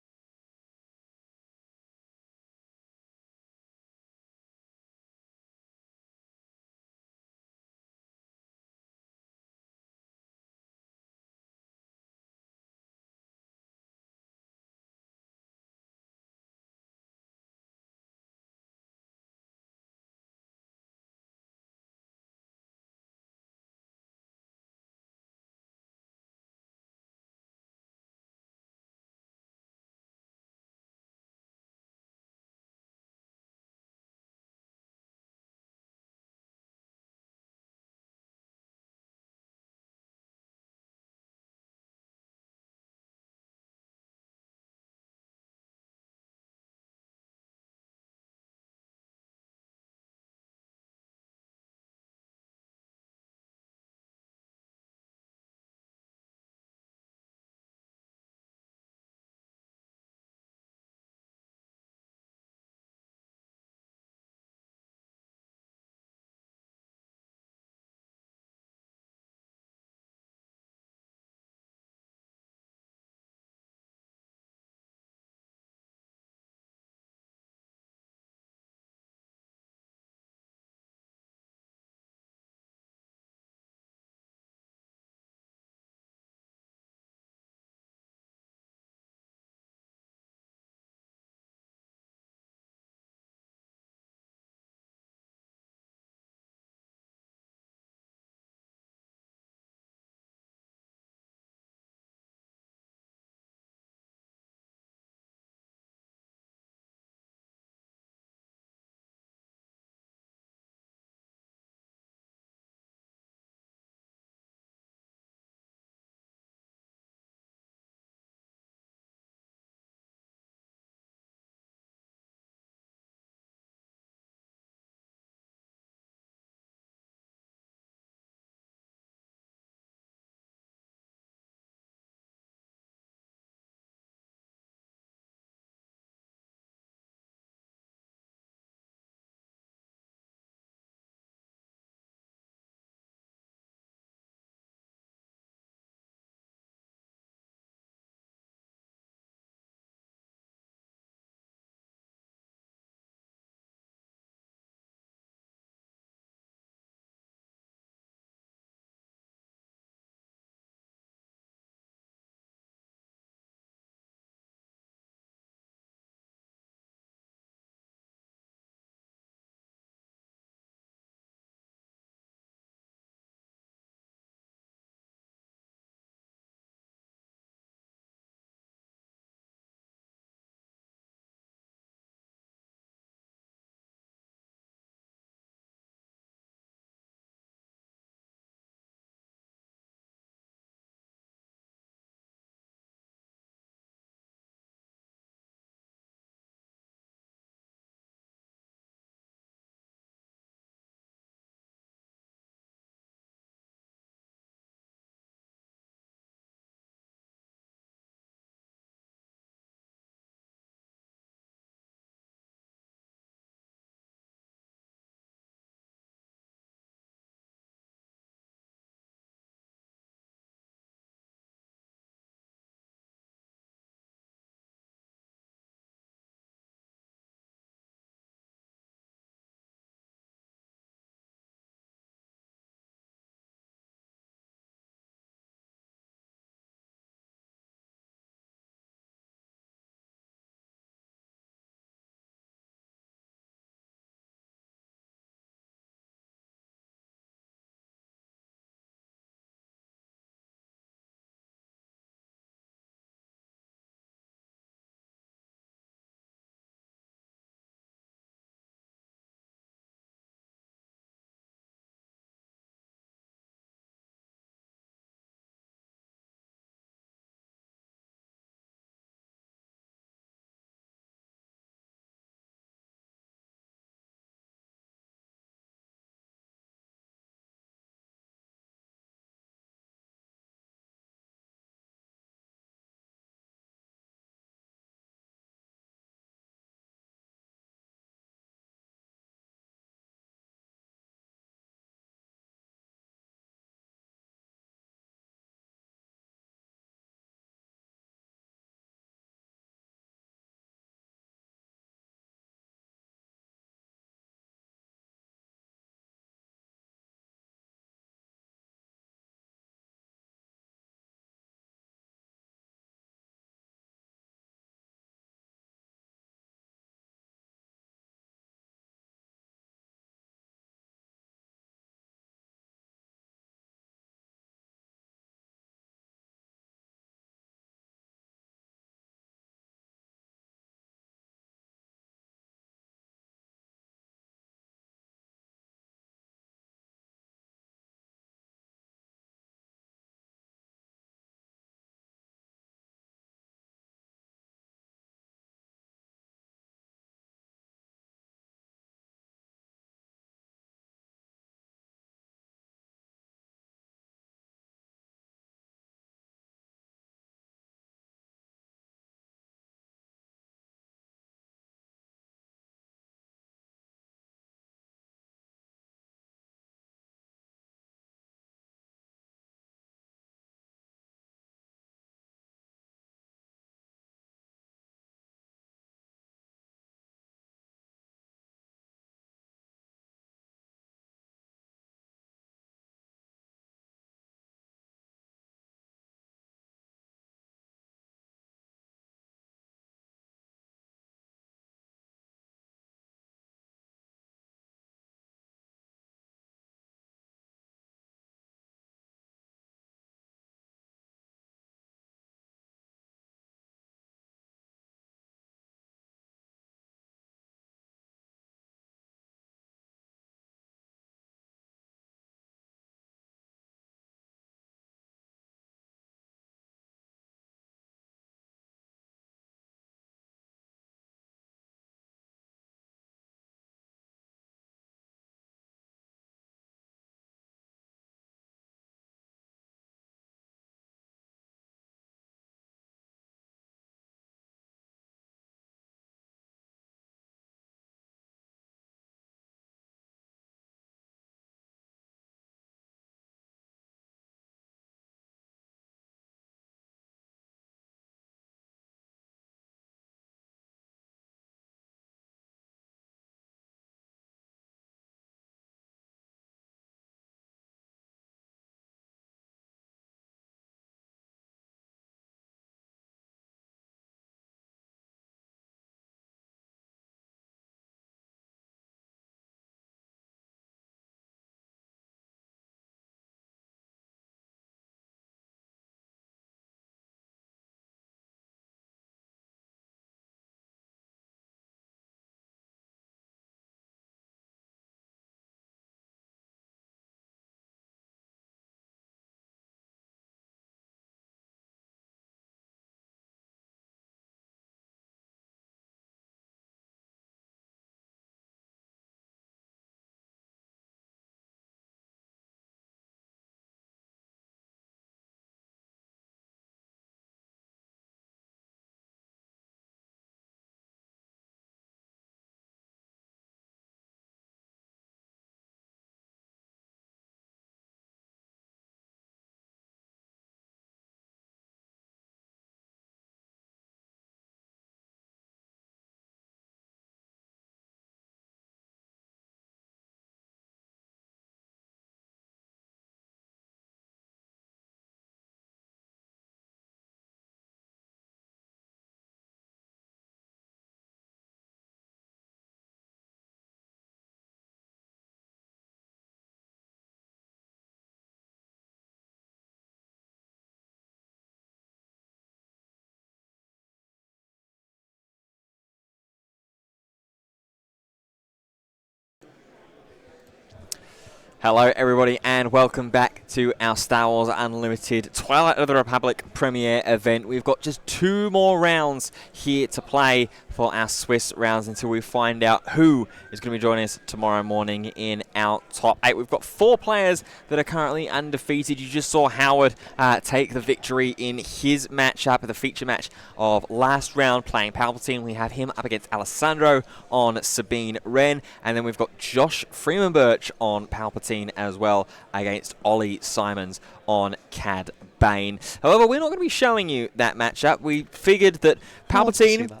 Hello everybody and welcome back to our Star Wars Unlimited Twilight of the Republic premiere event. We've got just 2 more rounds here to play for our Swiss rounds until we find out who is going to be joining us tomorrow morning in our top 8. We've got 4 players that are currently undefeated. You just saw Howard take the victory in his matchup, the feature match of last round playing Palpatine. We have him up against Alessandro on Sabine Wren, and then we've got Josh Freeman Birch on Palpatine as well against Ollie Simons on Cad Bane. However, we're not going to be showing you that matchup. We figured that Palpatine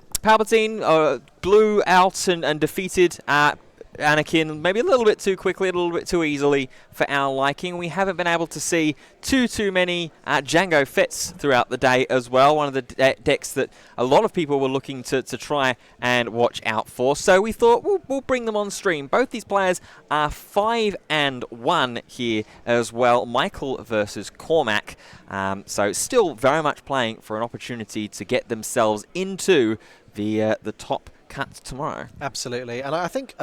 blew out and defeated Anakin maybe a little bit too quickly, a little bit too easily for our liking. We haven't been able to see too many Jango Fetts throughout the day as well. One of the decks that a lot of people were looking to try and watch out for. So we thought we'll bring them on stream. Both these players are 5-1 here as well. Michael versus Cormac. So still very much playing for an opportunity to get themselves into the top cut tomorrow. Absolutely, and I think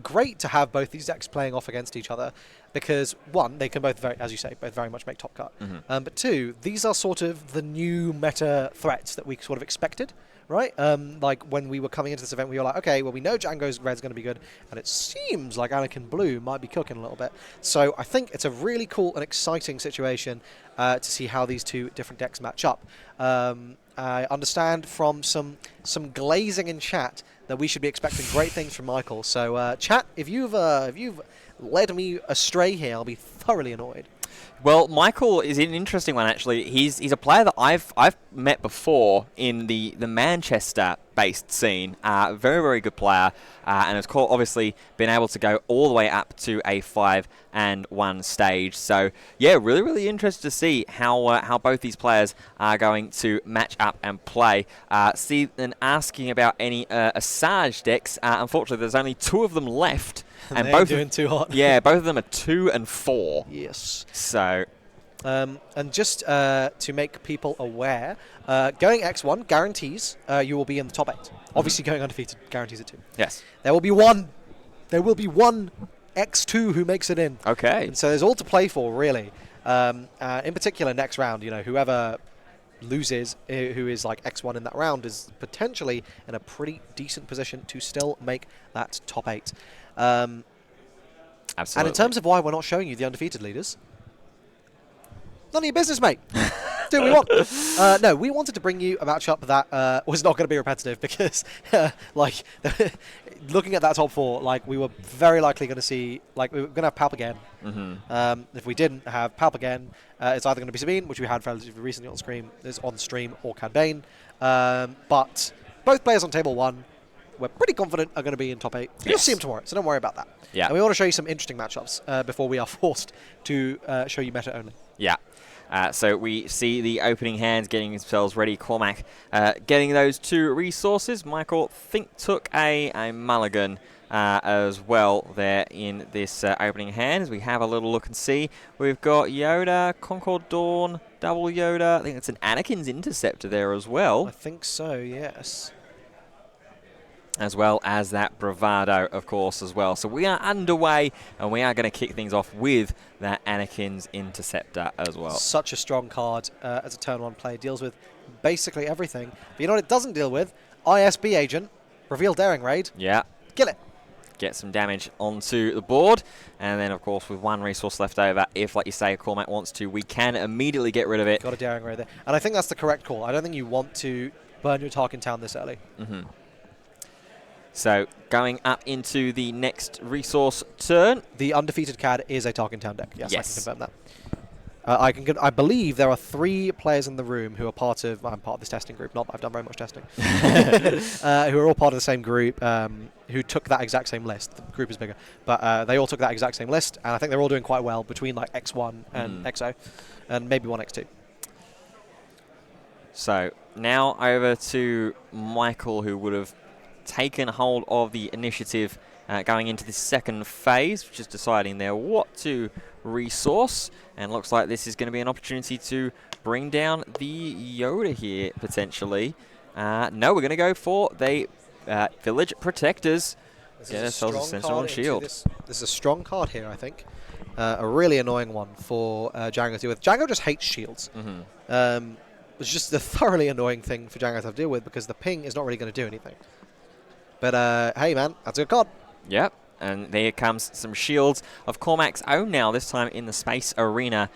great to have both these decks playing off against each other because, one, they can both, as you say, both very much make top cut. But 2, these are sort of the new meta threats that we sort of expected, right? Like when we were coming into this event, we were like, okay, well, we know Django's Red's going to be good, and it seems like Anakin Blue might be cooking a little bit. So I think it's a really cool and exciting situation to see how these 2 different decks match up. I understand from some glazing in chat that we should be expecting great things from Michael. So, chat, if you've led me astray here, I'll be thoroughly annoyed. Well, Michael is an interesting one actually. He's a player that I've met before in the Manchester-based scene. Very good player, and has obviously been able to go all the way up to a 5-1 stage. So yeah, really interested to see how both these players are going to match up and play. And asking about any Asajj decks. Unfortunately, there's only 2 of them left. And both doing too hot. Yeah, both of them are 2 and 4. Yes. So, and just to make people aware, going X1 guarantees you will be in the top 8. Obviously, going undefeated guarantees it too. Yes. There will be one X2 who makes it in. Okay. And so there's all to play for, really. In particular, next round, whoever loses, who is like X1 in that round, is potentially in a pretty decent position to still make that top 8. Absolutely. And in terms of why we're not showing you the undefeated leaders, none of your business, mate. Do what we want. No, we wanted to bring you a matchup that was not going to be repetitive because, like, looking at that top 4, like, we were very likely going to see, like, we were going to have Palp again. If we didn't have Palp again, it's either going to be Sabine, which we had relatively recently on stream, or Cad Bane. But both players on table 1, we're pretty confident are going to be in top 8. You'll see them tomorrow, so don't worry about that. Yeah. And we want to show you some interesting matchups before we are forced to show you meta only. Yeah. So we see the opening hands getting themselves ready. Cormac getting those 2 resources. Michael took a mulligan as well there in this opening hands. We have a little look and see. We've got Yoda, Concord Dawn, double Yoda. I think it's an Anakin's Interceptor there as well. I think so, yes. As well as that Bravado, of course, as well. So we are underway, and we are going to kick things off with that Anakin's Interceptor as well. Such a strong card as a turn 1 play. Deals with basically everything. But you know what it doesn't deal with? ISB Agent, Reveal Daring Raid. Yeah. Kill it. Get some damage onto the board. And then, of course, with 1 resource left over, if, like you say, Cormac wants to, we can immediately get rid of it. Got a Daring Raid there. And I think that's the correct call. I don't think you want to burn your Tarkin Town this early. So, going up into the next resource turn. The undefeated CAD is a Tarkin Town deck. Yes, I can confirm that. I believe there are 3 players in the room who are part of... I'm part of this testing group, not that I've done very much testing. Who are all part of the same group, who took that exact same list. The group is bigger. But they all took that exact same list, and I think they're all doing quite well between like X1 and XO, and maybe 1 X2. So, now over to Michael, who would have taken hold of the initiative going into the second phase, just deciding there what to resource, and looks like this is going to be an opportunity to bring down the Yoda here potentially. No, we're going to go for the Village Protectors. Get ourselves a Sentinel and Shield. This is a strong card here, I think. a really annoying one for Django to deal with. Django just hates shields. It's just a thoroughly annoying thing for Django to have to deal with because the ping is not really going to do anything. But hey, man, that's a good card. Yep. And there comes some shields of Cormac's own now, this time in the Space Arena,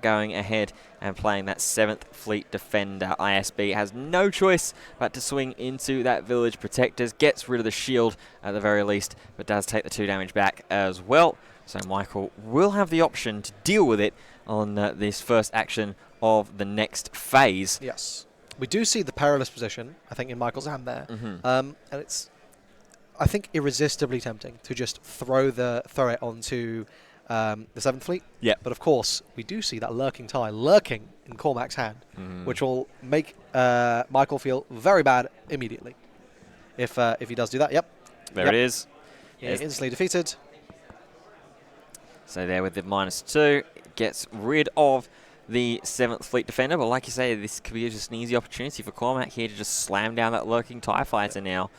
going ahead and playing that 7th Fleet Defender. ISB has no choice but to swing into that Village Protectors, gets rid of the shield at the very least, but does take the 2 damage back as well. So Michael will have the option to deal with it on this first action of the next phase. Yes. We do see the perilous position, I think, in Michael's hand there. And it's, I think, irresistibly tempting to just throw it onto the 7th Fleet. Yeah. But of course, we do see that lurking tie lurking in Cormac's hand, which will make Michael feel very bad immediately. If he does do that, yep. There it is. Yeah, instantly defeated. So there with the -2, gets rid of the 7th Fleet Defender. But like you say, this could be just an easy opportunity for Cormac here to just slam down that lurking TIE fighter now.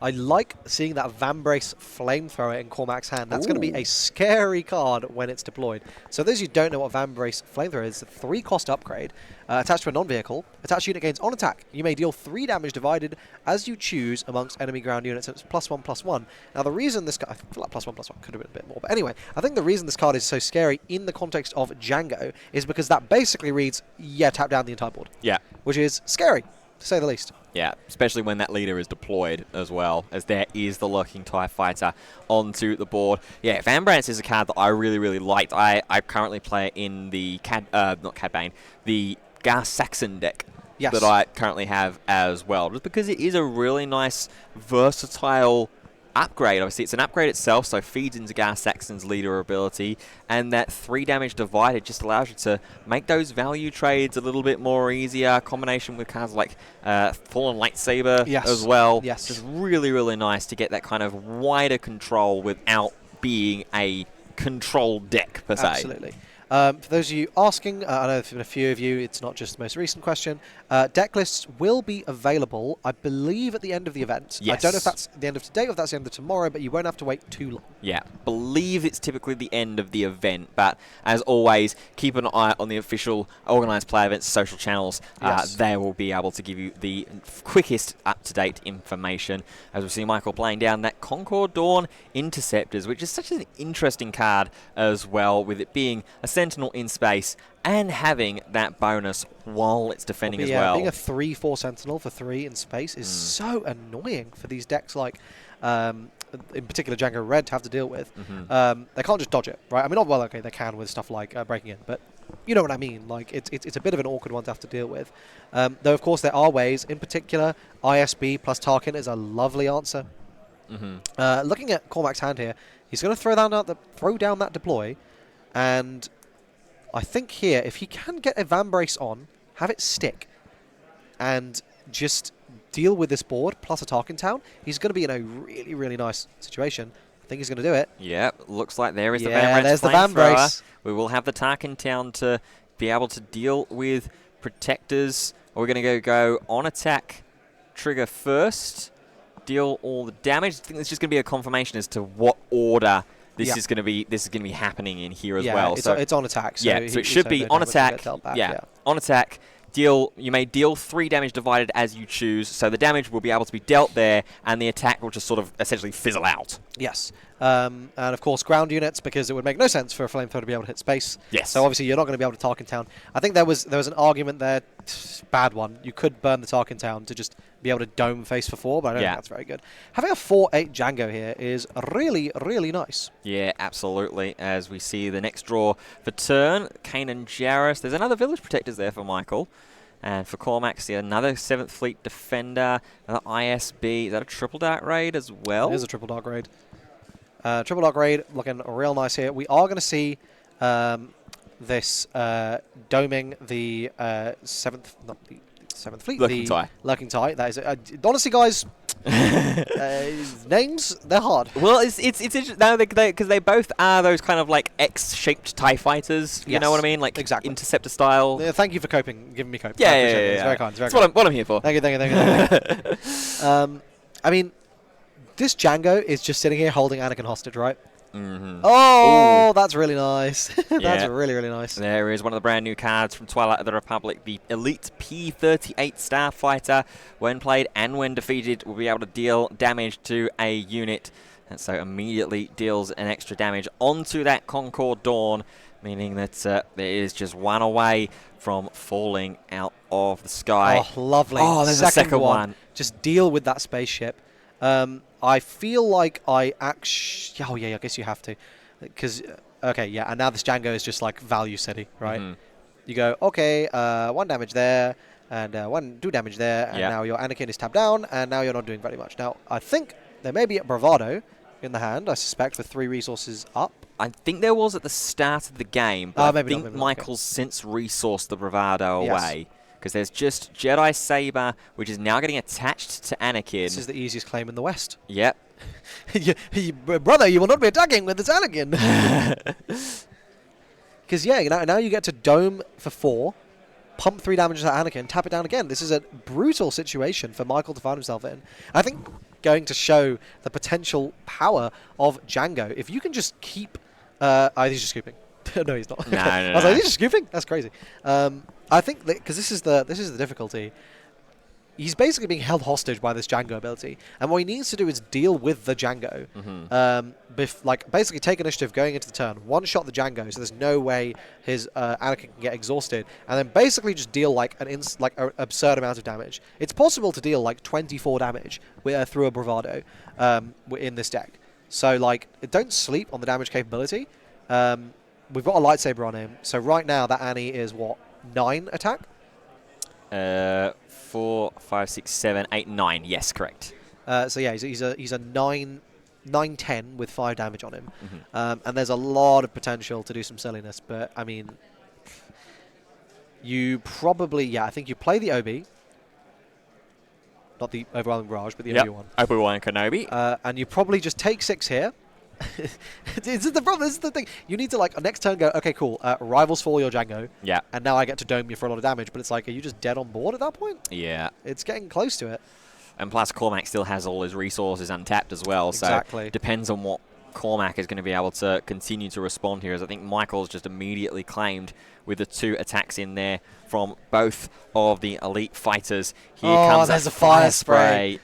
I like seeing that Vambrace Flamethrower in Cormac's hand. That's going to be a scary card when it's deployed. So those who don't know what Vambrace Flamethrower is, it's a 3-cost upgrade attached to a non-vehicle. Attached unit gains on attack. You may deal 3 damage divided as you choose amongst enemy ground units. And it's +1/+1. Now the reason this card, I feel like +1/+1 could have been a bit more. But anyway, I think the reason this card is so scary in the context of Django is because that basically reads, yeah, tap down the entire board. Yeah. Which is scary, to say the least. Yeah, especially when that leader is deployed as well, as there is the lurking TIE fighter onto the board. Yeah, Vambrace is a card that I really, really liked. I currently play it in the not Cad Bane, the Gar Saxon deck that I currently have as well. Just because it is a really nice, versatile upgrade. Obviously, it's an upgrade itself, so feeds into Gar Saxon's leader ability, and that 3 damage divided just allows you to make those value trades a little bit more easier. Combination with cards like Fallen Lightsaber as well. Just really, really nice to get that kind of wider control without being a control deck per se. Absolutely. For those of you asking, I know there's been a few of you, it's not just the most recent question, deck lists will be available, I believe, at the end of the event. I don't know if that's the end of today or if that's the end of tomorrow, but you won't have to wait too long. Yeah, believe it's typically the end of the event, but as always, keep an eye on the official Organised Play Events social channels. They will be able to give you the quickest up-to-date information. As we see Michael playing down that Concord Dawn Interceptors, which is such an interesting card as well, with it being a Sentinel in space and having that bonus while it's defending as well. Being a 3/4 Sentinel for 3 in space is so annoying for these decks like, in particular, Django Red to have to deal with. They can't just dodge it, right? I mean, well, okay, they can with stuff like breaking in, but you know what I mean. Like, it's a bit of an awkward one to have to deal with. Though, of course, there are ways. In particular, ISB plus Tarkin is a lovely answer. Looking at Cormac's hand here, he's going to throw down that deploy, and I think here, if he can get a Vambrace on, have it stick, and just deal with this board plus a Tarkin Town, he's going to be in a really, really nice situation. I think he's going to do it. Yeah, looks like there is the Vambrace. There's the Vambrace. We will have the Tarkin Town to be able to deal with Protectors. We're going to go on attack, trigger first, deal all the damage. I think it's just going to be a confirmation as to what order this is going to be happening in here as well. So it's on attack. So so it should be on attack. On attack. You may deal 3 damage divided as you choose. So the damage will be able to be dealt there, and the attack will just sort of essentially fizzle out. Yes. And of course, ground units, because it would make no sense for a flamethrower to be able to hit space. Yes. So obviously, you're not going to be able to Tarkin Town. I think there was an argument there, bad one. You could burn the Tarkin Town to just be able to dome face for 4, but I don't think that's very good. Having a 4/8 Django here is really, really nice. Yeah, absolutely. As we see the next draw for turn, Kanan Jarrus. There's another Village Protectors there for Michael. And for Cormac, see another 7th Fleet Defender, another ISB. Is that a Triple Dark Raid as well? It is a Triple Dark Raid. Triple Dark Raid looking real nice here. We are going to see this doming the 7th, not the 7th Fleet. Lurking Tie. Lurking Tie. That is, honestly, guys, names, they're hard. Well, it's interesting because they both are those kind of like X-shaped TIE fighters. You know what I mean? Like Interceptor style. Thank you for giving me cope. Yeah, It's very kind. That's what I'm here for. Thank you. I mean, this Django is just sitting here holding Anakin hostage, right? Oh, Ooh. that's really nice. That's Yeah. really, really nice. There is one of the brand new cards from Twilight of the Republic, the Elite P38 Starfighter. When played and when defeated, will be able to deal damage to a unit. And so immediately deals an extra damage onto that Concord Dawn, meaning that there is just one away from falling out of the sky. Oh, lovely. Oh, there's a second one. Just deal with that spaceship. I feel like I actually... Oh, yeah, I guess you have to. Because, okay, yeah, and now this Django is just like value city, right? You go, okay, 1 damage there, and 2 damage there, and now your Anakin is tapped down, and now you're not doing very much. Now, I think there may be a Bravado in the hand, I suspect, with 3 resources up. I think there was at the start of the game, but I think Michael's since resourced the Bravado away. Because there's just Jedi Saber, which is now getting attached to Anakin. This is the easiest claim in the West. Yep. Brother, you will not be attacking with this Anakin. Because, yeah, now you get to dome for 4, pump 3 damage to Anakin, tap it down again. This is a brutal situation for Michael to find himself in. I think going to show the potential power of Django. If you can just keep... he's just scooping. No, he's not. No, I was like, he's just scooping? That's crazy. I think because this is the difficulty. He's basically being held hostage by this Django ability, and what he needs to do is deal with the Django. Like basically take initiative going into the turn, one-shot the Django, so there's no way his Anakin can get exhausted, and then basically just deal like an absurd amount of damage. It's possible to deal like 24 damage through a Bravado in this deck. So like, don't sleep on the damage capability. We've got a lightsaber on him, so right now that Annie is what, 9 attack? 4, 5, 6, 7, 8, 9. Yes, correct. So yeah, he's a 9/10 with 5 damage on him, and there's a lot of potential to do some silliness. But I mean, you probably I think you play the OB, not the Overwhelming Barrage, but the OB one. Obi-Wan Kenobi. And you probably just take 6 here. This is the problem. This is the thing. You need to like next turn go. Okay, cool. Rivals for your Django. Yeah. And now I get to dome you for a lot of damage. But it's like, are you just dead on board at that point? Yeah. It's getting close to it. And plus, Cormac still has all his resources untapped as well. Exactly. So depends on what Cormac is going to be able to continue to respond here. As I think Michael's just immediately claimed with the 2 attacks in there from both of the elite fighters. Here comes there's a fire spray.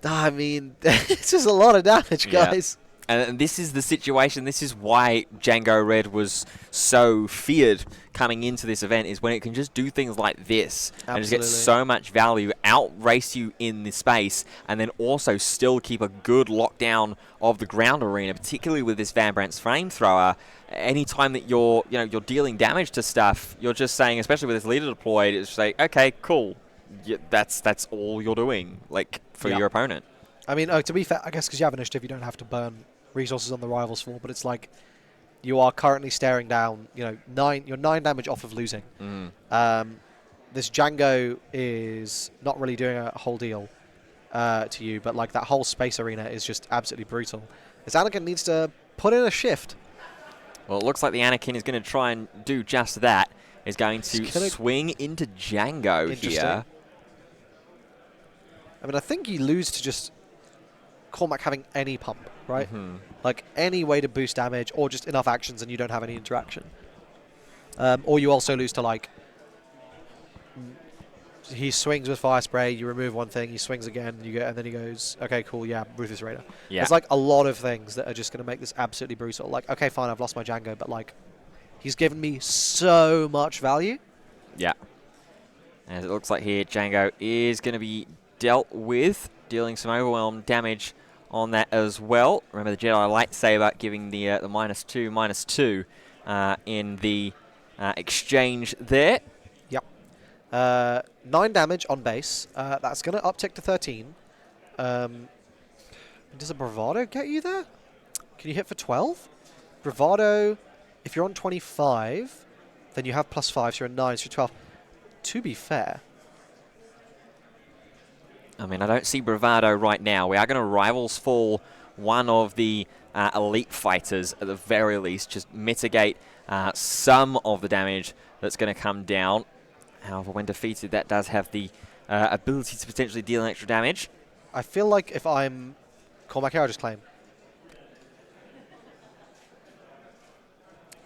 I mean, it's just a lot of damage, guys. And this is the situation. This is why Django Red was so feared coming into this event, is when it can just do things like this and just get so much value, outrace you in the space, and then also still keep a good lockdown of the ground arena, particularly with this Van Brandt's flamethrower. Anytime that you're dealing damage to stuff, you're just saying, especially with this leader deployed, it's just like, okay, cool. Yeah, that's all you're doing, like, for your opponent. I mean, to be fair, I guess because you have initiative, you don't have to burn resources on the rivals for, but it's like you are currently staring down, you're 9 damage off of losing. This Django is not really doing a whole deal to you, but like that whole space arena is just absolutely brutal. This Anakin needs to put in a shift. Well, it looks like the Anakin is going to try and do just that. Is going to swing into Django here. I mean, I think you lose to just Cormac having any pump, right? Like any way to boost damage or just enough actions and you don't have any interaction. Or you also lose to like, he swings with fire spray, you remove one thing, he swings again, and then he goes, okay, cool, yeah, Ruthless Raider. Yeah. There's like a lot of things that are just going to make this absolutely brutal. Like, okay, fine, I've lost my Django, but like, he's given me so much value. Yeah. As it looks like here, Django is going to be dealt with, dealing some overwhelm damage on that as well. Remember the Jedi lightsaber giving the -2/-2 in the exchange there. Yep. 9 damage on base. That's going to uptick to 13. Does a Bravado get you there? Can you hit for 12? Bravado, if you're on 25, then you have +5, so you're on 9, so you're 12. To be fair, I mean, I don't see Bravado right now. We are going to Rivals Fall one of the elite fighters at the very least, just mitigate some of the damage that's going to come down. However, when defeated, that does have the ability to potentially deal extra damage. I feel like if I'm Cormac here, I'll just claim.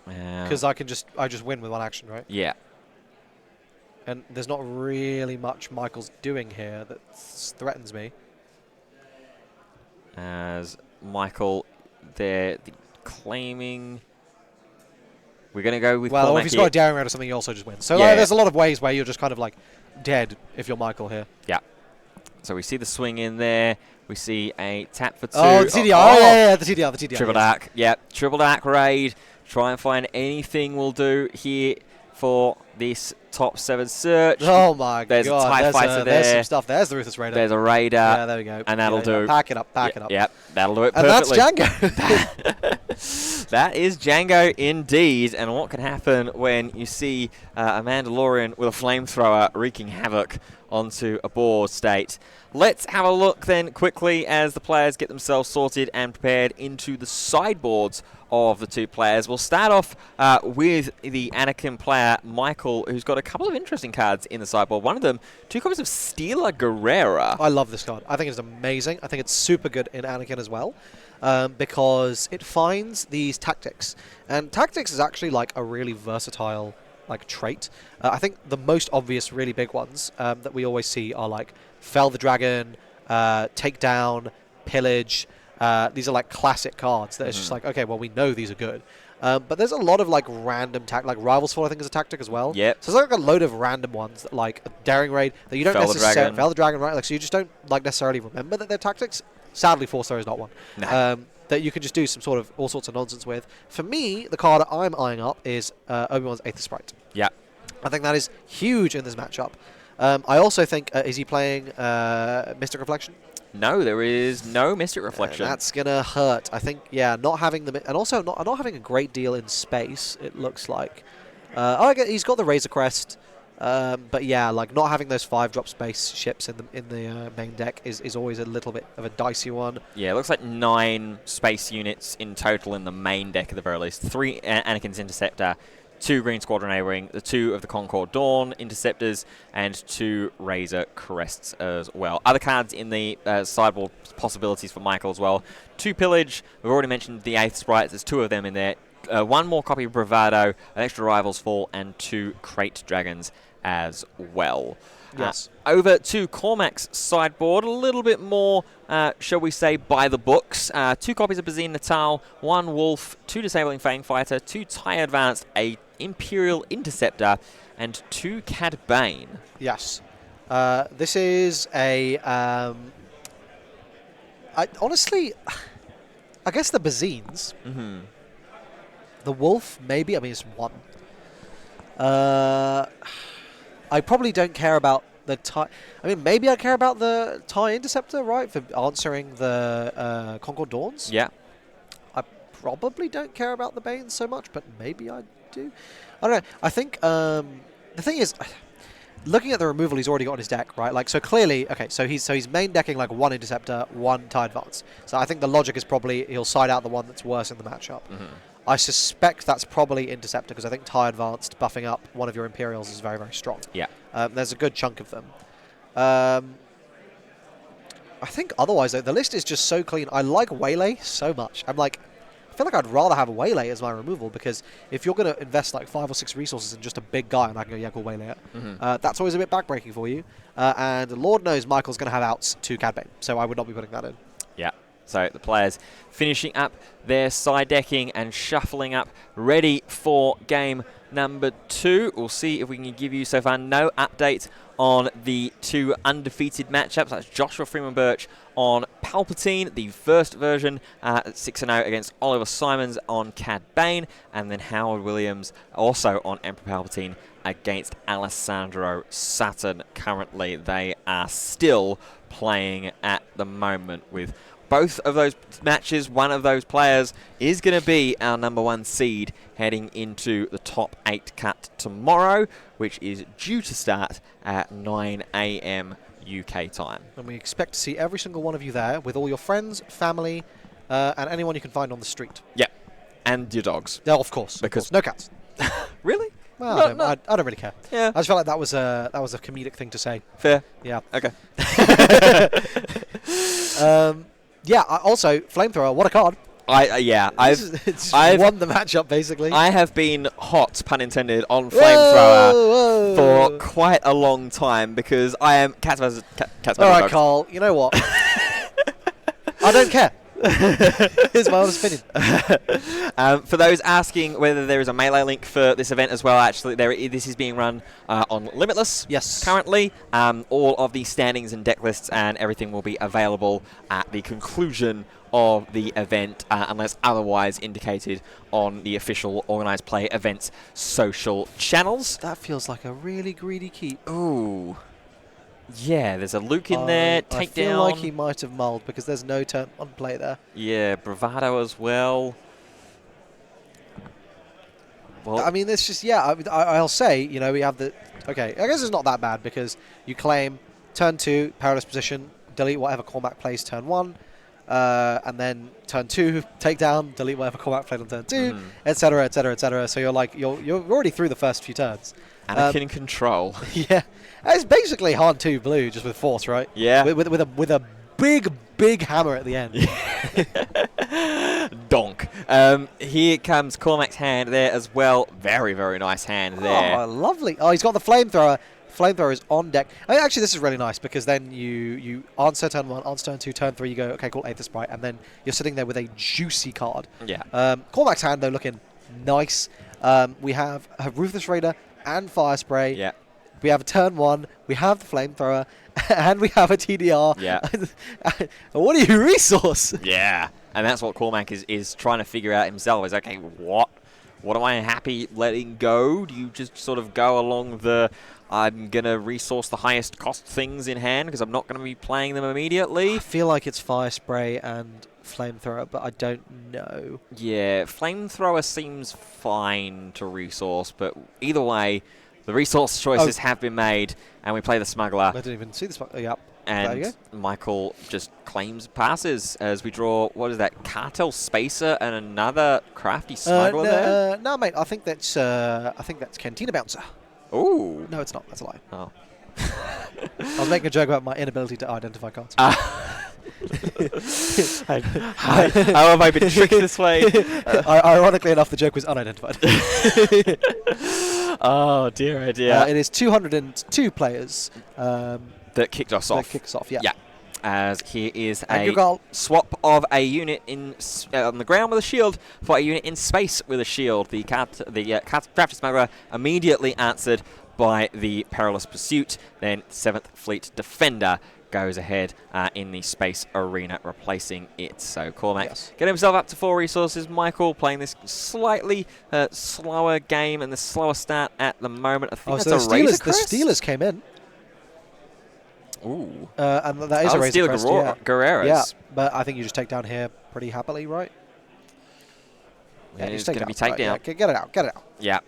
Because I just win with one action, right? Yeah. And there's not really much Michael's doing here that threatens me. As Michael, they're claiming... We're going to go with Well, Cormac if he's here. got a daring raid or something, he also just wins. So Yeah. there's a lot of ways where you're just kind of like dead if you're Michael here. Yeah. So we see the swing in there. We see a tap for 2. Oh, the TDR. Oh, yeah, the TDR. Triple dark. Yeah, triple dark raid. Try and find anything we'll do here for this top 7 search. Oh my god. There's a TIE fighter there. There's some stuff. There's the Ruthless Raider. There's a Raider. Yeah, there we go. And that'll do. Pack it up. Pack it up. Yep, that'll do it and perfectly. And that's Django. That is Django indeed. And what can happen when you see a Mandalorian with a flamethrower wreaking havoc onto a board state. Let's have a look then quickly as the players get themselves sorted and prepared into the sideboards of the 2 players. We'll start off with the Anakin player, Michael, who's got a couple of interesting cards in the sideboard. One of them, 2 copies of Steeler Guerrera. I love this card. I think it's amazing. I think it's super good in Anakin as well. Because it finds these tactics. And tactics is actually like a really versatile trait. I think the most obvious really big ones that we always see are like Fell the Dragon, Take Down, Pillage. These are like classic cards that it's just like, okay, well, we know these are good. But there's a lot of like random like Rival's Fall, I think, is a tactic as well. Yep. So there's like a load of random ones that like a Daring Raid that you don't necessarily Fell the Dragon, right? Like, so you just don't like necessarily remember that they're tactics. Sadly, Force Throw is not one. No. That you can just do all sorts of nonsense with. For me, the card I'm eyeing up is Obi-Wan's 8th Sprite. Yeah. I think that is huge in this matchup. I also think, is he playing Mystic Reflection? No, there is no Mystic Reflection. That's going to hurt. I think, yeah, not having them... And also not having a great deal in space, it looks like. He's got the Razor Crest. But yeah, like not having those 5-drop space ships in the main deck is always a little bit of a dicey one. Yeah, it looks like 9 space units in total in the main deck at the very least. 3 Anakin's Interceptor, 2 Green Squadron A-Wing, the 2 of the Concord Dawn Interceptors, and 2 Razor Crests as well. Other cards in the sideboard possibilities for Michael as well. 2 Pillage, we've already mentioned the 8th Sprites, there's 2 of them in there. 1 more copy of Bravado, an extra Rival's Fall, and 2 Crate Dragons as well. Yes. Over to Cormac's sideboard, a little bit more, shall we say, by the books. 2 copies of Bazine Natal, 1 Wolf, 2 Disabling Fang Fighter, 2 TIE Advanced, a Imperial Interceptor, and 2 Cad Bane. Yes. This is a... honestly, I guess the Bazines. Mm-hmm. The Wolf, maybe. I mean, it's 1. I probably don't care about the TIE... I mean, maybe I care about the TIE Interceptor, right, for answering the Concord Dawns. Yeah. I probably don't care about the Banes so much, but maybe I do. I don't know. I think the thing is, looking at the removal he's already got on his deck, right? Like, so clearly, okay, so he's main decking like 1 Interceptor, 1 TIE Advance. So I think the logic is probably he'll side out the one that's worse in the matchup. Mm-hmm. I suspect that's probably Interceptor because I think TIE Advanced buffing up one of your Imperials is very, very strong. Yeah. There's a good chunk of them. I think otherwise, though, the list is just so clean. I like Waylay so much. I feel like I'd rather have a Waylay as my removal because if you're going to invest like 5 or 6 resources in just a big guy and I can go, yeah, cool, Waylay it, that's always a bit backbreaking for you. And Lord knows Michael's going to have outs to Cad Bane, so I would not be putting that in. Yeah. So the players finishing up their side decking and shuffling up, ready for game number 2. We'll see if we can give you so far no update on the 2 undefeated matchups. That's Joshua Freeman Birch on Palpatine, the first version, 6-0 against Oliver Simons on Cad Bane, and then Howard Williams also on Emperor Palpatine against Alessandro Sutton. Currently, they are still playing at the moment with both of those matches. One of those players is going to be our number 1 seed heading into the top 8 cut tomorrow, which is due to start at 9 AM UK time. And we expect to see every single one of you there with all your friends, family, and anyone you can find on the street. Yeah, and your dogs. Yeah, of course. Because no cats. Really? Well, No, I don't really care. Yeah. I just felt like that was a comedic thing to say. Fair. Yeah. Okay. Yeah. Also, Flamethrower. What a card. I've won the matchup basically. I have been hot, pun intended, on flamethrower for quite a long time because I am cats versus cats. All right, Carl. You know what? I don't care. Here's my honest opinion. For those asking whether there is a melee link for this event as well, actually, this is being run on Limitless. Yes. Currently, all of the standings and deck lists and everything will be available at the conclusion of the event, unless otherwise indicated on the official Organised Play events social channels. That feels like a really greedy keep. Ooh. Yeah, there's a Luke in there, takedown. I feel like he might have mulled because there's no turn on play there. Yeah, bravado as well. Well, I mean, it's just, yeah, I'll say, you know, we have the... Okay, I guess it's not that bad because you claim turn 2, perilous position, delete whatever Cormac plays turn 1, and then turn 2, takedown, delete whatever Cormac played on turn 2, etc., etc., etc. So you're like, you're already through the first few turns. Anakin control. Yeah. It's basically hard 2 blue, just with force, right? Yeah. With a big hammer at the end. Donk. Here comes Cormac's hand there as well. Very, very nice hand there. Oh, lovely. Oh, he's got the flamethrower. Flamethrower is on deck. Actually, this is really nice because then you answer turn 1, answer turn 2, turn 3, you go, okay, cool, Aether Sprite, and then you're sitting there with a juicy card. Yeah. Cormac's hand, though, looking nice. We have a Ruthless Raider and Fire Spray. Yeah. We have a turn 1, we have the flamethrower, and we have a TDR. Yeah. What do you resource? Yeah. And that's what Cormac is trying to figure out himself. Is, okay, what am I happy letting go? Do you just sort of go along the, I'm going to resource the highest cost things in hand because I'm not going to be playing them immediately? I feel like it's Fire Spray and flamethrower, but I don't know. Yeah, flamethrower seems fine to resource, but either way, the resource choices have been made, and we play the smuggler. I didn't even see the smuggler. Yep. And Michael just claims passes as we draw, what is that, Cartel Spacer and another crafty smuggler there? No, mate, I think that's Cantina Bouncer. Ooh. No, it's not. That's a lie. Oh. I was making a joke about my inability to identify cards. How have I been tricked this way? Ironically enough, the joke was unidentified. Oh dear, oh dear. It is 202 players that kicked us off. That kicks off, yeah. Yeah. As here is and a swap of a unit on the ground with a shield for a unit in space with a shield. The Crafty Smuggler immediately answered by the Perilous Pursuit. Then 7th Fleet Defender goes ahead in the space arena, replacing it. So Cormac getting himself up to 4 resources. Michael playing this slightly slower game and the slower start at the moment. I think that's so a Razor Crest? The Steelers came in. Ooh. And that is a Razor Crest, Guerreros. Yeah, but I think you just take down here pretty happily, right? Yeah, it's going to be takedown. Right, yeah, get it out, get it out. Yeah.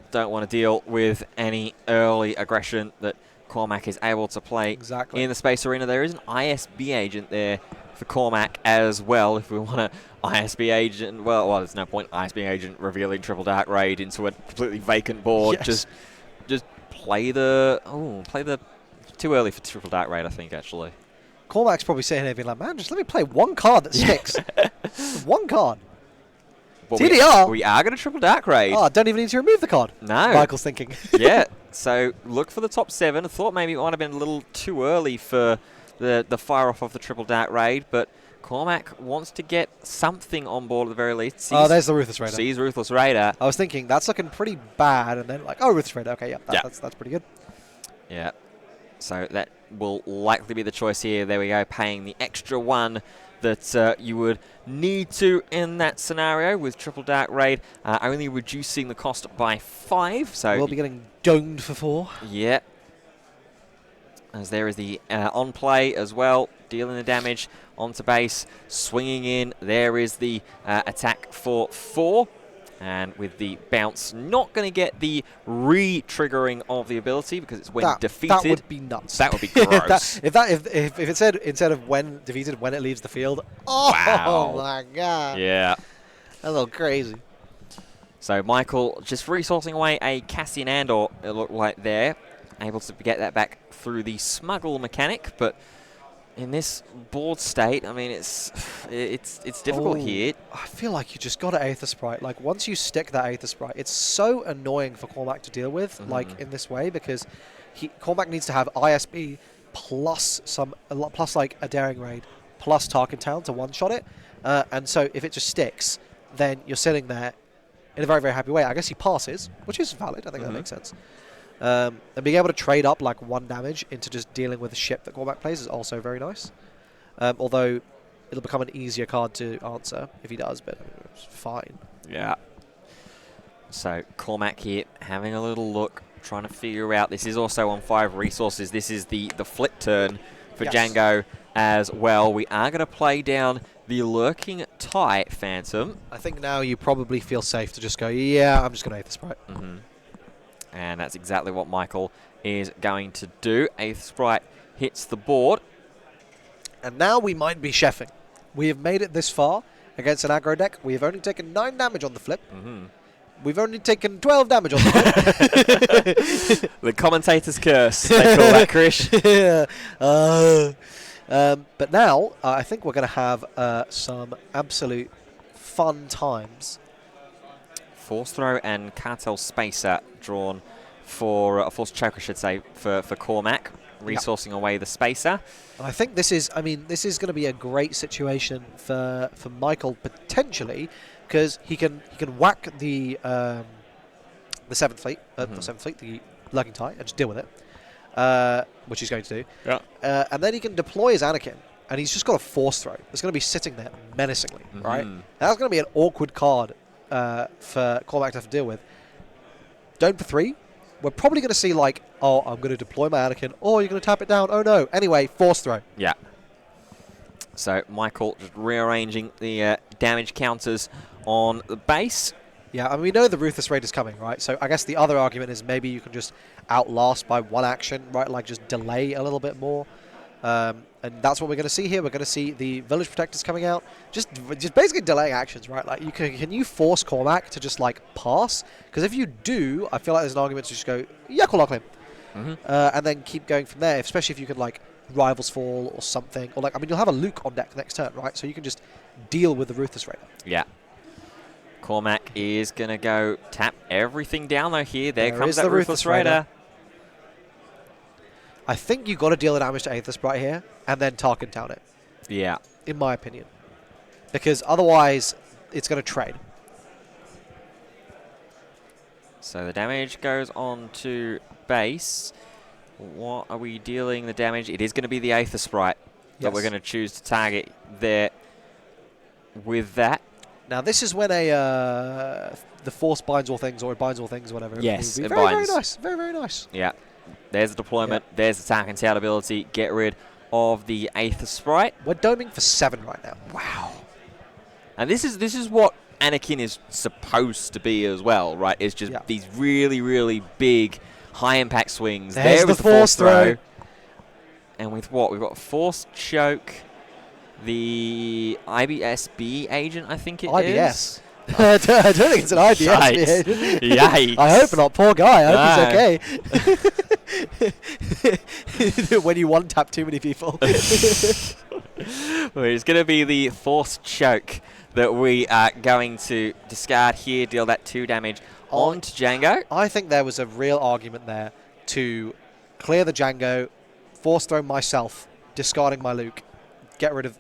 Don't want to deal with any early aggression that Cormac is able to play in the space arena. There is an ISB agent there for Cormac as well. If we want to ISB agent, well, there's no point ISB agent revealing Triple Dark Raid into a completely vacant board. Yes. Just play the too early for Triple Dark Raid, I think, actually. Cormac's probably sitting here being like, man, just let me play one card that sticks. One card. Well, TDR. We are going to Triple Dark Raid. Oh, I don't even need to remove the card. No. Michael's thinking. Yeah. So look for the top 7. I thought maybe it might have been a little too early for the fire off of the Triple Dark Raid, but Cormac wants to get something on board at the very least. There's the Ruthless Raider. Sees Ruthless Raider. I was thinking, that's looking pretty bad, and then like, oh, Ruthless Raider. Okay, that's pretty good. Yeah. So that will likely be the choice here. There we go, paying the extra 1 that you would need to in that scenario with Triple Dark Raid, only reducing the cost by 5. So we'll be getting domed for 4. Yeah. As there is the on play as well, dealing the damage onto base, swinging in. There is the attack for 4. And with the bounce, not going to get the re-triggering of the ability because it's when defeated. That would be nuts. That would be gross. if it said instead of when defeated, when it leaves the field. Oh, wow. My God. Yeah. That's a little crazy. So Michael just resourcing away a Cassian Andor, it looked like there. Able to get that back through the smuggle mechanic, but in this board state, I mean, it's It's difficult here. I feel like you just got to Aether Sprite. Like, once you stick that Aether Sprite, it's so annoying for Cormac to deal with, like, in this way, because Cormac needs to have ISB plus like a Daring Raid plus Tarkin Town to one-shot it. And so if it just sticks, then you're sitting there in a very, very happy way. I guess he passes, which is valid. I think that makes sense. And being able to trade up like 1 damage into just dealing with the ship that Cormac plays is also very nice. Although it'll become an easier card to answer if he does, but it's fine. Yeah. So Cormac here having a little look, trying to figure out. This is also on 5 resources. This is the flip turn for Django as well. We are going to play down the Lurking TIE Phantom. I think now you probably feel safe to just go, yeah, I'm just going to Aether Sprite. And that's exactly what Michael is going to do. Aether Sprite hits the board. And now we might be chefing. We have made it this far against an aggro deck. We have only taken 9 damage on the flip. We've only taken 12 damage on the flip. The commentator's curse, they call that, Krish. But now, I think we're going to have some absolute fun times. Force Throw and Cartel Spacer drawn for a Force Choke, I should say, for Cormac, resourcing away the Spacer. And I think this is going to be a great situation for Michael potentially, because he can whack the 7th Fleet, the Lurking TIE, and just deal with it, which he's going to do. Yeah. And then he can deploy his Anakin, and he's just got a Force Throw. It's going to be sitting there menacingly, right? And that's going to be an awkward card for Cormac to have to deal with. Dome for 3. We're probably going to see like, oh, I'm going to deploy my Anakin. Oh, you're going to tap it down. Oh, no. Anyway, Force Throw. Yeah. So Michael just rearranging the damage counters on the base. Yeah, I mean, we know the Ruthless Raid is coming, right? So I guess the other argument is maybe you can just outlast by 1 action, right? Like just delay a little bit more. And that's what we're going to see here. We're going to see the Village Protectors coming out. Just basically delaying actions, right? Like, can you force Cormac to just, like, pass? Because if you do, I feel like there's an argument to just go, yeah, call him. And then keep going from there, especially if you can, like, Rivals Fall or something. Or, like, I mean, you'll have a Luke on deck next turn, right? So you can just deal with the Ruthless Raider. Yeah. Cormac is going to go tap everything down, though, here. There comes that Ruthless Raider. I think you got to deal the damage to Aether Sprite here, and then Tarkin Town it. Yeah. In my opinion. Because otherwise, it's going to trade. So the damage goes on to base. What are we dealing the damage? It is going to be the Aether Sprite that we're going to choose to target there with that. Now, this is when the Force binds all things, or it binds all things, or whatever. Yes, it binds. Very nice. Very, very nice. Yeah. There's the deployment. Yeah. There's the Tarkin Town ability. Get rid of the Aether Sprite. We're doming for 7 right now. Wow. And this is what Anakin is supposed to be as well, right? It's just these really, really big, high-impact swings. There's the Force Throw. And with what? We've got Force Choke, the IBSB agent, I think it is. I don't think it's an IBS agent. Yikes. I hope not. Poor guy. I hope he's okay. When you one-tap too many people. Well, it's going to be the Force Choke that we are going to discard here, deal that 2 damage on to Django. I think there was a real argument there to clear the Django, Force Throw myself, discarding my Luke, get rid of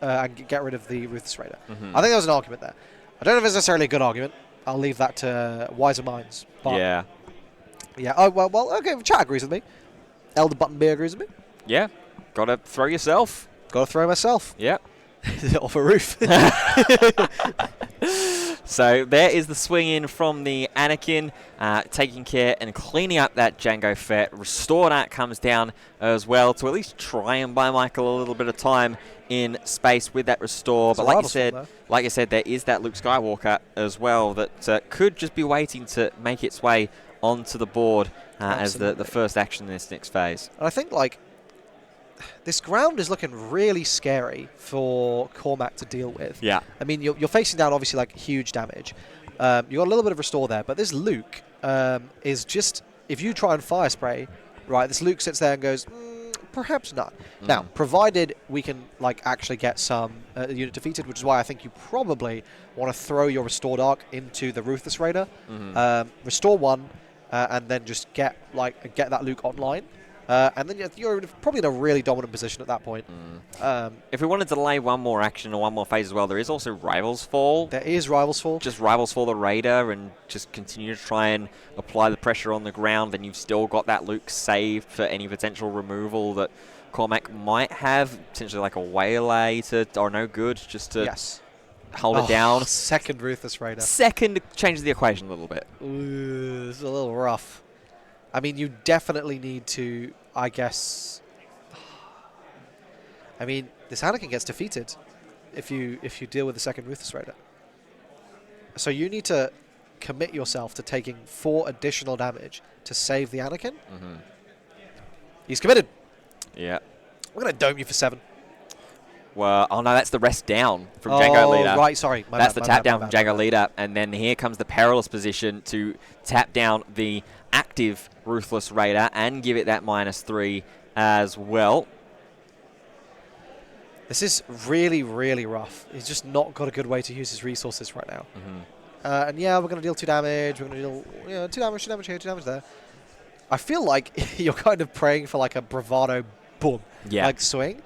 and get rid of the Ruthless Raider. I think there was an argument there. I don't know if it's necessarily a good argument. I'll leave that to wiser minds. But yeah. Yeah. Oh, well, okay. Chat agrees with me. Elder Button B agrees with me. Yeah. Got to throw yourself. Got to throw myself. Yeah. Off a roof. So there is the swing in from the Anakin, taking care and cleaning up that Django Fett. Restored Art comes down as well to at least try and buy Michael a little bit of time in space with that restore. But like you said, there is that Luke Skywalker as well that could just be waiting to make its way onto the board as the first action in this next phase. And I think like this ground is looking really scary for Cormac to deal with. Yeah. I mean, you're facing down obviously like huge damage. You got a little bit of restore there, but this Luke is just, if you try and fire spray, right, this Luke sits there and goes, Perhaps not. Now, provided we can like actually get some unit defeated, which is why I think you probably want to throw your Restore Dark into the Ruthless Raider, restore one, and then just get that Luke online. And then you're probably in a really dominant position at that point. If we want to delay one more action or one more phase as well, there is also Rivals Fall. There is Rivals Fall. Just Rivals Fall the Raider and just continue to try and apply the pressure on the ground, and you've still got that Luke saved for any potential removal that Cormac might have, potentially like a Waylay or no good, just to hold it down. Second Ruthless Raider. Second changes the equation a little bit. Ooh, this is a little rough. I mean, you definitely need to, I guess. I mean, this Anakin gets defeated if you deal with the second Ruthless Raider. So you need to commit yourself to taking 4 additional damage to save the Anakin. He's committed. Yeah. We're going to dome you for 7. Well, oh no, that's the rest down from Django Leader. Right, sorry. That's the tap down from Django Leader, and then here comes the perilous position to tap down the active Ruthless Raider and give it that -3 as well. This is really, really rough. He's just not got a good way to use his resources right now. And yeah, we're going to deal 2 damage. We're going to deal 2 damage, 2 damage here, 2 damage there. I feel like you're kind of praying for like a bravado boom, like swing.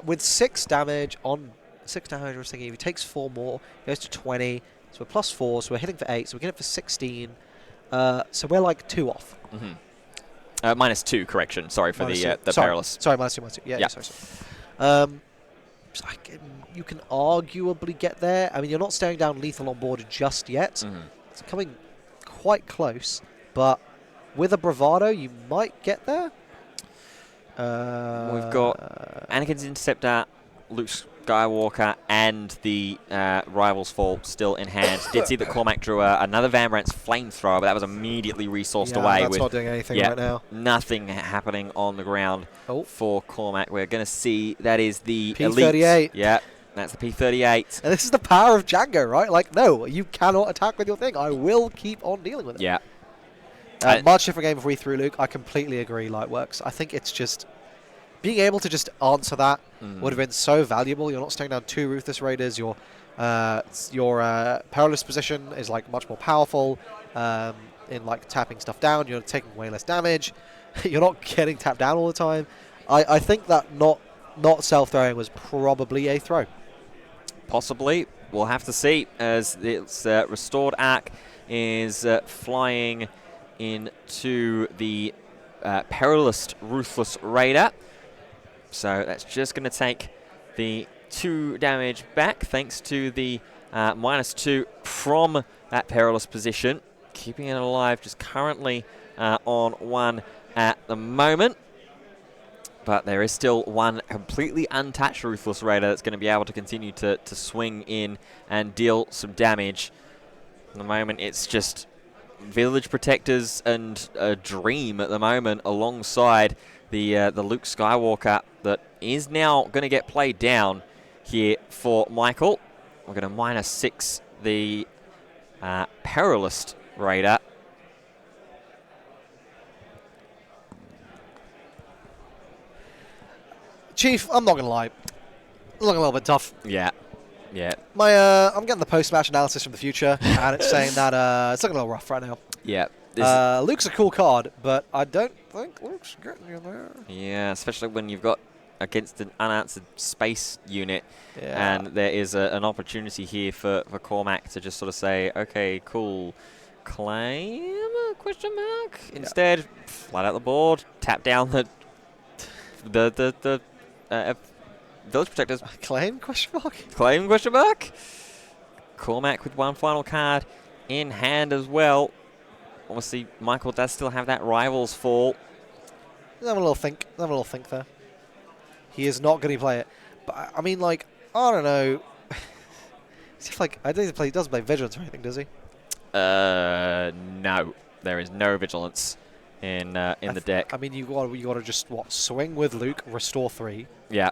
With 6 damage on 6 damage, we're thinking if he takes 4 more, he goes to 20. So we're +4, so we're hitting for 8, so we get it for 16. So we're like 2 off. -2, correction. Sorry for the perilous. Sorry, -2. Yeah, sorry. You can arguably get there. I mean, you're not staring down lethal on board just yet. It's coming quite close, but with a bravado, you might get there. We've got Anakin's Interceptor, Luke Skywalker, and the Rivals Fall still in hand. Did see that Cormac drew another Van Brandt's Flamethrower, but that was immediately resourced away. That's not doing anything right now. Nothing happening on the ground for Cormac. We're going to see that is the P-38. Elite. Yeah, that's the P-38. And this is the power of Django, right? Like, no, you cannot attack with your thing. I will keep on dealing with it. Yeah. Much different game if we threw Luke. I completely agree. Light works. I think it's just being able to just answer that would have been so valuable. You're not staring down 2 Ruthless Raiders. Your perilous position is like much more powerful in like tapping stuff down. You're taking way less damage. You're not getting tapped down all the time. I think that not self-throwing was probably a throw. Possibly. We'll have to see, as its restored arc is flying into the perilous Ruthless Raider. So that's just going to take the 2 damage back, thanks to the -2 from that perilous position, keeping it alive, just currently on 1 at the moment. But there is still 1 completely untouched Ruthless Raider that's going to be able to continue to swing in and deal some damage. At the moment, it's just Village Protectors and a Dream at the moment, alongside the Luke Skywalker that is now going to get played down here for Michael. We're going to -6 the Perilous Raider. Chief, I'm not going to lie. It's looking a little bit tough. Yeah. I'm getting the post-match analysis from the future, and it's saying that it's looking a little rough right now. Yeah. Luke's a cool card, but I don't think Luke's getting you there. Yeah, especially when you've got against an unanswered space unit, and there is an opportunity here for Cormac to just sort of say, okay, cool, claim, question mark? Instead, flat out the board, tap down the Village Protectors. Claim, question mark? Claim, question mark? Cormac with 1 final card in hand as well. Obviously, Michael does still have that Rivals Fall. Have a little think. Have a little think there. He is not going to play it. But, I mean, like, I don't know. I don't think he doesn't play Vigilance or anything, does he? No. There is no Vigilance in the deck. I mean, you got to just, swing with Luke, restore 3. Yeah.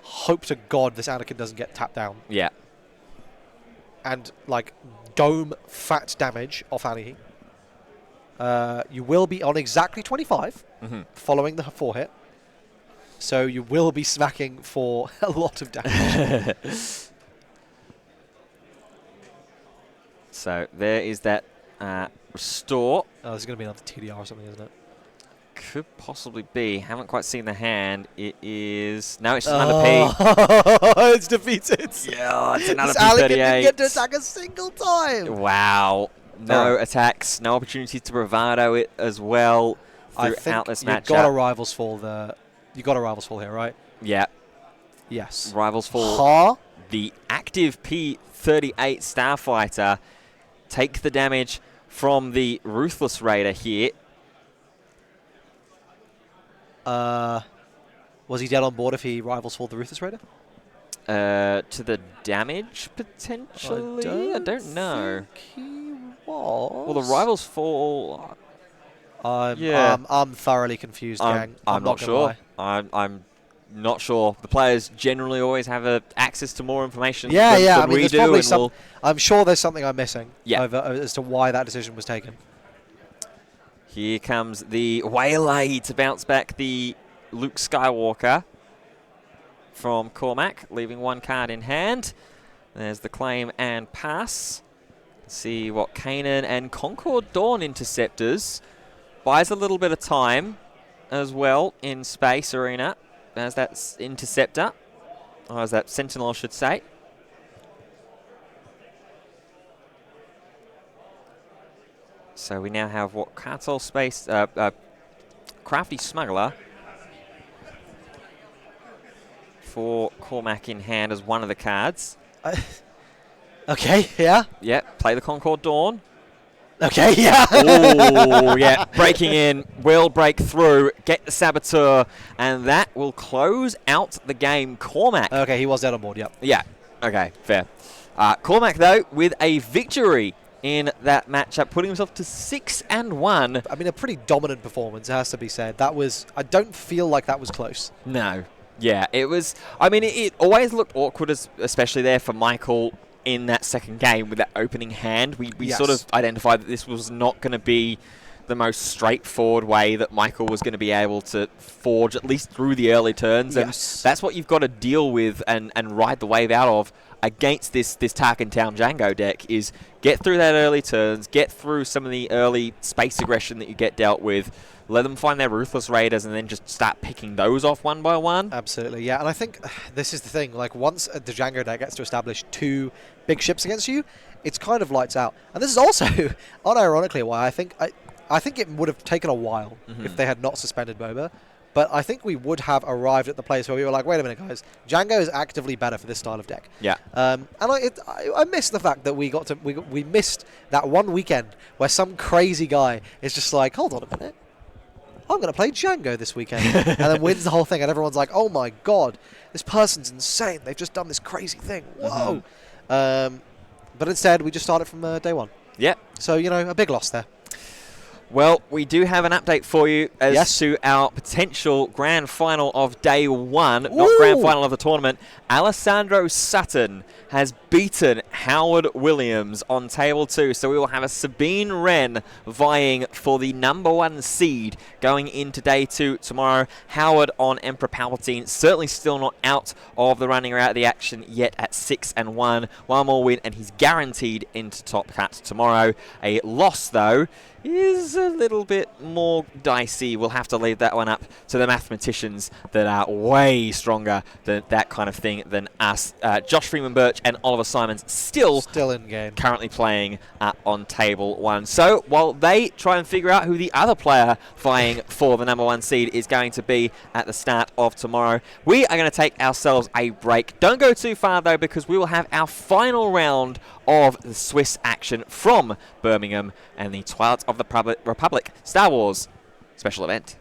Hope to God this Anakin doesn't get tapped down. Yeah. And, like, dome fat damage off Annie. You will be on exactly 25 following the 4-hit. So you will be smacking for a lot of damage. So there is that restore. Oh, this is going to be another TDR or something, isn't it? Could possibly be. Haven't quite seen the hand. It is... No, it's just another P. It's defeated. Yeah, it's another This Alec P38. didn't get to attack a single time. Wow. No attacks, no opportunities to bravado it as well throughout this matchup. You got a Rivals Fall there. You got a Rivals Fall here, right? Yeah. Yes. Rivals Fall. The active P38 Starfighter take the damage from the Ruthless Raider here. Was he dead on board if he Rivals Fall the Ruthless Raider? To the damage, potentially? I don't know. He was. Well, the Rivals Fall... I'm thoroughly confused, gang. I'm not sure. I'm not sure. The players generally always have access to more information than I mean, we there's do. Probably some, I'm sure there's something I'm missing as to why that decision was taken. Here comes the Waylay to bounce back the Luke Skywalker from Cormac, leaving one card in hand. There's the claim and pass. Let's see what Kanan and Concord Dawn interceptors. Buys a little bit of time as well in Space Arena as that interceptor, or as that sentinel, I should say. So we now have what Cartel Space, Crafty Smuggler for Cormac in hand as one of the cards. Okay, yeah. Yep, play the Concord Dawn. Okay, yeah. Oh, yeah. Breaking in, will break through, get the Saboteur, and that will close out the game. Cormac. Okay, he was dead on board, yep. Yeah, okay, fair. Cormac, though, with a victory in that matchup, putting himself to 6-1. I mean, a pretty dominant performance, it has to be said. That was, I don't feel like that was close. No. Yeah, it was, I mean, it always looked awkward, especially there for Michael in that second game with that opening hand. We sort of identified that this was not going to be the most straightforward way that Michael was going to be able to forge, at least through the early turns. And that's what you've got to deal with and ride the wave out of against this Tarkin Town Django deck, is get through that early turns, get through some of the early space aggression that you get dealt with, let them find their Ruthless Raiders, and then just start picking those off one by one. Absolutely, yeah. And I think this is the thing. Like, once the Django deck gets to establish 2 big ships against you, it's kind of lights out. And this is also, unironically, why I think it would have taken a while if they had not suspended Boba. But I think we would have arrived at the place where we were like, wait a minute, guys, Django is actively better for this style of deck. Yeah. And I miss the fact that we missed that one weekend where some crazy guy is just like, hold on a minute, I'm going to play Django this weekend, and then wins the whole thing, and everyone's like, oh my god, this person's insane. They've just done this crazy thing. Whoa. But instead, we just started from day one. Yeah. So, a big loss there. Well, we do have an update for you as to our potential grand final of day one, not grand final of the tournament. Alessandro Sutton has beaten Howard Williams on table 2, so we will have a Sabine Wren vying for the #1 seed going into day 2 tomorrow. Howard on Emperor Palpatine, certainly still not out of the running or out of the action yet at 6-1. One more win and he's guaranteed into Top Cut tomorrow. A loss, though, is a little bit more dicey. We'll have to leave that one up to the mathematicians that are way stronger than that kind of thing than us. Josh Freeman Birch and Oliver Simons still in game, currently playing on table 1. So while they try and figure out who the other player vying for the #1 seed is going to be at the start of tomorrow, we are going to take ourselves a break. Don't go too far though, because we will have our final round of the Swiss action from Birmingham and the Twilight of the Republic Star Wars special event.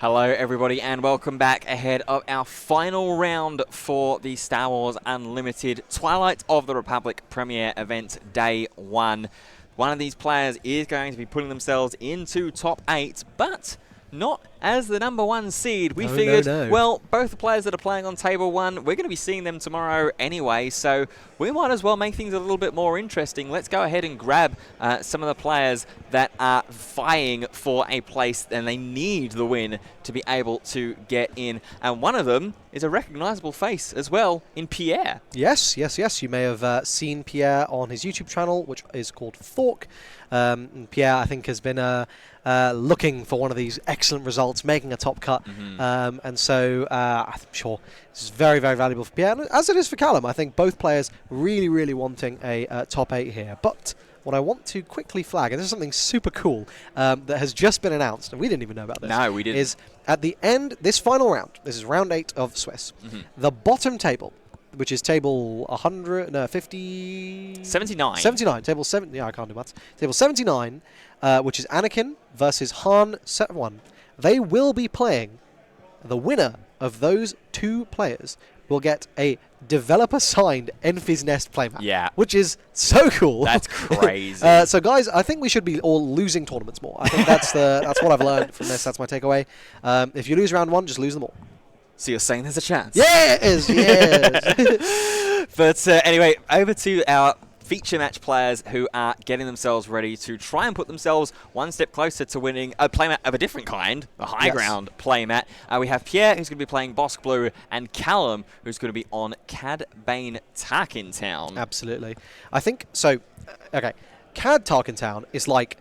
Hello everybody and welcome back ahead of our final round for the Star Wars Unlimited Twilight of the Republic premiere event day 1. One of these players is going to be putting themselves into top 8, but not as the number 1 seed. We figured, well, both the players that are playing on table 1, we're going to be seeing them tomorrow anyway, so we might as well make things a little bit more interesting. Let's go ahead and grab some of the players that are vying for a place, and they need the win to be able to get in. And one of them is a recognizable face as well in Pierre. Yes. You may have seen Pierre on his YouTube channel, which is called Thork. Pierre, I think, has been looking for one of these excellent results, making a top cut. And so I'm sure this is very, very valuable for Pierre, as it is for Callum. I think both players really, really wanting a top 8 here. But what I want to quickly flag, and this is something super cool that has just been announced, and we didn't even know about this. No, we didn't. Is at the end, this final round, this is round 8 of Swiss, the bottom table, which is table 79. 79. Yeah, I can't do maths. Table 79, which is Anakin versus Han 1. They will be playing. The winner of those 2 players will get a developer-signed Enfys Nest playmat. Yeah. Which is so cool. That's crazy. So, guys, I think we should be all losing tournaments more. I think that's what I've learned from this. That's my takeaway. If you lose round 1, just lose them all. So you're saying there's a chance? Yes, yes. But anyway, over to our feature match players who are getting themselves ready to try and put themselves one step closer to winning a playmat of a different kind, a high ground playmat. We have Pierre, who's going to be playing Bosk Blue, and Callum, who's going to be on Cad Bane Tarkin Town. Absolutely. I think, so, okay, Cad Tarkin Town is like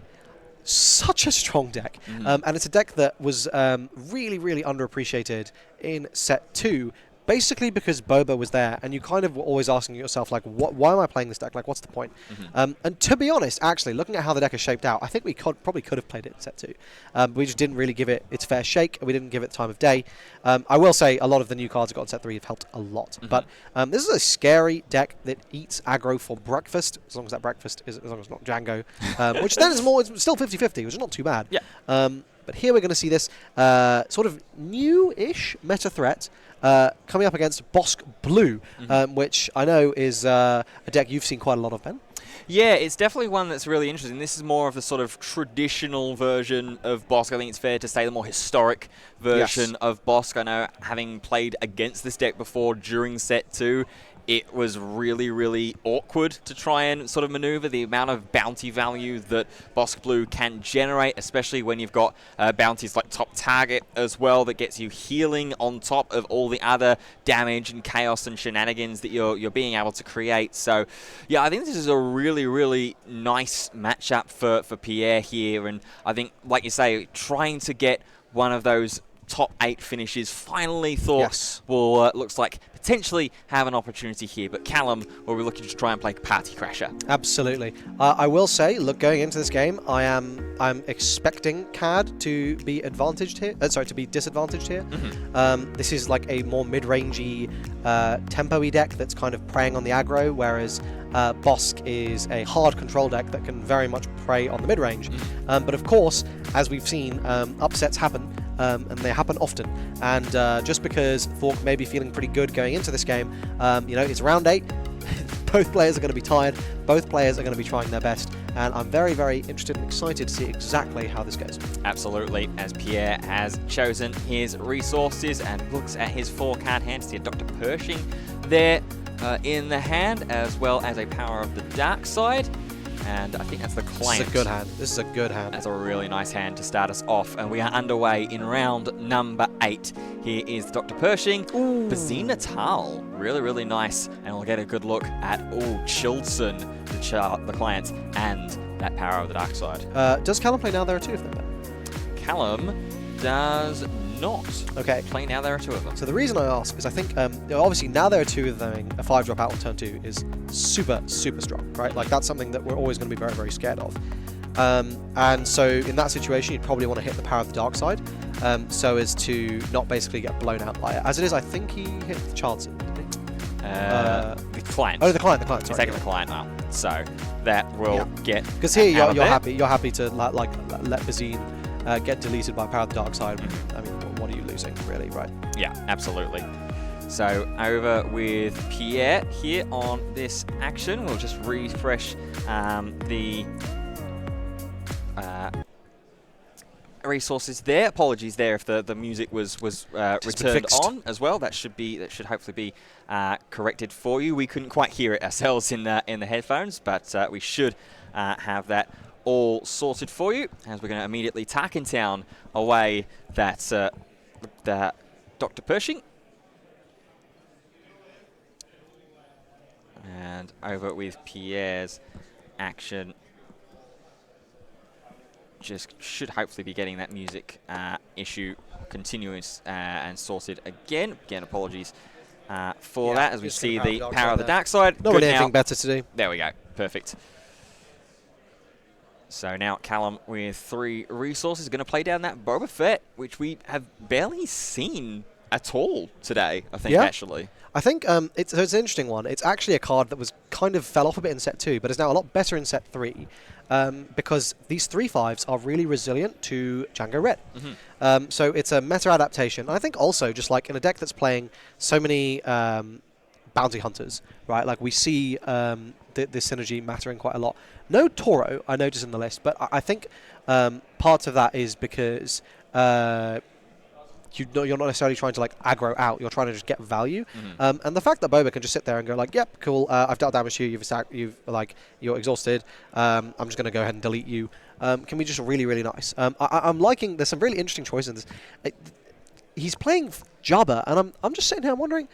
such a strong deck, and it's a deck that was really, really underappreciated in set 2, basically because Boba was there, and you kind of were always asking yourself, like, why am I playing this deck? Like, what's the point? And to be honest, actually, looking at how the deck is shaped out, I think we probably could have played it in set 2. We just didn't really give it its fair shake, and we didn't give it the time of day. I will say a lot of the new cards I got in set 3 have helped a lot. But this is a scary deck that eats aggro for breakfast, as long as that breakfast is, as long as it's not Django, which then is more, it's still 50-50, which is not too bad. Yeah. But here we're going to see this sort of new-ish meta threat coming up against Bosk Blue, which I know is a deck you've seen quite a lot of, Ben. Yeah, it's definitely one that's really interesting. This is more of the sort of traditional version of Bosk. I think it's fair to say the more historic version of Bosk. I know, having played against this deck before during set 2, it was really, really awkward to try and sort of maneuver the amount of bounty value that Bosk Blue can generate, especially when you've got bounties like Top Target as well that gets you healing on top of all the other damage and chaos and shenanigans that you're being able to create. So, yeah, I think this is a really, really nice matchup for Pierre here. And I think, like you say, trying to get one of those top 8 finishes finally thought will looks like potentially have an opportunity here, but Callum will be looking to try and play Party Crasher. Absolutely. I will say, look, going into this game, I'm expecting Cad to be advantaged here. To be disadvantaged here. This is like a more mid-rangey, tempo-y deck that's kind of preying on the aggro, whereas Bosk is a hard control deck that can very much prey on the mid-range. But of course, as we've seen, upsets happen. And they happen often. And just because Thork may be feeling pretty good going into this game, you know, it's round 8. Both players are going to be tired. Both players are going to be trying their best. And I'm very, very interested and excited to see exactly how this goes. Absolutely, as Pierre has chosen his resources and looks at his 4-card hand to see a Dr. Pershing there in the hand, as well as a Power of the Dark Side. And I think that's the client. This is a good hand. This is a good hand. That's a really nice hand to start us off. And we are underway in round number 8. Here is Dr. Pershing. Bazine Natal. Really, really nice. And we'll get a good look at, Chilson, the client, and that Power of the Dark Side. Does Callum play Now There Are Two of them? Callum does not. Okay. Play Now There Are Two of them. So the reason I ask is I think, obviously, Now There Are Two of them, a 5-drop out on turn 2 is super, super strong, right? Like, that's something that we're always going to be very, very scared of. And so in that situation, you'd probably want to hit the Power of the Dark Side, so as to not basically get blown out by it. As it is, I think he hit the Chancellor, didn't he? The client. Oh, the client, sorry. He's taking the client now. So that will get. Because here you're happy to let Bazine get deleted by Power of the Dark Side. I mean, losing, really, right? Yeah, absolutely. So over with Pierre here on this action. We'll just refresh the resources there. Apologies there if the music was returned on as well. That should hopefully be corrected for you. We couldn't quite hear it ourselves in the headphones, but we should have that all sorted for you, as we're going to immediately Tarkentown away that Dr. Pershing. And over with Pierre's action. Just should hopefully be getting that music issue continuous and sorted again. Again, apologies for that, as we see the power of the dark side. Not really anything better to do. There we go. Perfect. So now Callum with 3 resources going to play down that Boba Fett, which we have barely seen at all today, I think, actually. I think it's an interesting one. It's actually a card that was kind of fell off a bit in set 2, but is now a lot better in set 3 because these 3/5s are really resilient to Django Red. So it's a meta adaptation. I think also just like in a deck that's playing so many bounty hunters, right? Like we see this synergy mattering quite a lot. No Toro, I noticed in the list, but I think part of that is because you're not necessarily trying to like aggro out. You're trying to just get value. And the fact that Boba can just sit there and go like, "Yep, cool. I've dealt damage to you. You're exhausted. I'm just going to go ahead and delete you." Can be just really, really nice. I'm liking. There's some really interesting choices. He's playing Jabba, and I'm just sitting here wondering,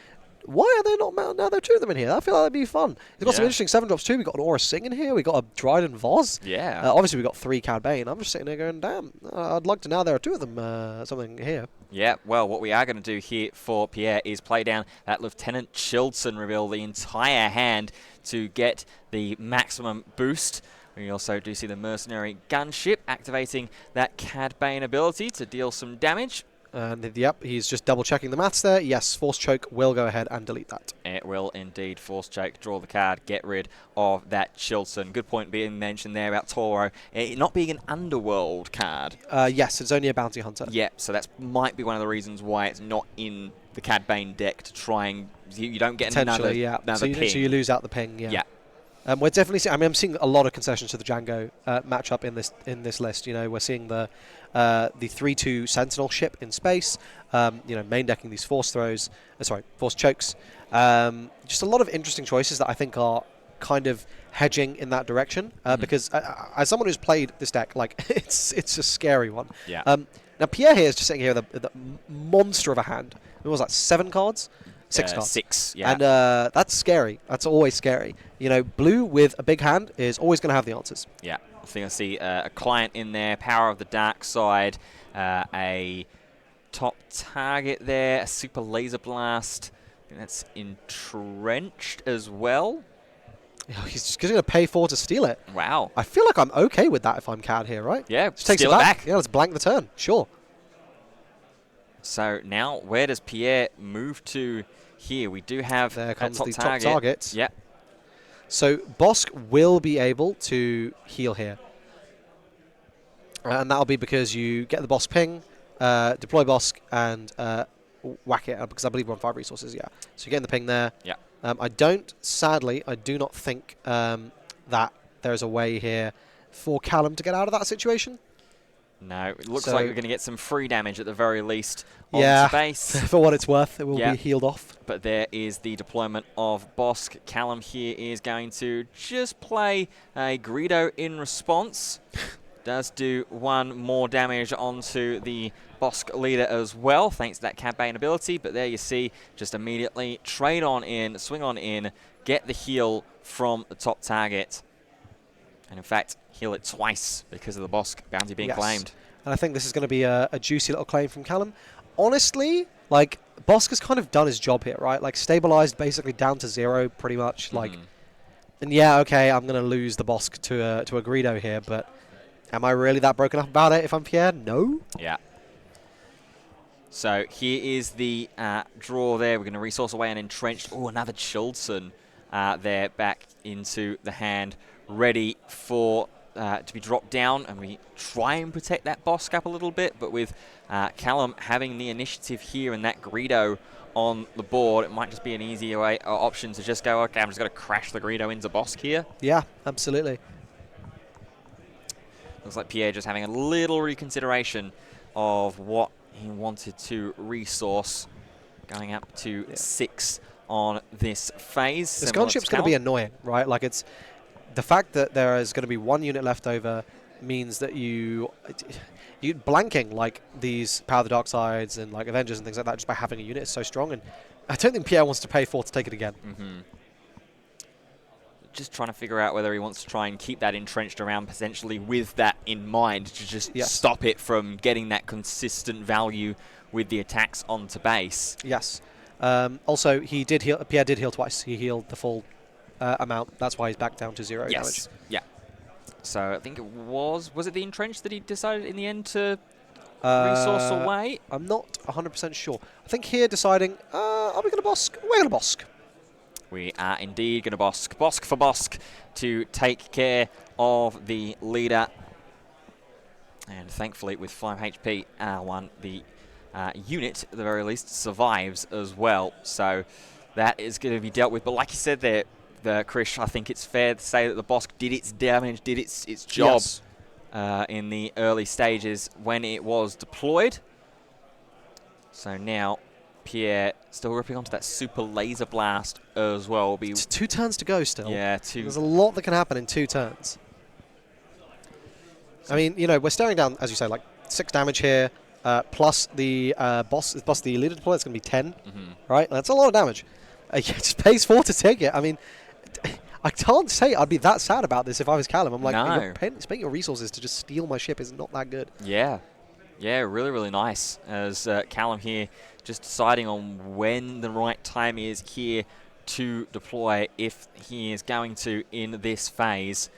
why are there not now? There are 2 of them in here. I feel like that'd be fun. We've got some interesting 7-drops too. We got an Aura Sing in here. We got a Dryden Voz. Yeah. Obviously we got 3 Cad Bane. I'm just sitting there going, damn. I'd like to now. There are 2 of them. Something here. Yeah. Well, what we are going to do here for Pierre is play down that Lieutenant Childson, reveal the entire hand to get the maximum boost. We also do see the Mercenary Gunship activating that Cad Bane ability to deal some damage. And yep, he's just double checking the maths there. Yes, Force Choke will go ahead and delete that. It will indeed. Force Choke, draw the card, get rid of that Chilson. Good point being mentioned there about Toro. It not being an Underworld card. Yes, it's only a Bounty Hunter. Yeah, so that might be one of the reasons why it's not in the Cad Bane deck to try and... You don't get another ping. So you lose out the ping, Yeah. We're definitely seeing, I'm seeing a lot of concessions to the Django matchup in this list. You know, we're seeing the 3/2 Sentinel ship in space. Main decking these force throws. Force chokes. Just a lot of interesting choices that I think are kind of hedging in that direction. Because as someone who's played this deck, like it's a scary one. Yeah. Now Pierre here is just sitting here with a monster of a hand. What was that? 7 cards. 6 cards. 6, yeah. And that's scary. That's always scary. You know, blue with a big hand is always going to have the answers. Yeah. I think I see a client in there, Power of the Dark Side, a top target there, a Super Laser Blast. I think that's entrenched as well. He's just going to pay 4 to steal it. Wow. I feel like I'm okay with that if I'm Cad here, right? Yeah, just takes it back. Yeah, let's blank the turn. Sure. So now, where does Pierre move to here? We do have there comes top the target. top target. Yep. So Bosk will be able to heal here. And that'll be because you get the Bosk ping, deploy Bosk, and whack it, because I believe we're on 5 resources, yeah. So you're getting the ping there. Yeah. Sadly, I do not think that there's a way here for Callum to get out of that situation. No, it looks like we're going to get some free damage at the very least on space. For what it's worth, it will be healed off. But there is the deployment of Bosk. Callum here is going to just play a Greedo in response. Does do 1 more damage onto the Bosk leader as well, thanks to that Cad Bane ability. But there you see, just immediately trade on in, swing on in, get the heal from the top target. And in fact, heal it twice because of the Bosk bounty being claimed. And I think this is going to be a juicy little claim from Callum. Honestly, like, Bosk has kind of done his job here, right? Like, stabilized basically down to 0 pretty much. Like, and yeah, okay, I'm going to lose the Bosk to a Greedo here, but am I really that broken up about it if I'm Pierre? No. Yeah. So here is the draw there. We're going to resource away and entrenched. Oh, another Childson there back into the hand, ready for to be dropped down, and we try and protect that boss gap a little bit, but with Callum having the initiative here and that Greedo on the board, it might just be an easier option to just go, okay, I'm just going to crash the Greedo into Bosk here. Yeah, absolutely. Looks like Pierre just having a little reconsideration of what he wanted to resource, going up to 6 on this phase. This gunship's going to be annoying, right? Like, it's the fact that there is going to be 1 unit left over means that you blanking like these Power of the Dark Sides and like Avengers and things like that just by having a unit is so strong, and I don't think Pierre wants to pay 4 to take it again. Just trying to figure out whether he wants to try and keep that entrenched around potentially with that in mind to just stop it from getting that consistent value with the attacks onto base. Yes. Also, he did heal. Pierre did heal twice. He healed the full amount. That's why he's back down to 0 damage. Yeah. So I think it was it the entrenched that he decided in the end to resource away? I'm not 100% sure. I think here deciding, are we going to Bosk? We're going to Bosk. We are indeed going to Bosk for Bosk to take care of the leader. And thankfully, with 5 HP, R1, the unit, at the very least, survives as well. So that is going to be dealt with. But like you said there, Krish, I think it's fair to say that the Bosk did its damage, did its job in the early stages when it was deployed. So now Pierre still ripping onto that super laser blast as well. It's 2 turns to go still. Yeah, 2. There's a lot that can happen in 2 turns. I mean, you know, we're staring down, as you say, like 6 damage here, plus the plus the leader deploy. It's going to be 10, right? That's a lot of damage. It just pays 4 to take it. I mean, I can't say I'd be that sad about this if I was Callum. I'm like, spending your resources to just steal my ship is not that good. Yeah. Yeah, really, really nice. As Callum here just deciding on when the right time is here to deploy, if he is going to in this phase.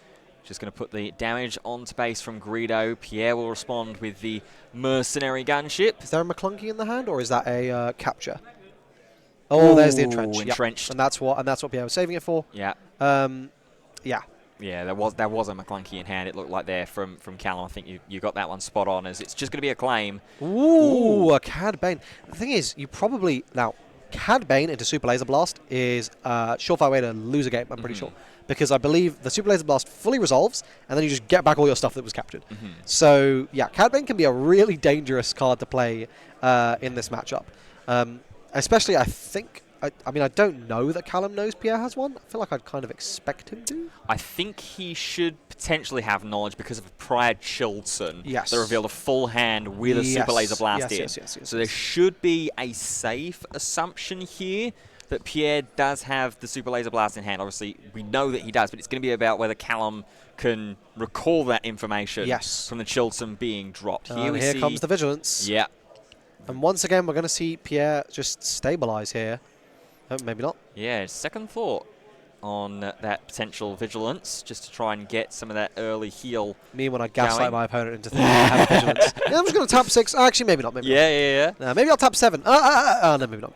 Just going to put the damage onto base from Greedo. Pierre will respond with the mercenary gunship. Is there a McClunky in the hand, or is that a capture? Oh, there's the entrenched. Entrenched. Yep. And that's what Pierre was saving it for. Yeah. Yeah. Yeah, there was a McClunky in hand. It looked like there from Callum. I think you got that one spot on, as it's just going to be a claim. Ooh, a Cad Bane. The thing is, you probably now Cad Bane into Super Laser Blast is a surefire way to lose a game. I'm pretty sure, because I believe the Super Laser Blast fully resolves, and then you just get back all your stuff that was captured. So yeah, Cad Bane can be a really dangerous card to play in this matchup. Especially, I think. I mean, I don't know that Callum knows Pierre has one. I feel like I'd kind of expect him to. I think he should potentially have knowledge because of a prior Chilton that revealed a full hand with a Super Laser Blast in. Yes, so there should be a safe assumption here that Pierre does have the Super Laser Blast in hand. Obviously, we know that he does, but it's going to be about whether Callum can recall that information from the Chilton being dropped. Here comes the Vigilance. Yeah. And once again, we're going to see Pierre just stabilize here. Oh, maybe not. Yeah, second thought on that potential Vigilance, just to try and get some of that early heal. Me when I gaslight my opponent into thinking I have Vigilance. Yeah, I'm just going to tap 6. Actually, maybe not. Yeah. Maybe I'll tap 7. No, maybe not.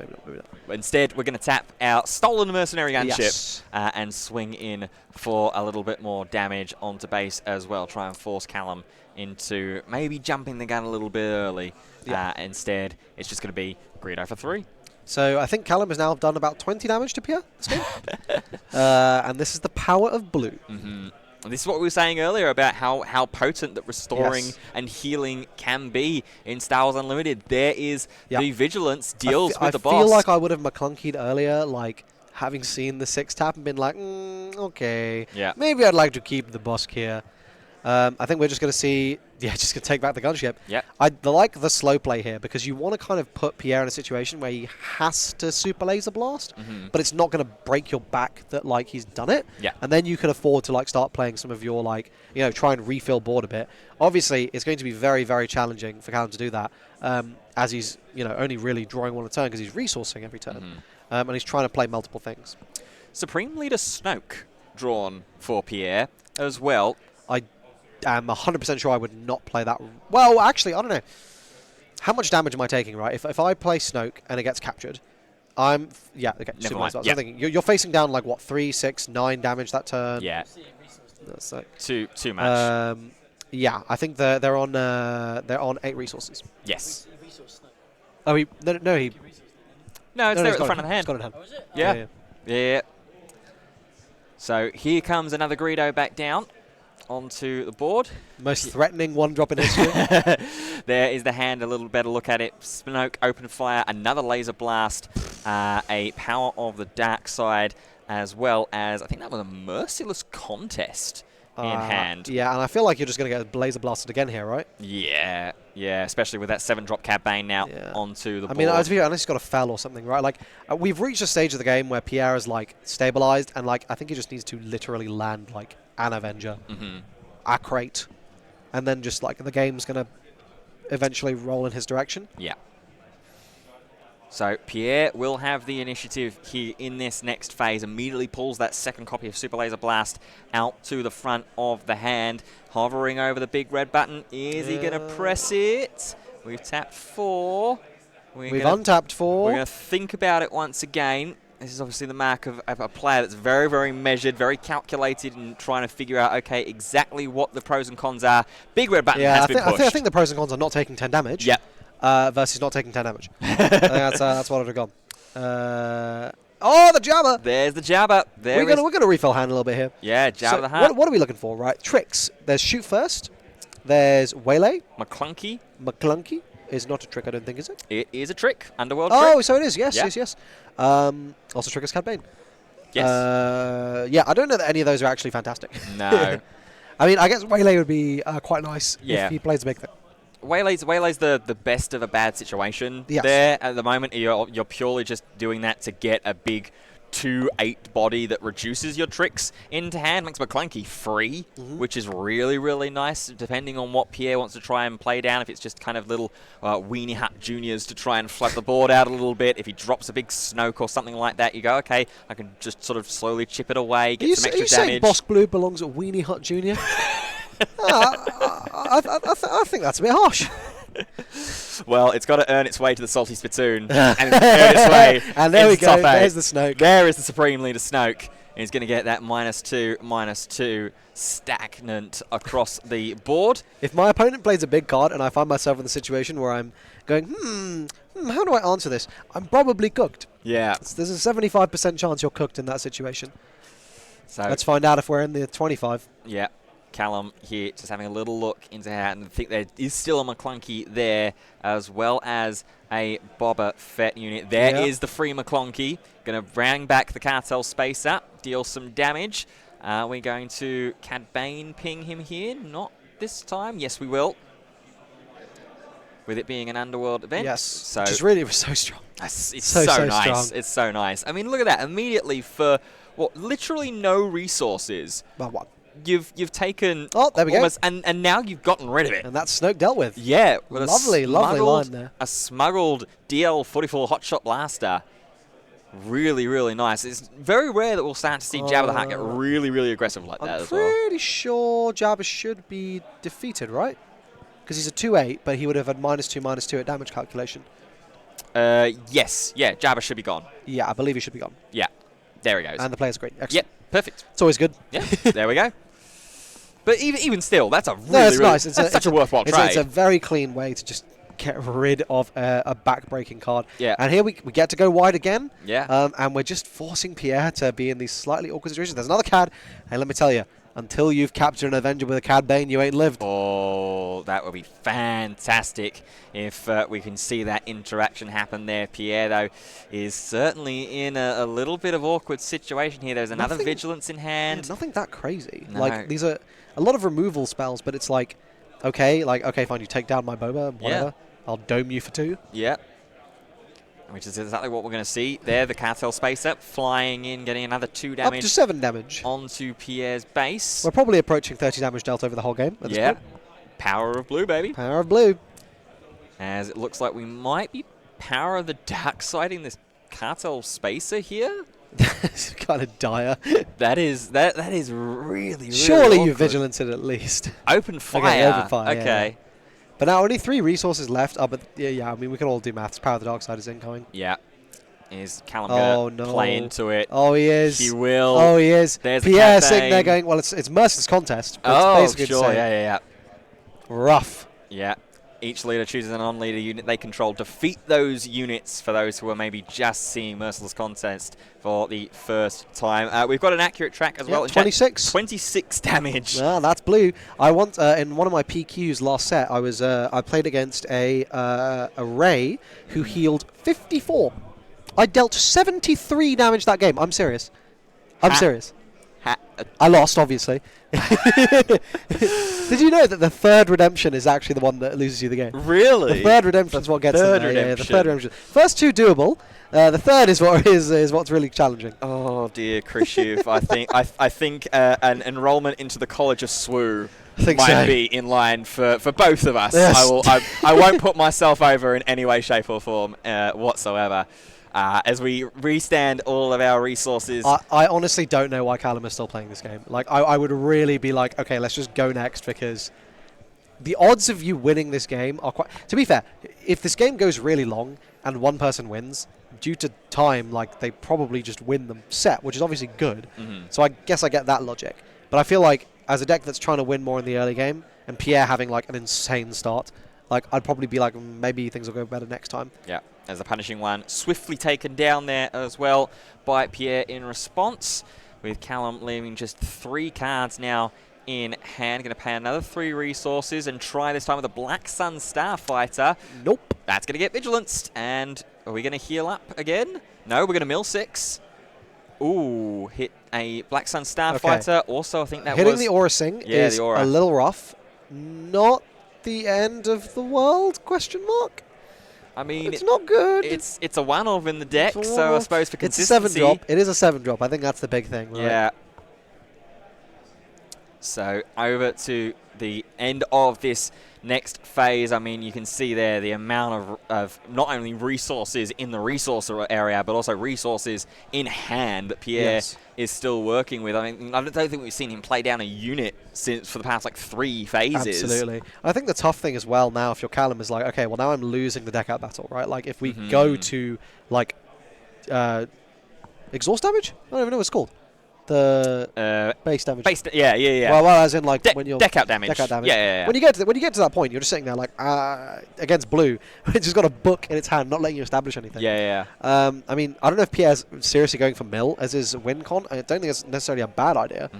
Instead, we're going to tap our stolen mercenary gunship and swing in for a little bit more damage onto base as well. Try and force Callum into maybe jumping the gun a little bit early. Instead, it's just going to be Greedo for 3. So I think Callum has now done about 20 damage to Pierre this game. And this is the power of blue. And this is what we were saying earlier about how potent that restoring and healing can be in Star Wars Unlimited. There is the Vigilance deals with the boss. I feel like I would have McClunkied earlier, like having seen the 6 tap and been like, okay, maybe I'd like to keep the Bosk here. I think we're just going to see, just going to take back the gunship. I like the slow play here, because you want to kind of put Pierre in a situation where he has to Super Laser Blast, but it's not going to break your back that, like, he's done it. And then you can afford to, like, start playing some of your, like, try and refill board a bit. Obviously, it's going to be very, very challenging for Callum to do that, as he's, only really drawing 1 a turn because he's resourcing every turn. And he's trying to play multiple things. Supreme Leader Snoke drawn for Pierre as well. I'm 100% sure I would not play that. Well, actually, I don't know. How much damage am I taking, right? If I play Snoke and it gets captured, I'm... Yeah, okay. Never mind. I'm thinking, you're facing down, like, what, 3, 6, 9 damage that turn? Yeah. That's like Too much. Yeah, I think they're on 8 resources. Yes. Oh, he no, no he. No, it's No, there he's at the got front it. of the hand. He's got it in hand. Oh, is it? Yeah. Yeah. So here comes another Greedo back down onto the board. Most threatening one drop in history. There is the hand, a little better look at it. Smoke, open fire, another laser blast, a power of the dark side, as well as, I think that was a merciless contest in hand. Yeah, and I feel like you're just going to get laser blasted again here, right? Yeah, especially with that 7-drop Cad Bane now onto the board. I mean, unless he's got to fell or something, right? Like, we've reached a stage of the game where Pierre is, like, stabilized, and, like, I think he just needs to literally land, like, an Avenger, a crate, and then just, like, the game's going to eventually roll in his direction. Yeah. So Pierre will have the initiative here in this next phase. Immediately pulls that second copy of Super Laser Blast out to the front of the hand. Hovering over the big red button. Is he going to press it? We've tapped 4. We've untapped 4. We're going to think about it once again. This is obviously the mark of a player that's very, very measured, very calculated, and trying to figure out, okay, exactly what the pros and cons are. Big red button has been pushed. I think the pros and cons are not taking 10 damage. Yep. Versus not taking 10 damage. I think that's what it would have gone. Oh, the Jabba! There's the Jabba. We're gonna refill hand a little bit here. Yeah, Jabba so the Hutt. What are we looking for, right? Tricks. There's shoot first. There's waylay. McClunky. McClunky is not a trick, I don't think, is it? It is a trick. Underworld trick. Oh, so it is. Yes, Yeah. yes. Also triggers Cad Bane. Yes. Yeah, I don't know that any of those are actually fantastic. No. I mean, I guess waylay would be quite nice Yeah. if he plays a big thing. Waylay's the best of a bad situation. Yes. There at the moment, you're purely just doing that to get a big 2/8 body that reduces your tricks into hand. Makes McClunky free, which is really, really nice, depending on what Pierre wants to try and play down. If it's just kind of little Weenie Hut Juniors to try and flood the board out a little bit. If he drops a big Snoke or something like that, you go, okay, I can just sort of slowly chip it away, get some extra saying damage. Bosk Blue belongs at Weenie Hut Jr.? I think that's a bit harsh. Well, it's got to earn its way to the Salty Spittoon, and it's earned its way. And there we go. Top 8. There's the Snoke. There is the Supreme Leader Snoke. And he's going to get that -2/-2 stagnant across the board. If my opponent plays a big card and I find myself in the situation where I'm going, how do I answer this? I'm probably cooked. Yeah. There's a 75% chance you're cooked in that situation. So let's find out if we're in the 25. Yeah. Callum here just having a little look into hand, and I think there is still a McClunky there, as well as a Boba Fett unit. There is the free McClunky. Going to bring back the Cartel Space up, deal some damage. We're going to Cad Bane ping him here. Not this time. Yes, we will. With it being an Underworld event. Yes, so which is really so strong. It's so nice. Strong. It's so nice. I mean, look at that. Immediately for, what, literally no resources. Well, what? You've taken there we go. And now you've gotten rid of it. And that's Snoke dealt with. Yeah. With lovely line there. A smuggled DL-44 Hotshot Blaster. Really, really nice. It's very rare that we'll start to see Jabba the Hutt get really, really aggressive like that as well. I'm pretty sure Jabba should be defeated, right? Because he's a 2/8, but he would have had -2/-2 at damage calculation. Yes. Yeah, Jabba should be gone. Yeah, I believe he should be gone. Yeah. There he goes. And the player's great. Excellent. Yep, perfect. It's always good. Yeah, there we go. But even still, that's a really, it's nice. That's such a worthwhile trade. It's a very clean way to just get rid of a back-breaking card. Yeah. And here we get to go wide again. Yeah. And we're just forcing Pierre to be in these slightly awkward situations. There's another Cad. And let me tell you, until you've captured an Avenger with a Cad Bane, you ain't lived. Oh, that would be fantastic if we can see that interaction happen there. Pierre, though, is certainly in a little bit of awkward situation here. There's another Vigilance in hand. Yeah, nothing that crazy. No. Like, these are a lot of removal spells, but it's like, okay, fine, you take down my Boba, whatever. Yeah. I'll dome you for 2. Yep. Which is exactly what we're going to see. There, the Cartel Space Up, flying in, getting another 2 damage. Up to 7 damage. Onto Pierre's base. We're probably approaching 30 damage dealt over the whole game at this point. Power of blue, baby. Power of blue. As it looks like we might be power of the dark siding this Cartel Spacer here. It's kind of dire. That is really Surely awkward. you Vigilance it at least. Open fire. Okay, open fire. Okay. Yeah. But now only 3 resources left. But yeah, I mean, we can all do maths. Power of the dark side is incoming. Yeah. Is Callum going to play into it? Oh, he is. He will. Oh, he is. There's Pierre sitting there going, well, it's merciless contest. Oh, it's basically sure. Yeah. Rough. Yeah. Each leader chooses an on-leader unit they control. Defeat those units for those who are maybe just seeing Merciless Contest for the first time. We've got an accurate track as well. 26. 26 damage. Ah, that's blue. I want in one of my PQs last set, I played against a Ray who healed 54. I dealt 73 damage that game. I'm serious. I'm serious. I lost, obviously. Did you know that the third redemption is actually the one that loses you the game? Really? The third redemption is what gets them there. Yeah, the third redemption. First two doable. The third is what's really challenging. Oh dear, Krishiv. I think an enrollment into the College of Swoo might be in line for both of us. Yes. I won't put myself over in any way, shape, or form whatsoever. As we restand all of our resources. I honestly don't know why Callum is still playing this game. Like, I would really be like, okay, let's just go next, because the odds of you winning this game are quite... To be fair, if this game goes really long and one person wins, due to time, like, they probably just win the set, which is obviously good. So I guess I get that logic. But I feel like, as a deck that's trying to win more in the early game, and Pierre having, like, an insane start, like, I'd probably be like, maybe things will go better next time. Yeah. As the punishing one swiftly taken down there as well by Pierre in response, with Callum leaving just 3 cards now in hand. Going to pay another 3 resources and try this time with a Black Sun Starfighter. Nope. That's going to get Vigilanced. And are we going to heal up again? No, we're going to mill 6. Ooh, hit a Black Sun Starfighter. Okay. Also, I think that hitting the Aura Sing is a little rough. Not the end of the world, question mark? I mean, it's not good. It's a one-off in the deck, so I suppose for consistency... It's a 7-drop. It is a 7-drop. I think that's the big thing, right? Yeah. So over to the end of this next phase. I mean, you can see there the amount of not only resources in the resource area, but also resources in hand that Pierre is still working with. I mean, I don't think we've seen him play down a unit for the past, like, 3 phases. Absolutely. I think the tough thing as well now, if you're Callum, is like, okay, well, now I'm losing the deck out battle, right? Like, if we go to, like, exhaust damage? I don't even know what it's called. The base damage. Yeah. Well, as in, like, when you're... Deck out damage. Deck out damage. Yeah. When you get to that point, you're just sitting there, like, against blue. It's just got a book in its hand, not letting you establish anything. Yeah. I mean, I don't know if Pierre's seriously going for mill as his win con. I don't think it's necessarily a bad idea.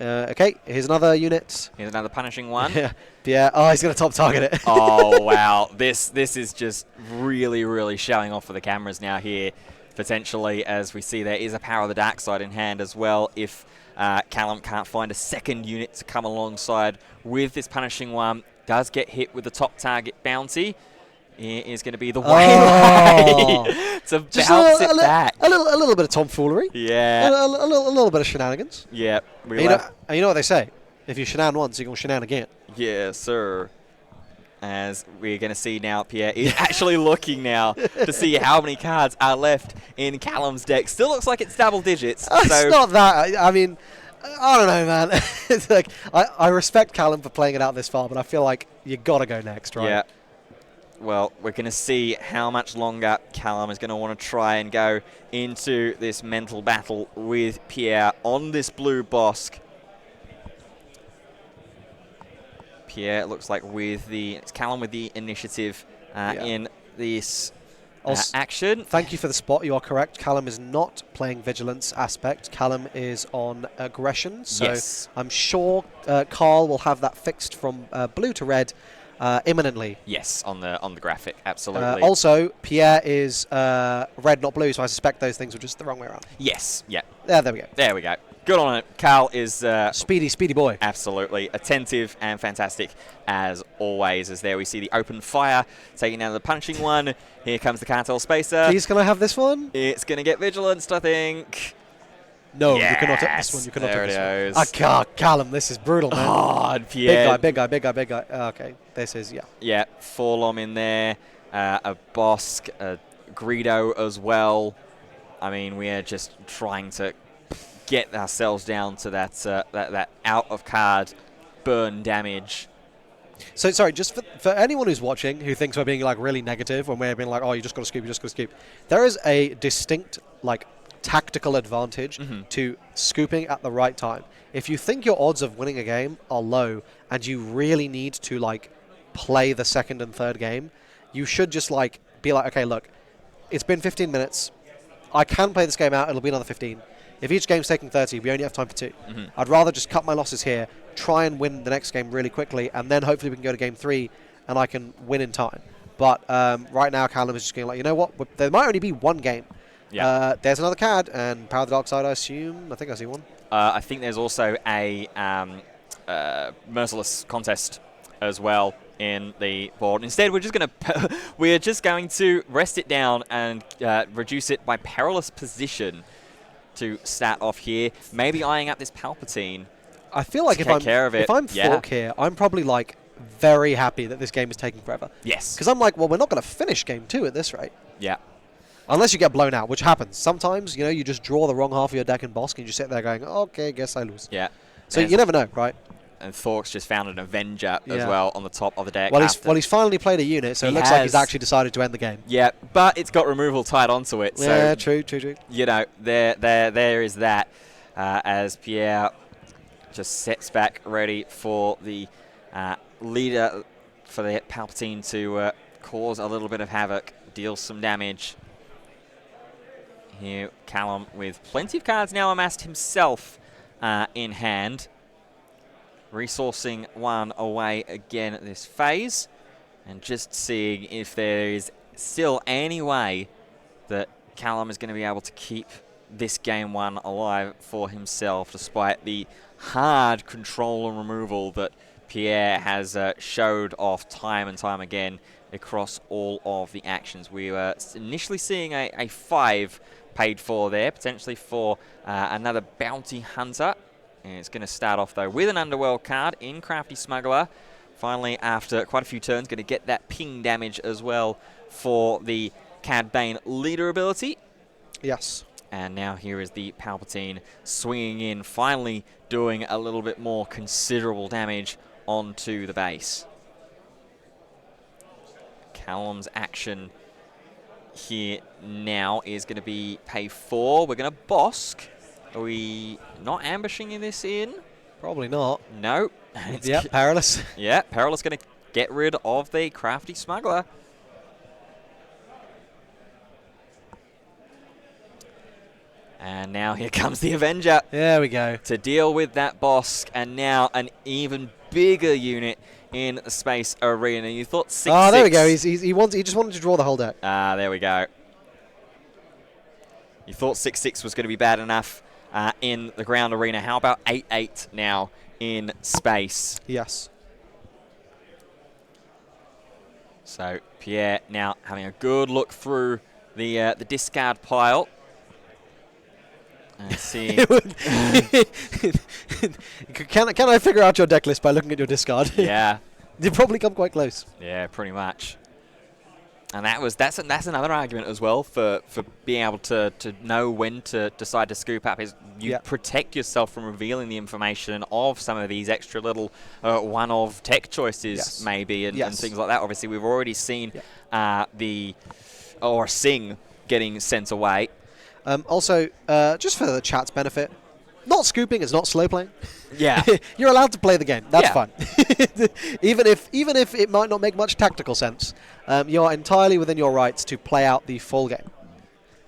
Okay, here's another unit. Here's another punishing one. Yeah. Pierre. Oh, he's going to top target it. Oh, wow. This is just really, really showing off for the cameras now here. Potentially, as we see there is a Power of the Dark Side in hand as well, if Callum can't find a second unit to come alongside with this punishing one. Does get hit with the top target bounty. It is going to be the way to bounce it back. A little bit of tomfoolery. Yeah. A little bit of shenanigans. Yeah. And you know what they say? If you shenan once, you're going to shenan again. Yeah, sir. As we're going to see now, Pierre is actually looking now to see how many cards are left in Callum's deck. Still looks like it's double digits. It's not that. I mean, I don't know, man. It's like, I respect Callum for playing it out this far, but I feel like you got to go next, right? Yeah. Well, we're going to see how much longer Callum is going to want to try and go into this mental battle with Pierre on this blue Bosk. Pierre looks like it's Callum with the initiative in this action. Thank you for the spot. You are correct. Callum is not playing Vigilance aspect. Callum is on aggression. So I'm sure Carl will have that fixed from blue to red imminently. Yes, on the graphic, absolutely. Also, Pierre is red, not blue, so I suspect those things were just the wrong way around. Yes, yeah. There we go. There we go. Good on it. Carl is... speedy boy. Absolutely. Attentive and fantastic as always. As there we see the open fire taking down the punching one. Here comes the Cartel Spacer. Please, can I have this one? It's going to get Vigilanced, I think. No, you cannot take this one. You cannot take this one. I can't. Callum, this is brutal, man. Oh, Pierre. Big guy. Okay, this is, Yeah, Forlom in there. A Bosk, a Greedo as well. I mean, we are just trying to get ourselves down to that that out of card burn damage. So, sorry, just for anyone who's watching who thinks we're being like really negative when we're being like, oh, you just got to scoop, you just got to scoop. There is a distinct like tactical advantage to scooping at the right time. If you think your odds of winning a game are low and you really need to like play the second and third game, you should just like be like, okay, look, it's been 15 minutes. I can play this game out. It'll be another 15. If each game's taking 30, we only have time for 2. I'd rather just cut my losses here, try and win the next game really quickly, and then hopefully we can go to game 3 and I can win in time. But right now, Callum is just going like, you know what? There might only be one game. Yeah. There's another CAD, and Power the Dark Side, I assume. I think I see one. I think there's also a merciless contest as well in the board. Instead, we're just going to rest it down and reduce it by perilous position to start off here. Maybe eyeing up this Palpatine. I feel like if I'm Fork here, I'm probably like very happy that this game is taking forever. Yes. Because I'm like, well, we're not going to finish game 2 at this rate. Yeah. Unless you get blown out, which happens. Sometimes, you know, you just draw the wrong half of your deck in Bosk and you just sit there going, okay, guess I lose. Yeah. So you never know, right? And Thork's just found an Avenger as well on the top of the deck. Well, he's finally played a unit, so it looks like he's actually decided to end the game. Yeah, but it's got removal tied onto it. Yeah, so, true. You know, there is that as Pierre just sets back ready for the leader, for the Palpatine to cause a little bit of havoc, deal some damage. Here, Callum with plenty of cards now amassed himself in hand. Resourcing one away again at this phase. And just seeing if there is still any way that Callum is going to be able to keep this game 1 alive for himself, despite the hard control and removal that Pierre has showed off time and time again across all of the actions. We were initially seeing a 5 paid for there, potentially for another bounty hunter. And it's going to start off, though, with an Underworld card in Crafty Smuggler. Finally, after quite a few turns, going to get that ping damage as well for the Cad Bane leader ability. Yes. And now here is the Palpatine swinging in, finally doing a little bit more considerable damage onto the base. Callum's action here now is going to be pay 4. We're going to Bosk. Are we not ambushing this in? Probably not. No. Yeah, Perilous. Yeah, Perilous going to get rid of the Crafty Smuggler. And now here comes the Avenger. There we go. To deal with that Bosk, and now an even bigger unit in the Space Arena. You thought 6-6. Oh, there we go. He just wanted to draw the whole deck. Ah, there we go. You thought 6-6 was going to be bad enough in the ground arena. How about 8-8 now in space? Yes. So Pierre now having a good look through the discard pile. And see. Can I figure out your deck list by looking at your discard? Yeah. You'd probably come quite close. Yeah, pretty much. And that's another argument as well for being able to know when to decide to scoop up, is you protect yourself from revealing the information of some of these extra little one-of tech choices maybe and things like that. Obviously, we've already seen Sing getting sent away. Also, just for the chat's benefit, not scooping is not slow playing. Yeah. You're allowed to play the game. That's fine. even if it might not make much tactical sense, you are entirely within your rights to play out the full game.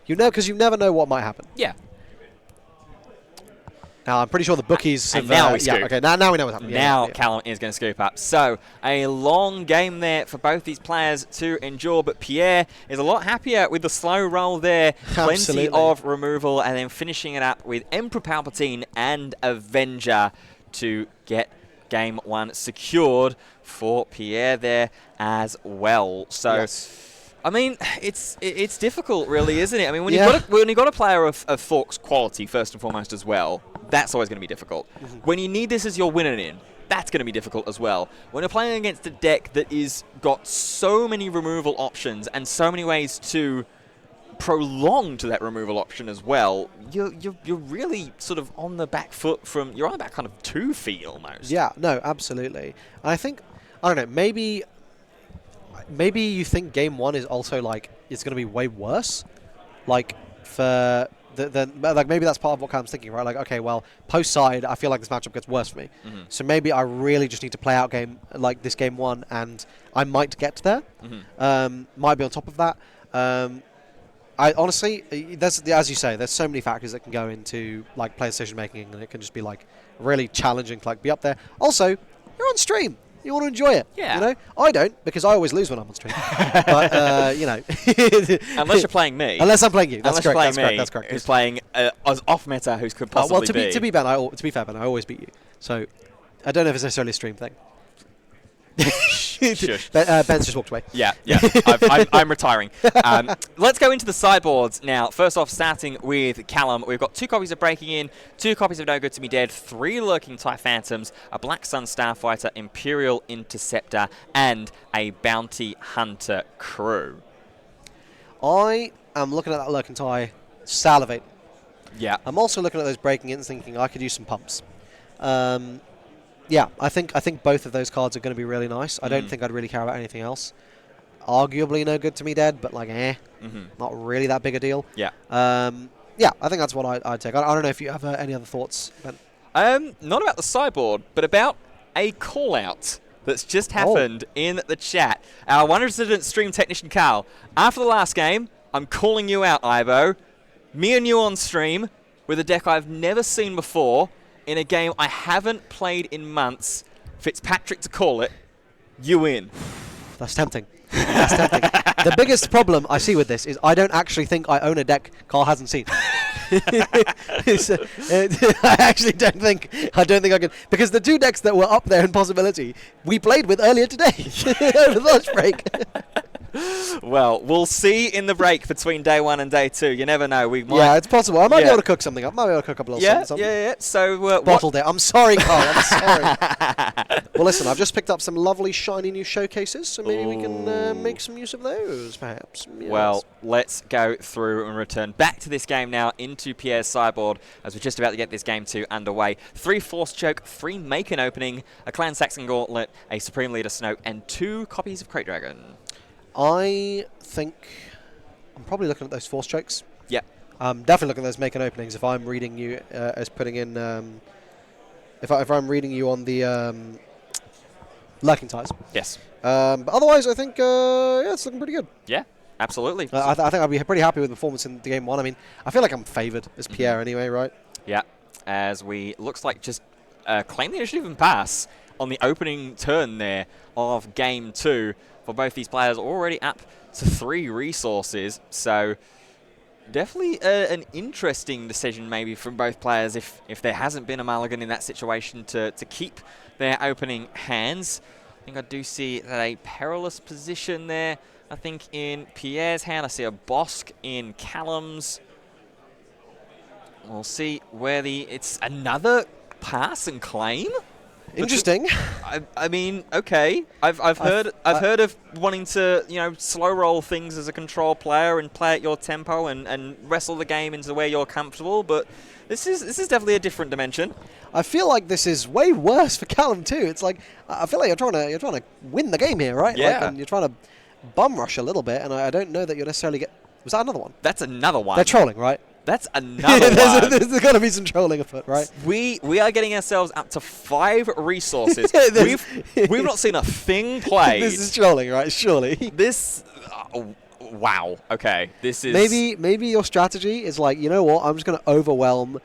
You know, because you never know what might happen. Yeah. Now, I'm pretty sure the bookies and now we scoop. Yeah, okay, now we know what's happening. Now Callum is going to scoop up. So, a long game there for both these players to endure, but Pierre is a lot happier with the slow roll there. Absolutely. Plenty of removal, and then finishing it up with Emperor Palpatine and Avenger to get game 1 secured for Pierre there as well. So, I mean, it's difficult, really, isn't it? I mean, when you've got a player of Thork's quality, first and foremost, as well, that's always going to be difficult. When you need this as your winner in, that's going to be difficult as well. When you're playing against a deck that is got so many removal options and so many ways to prolong to that removal option as well, you're really sort of on the back foot you're on the back kind of 2 feet almost. Yeah, no, absolutely. I think I don't know. Maybe you think game 1 is also like it's going to be way worse, like for like maybe that's part of what Callum's thinking, right? Like, okay, well, post side, I feel like this matchup gets worse for me. So maybe I really just need to play out this game 1, and I might get there. Might be on top of that. I honestly, as you say, there's so many factors that can go into like player decision making, and it can just be like really challenging to like be up there. Also, you're on stream. You want to enjoy it. Yeah. You know, I don't, because I always lose when I'm on stream. But you know, unless you're playing me. Unless I'm playing you. That's unless correct. You're playing that's correct. Who's playing as ooff meta, who's could possibly be. Well, to be fair, Ben, I always beat you. So I don't know if it's necessarily a stream thing. Shush. Ben's just walked away. Yeah. I'm retiring. Let's go into the sideboards now. First off, starting with Callum, we've got 2 copies of Breaking In, 2 copies of No Good to Me Dead, 3 Lurking TIE Phantoms, a Black Sun Starfighter, Imperial Interceptor, and a Bounty Hunter crew. I am looking at that Lurking TIE, salivate. Yeah. I'm also looking at those Breaking Ins, thinking I could use some pumps. Yeah, I think both of those cards are going to be really nice. I don't think I'd really care about anything else. Arguably No Good to Me Dead, but like, not really that big a deal. Yeah. Yeah, I think that's what I'd take. I don't know if you have any other thoughts, Ben. Not about the sideboard, but about a call-out that's just happened in the chat. Our one resident stream technician, Carl. After the last game, I'm calling you out, Ivo. Me and you on stream with a deck I've never seen before. In a game I haven't played in months, Fitzpatrick to call it, you win. That's tempting. That's tempting. The biggest problem I see with this is I don't actually think I own a deck Carl hasn't seen. I actually don't think I can, because the 2 decks that were up there in possibility we played with earlier today over the lunch break. Well, we'll see in the break between day 1 and day 2. You never know. We might. Yeah, it's possible. I might be able to cook something up. Might be able to cook up a little something. Yeah. So bottled it. I'm sorry, Carl. I'm sorry. Well, listen, I've just picked up some lovely shiny new showcases, so maybe we can make some use of those, perhaps. Yes. Well, let's go through and return back to this game now into Pierre's sideboard as we're just about to get this game 2 underway. 3 Force Choke, 3 Make an Opening, a Clan Saxon Gauntlet, a Supreme Leader Snoke, and 2 copies of Crate Dragon. I think I'm probably looking at those Force Chokes. Yeah. I'm definitely looking at those Make an Openings if I'm reading you as putting in... if I'm reading you on the Lurking Ties. Yes. But otherwise, I think it's looking pretty good. Yeah, absolutely. I think I'd be pretty happy with the performance in the game 1. I mean, I feel like I'm favoured as Pierre anyway, right? Yeah, as we looks like just claim the initiative and pass on the opening turn there of game 2 for both these players, already up to 3 resources. So definitely an interesting decision maybe from both players if there hasn't been a mulligan in that situation to keep their opening hands. I think I do see that a perilous position there. I think in Pierre's hand, I see a Bosk in Callum's. We'll see where it's another pass and claim. Interesting. I mean, okay. I've heard of wanting to slow roll things as a control player and play at your tempo and wrestle the game into where you're comfortable, but this is definitely a different dimension. I feel like this is way worse for Callum too. It's like I feel like you're trying to win the game here, right? Yeah. Like, and you're trying to bum rush a little bit, and I don't know that you'll necessarily get. Was that another one? That's another one. They're trolling, right? That's another one. There's got to be some trolling afoot, right? We are getting ourselves up to 5 resources. We've not seen a thing played. This is trolling, right? Surely. This. Wow. Okay. This is. Maybe your strategy is like, you know what? I'm just going to overwhelm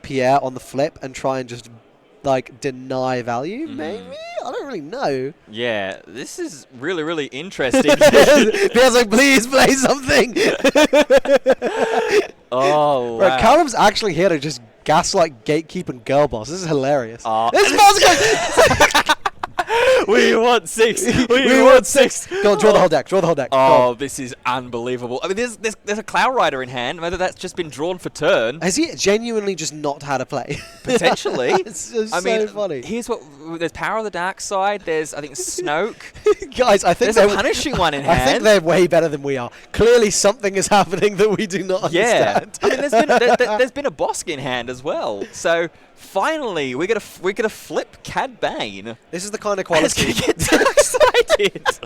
Pierre on the flip and try and just like deny value. Maybe. I don't really know. Yeah, this is really, really interesting. Pierre's like, please play something. Oh, Bro, wow. Callum's actually here to just gaslight gatekeep and girl boss. This is hilarious. This We want 6. We want 6. Go on, draw the whole deck. Draw the whole deck. Oh, this is unbelievable. I mean, there's a Cloud Rider in hand. Whether that's just been drawn for turn. Has he genuinely just not had a play? Potentially. It's just so funny. Here's what. There's Power of the Dark Side. There's, I think, Snoke. Guys, I think there's a punishing one in hand. I think they're way better than we are. Clearly something is happening that we do not understand. I mean, there's been a Bosk in hand as well. So finally, we're gonna flip Cad Bane. This is the kind of quality Honestly. Players can get dark-sided.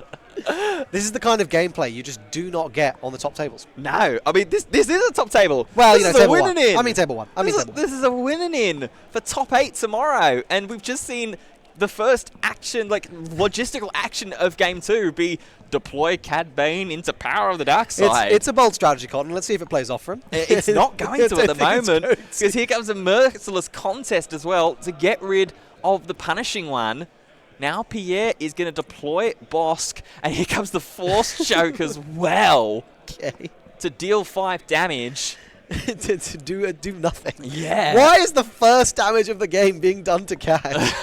This is the kind of gameplay you just do not get on the top tables. No, I mean this is a top table. Well, this you know, is a table winning one. in. I mean table one. This is a winning in for top 8 tomorrow, and we've just seen the first action, like logistical action of game 2, be deploy Cad Bane into Power of the Dark Side. It's a bold strategy, Cotton. Let's see if it plays off for him. It's not going to at the moment, because here comes a merciless contest as well to get rid of the punishing one. Now Pierre is going to deploy Bosk, and here comes the Force Choke as well to deal 5 damage. to do nothing. Yeah. Why is the first damage of the game being done to Cad?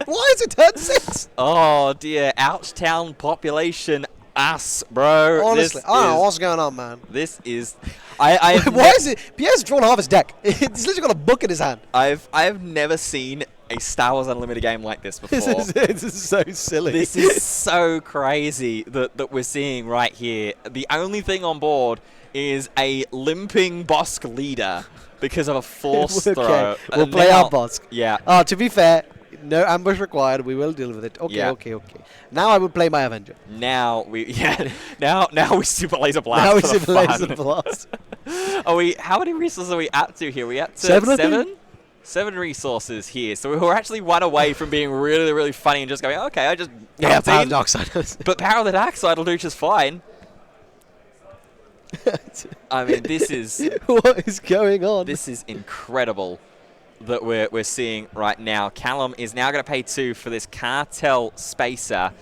Why is it turn 6? Oh dear, Ouchtown population us, bro. Honestly, I don't know what's going on, man. This is... Why is it? Pierre's drawn half his deck. He's literally got a book in his hand. I've never seen a Star Wars Unlimited game like this before. This is so silly. This is so crazy that we're seeing right here. The only thing on board is a limping Bosk leader because of a force throw. We'll play our Bosk. Yeah. To be fair, no ambush required. We will deal with it. Okay, Yeah. okay. Now I would play my Avenger. Now we super laser blast. Now we for the super fun. laser blast. How many resources are we up to here? We up to 7, I 7? think? 7 resources here. So we were actually one away from being really, really funny and just going, okay, I just Yeah, jumped Power of in. the Dark Side. But Power of the Dark Side will do just fine. I mean, this is what is going on? this is incredible that we're seeing right now. Callum is now going to pay 2 for this Cartel Spacer.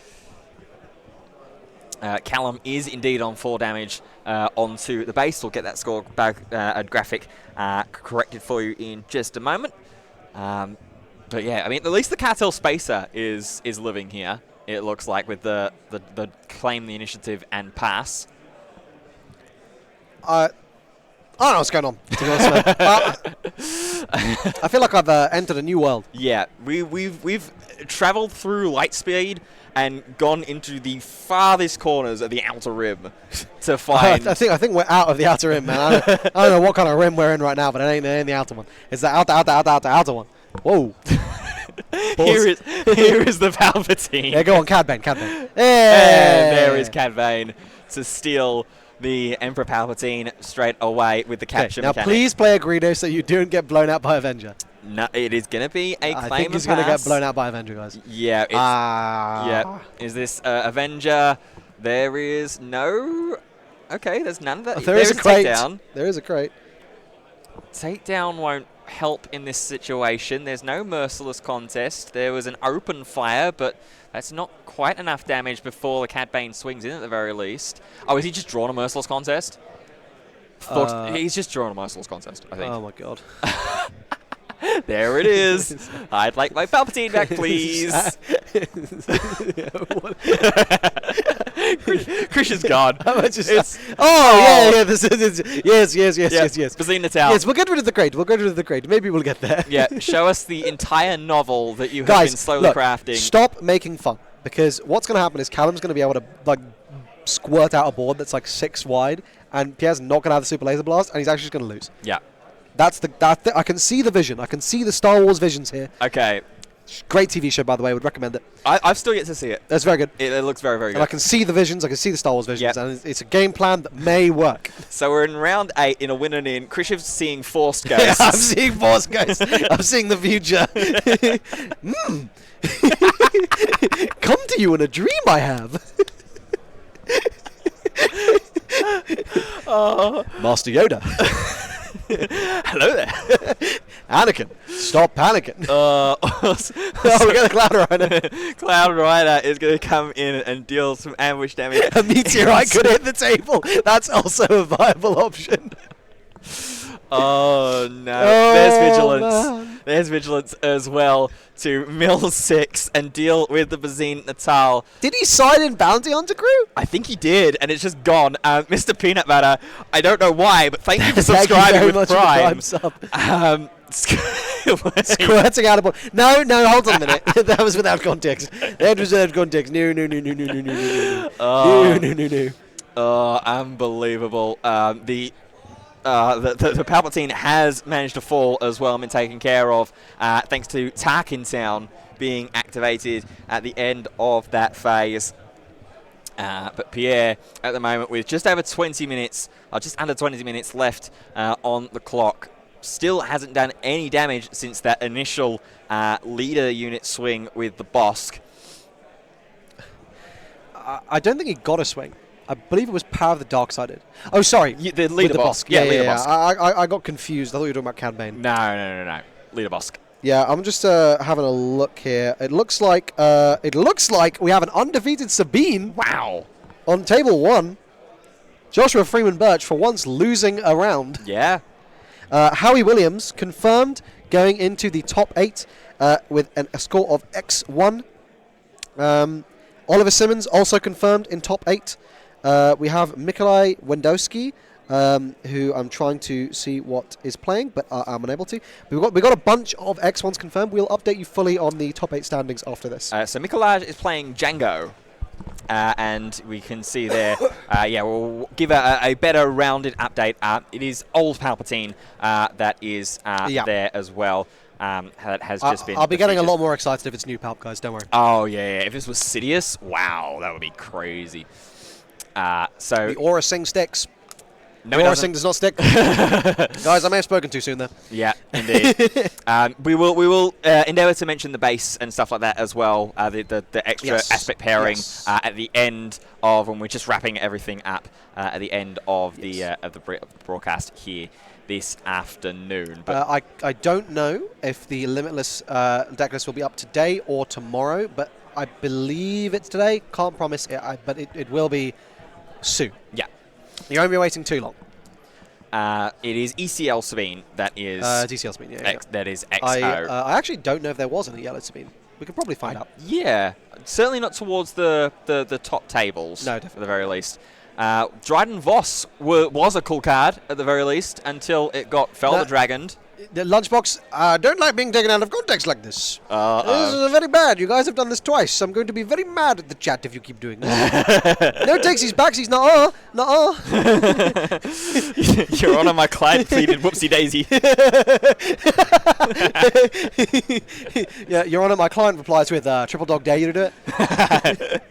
Callum is indeed on 4 damage onto the base. We'll get that score back, graphic corrected for you in just a moment. But yeah, I mean, at least the Cartel Spacer is living here. It looks like with the claim the initiative and pass. I don't know what's going on, to be honest. I feel like I've entered a new world. Yeah, we've traveled through light speed and gone into the farthest corners of the outer rim to find. I think we're out of the outer rim, man. I don't know what kind of rim we're in right now, but it ain't the outer one. It's the outer one. Whoa. Here is the Palpatine. Yeah, go on, Cad Bane. Hey! And there is Cad Bane to steal the Emperor Palpatine straight away with the capture now, mechanic. please play a Greedo so you don't get blown out by Avenger. No, it is going to be a claim I think he's going to get blown out by Avenger, guys. Yeah. Yeah. Is this Avenger? There is no... Okay, there's none of that. There is a crate. Takedown. There is a crate. Takedown won't help in this situation. There's no merciless contest. There was an open fire, but that's not quite enough damage before the Cad Bane swings in at the very least. Oh, is he just drawn a merciless contest? He's just drawn a merciless contest, I think. Oh my god. There it is. I'd like my Palpatine back, please. Christian's gone. Yeah. This is yes. Bazine Natal. Yes, we'll get rid of the crate. Maybe we'll get there. Yeah, show us the entire novel that you have Guys, been slowly look, crafting. Stop making fun, because what's going to happen is Callum's going to be able to squirt out a board that's 6 wide, and Pierre's not going to have the super laser blast, and he's actually just going to lose. Yeah. I can see the vision. I can see the Star Wars visions here. Okay. Great TV show, by the way. Would recommend it. I've still yet to see it. That's very good. It looks very, very good. And I can see the visions. I can see the Star Wars visions. Yep. And it's a game plan that may work. So we're in round 8 in a win and in. Krishav's seeing Force Ghosts. I'm seeing Force Ghosts. I'm seeing the future. Come to you in a dream I have. Master Yoda. Hello there. Anakin, stop panicking. We got a Cloud Rider. Cloud Rider is going to come in and deal some ambush damage. A meteorite could hit the table. That's also a viable option. Oh, no. There's Vigilance. Man. There's Vigilance as well to mill 6 and deal with the Bazine Natal. Did he sign in Bounty Hunter Crew? I think he did, and it's just gone. Mr. Peanut Butter, I don't know why, but thank you for subscribing with Prime. Squirting out a ball. No, hold on a minute. That was without context. That was without context. No. Oh, unbelievable. the Palpatine has managed to fall as well and been taken care of thanks to Tarkintown being activated at the end of that phase. But Pierre, at the moment, with just over 20 minutes, or just under 20 minutes left on the clock, still hasn't done any damage since that initial leader unit swing with the Bosk. I don't think he got a swing. I believe it was Power of the Dark-Sided. Oh, sorry. The leader Bosk. Yeah, leader yeah. Bosk. I got confused. I thought you were talking about Cad Bane. No. Leader Bosk. Yeah, I'm just having a look here. It looks like we have an undefeated Sabine. Wow. On table 1. Joshua Freeman Birch for once losing a round. Yeah. Howie Williams confirmed going into the top 8 with a score of X1. Oliver Simmons also confirmed in top 8. We have Mikolai Wendowski, who I'm trying to see what is playing, but I'm unable to. We got a bunch of X1s confirmed. We'll update you fully on the top 8 standings after this. So Mikolaj is playing Django, and we can see there. We'll give a better rounded update. It is old Palpatine that is there as well. That has just been. I'll be getting a lot more excited if it's new Palp, guys. Don't worry. Oh yeah. If this was Sidious, wow, that would be crazy. So the Aura Sing sticks. No, Aura Sing does not stick. Guys, I may have spoken too soon there. Yeah, indeed. We will endeavour to mention the base and stuff like that as well. The extra aspect pairing at the end of when we're just wrapping everything up at the end of the broadcast here this afternoon. But I don't know if the Limitless deck list will be up today or tomorrow, but I believe it's today. Can't promise it, but it will be soon. Yeah. You won't be waiting too long. It is ECL Sabine that is... DCL Sabine, yeah. That is XO. I actually don't know if there was any yellow Sabine. We could probably find out. Yeah. Certainly not towards the top tables. No, definitely. At the very least. Dryden Voss was a cool card, at the very least, until it got Felder Dragoned. The Lunchbox, I don't like being taken out of context like this. This is very bad. You guys have done this twice. I'm going to be very mad at the chat if you keep doing this. No takesies, backsies, nuh-uh. Your Honor, my client pleaded whoopsie daisy. Yeah, Your Honor, my client replies with, triple dog dare you to do it.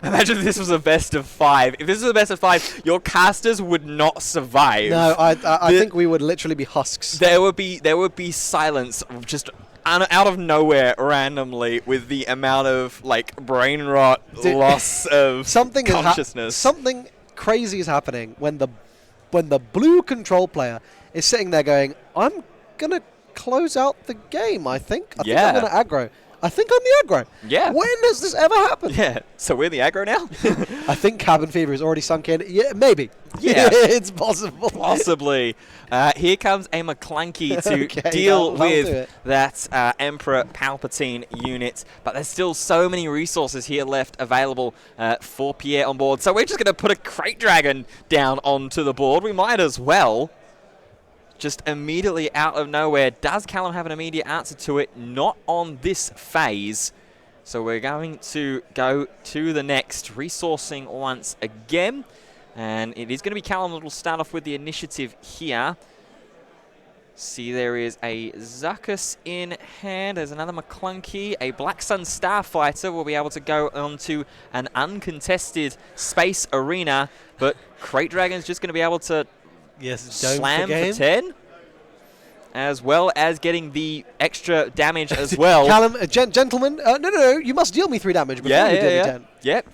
Imagine if this was a best of 5. If this was a best of 5, your casters would not survive. No, I think we would literally be husks. There would be silence just out of nowhere randomly with the amount of brain rot, loss of consciousness. Something crazy is happening when the blue control player is sitting there going, I'm gonna close out the game. I think I'm gonna aggro. I think I'm the aggro. Yeah. When does this ever happen? Yeah. So we're the aggro now? I think Cabin Fever is already sunk in. Yeah, maybe. Yeah. It's possible. Possibly. Here comes a McClunky to deal with that Emperor Palpatine unit. But there's still so many resources here left available for Pierre on board. So we're just going to put a Crate Dragon down onto the board. We might as well. Just immediately out of nowhere. Does Callum have an immediate answer to it? Not on this phase. So we're going to go to the next. Resourcing once again. And it is going to be Callum that will start off with the initiative here. See, there is a Zuckuss in hand. There's another McClunky. A Black Sun Starfighter will be able to go onto an uncontested space arena. But Crate Dragon's just going to be able to slam for 10, as well as getting the extra damage as well. Callum, gentlemen, no, you must deal me 3 damage before you deal me 10. Yep.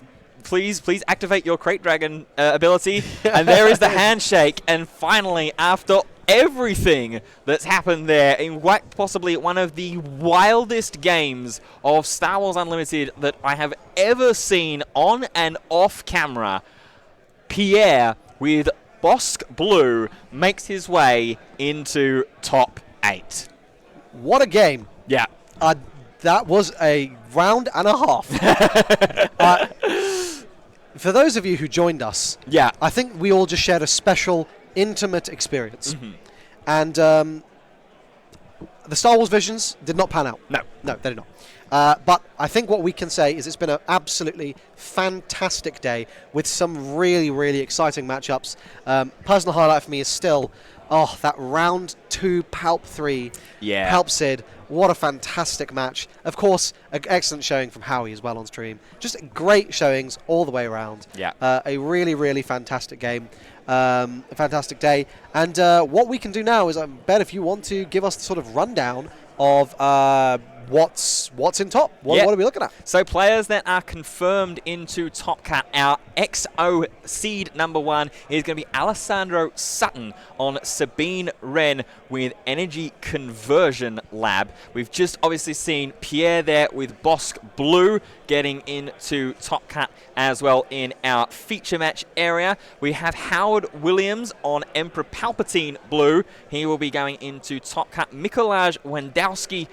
Please activate your Crate Dragon ability. And there is the handshake. And finally, after everything that's happened there, in possibly one of the wildest games of Star Wars Unlimited that I have ever seen on and off camera, Pierre with Bosk Blue makes his way into top 8. What a game. Yeah. That was a round and a half. For those of you who joined us, I think we all just shared a special, intimate experience. Mm-hmm. And the Star Wars visions did not pan out. No, they did not. But I think what we can say is it's been an absolutely fantastic day with some really, really exciting matchups. Personal highlight for me is still, that round 2 Palp 3. Yeah. Palp Sid. What a fantastic match. Of course, an excellent showing from Howie as well on stream. Just great showings all the way around. Yeah. A really, really fantastic game. A fantastic day. And what we can do now is, Ben, if you want to give us the sort of rundown of what's in top. What are we looking at? So players that are confirmed into Top Cat, our XO seed number 1 is going to be Alessandro Sutton on Sabine Wren with Energy Conversion Lab. We've just obviously seen Pierre there with Bosk Blue getting into Top Cat as well in our feature match area. We have Howard Williams on Emperor Palpatine Blue. He will be going into Top Cat. Mikolaj Wendowski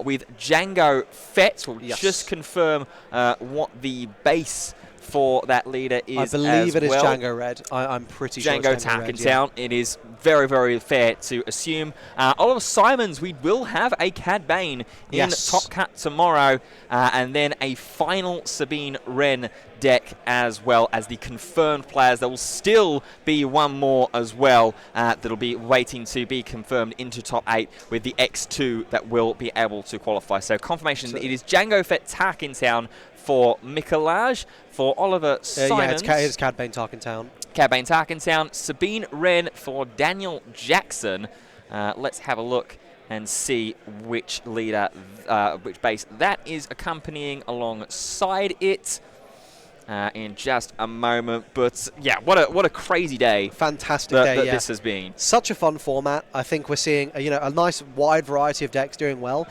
with Django Fett. We'll just confirm what the base for that leader is. I believe it is Django Red. I'm pretty sure it's Django Tarkentown. It is very, very fair to assume. Oliver Simons, we will have a Cad Bane in Top Cat tomorrow, and then a final Sabine Wren deck as well as the confirmed players. There will still be one more as well that'll be waiting to be confirmed into top 8 with the X2 that will be able to qualify. So confirmation, it is Django Fett Tarkentown for Mikolaj, for Oliver Simons. It's Cad Bane Tarkentown. Cad Bane Tarkentown. Sabine Wren for Daniel Jackson. Let's have a look and see which leader, which base that is accompanying alongside it. In just a moment, but yeah, what a crazy day! Fantastic day. This has been such a fun format. I think we're seeing a nice wide variety of decks doing well.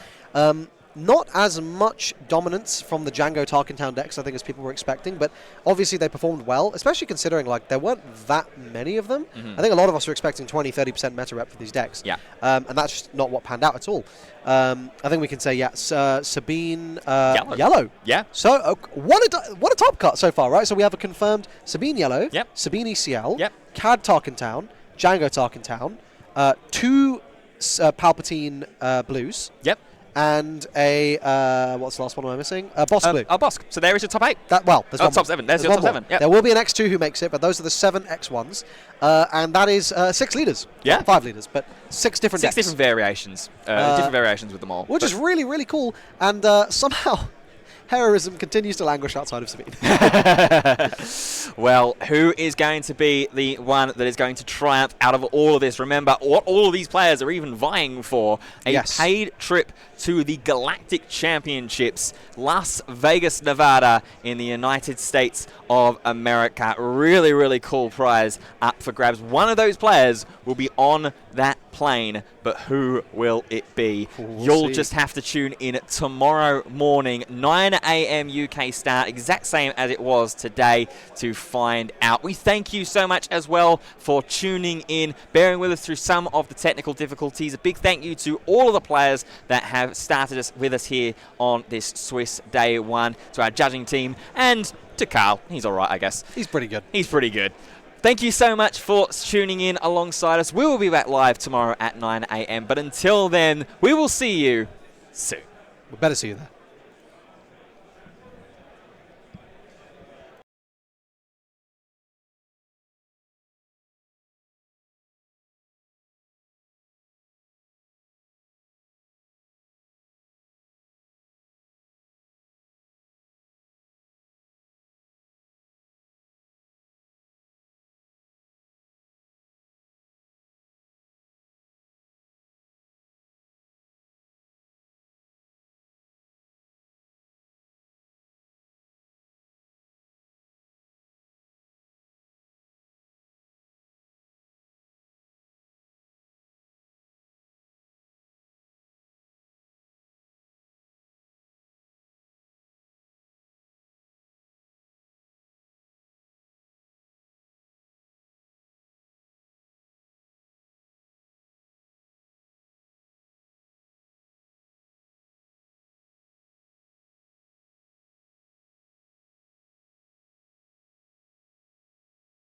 Not as much dominance from the Django Tarkentown decks, I think, as people were expecting, but obviously they performed well, especially considering there weren't that many of them. I think a lot of us were expecting 20-30% meta rep for these decks. Yeah. And that's just not what panned out at all. I think we can say, Sabine Yellow. Yeah. So what a top cut so far, right? So we have a confirmed Sabine Yellow, yep. Sabine ECL, yep. Cad Tarkentown, Django Tarkentown, 2 Palpatine Blues. Yep. And a what's the last one am I missing? Bosk Blue. Bosk. So there is your top 8. There's one top 7. There's your top 7. Yep. There will be an X2 who makes it, but those are the 7 X1s, and that is 6 leaders. Yeah. Not 5 leaders, but 6 different decks. 6 different variations. Different variations with them all. Which is really, really cool. And somehow heroism continues to languish outside of Sabine. Well, who is going to be the one that is going to triumph out of all of this? Remember, what all of these players are even vying for, a paid trip to the Galactic Championships, Las Vegas, Nevada, in the United States of America. Really, really cool prize up for grabs. One of those players will be on that plane, but who will it be? You'll just have to tune in tomorrow morning, 9 a.m. UK start, exact same as it was today, to find out. We thank you so much as well for tuning in, bearing with us through some of the technical difficulties. A big thank you to all of the players that have started us with us here on this Swiss Day 1, to our judging team, and to Carl. He's all right, I guess. He's pretty good. He's pretty good. Thank you so much for tuning in alongside us. We will be back live tomorrow at 9 a.m. But until then, we will see you soon. We better see you there.